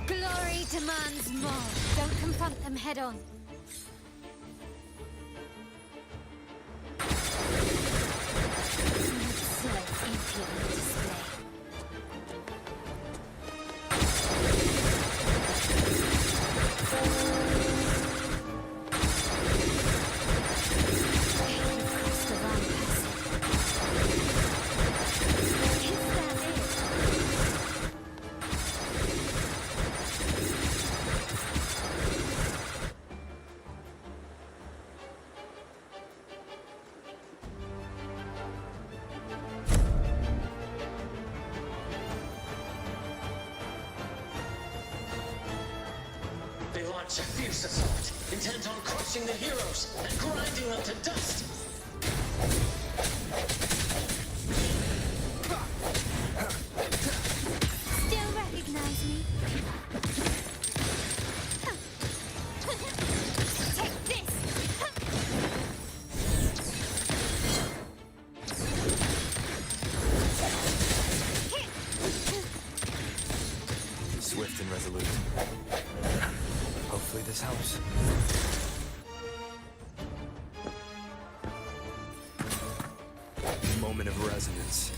Glory demands more. Don't confront them head on. They launch a fierce assault, intent on crushing the heroes and grinding them to dust. Still recognize me? Take this! Swift and resolute. Hopefully this helps. Moment of resonance.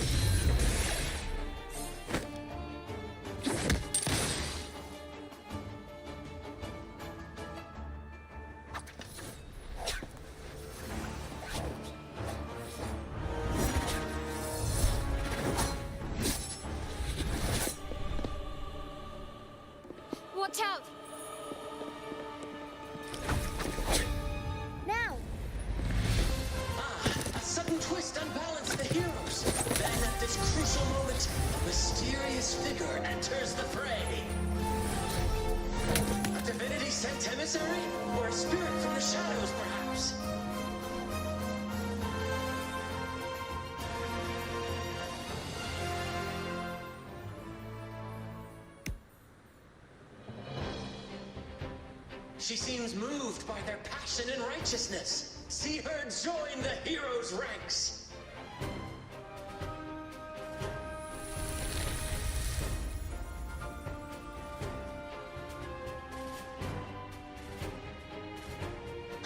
Watch out! Now! A sudden twist unbalanced the heroes. Then at this crucial moment, a mysterious figure enters the fray. A divinity sent emissary? Or a spirit from the shadows, perhaps? She seems moved by their passion and righteousness. See her join the heroes' ranks.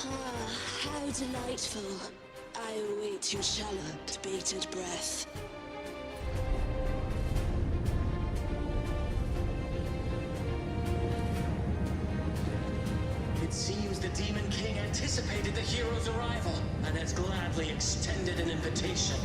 Ah, how delightful. I await your shallowed, bated breath. It seems the Demon King anticipated the hero's arrival and has gladly extended an invitation.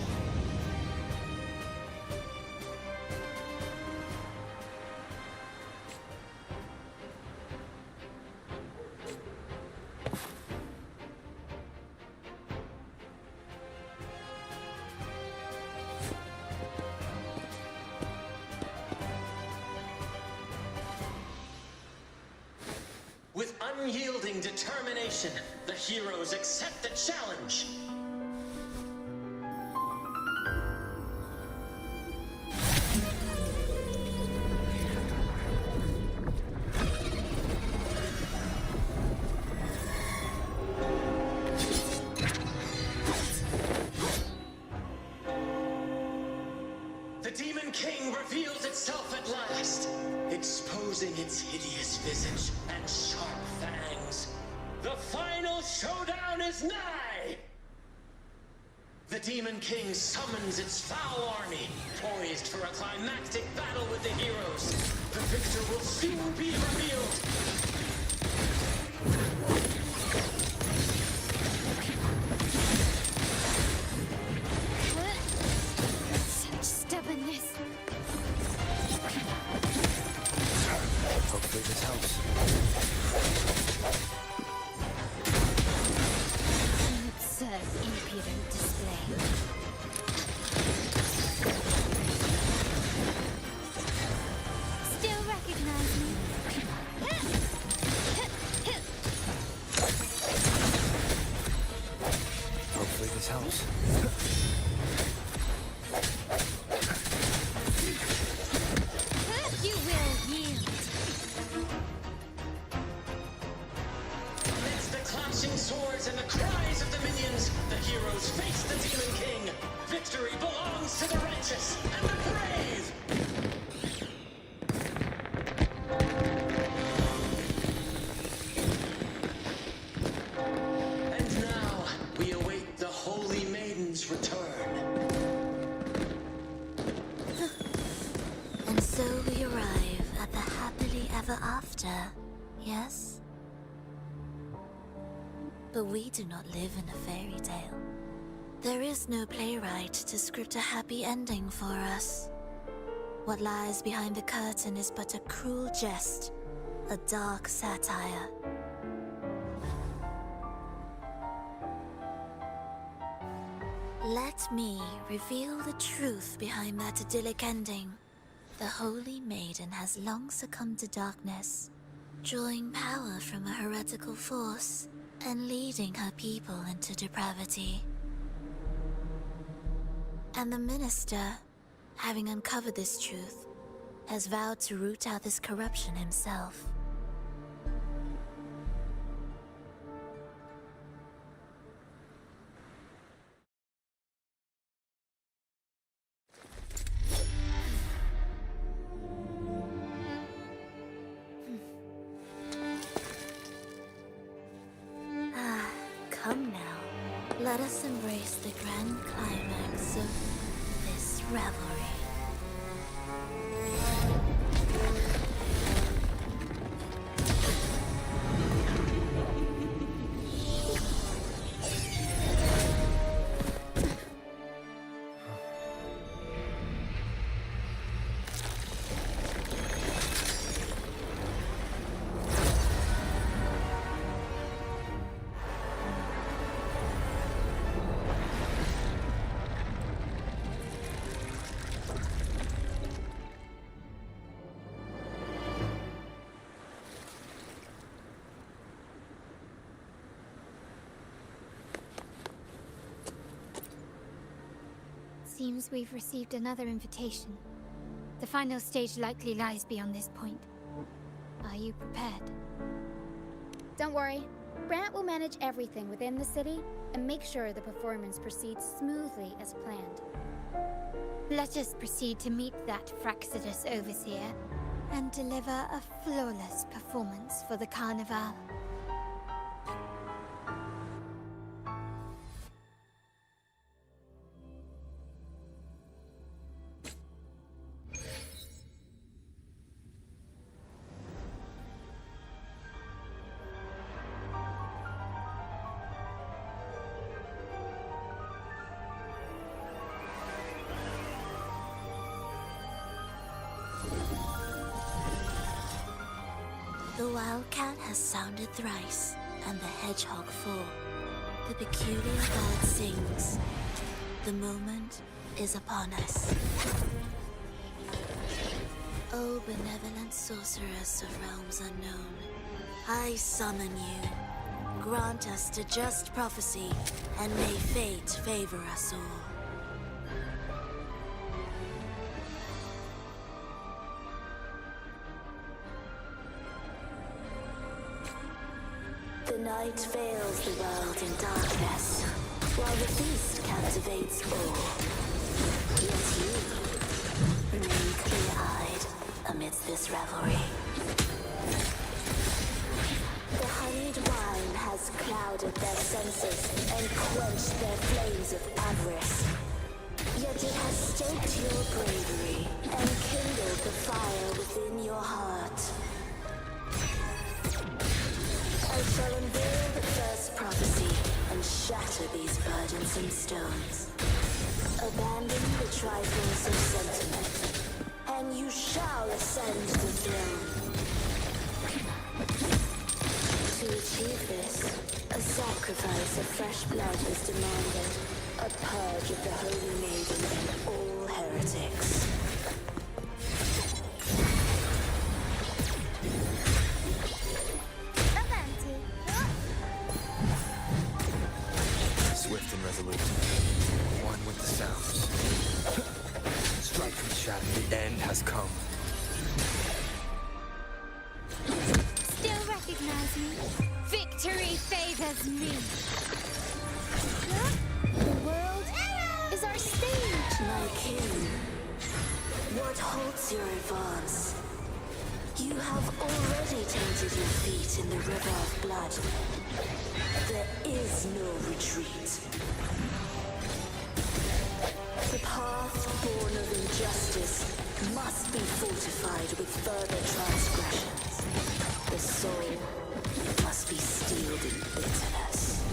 With unyielding determination, the heroes accept the challenge. The Demon King reveals itself at last, exposing its hideous visage and sharp fangs. The final showdown is nigh! The Demon King summons its foul army, poised for a climactic battle with the heroes. The victor will soon be revealed. Such stubbornness. Hopefully this helps. An absurd, impudent display. Still recognize me? Hopefully this helps. You will yield. Amidst the clashing swords and the cries of the minions, the heroes face the Demon King. Victory belongs to the righteous and the brave! And now, we await the Holy Maiden's return. And so we arrive at the happily ever after, yes? But we do not live in a fairy tale. There is no playwright to script a happy ending for us. What lies behind the curtain is but a cruel jest, a dark satire. Let me reveal the truth behind that idyllic ending. The Holy Maiden has long succumbed to darkness, drawing power from a heretical force and leading her people into depravity. And the minister, having uncovered this truth, has vowed to root out this corruption himself. Come now, let us embrace the grand climax of this revelry. Seems we've received another invitation. The final stage likely lies beyond this point. Are you prepared? Don't worry. Brant will manage everything within the city and make sure the performance proceeds smoothly as planned. Let us proceed to meet that Fraxidus overseer and deliver a flawless performance for the Carnival. The wildcat has sounded thrice, and the hedgehog four. The peculiar bird sings. The moment is upon us. O benevolent sorceress of realms unknown, I summon you. Grant us to just prophecy, and may fate favor us all. The night veils the world in darkness, while the feast captivates all. Yet you remain clear-eyed amidst this revelry. The honeyed wine has clouded their senses and quenched their flames of avarice. Yet it has stoked your bravery and kindled the fire within your heart. I shall unveil the first prophecy and shatter these burdensome stones. Abandon the trifles of sentiment, and you shall ascend the throne. To achieve this, a sacrifice of fresh blood is demanded, a purge of the Holy Maiden and all heretics. Swift and resolute. One with the sounds. Strike and shatter. The end has come. Still recognize me? Victory favors me. The world is our stage! My king, what halts your advance? You have already tainted your feet in the river of blood. There is no retreat. The path born of injustice must be fortified with further transgressions. The soul must be steeled in bitterness.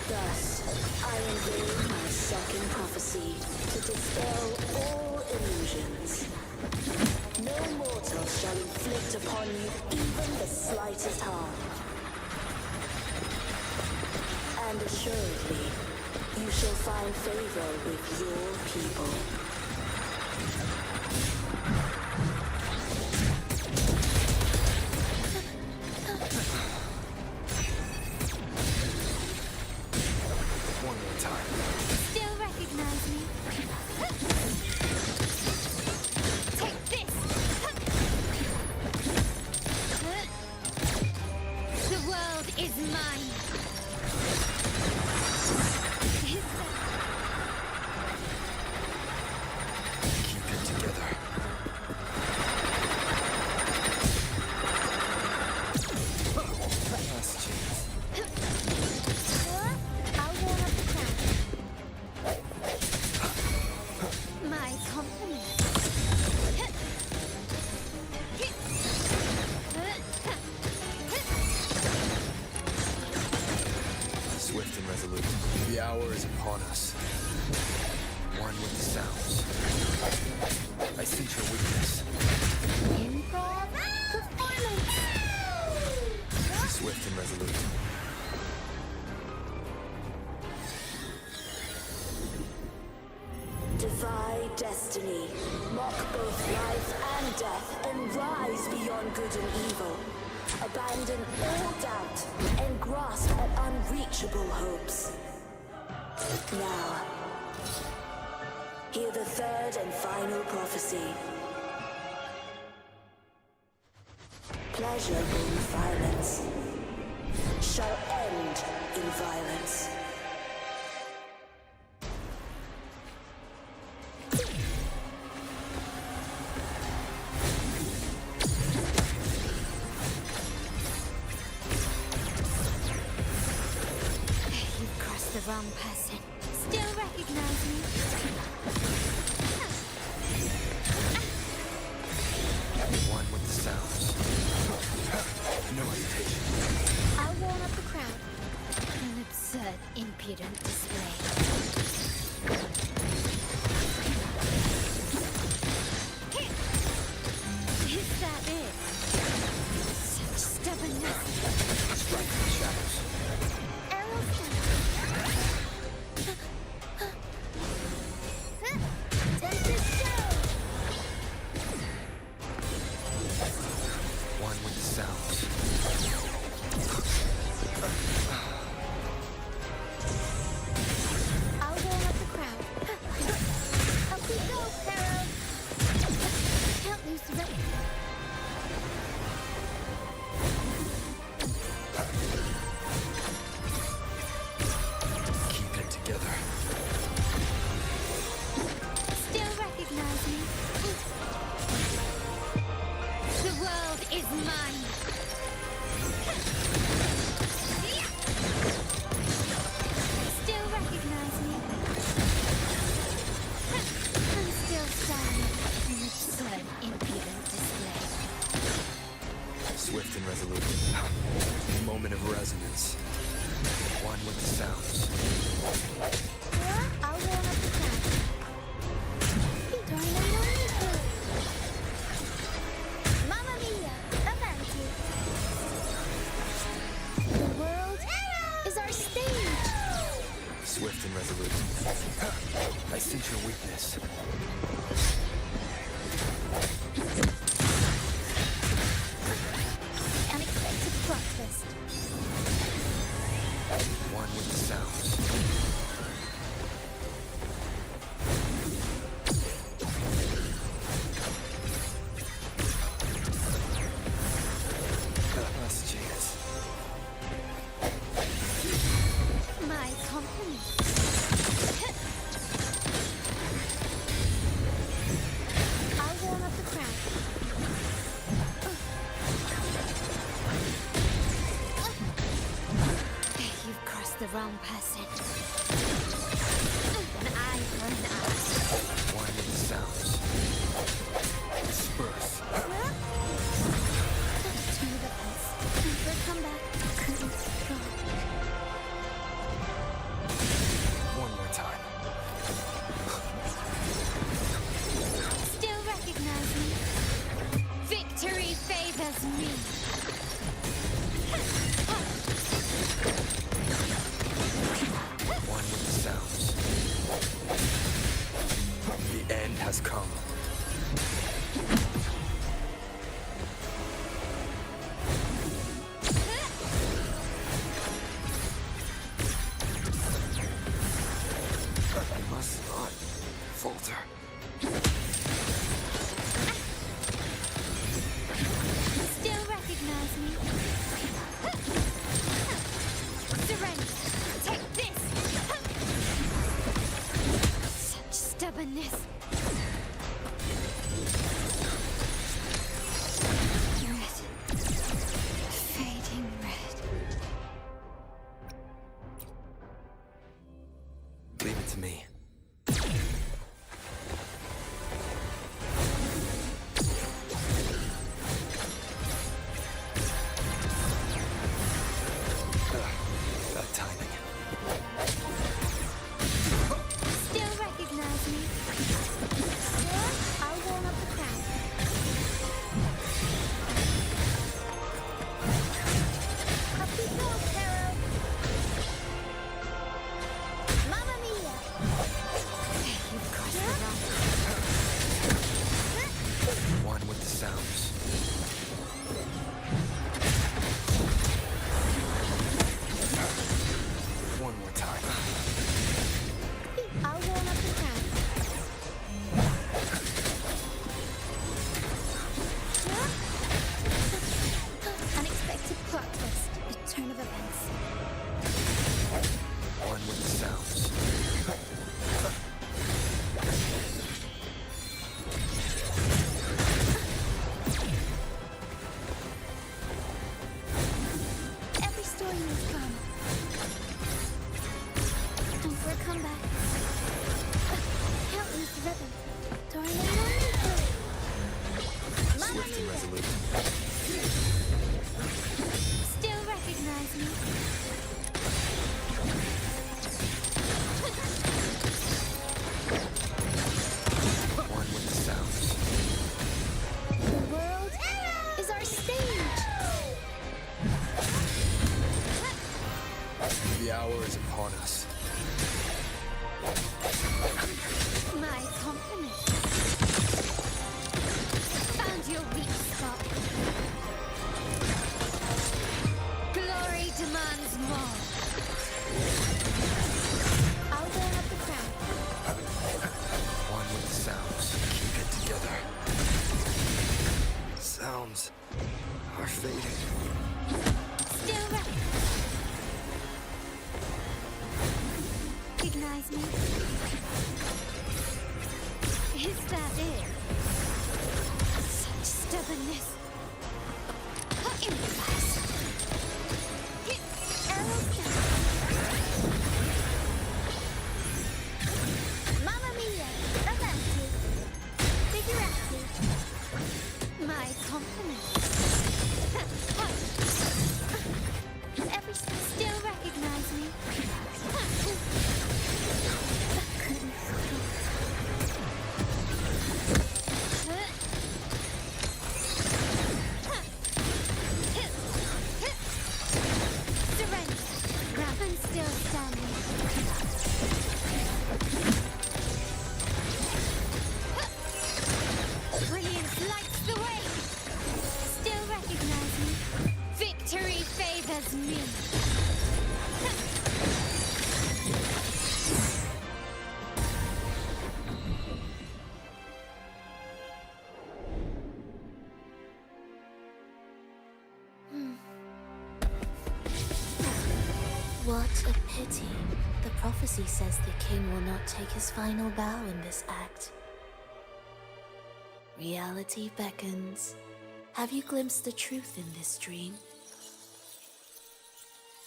Thus, I unveil my second prophecy to dispel all illusions. No mortal shall inflict upon you even the slightest harm. And assuredly, you shall find favor with your people. upon us. One with the sounds. I sense your weakness. Improv performance! Swift and resolute. Defy destiny. Mock both life and death and rise beyond good and evil. Abandon all doubt and grasp at unreachable hopes. Now, hear the third and final prophecy. Pleasurable violence shall end in violence. You've crossed the wrong person. Still recognize me? One with the sounds. No hesitation. I'll warm up the crowd. An absurd, impudent display. Is that it? Such stubbornness. Strike in the shadows. One with the sounds. I'll warm up the crowd. Up we go, Harold. Can't lose the race. Keep it together. Still recognize me? The world is mine. Still recognize me? I'm still standing. An absurd, impudent display. Swift and resolute. Moment of resonance. One with the sounds. I'll warm up the crowd. Mamma mia! Avanti! The world is our stage! Swift and resolute. I sense your weakness. Unexpected plot twist. One with the sounds. Last chance. My compliments. I'll warm up the crowd. You've crossed the wrong person. An eye for an eye. One with the sounds. Disperse. Turn the fence. We'll come back. Go. One more time. Still recognize me? Victory favors me. One with the sounds. The end has come. I must not falter. Still recognize me? Surrender. Take this. Such stubbornness. Red. Fading red. Leave it to me. Bad timing. stage! The hour is upon us. My compliments. Found your weak spot. Glory demands more. I'll burn up the crown. One with the sounds. Keep it together. Sounds are fading. Still right. Recognize me? Is that it? Such stubbornness. Improvise. Mamma mia! Avanti! Figurati! My compliments. Still recognize me? Surrender. Raven's still standing. Brilliance lights the way. Still recognize me? Victory favors me. What a pity. The prophecy says the king will not take his final bow in this act. Reality beckons. Have you glimpsed the truth in this dream?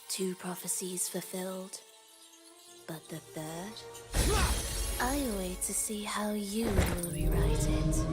2 prophecies fulfilled, but the third? I wait to see how you will rewrite it.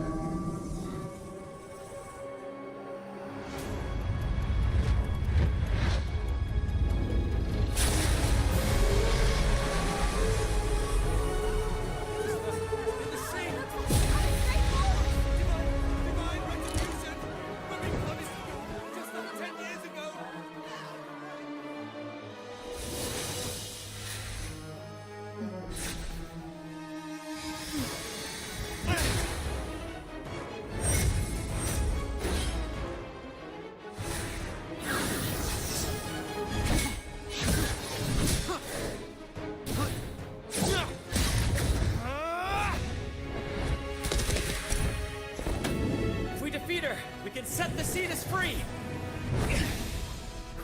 Set the Cetus free!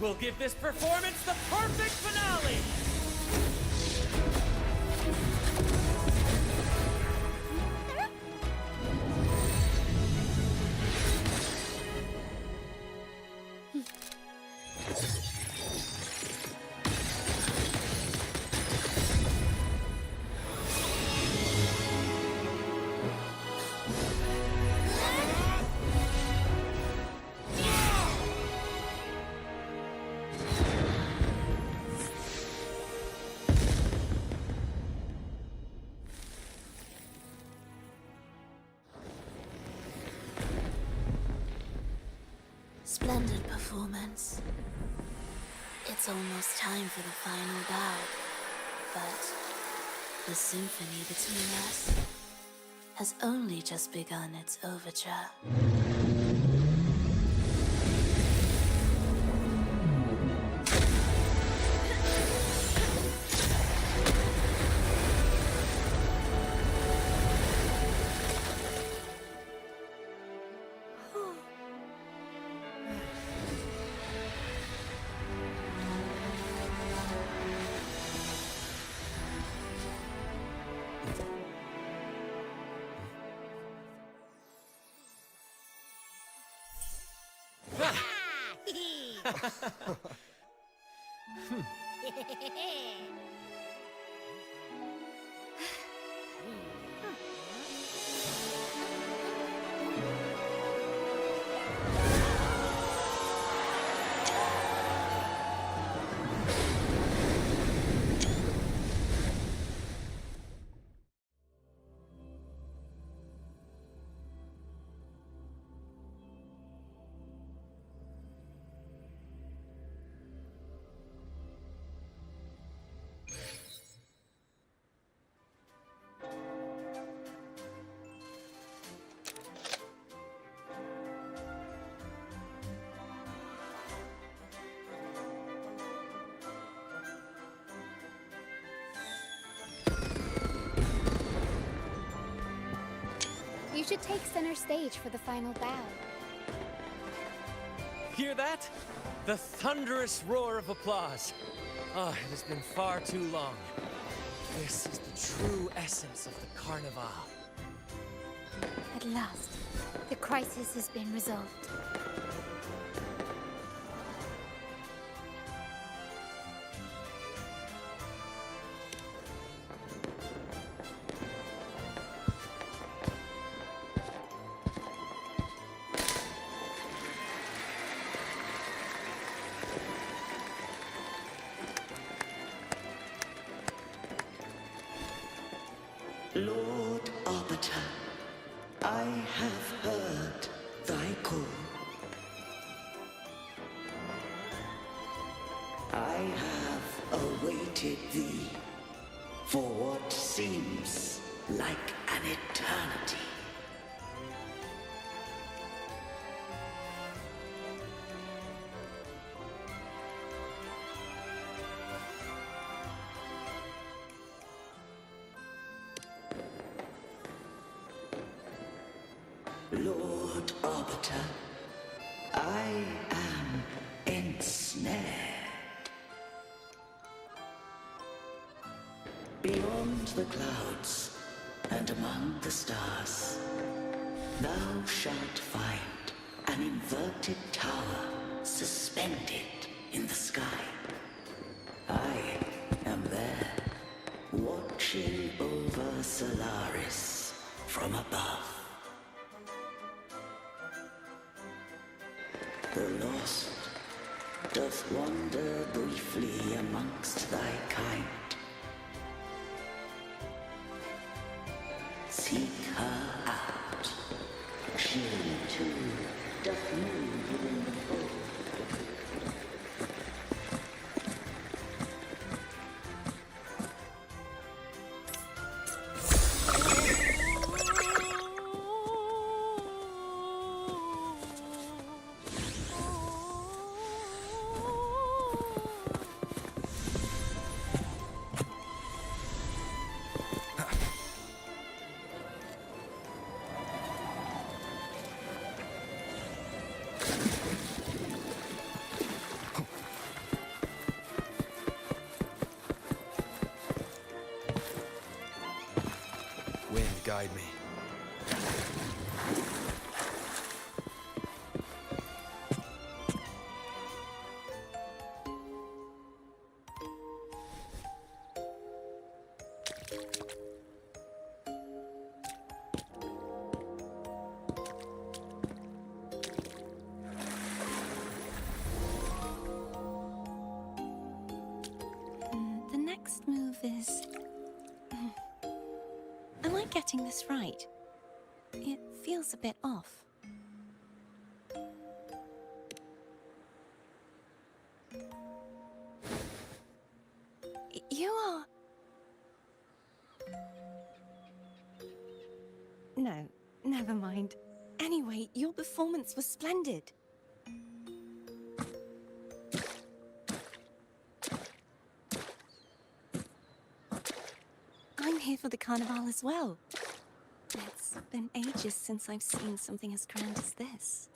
We'll give this performance the perfect finale! Splendid performance. It's almost time for the final bow, but the symphony between us has only just begun its overture. should take center stage for the final bow. Hear that? The thunderous roar of applause. Ah, it has been far too long. This is the true essence of the Carnival. At last, the crisis has been resolved. Lord Arbiter, I have heard thy call. I have awaited thee for what seems like an eternity. Lord Arbiter, I am ensnared. Beyond the clouds and among the stars, thou shalt find an inverted tower suspended in the sky. I am there, watching over Solaris from above. The lost doth wander briefly amongst thy kind. Seek her out. She too doth move within the fold. Wind, guide me. The next move is... Am I getting this right? It feels a bit off. You are... No, never mind. Anyway, your performance was splendid. I'm here for the Carnival as well. It's been ages since I've seen something as grand as this.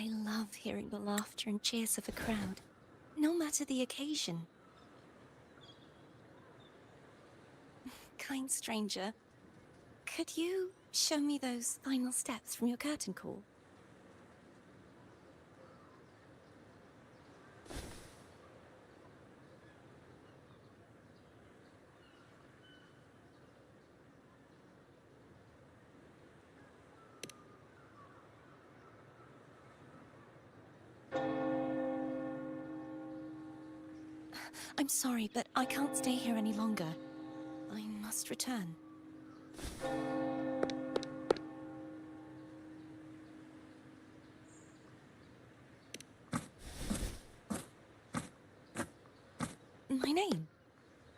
I love hearing the laughter and cheers of a crowd, no matter the occasion. Kind stranger, could you show me those final steps from your curtain call? I'm sorry, but I can't stay here any longer. I must return. My name?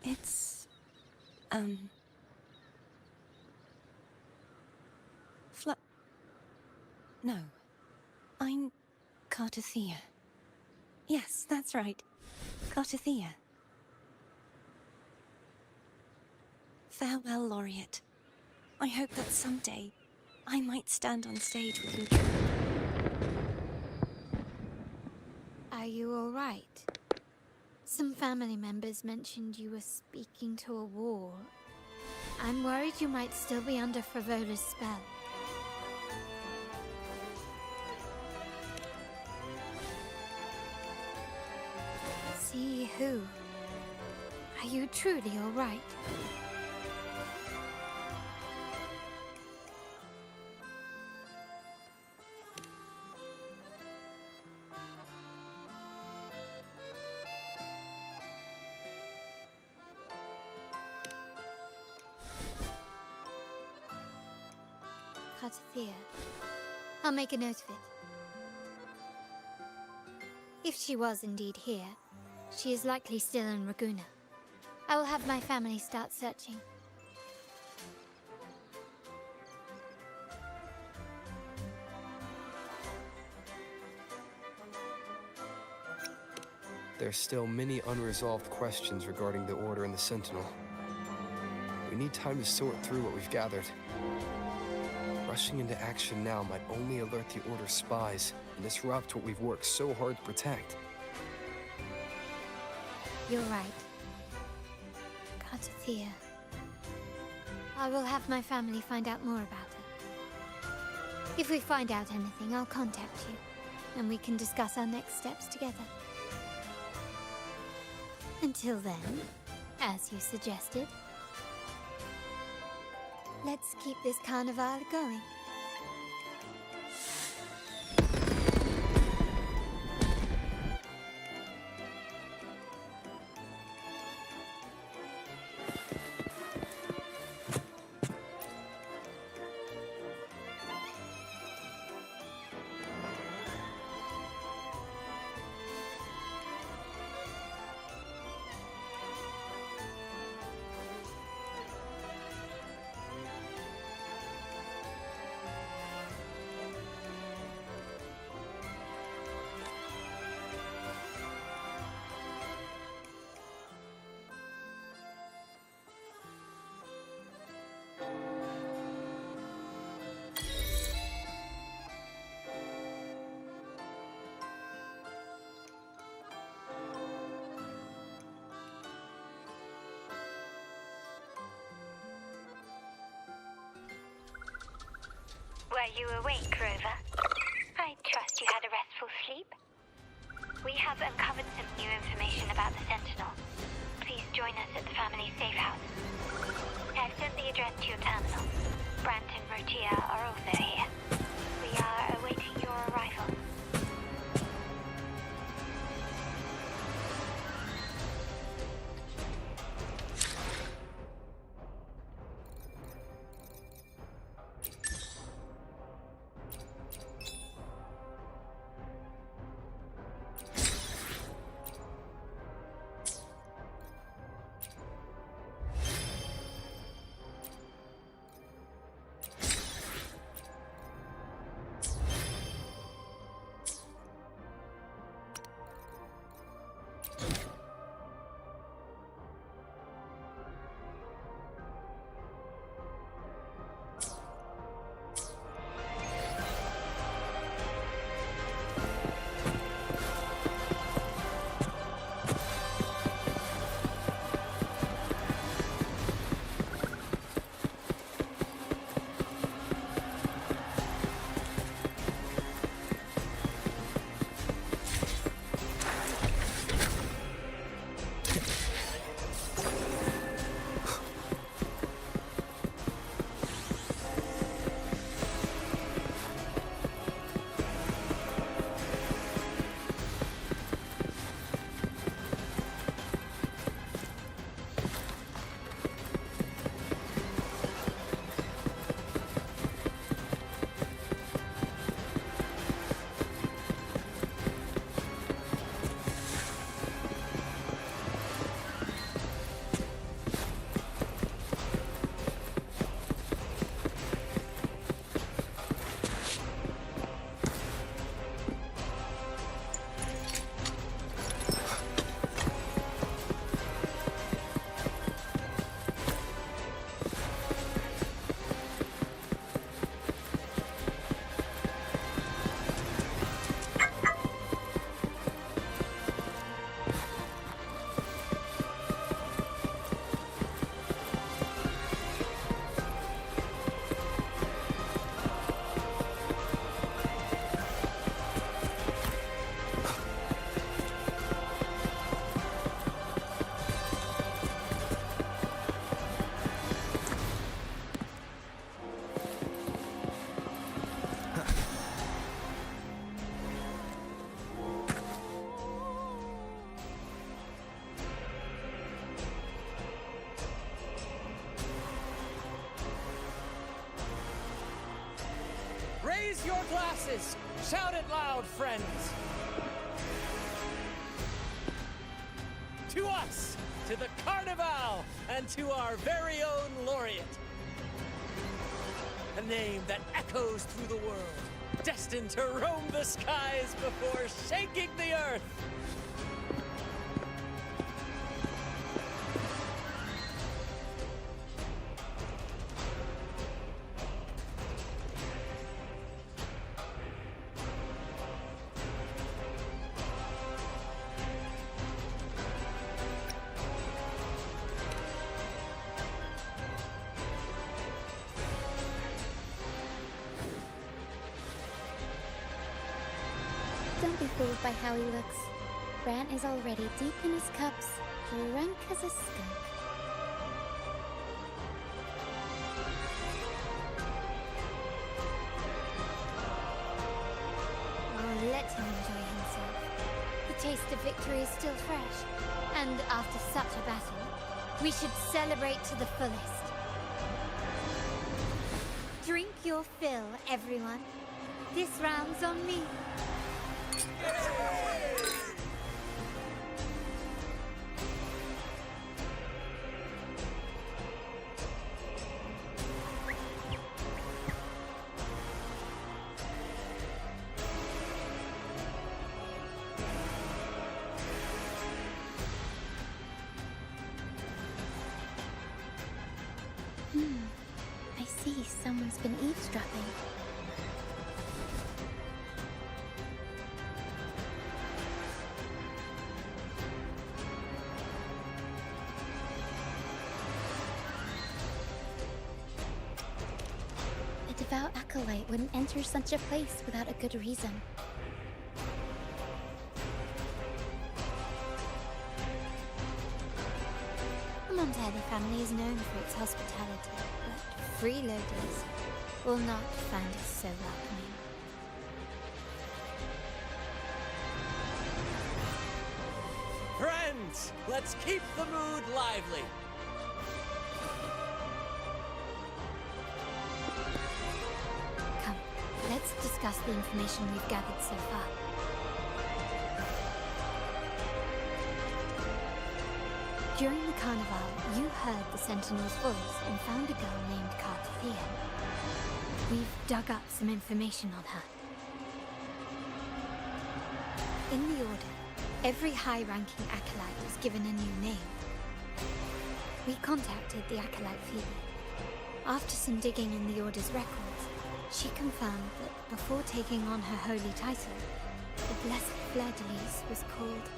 It's... Fluff... No. I'm... Cartothea. Yes, that's right. Cartothea. Farewell, Laureate. I hope that someday I might stand on stage with you. Are you all right? Some family members mentioned you were speaking to a wall. I'm worried you might still be under Frivola's spell. See who? Are you truly all right? Cartothea. I'll make a note of it. If she was indeed here, she is likely still in Raguna. I will have my family start searching. There's still many unresolved questions regarding the Order and the Sentinel. We need time to sort through what we've gathered. Rushing into action now might only alert the Order's spies and disrupt what we've worked so hard to protect. You're right. Cartothea. I will have my family find out more about her. If we find out anything, I'll contact you, and we can discuss our next steps together. Until then, as you suggested, let's keep this carnival going. Were you awake, Rover? I trust you had a restful sleep. We have uncovered some new information about the Sentinel. Please join us at the family safe house. I've sent the address to your terminal. Brant and Rotia are also here. We are awaiting your arrival. Raise your glasses! Shout it loud, friends! To us! To the Carnival! And to our very own laureate! A name that echoes through the world, destined to roam the skies before shaking the earth! Don't be fooled by how he looks. Brant is already deep in his cups, drunk as a skunk. Oh, let him enjoy himself. The taste of victory is still fresh. And after such a battle, we should celebrate to the fullest. Drink your fill, everyone. This round's on me. I see someone's been eavesdropping. A devout acolyte wouldn't enter such a place without a good reason. The Montelli family is known for its hospitality, but freeloaders will not find us so welcoming. Friends, let's keep the mood lively. Come, let's discuss the information we've gathered so far. During the carnival, you heard the Sentinel's voice and found a girl named Cartathea. We've dug up some information on her. In the Order, every high-ranking acolyte is given a new name. We contacted the acolyte Phoebe. After some digging in the Order's records, she confirmed that before taking on her holy title, the Blessed Fleur-de-Lis was called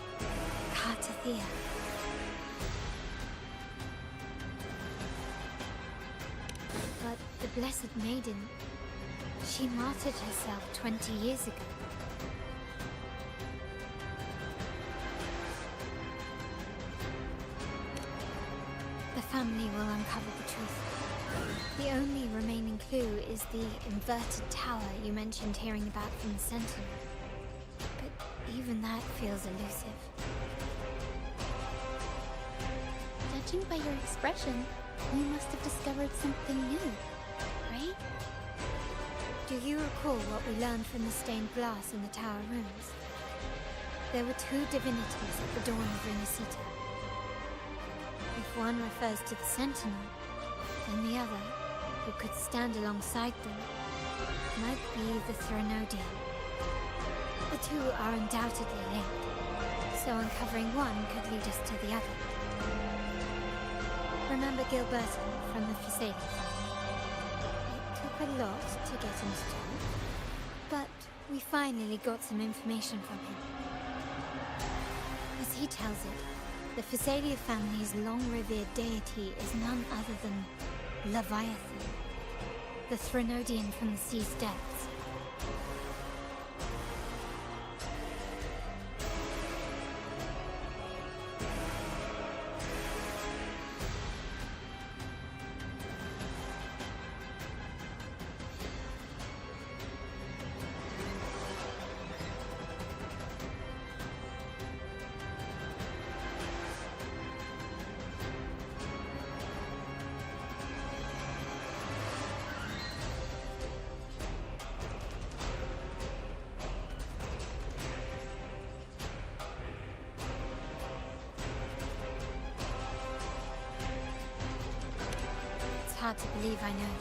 Cartathea. But the Blessed Maiden, she martyred herself 20 years ago. The family will uncover the truth. The only remaining clue is the inverted tower you mentioned hearing about from the Sentinel. But even that feels elusive. Judging by your expression, you must have discovered something new, right? Do you recall what we learned from the stained glass in the tower rooms? There were two divinities at the dawn of Renacita. If one refers to the Sentinel, then the other, who could stand alongside them, might be the Threnodian. The two are undoubtedly linked, so uncovering one could lead us to the other. Remember Gilberto from the Fuseli family? It took a lot to get him to talk, but we finally got some information from him. As he tells it, the Fuseli family's long-revered deity is none other than Leviathan, the Threnodian from the sea's depths. hard to believe, I know.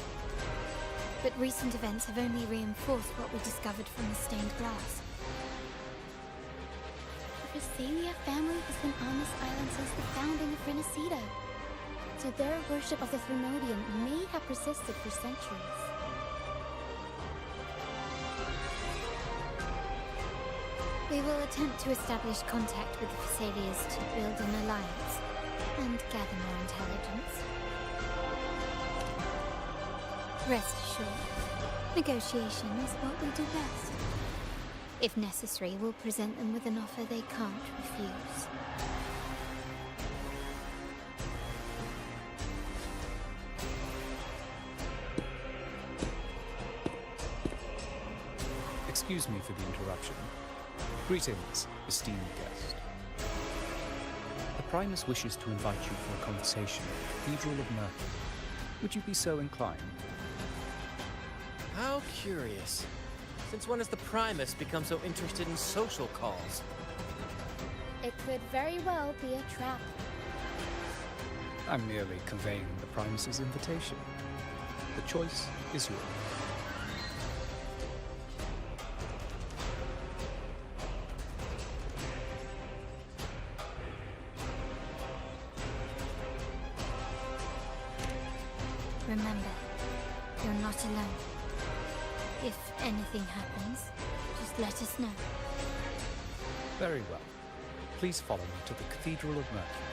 But recent events have only reinforced what we discovered from the stained glass. The Physalia family has been on this island since the founding of Renacito. So their worship of the Thermodium may have persisted for centuries. We will attempt to establish contact with the Physalia to build an alliance and gather more intelligence. Rest assured, negotiation is what we do best. If necessary, we'll present them with an offer they can't refuse. Excuse me for the interruption. Greetings, esteemed guest. The Primus wishes to invite you for a conversation at the Cathedral of Mercury. Would you be so inclined? How curious. Since when has the Primus become so interested in social calls? It could very well be a trap. I'm merely conveying the Primus's invitation. The choice is yours. Remember, you're not alone. If anything happens, just let us know. Very well. Please follow me to the Cathedral of Mercury.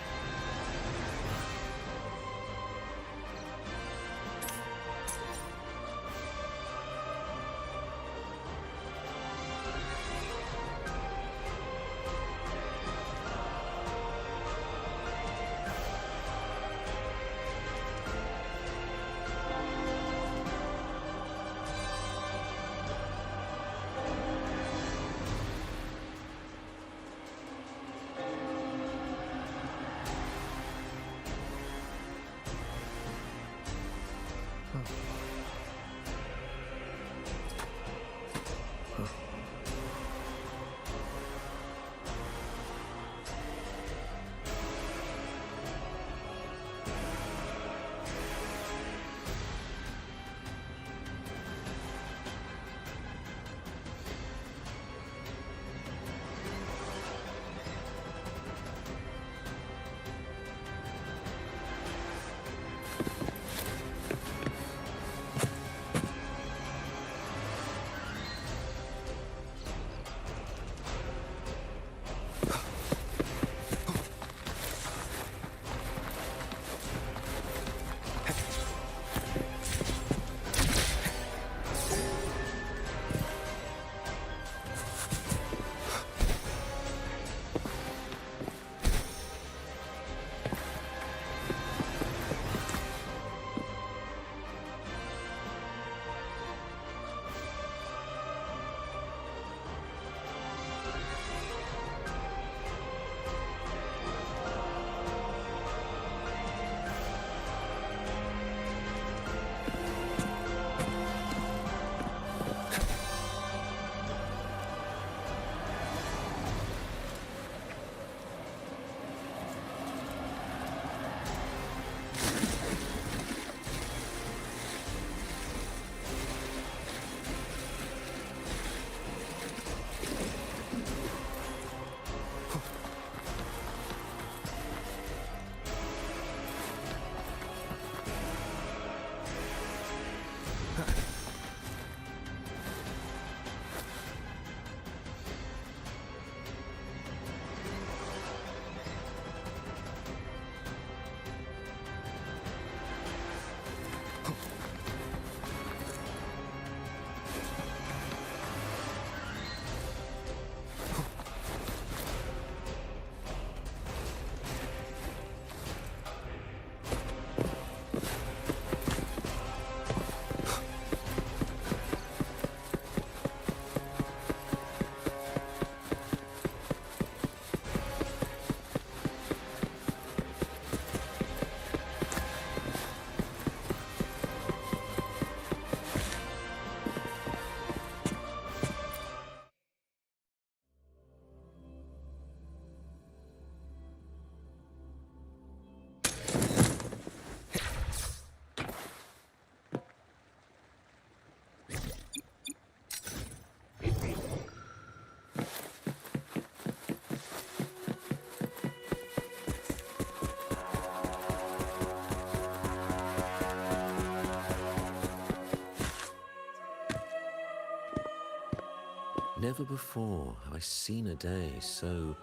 Never before have I seen a day so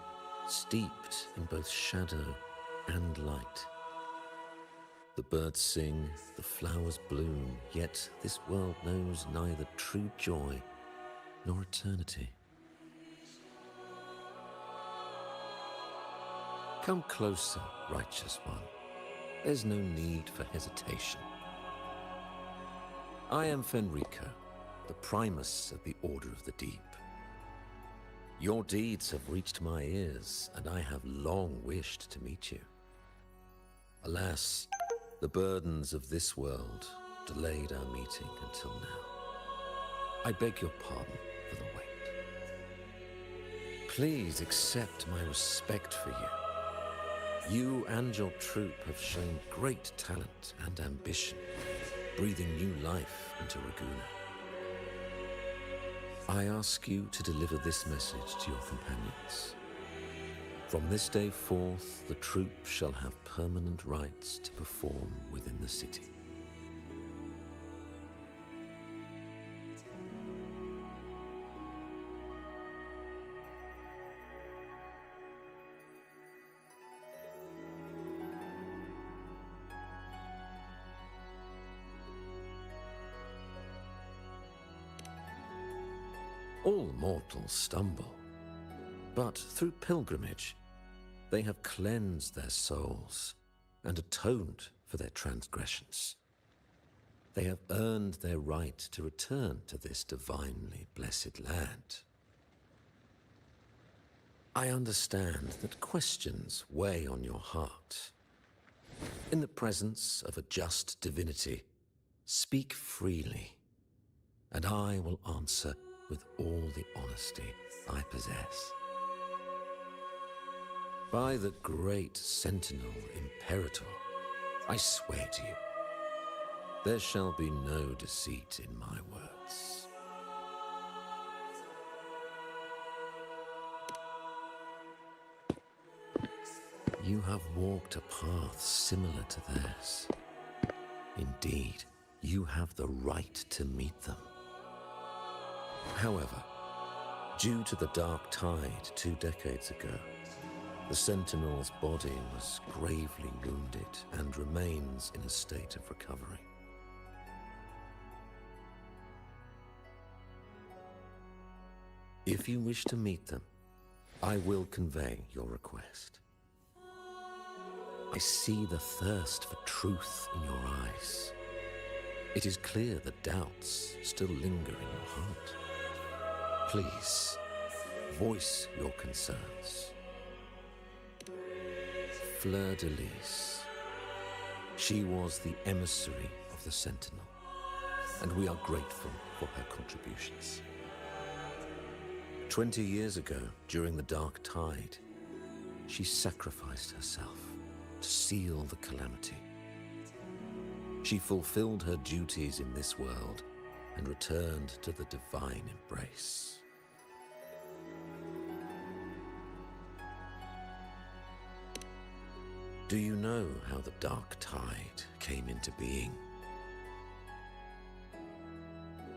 steeped in both shadow and light. The birds sing, the flowers bloom, yet this world knows neither true joy nor eternity. Come closer, righteous one. There's no need for hesitation. I am Fenrico, the Primus of the Order of the Deep. Your deeds have reached my ears, and I have long wished to meet you. Alas, the burdens of this world delayed our meeting until now. I beg your pardon for the wait. Please accept my respect for you. You and your troop have shown great talent and ambition, breathing new life into Raguna. I ask you to deliver this message to your companions. From this day forth, the troop shall have permanent rights to perform within the city. All mortals stumble, but through pilgrimage, they have cleansed their souls and atoned for their transgressions. They have earned their right to return to this divinely blessed land. I understand that questions weigh on your heart. In the presence of a just divinity, speak freely, and I will answer with all the honesty I possess. By the great Sentinel Imperator, I swear to you, there shall be no deceit in my words. You have walked a path similar to theirs. Indeed, you have the right to meet them. However, due to the Dark Tide 2 decades ago, the Sentinel's body was gravely wounded and remains in a state of recovery. If you wish to meet them, I will convey your request. I see the thirst for truth in your eyes. It is clear that doubts still linger in your heart. Please, voice your concerns. Fleur-de-Lis. She was the emissary of the Sentinel, and we are grateful for her contributions. 20 years ago, during the Dark Tide, she sacrificed herself to seal the calamity. She fulfilled her duties in this world and returned to the divine embrace. Do you know how the Dark Tide came into being?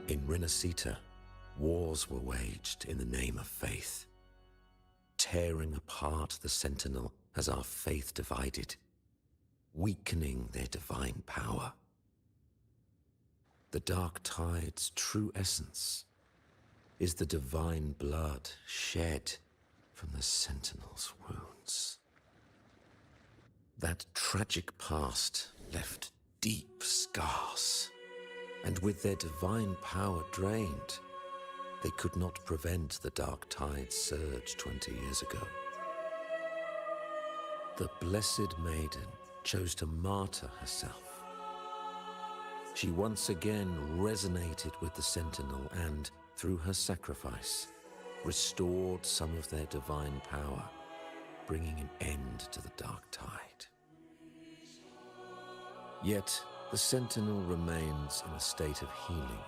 In Renacita, wars were waged in the name of faith, tearing apart the Sentinel as our faith divided, weakening their divine power. The Dark Tide's true essence is the divine blood shed from the Sentinel's wounds. That tragic past left deep scars, and with their divine power drained, they could not prevent the Dark Tide's surge 20 years ago. The Blessed Maiden chose to martyr herself. She once again resonated with the Sentinel and, through her sacrifice, restored some of their divine power, bringing an end to the Dark Tide. Yet, the Sentinel remains in a state of healing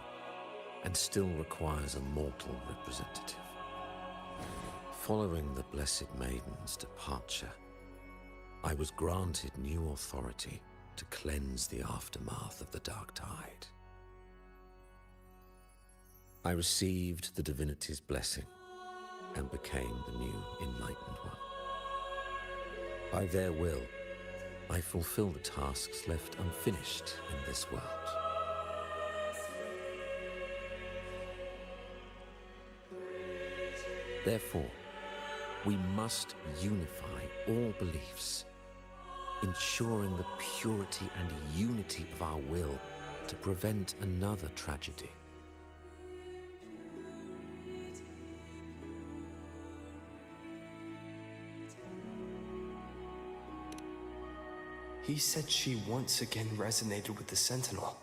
and still requires a mortal representative. Following the Blessed Maiden's departure, I was granted new authority to cleanse the aftermath of the Dark Tide. I received the divinity's blessing and became the new enlightened one. By their will, I fulfill the tasks left unfinished in this world. Therefore, we must unify all beliefs, ensuring the purity and unity of our will to prevent another tragedy. He said she once again resonated with the Sentinel.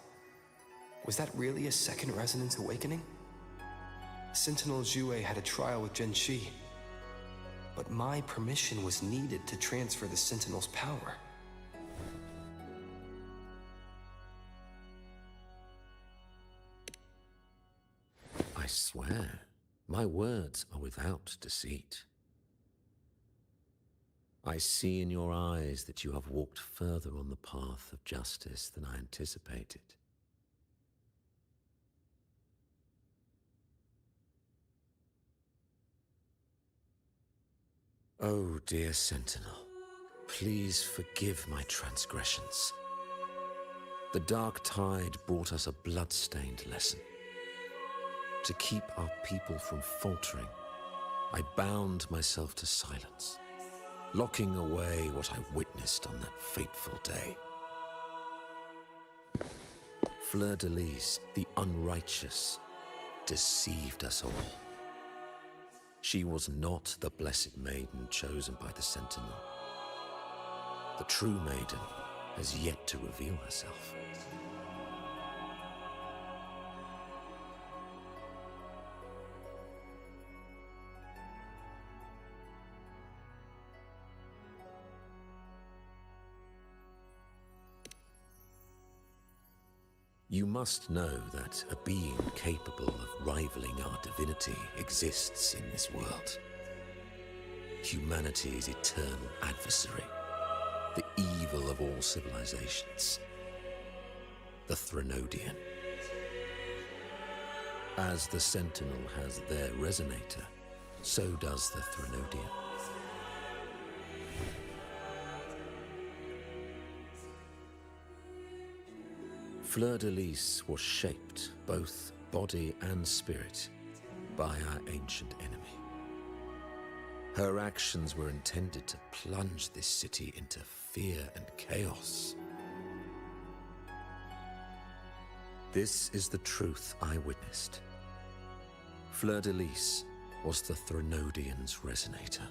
Was that really a second resonance awakening? Sentinel Zhue had a trial with Zhenshi, but my permission was needed to transfer the Sentinel's power. I swear, my words are without deceit. I see in your eyes that you have walked further on the path of justice than I anticipated. Oh, dear Sentinel, please forgive my transgressions. The dark tide brought us a blood-stained lesson. To keep our people from faltering, I bound myself to silence, locking away what I witnessed on that fateful day. Fleur-de-Lis, the unrighteous, deceived us all. She was not the blessed maiden chosen by the Sentinel. The true maiden has yet to reveal herself. You must know that a being capable of rivaling our divinity exists in this world. Humanity's eternal adversary, the evil of all civilizations, the Threnodian. As the Sentinel has their resonator, so does the Threnodian. Fleur-de-Lis was shaped, both body and spirit, by our ancient enemy. Her actions were intended to plunge this city into fear and chaos. This is the truth I witnessed. Fleur-de-Lis was the Threnodian's resonator.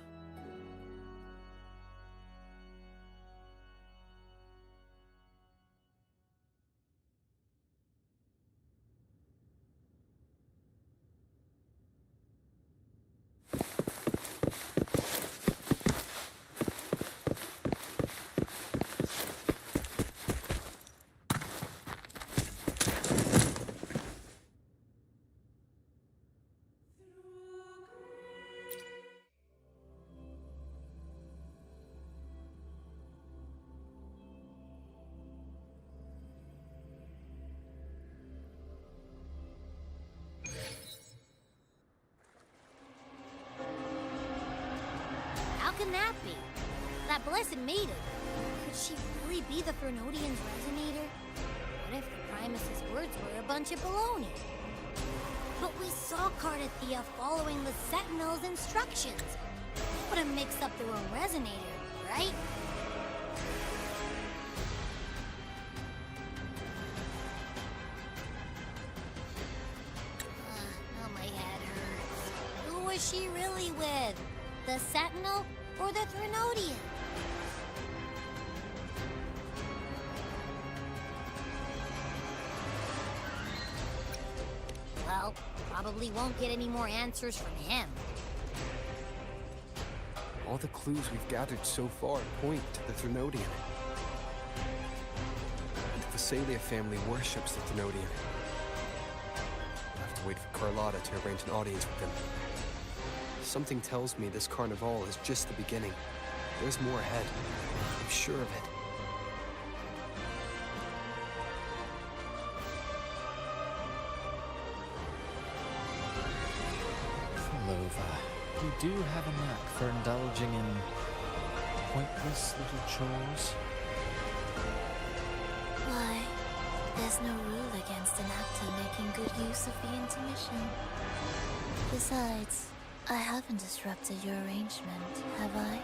How can that be? That blessed maiden. Could she really be the Threnodian's resonator? What if the Primus's words were a bunch of baloney? But we saw Cardathea following the Sentinel's instructions. Would have mixed up their own resonator, right? Now my head hurts. Who was she really with? The Sentinel or the Threnodian? Well, probably won't get any more answers from him. All the clues we've gathered so far point to the Threnodian. And the Phasalia family worships the Threnodian. We'll have to wait for Carlotta to arrange an audience with them. Something tells me this carnival is just the beginning. There's more ahead. I'm sure of it. Rova, you do have a knack for indulging in pointless little chores. Why, there's no rule against an actor making good use of the intermission. Besides, I haven't disrupted your arrangement, have I?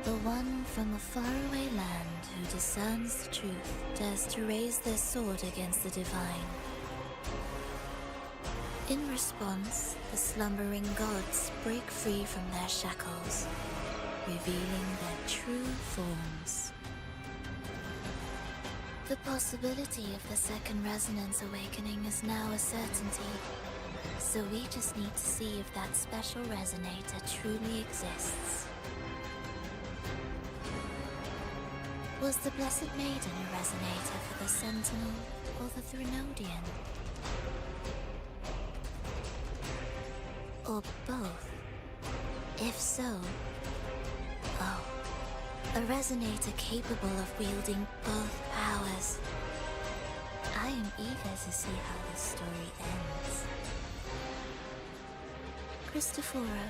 The one from a faraway land who discerns the truth dares to raise their sword against the divine. In response, the slumbering gods break free from their shackles, revealing their true forms. The possibility of the second resonance awakening is now a certainty, so we just need to see if that special resonator truly exists. Was the Blessed Maiden a resonator for the Sentinel or the Threnodian? Or both? If so, oh, a resonator capable of wielding both powers. I am eager to see how this story ends. Christophora,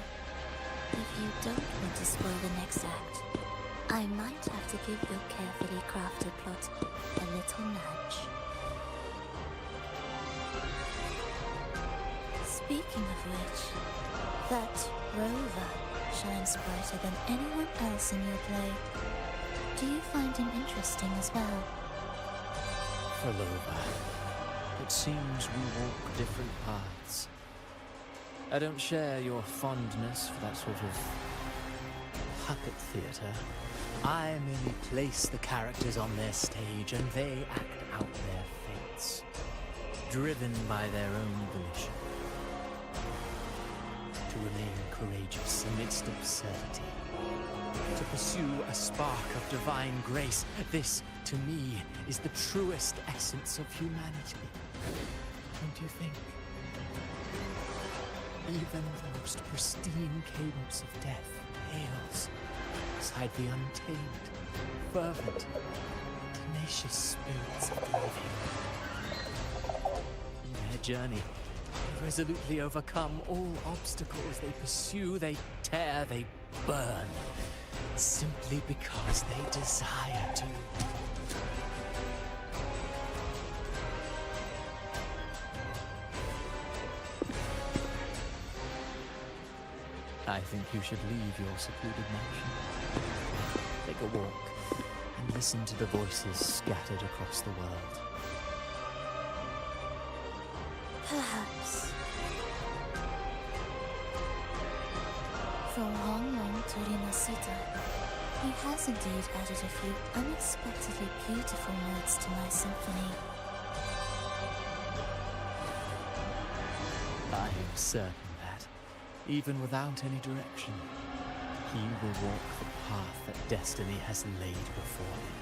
if you don't want to spoil the next act, I might have to give your carefully crafted plot a little nudge. Speaking of which, that Rover shines brighter than anyone else in your play. Do you find him interesting as well? Felova, it seems we walk different paths. I don't share your fondness for that sort of puppet theatre. I merely place the characters on their stage and they act out their fates, driven by their own volition. To remain courageous amidst absurdity, to pursue a spark of divine grace, this, to me, is the truest essence of humanity. Don't you think? Even the most pristine cadence of death pales beside the untamed, fervent, tenacious spirits of the living. In their journey, they resolutely overcome all obstacles. They pursue, they tear, they burn, simply because they desire to. I think you should leave your secluded mansion. Take a walk and listen to the voices scattered across the world. Perhaps. From Honglong to Rinasita, he has indeed added a few unexpectedly beautiful notes to my symphony. I am certain that, even without any direction, he will walk the path that destiny has laid before him.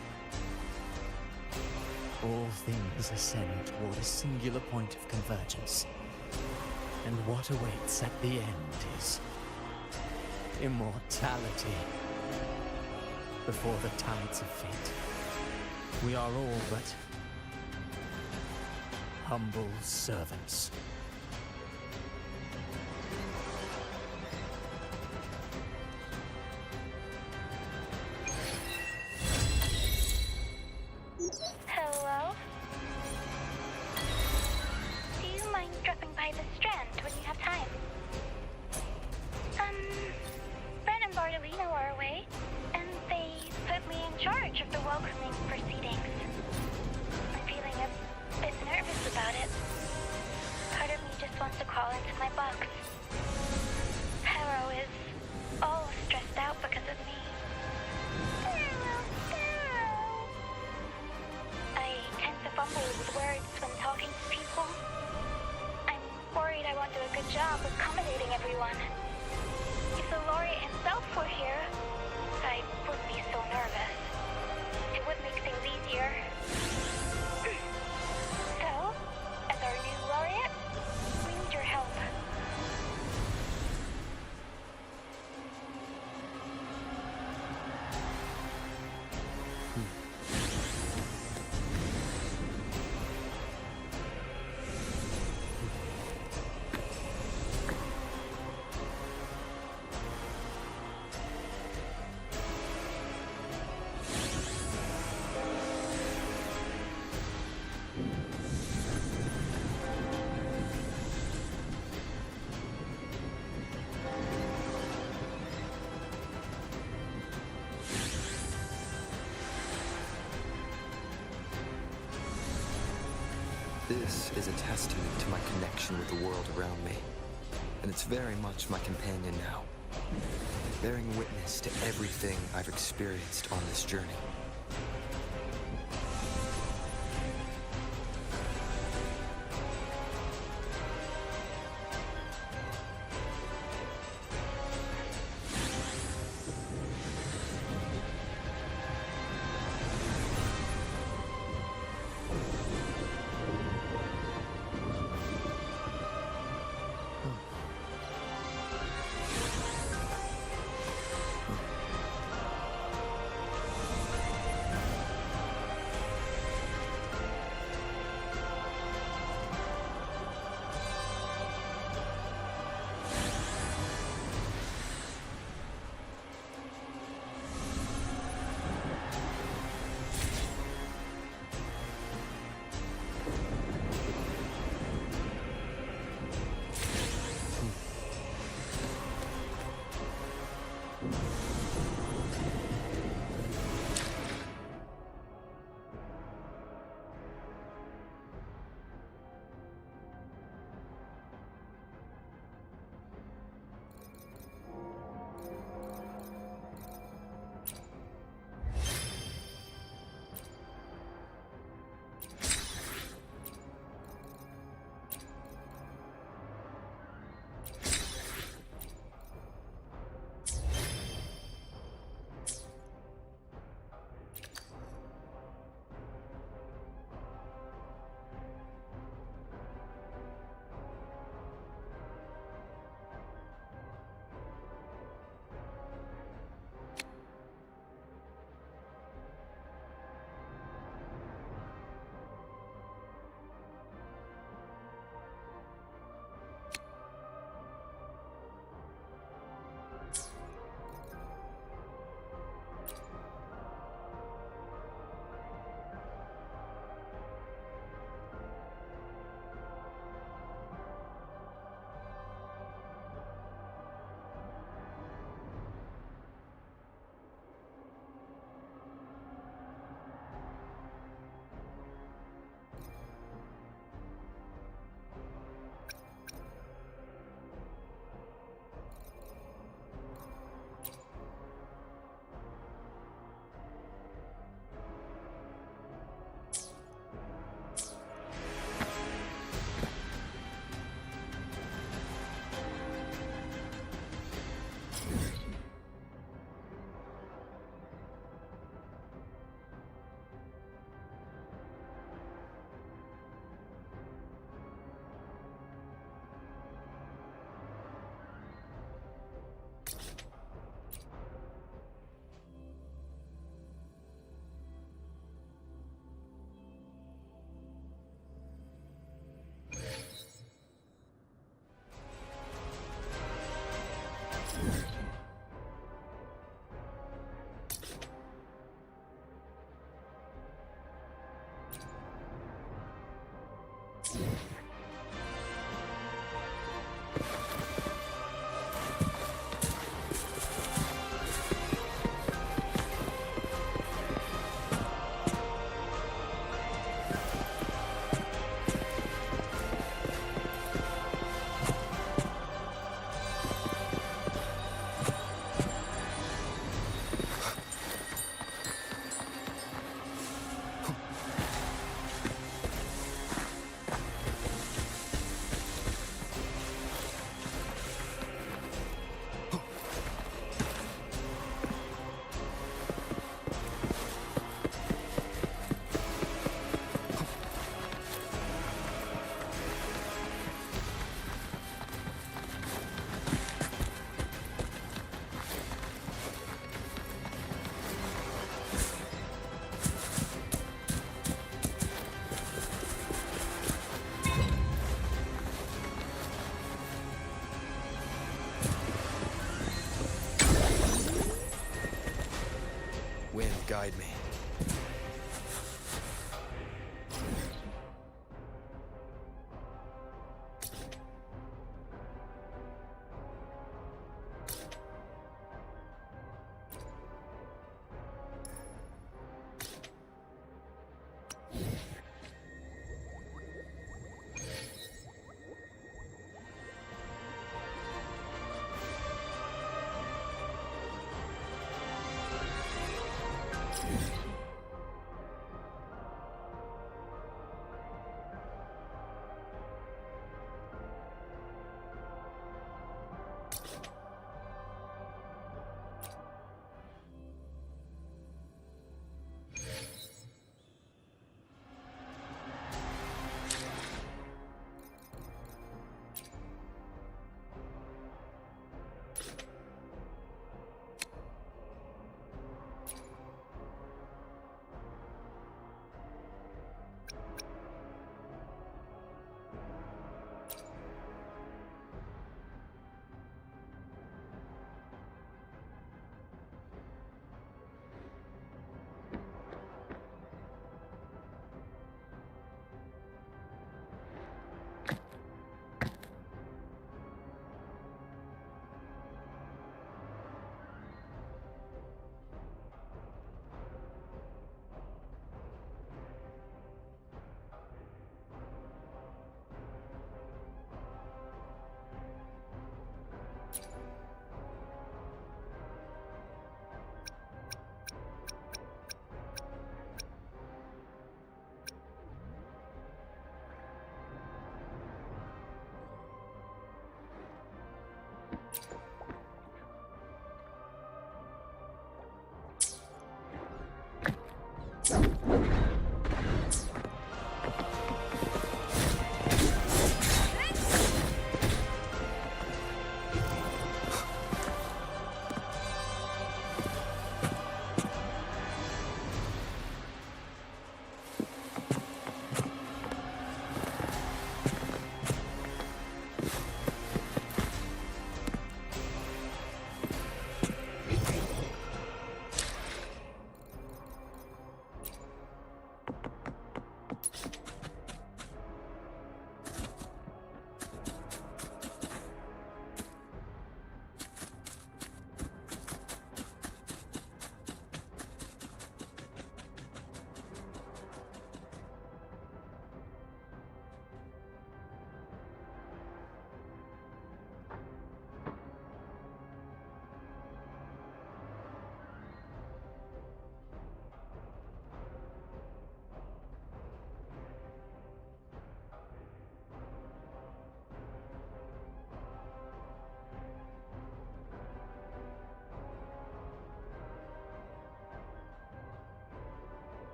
All things ascend toward a singular point of convergence, and what awaits at the end is immortality. Before the tides of fate, we are all but humble servants. Hello? Do you mind dropping by the Strand when you have time? Brett and Bartolino are away, and they put me in charge of the welcoming proceedings. I'm feeling a bit nervous about it. Part of me just wants to crawl into my box. Harrow is all stressed out because of me. I tend to fumble with words when talking to people. I'm worried I won't do a good job accommodating everyone. If the laureate himself were here, I wouldn't be so nervous. It would make things easier. So, as our new laureate, we need your help. This is a testament to my connection with the world around me. And it's very much my companion now, bearing witness to everything I've experienced on this journey.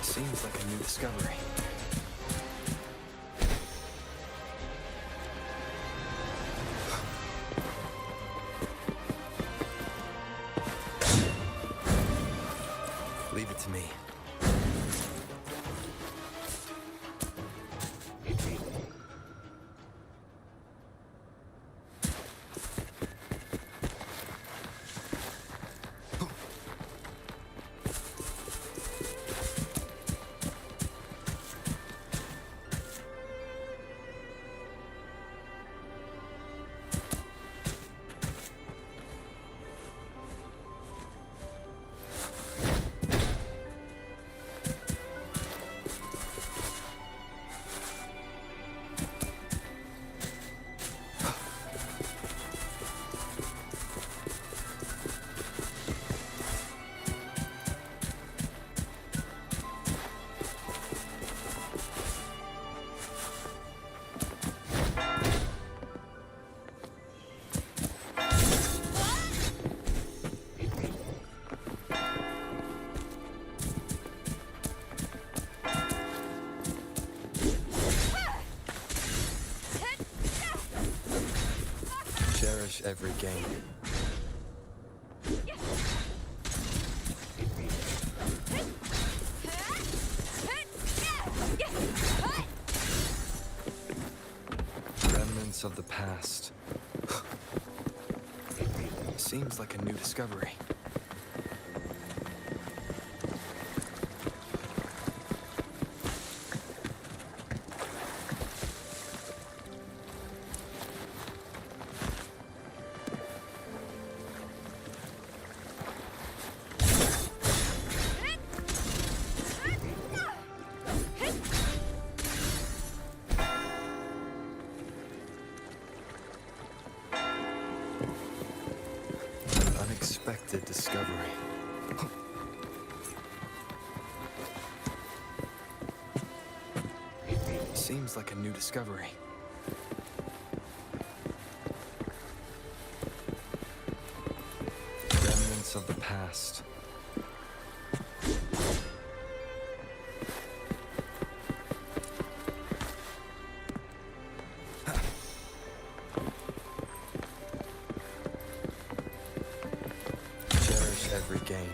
Seems like a new discovery. Leave it to me. Cherish every game. Remnants of the past. Seems like a new discovery. Unexpected discovery. Seems like a new discovery. Remnants of the past. Cherish every gain.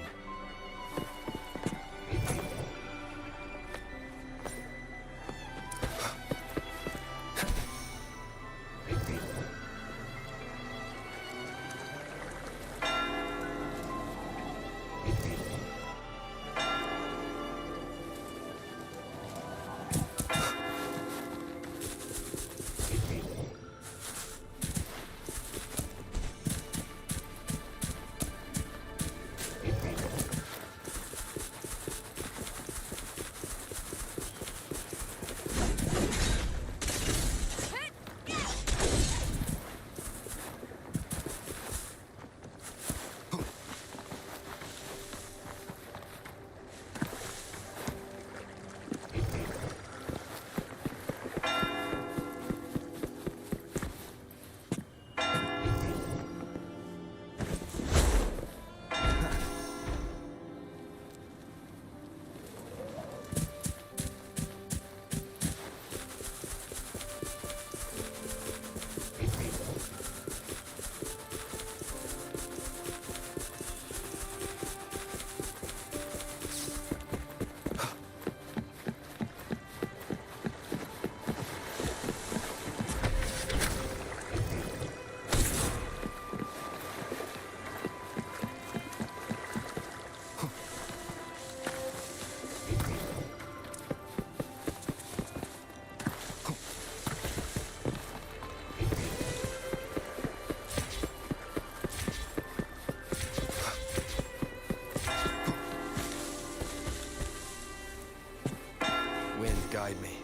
Guide me.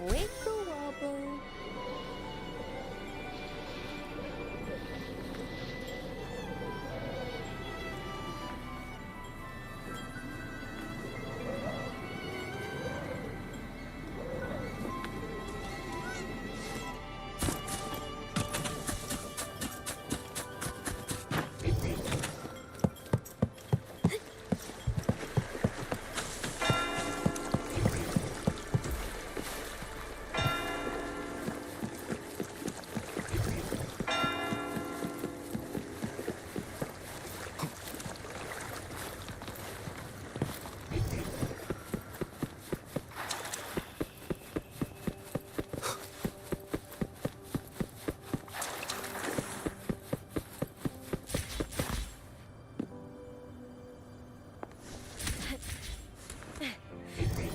Wiggle wobble.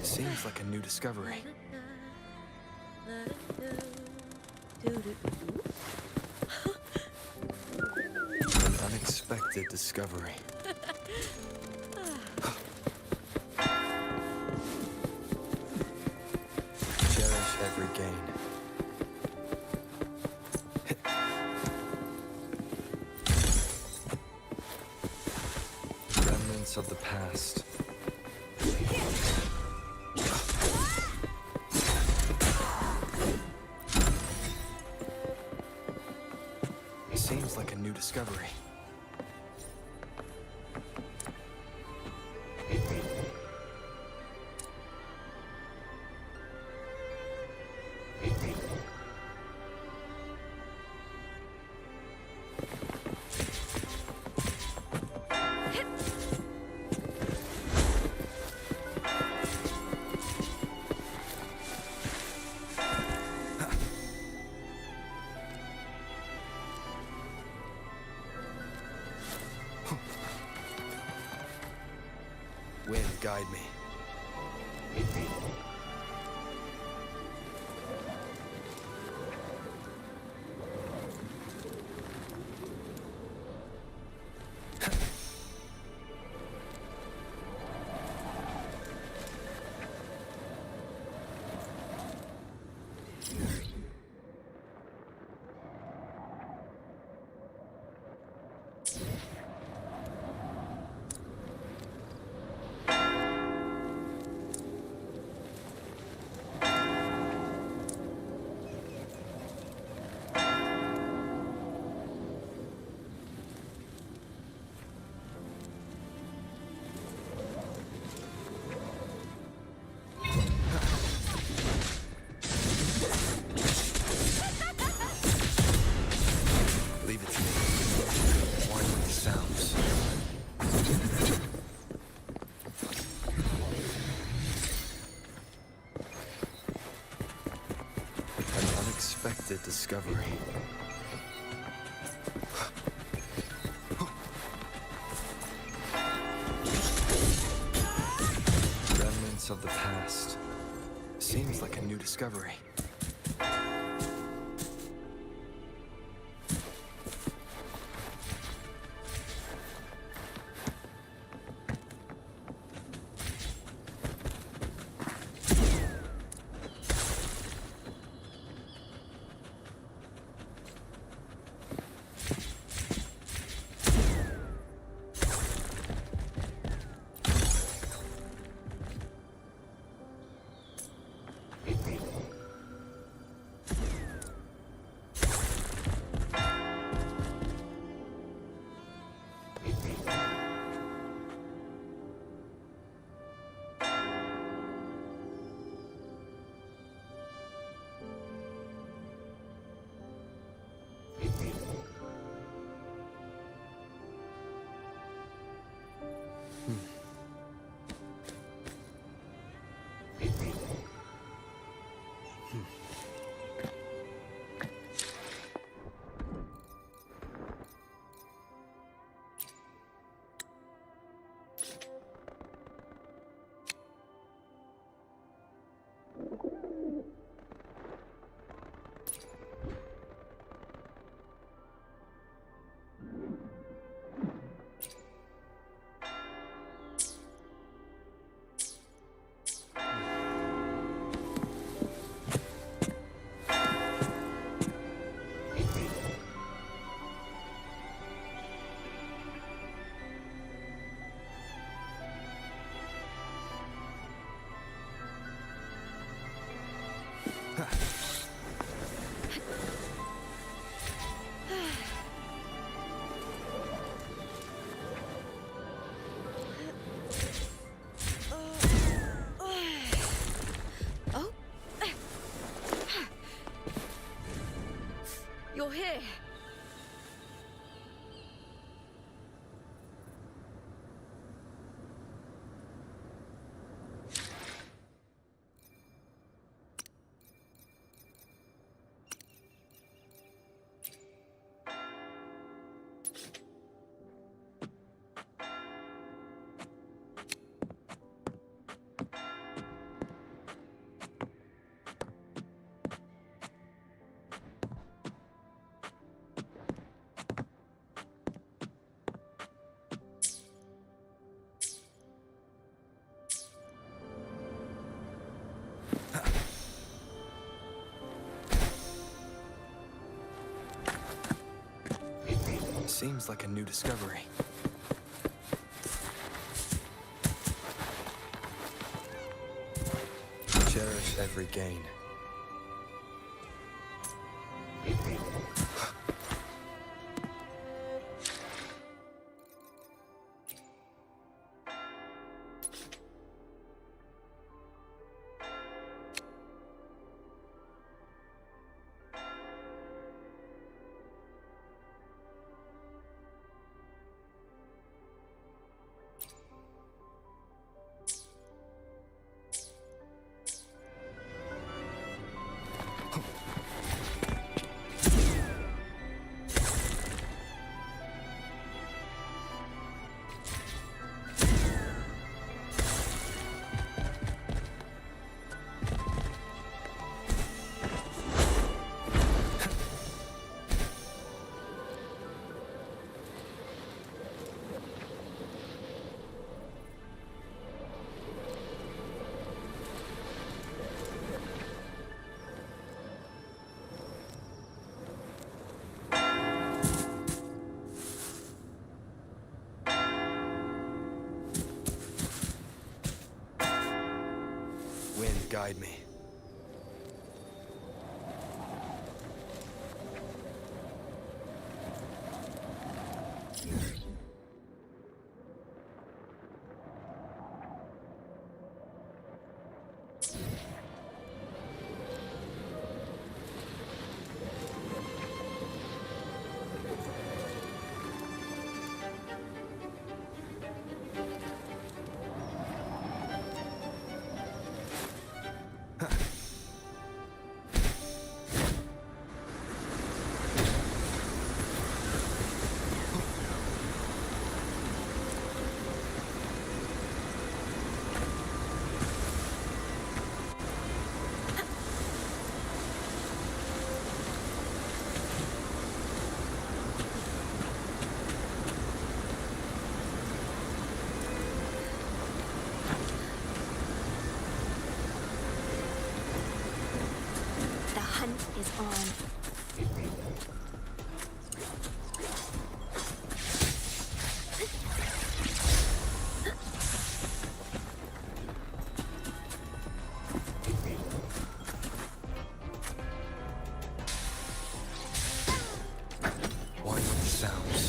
Seems like a new discovery. An unexpected discovery. Cherish every gain. Remnants of the past. Seems like a new discovery. Wind, guide me. Leave it to me. Warn with the sounds. An unexpected discovery. Remnants of the past. Seems like a new discovery. You're here. Seems like a new discovery. Cherish every gain. Wind, guide me. Is on. Winding sounds.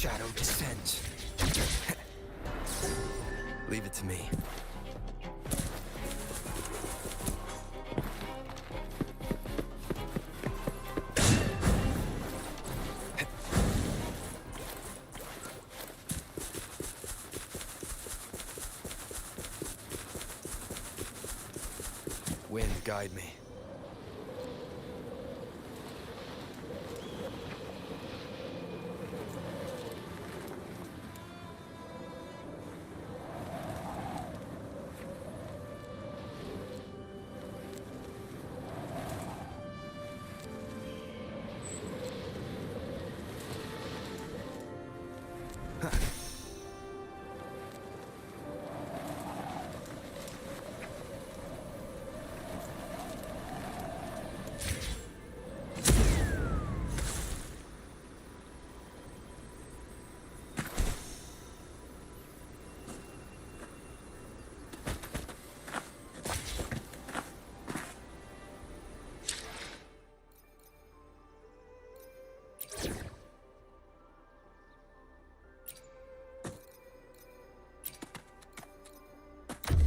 shadow descends. Leave it to me. Wind, guide me.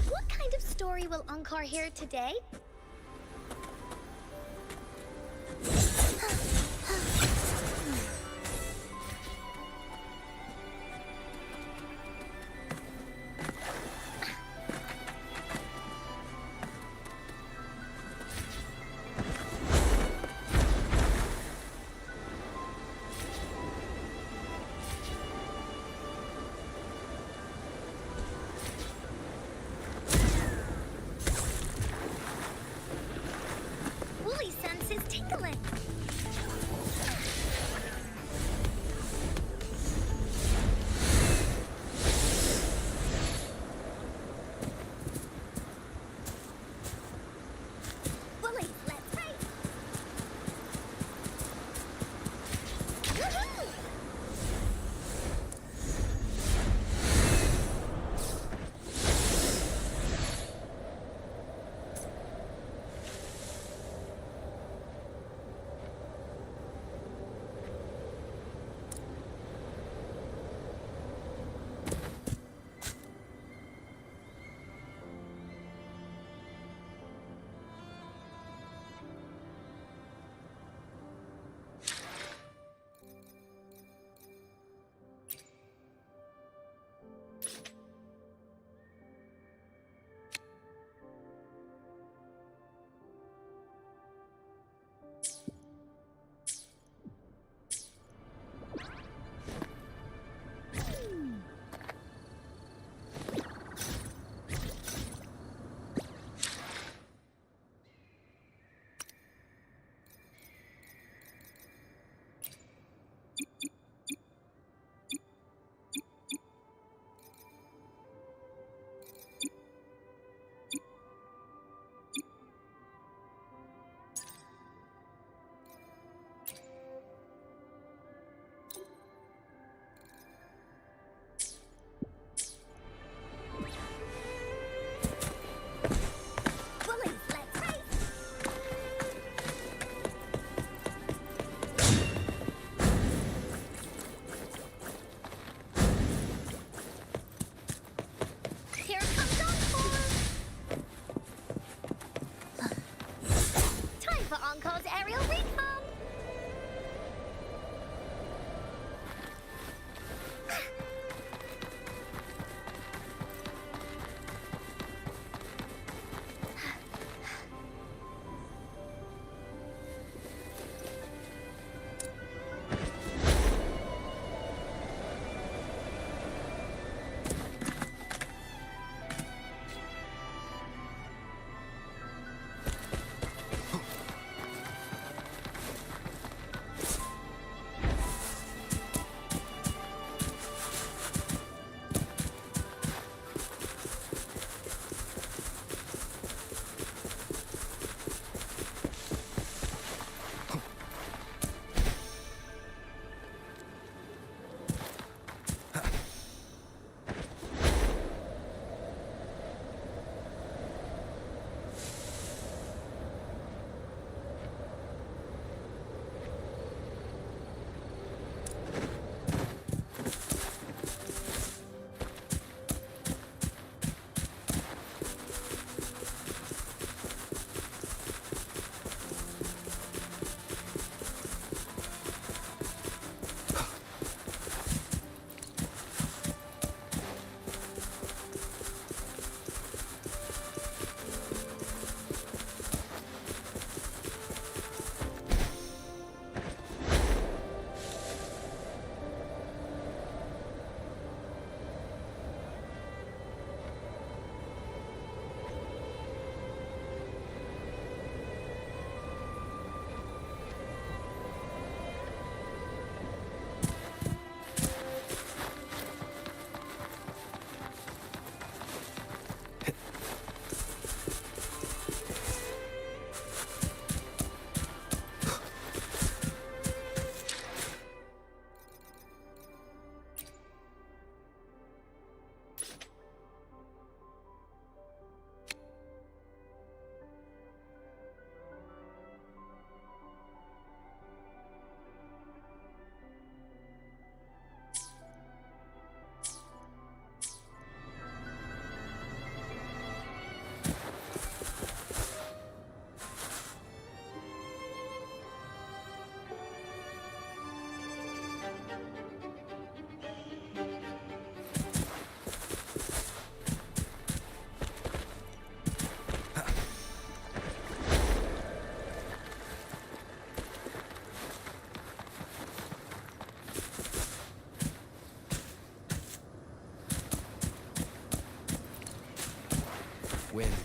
What kind of story will Ankar hear today?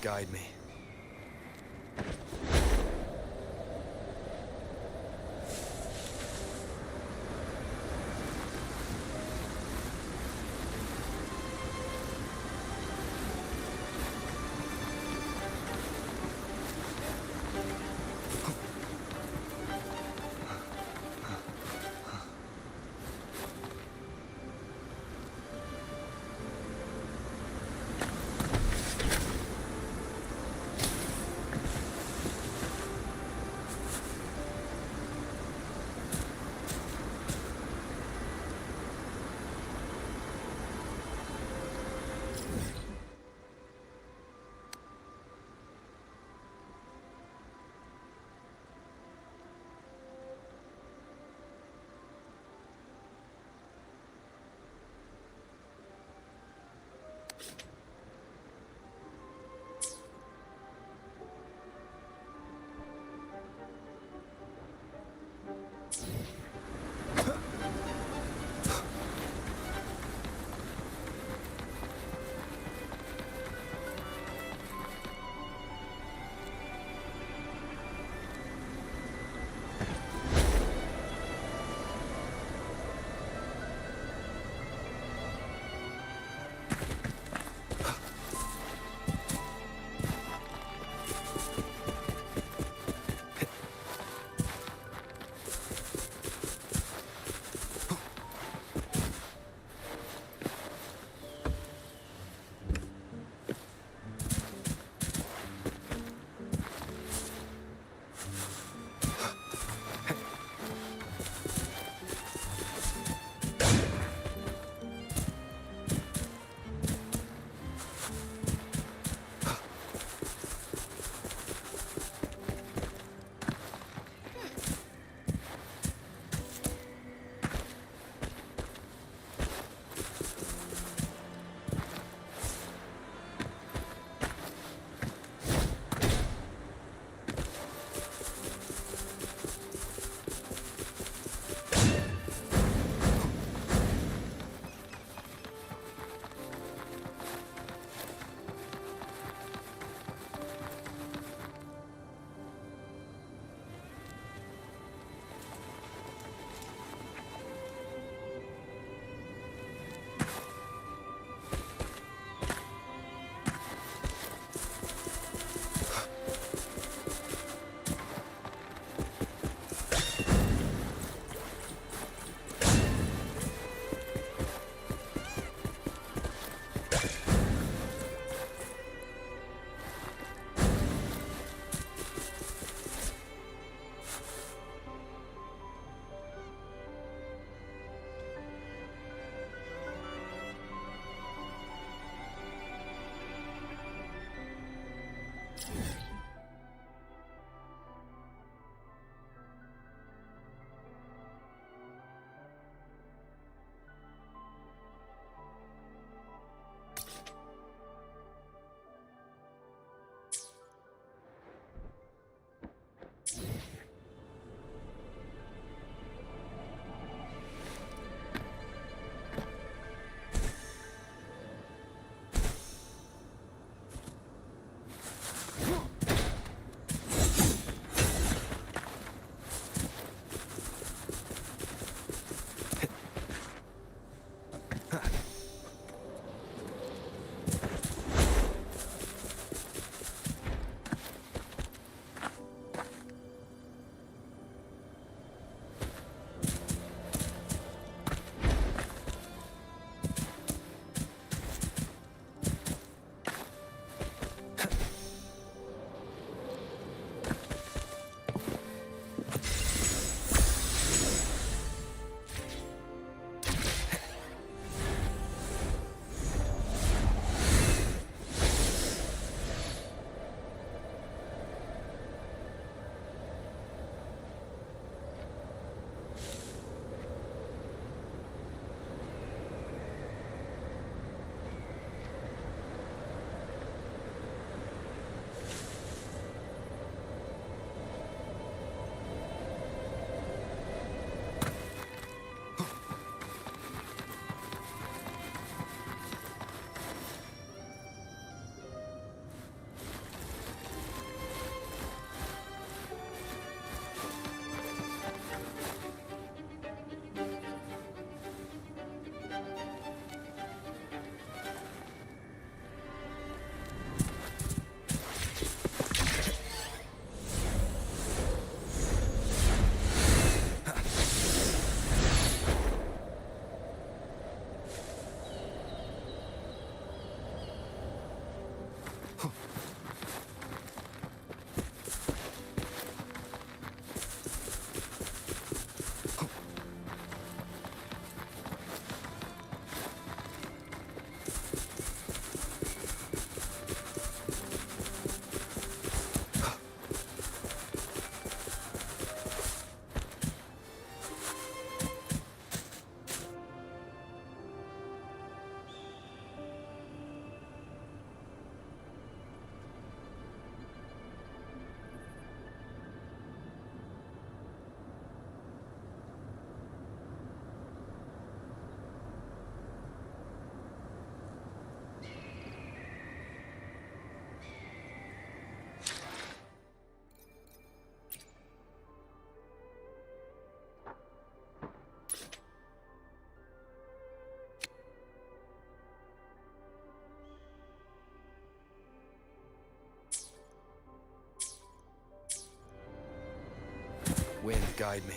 guide me. guide me.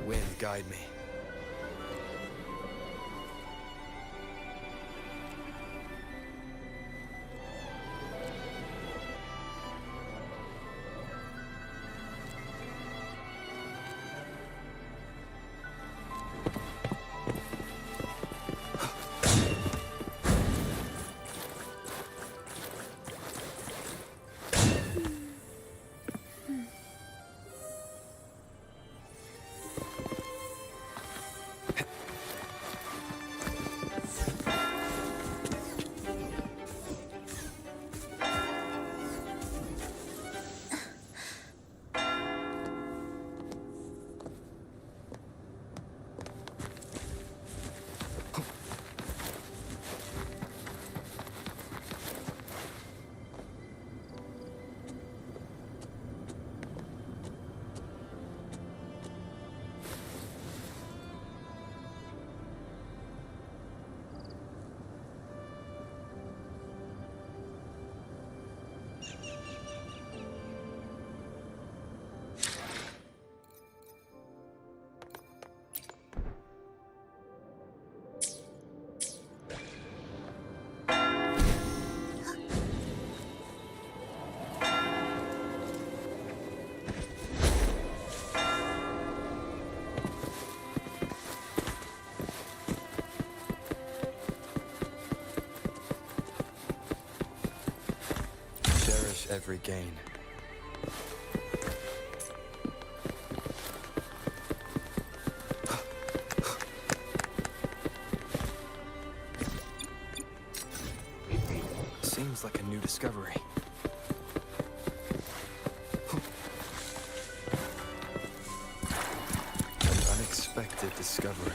Wind, guide me. Every gain. Seems like a new discovery. An unexpected discovery.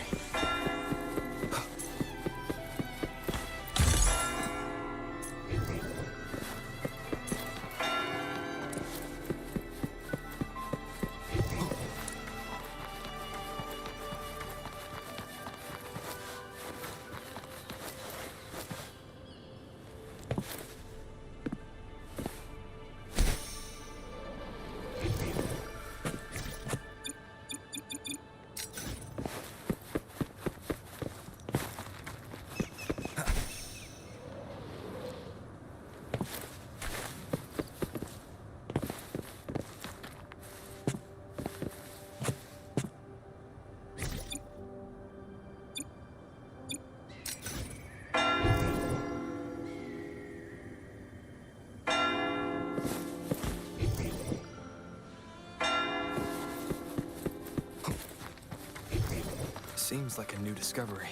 Seems like a new discovery.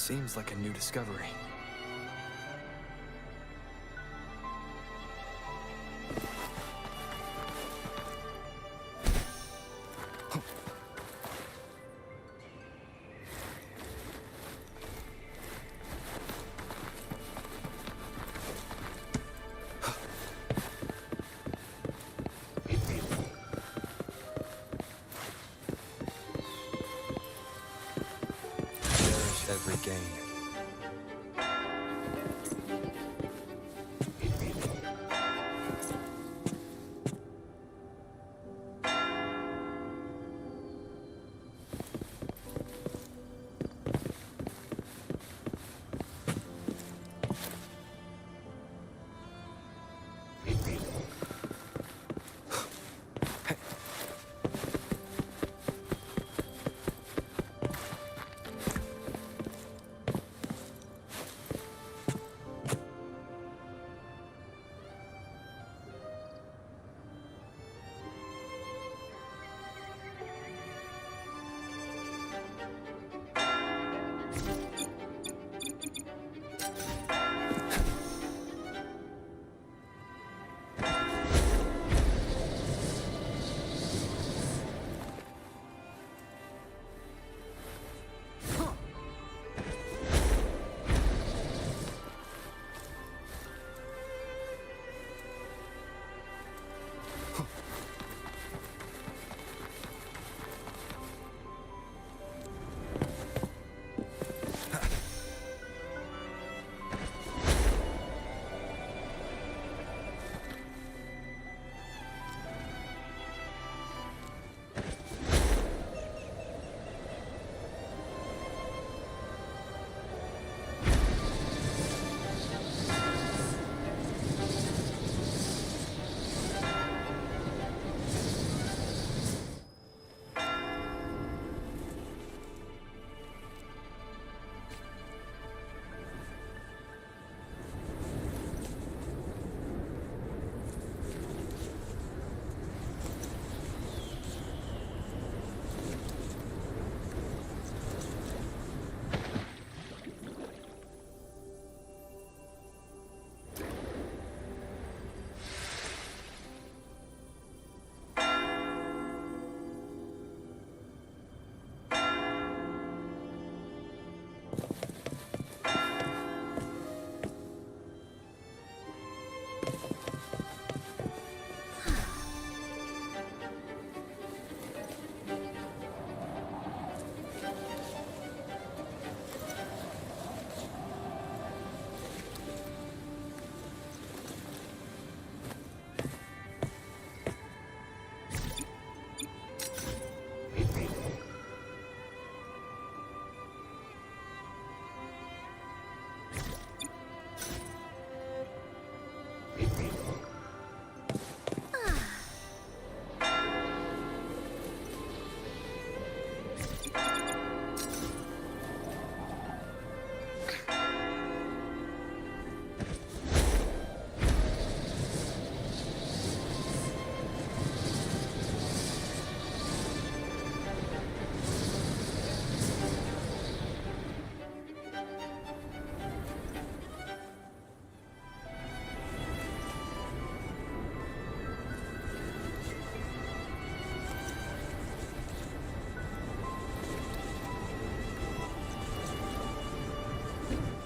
seems like a new discovery. Every gain.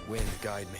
Wind, guide me.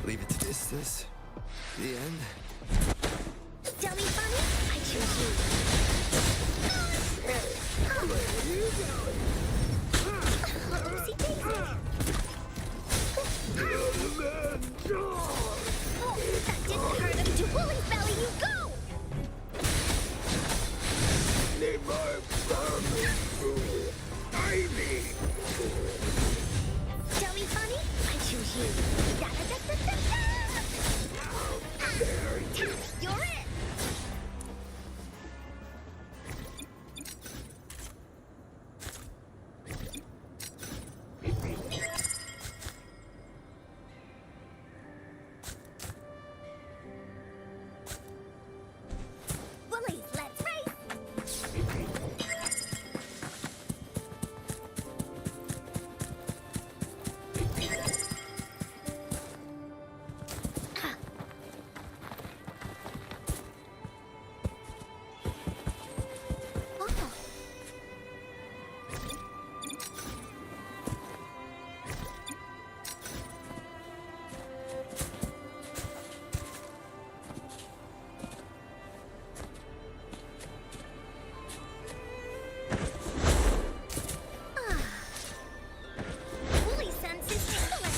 Leave it to this. The end. Dummy bunny, I choose you. Where are you going? Oopsie daisy. Oh, that didn't hurt him. To Woolly's belly you go! Need more food. Ivy! Dummy bunny, I choose you. Da-da-da-da-da-da! You're it! Woolies, let's race! Woolly sense is tingling.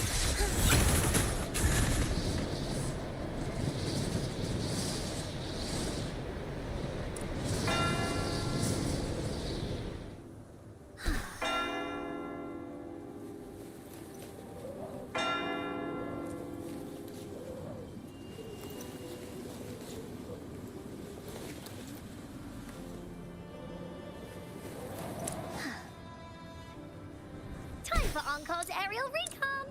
Time for Encore's aerial recon!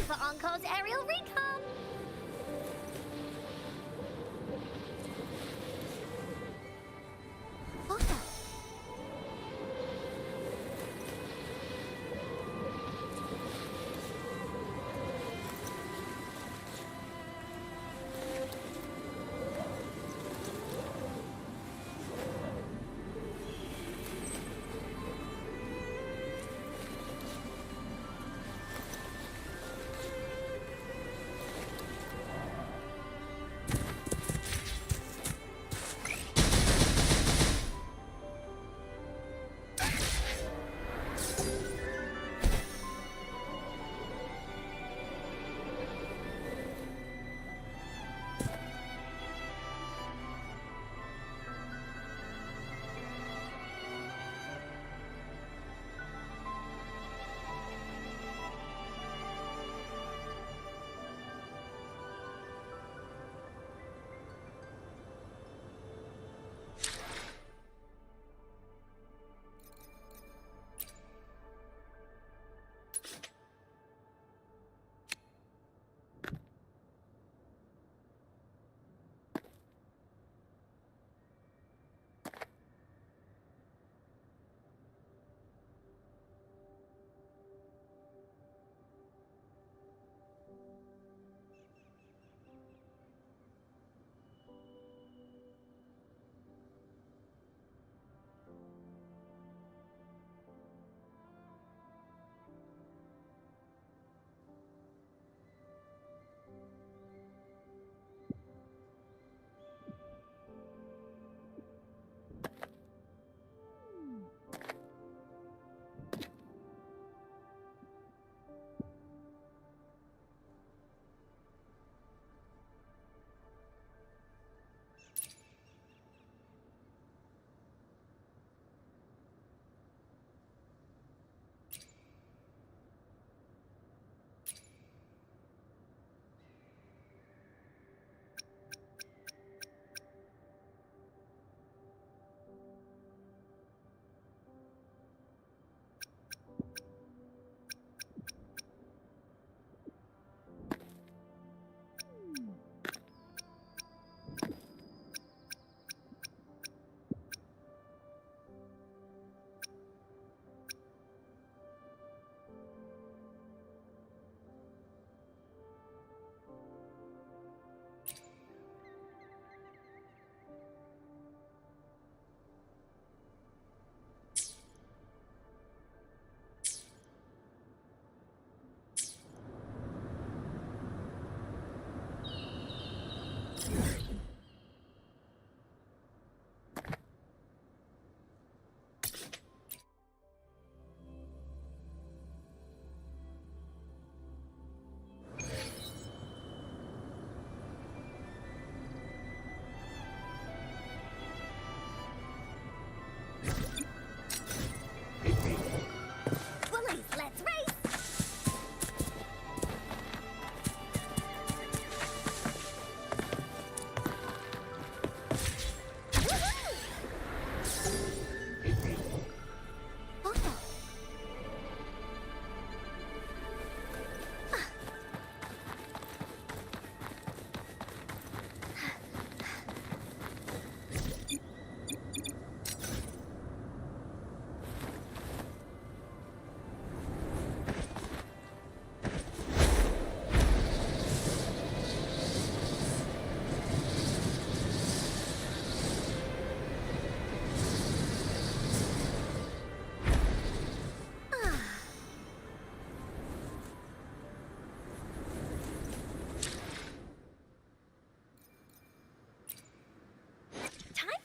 for Encore's aerial recon!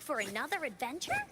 For another adventure?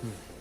Hmm.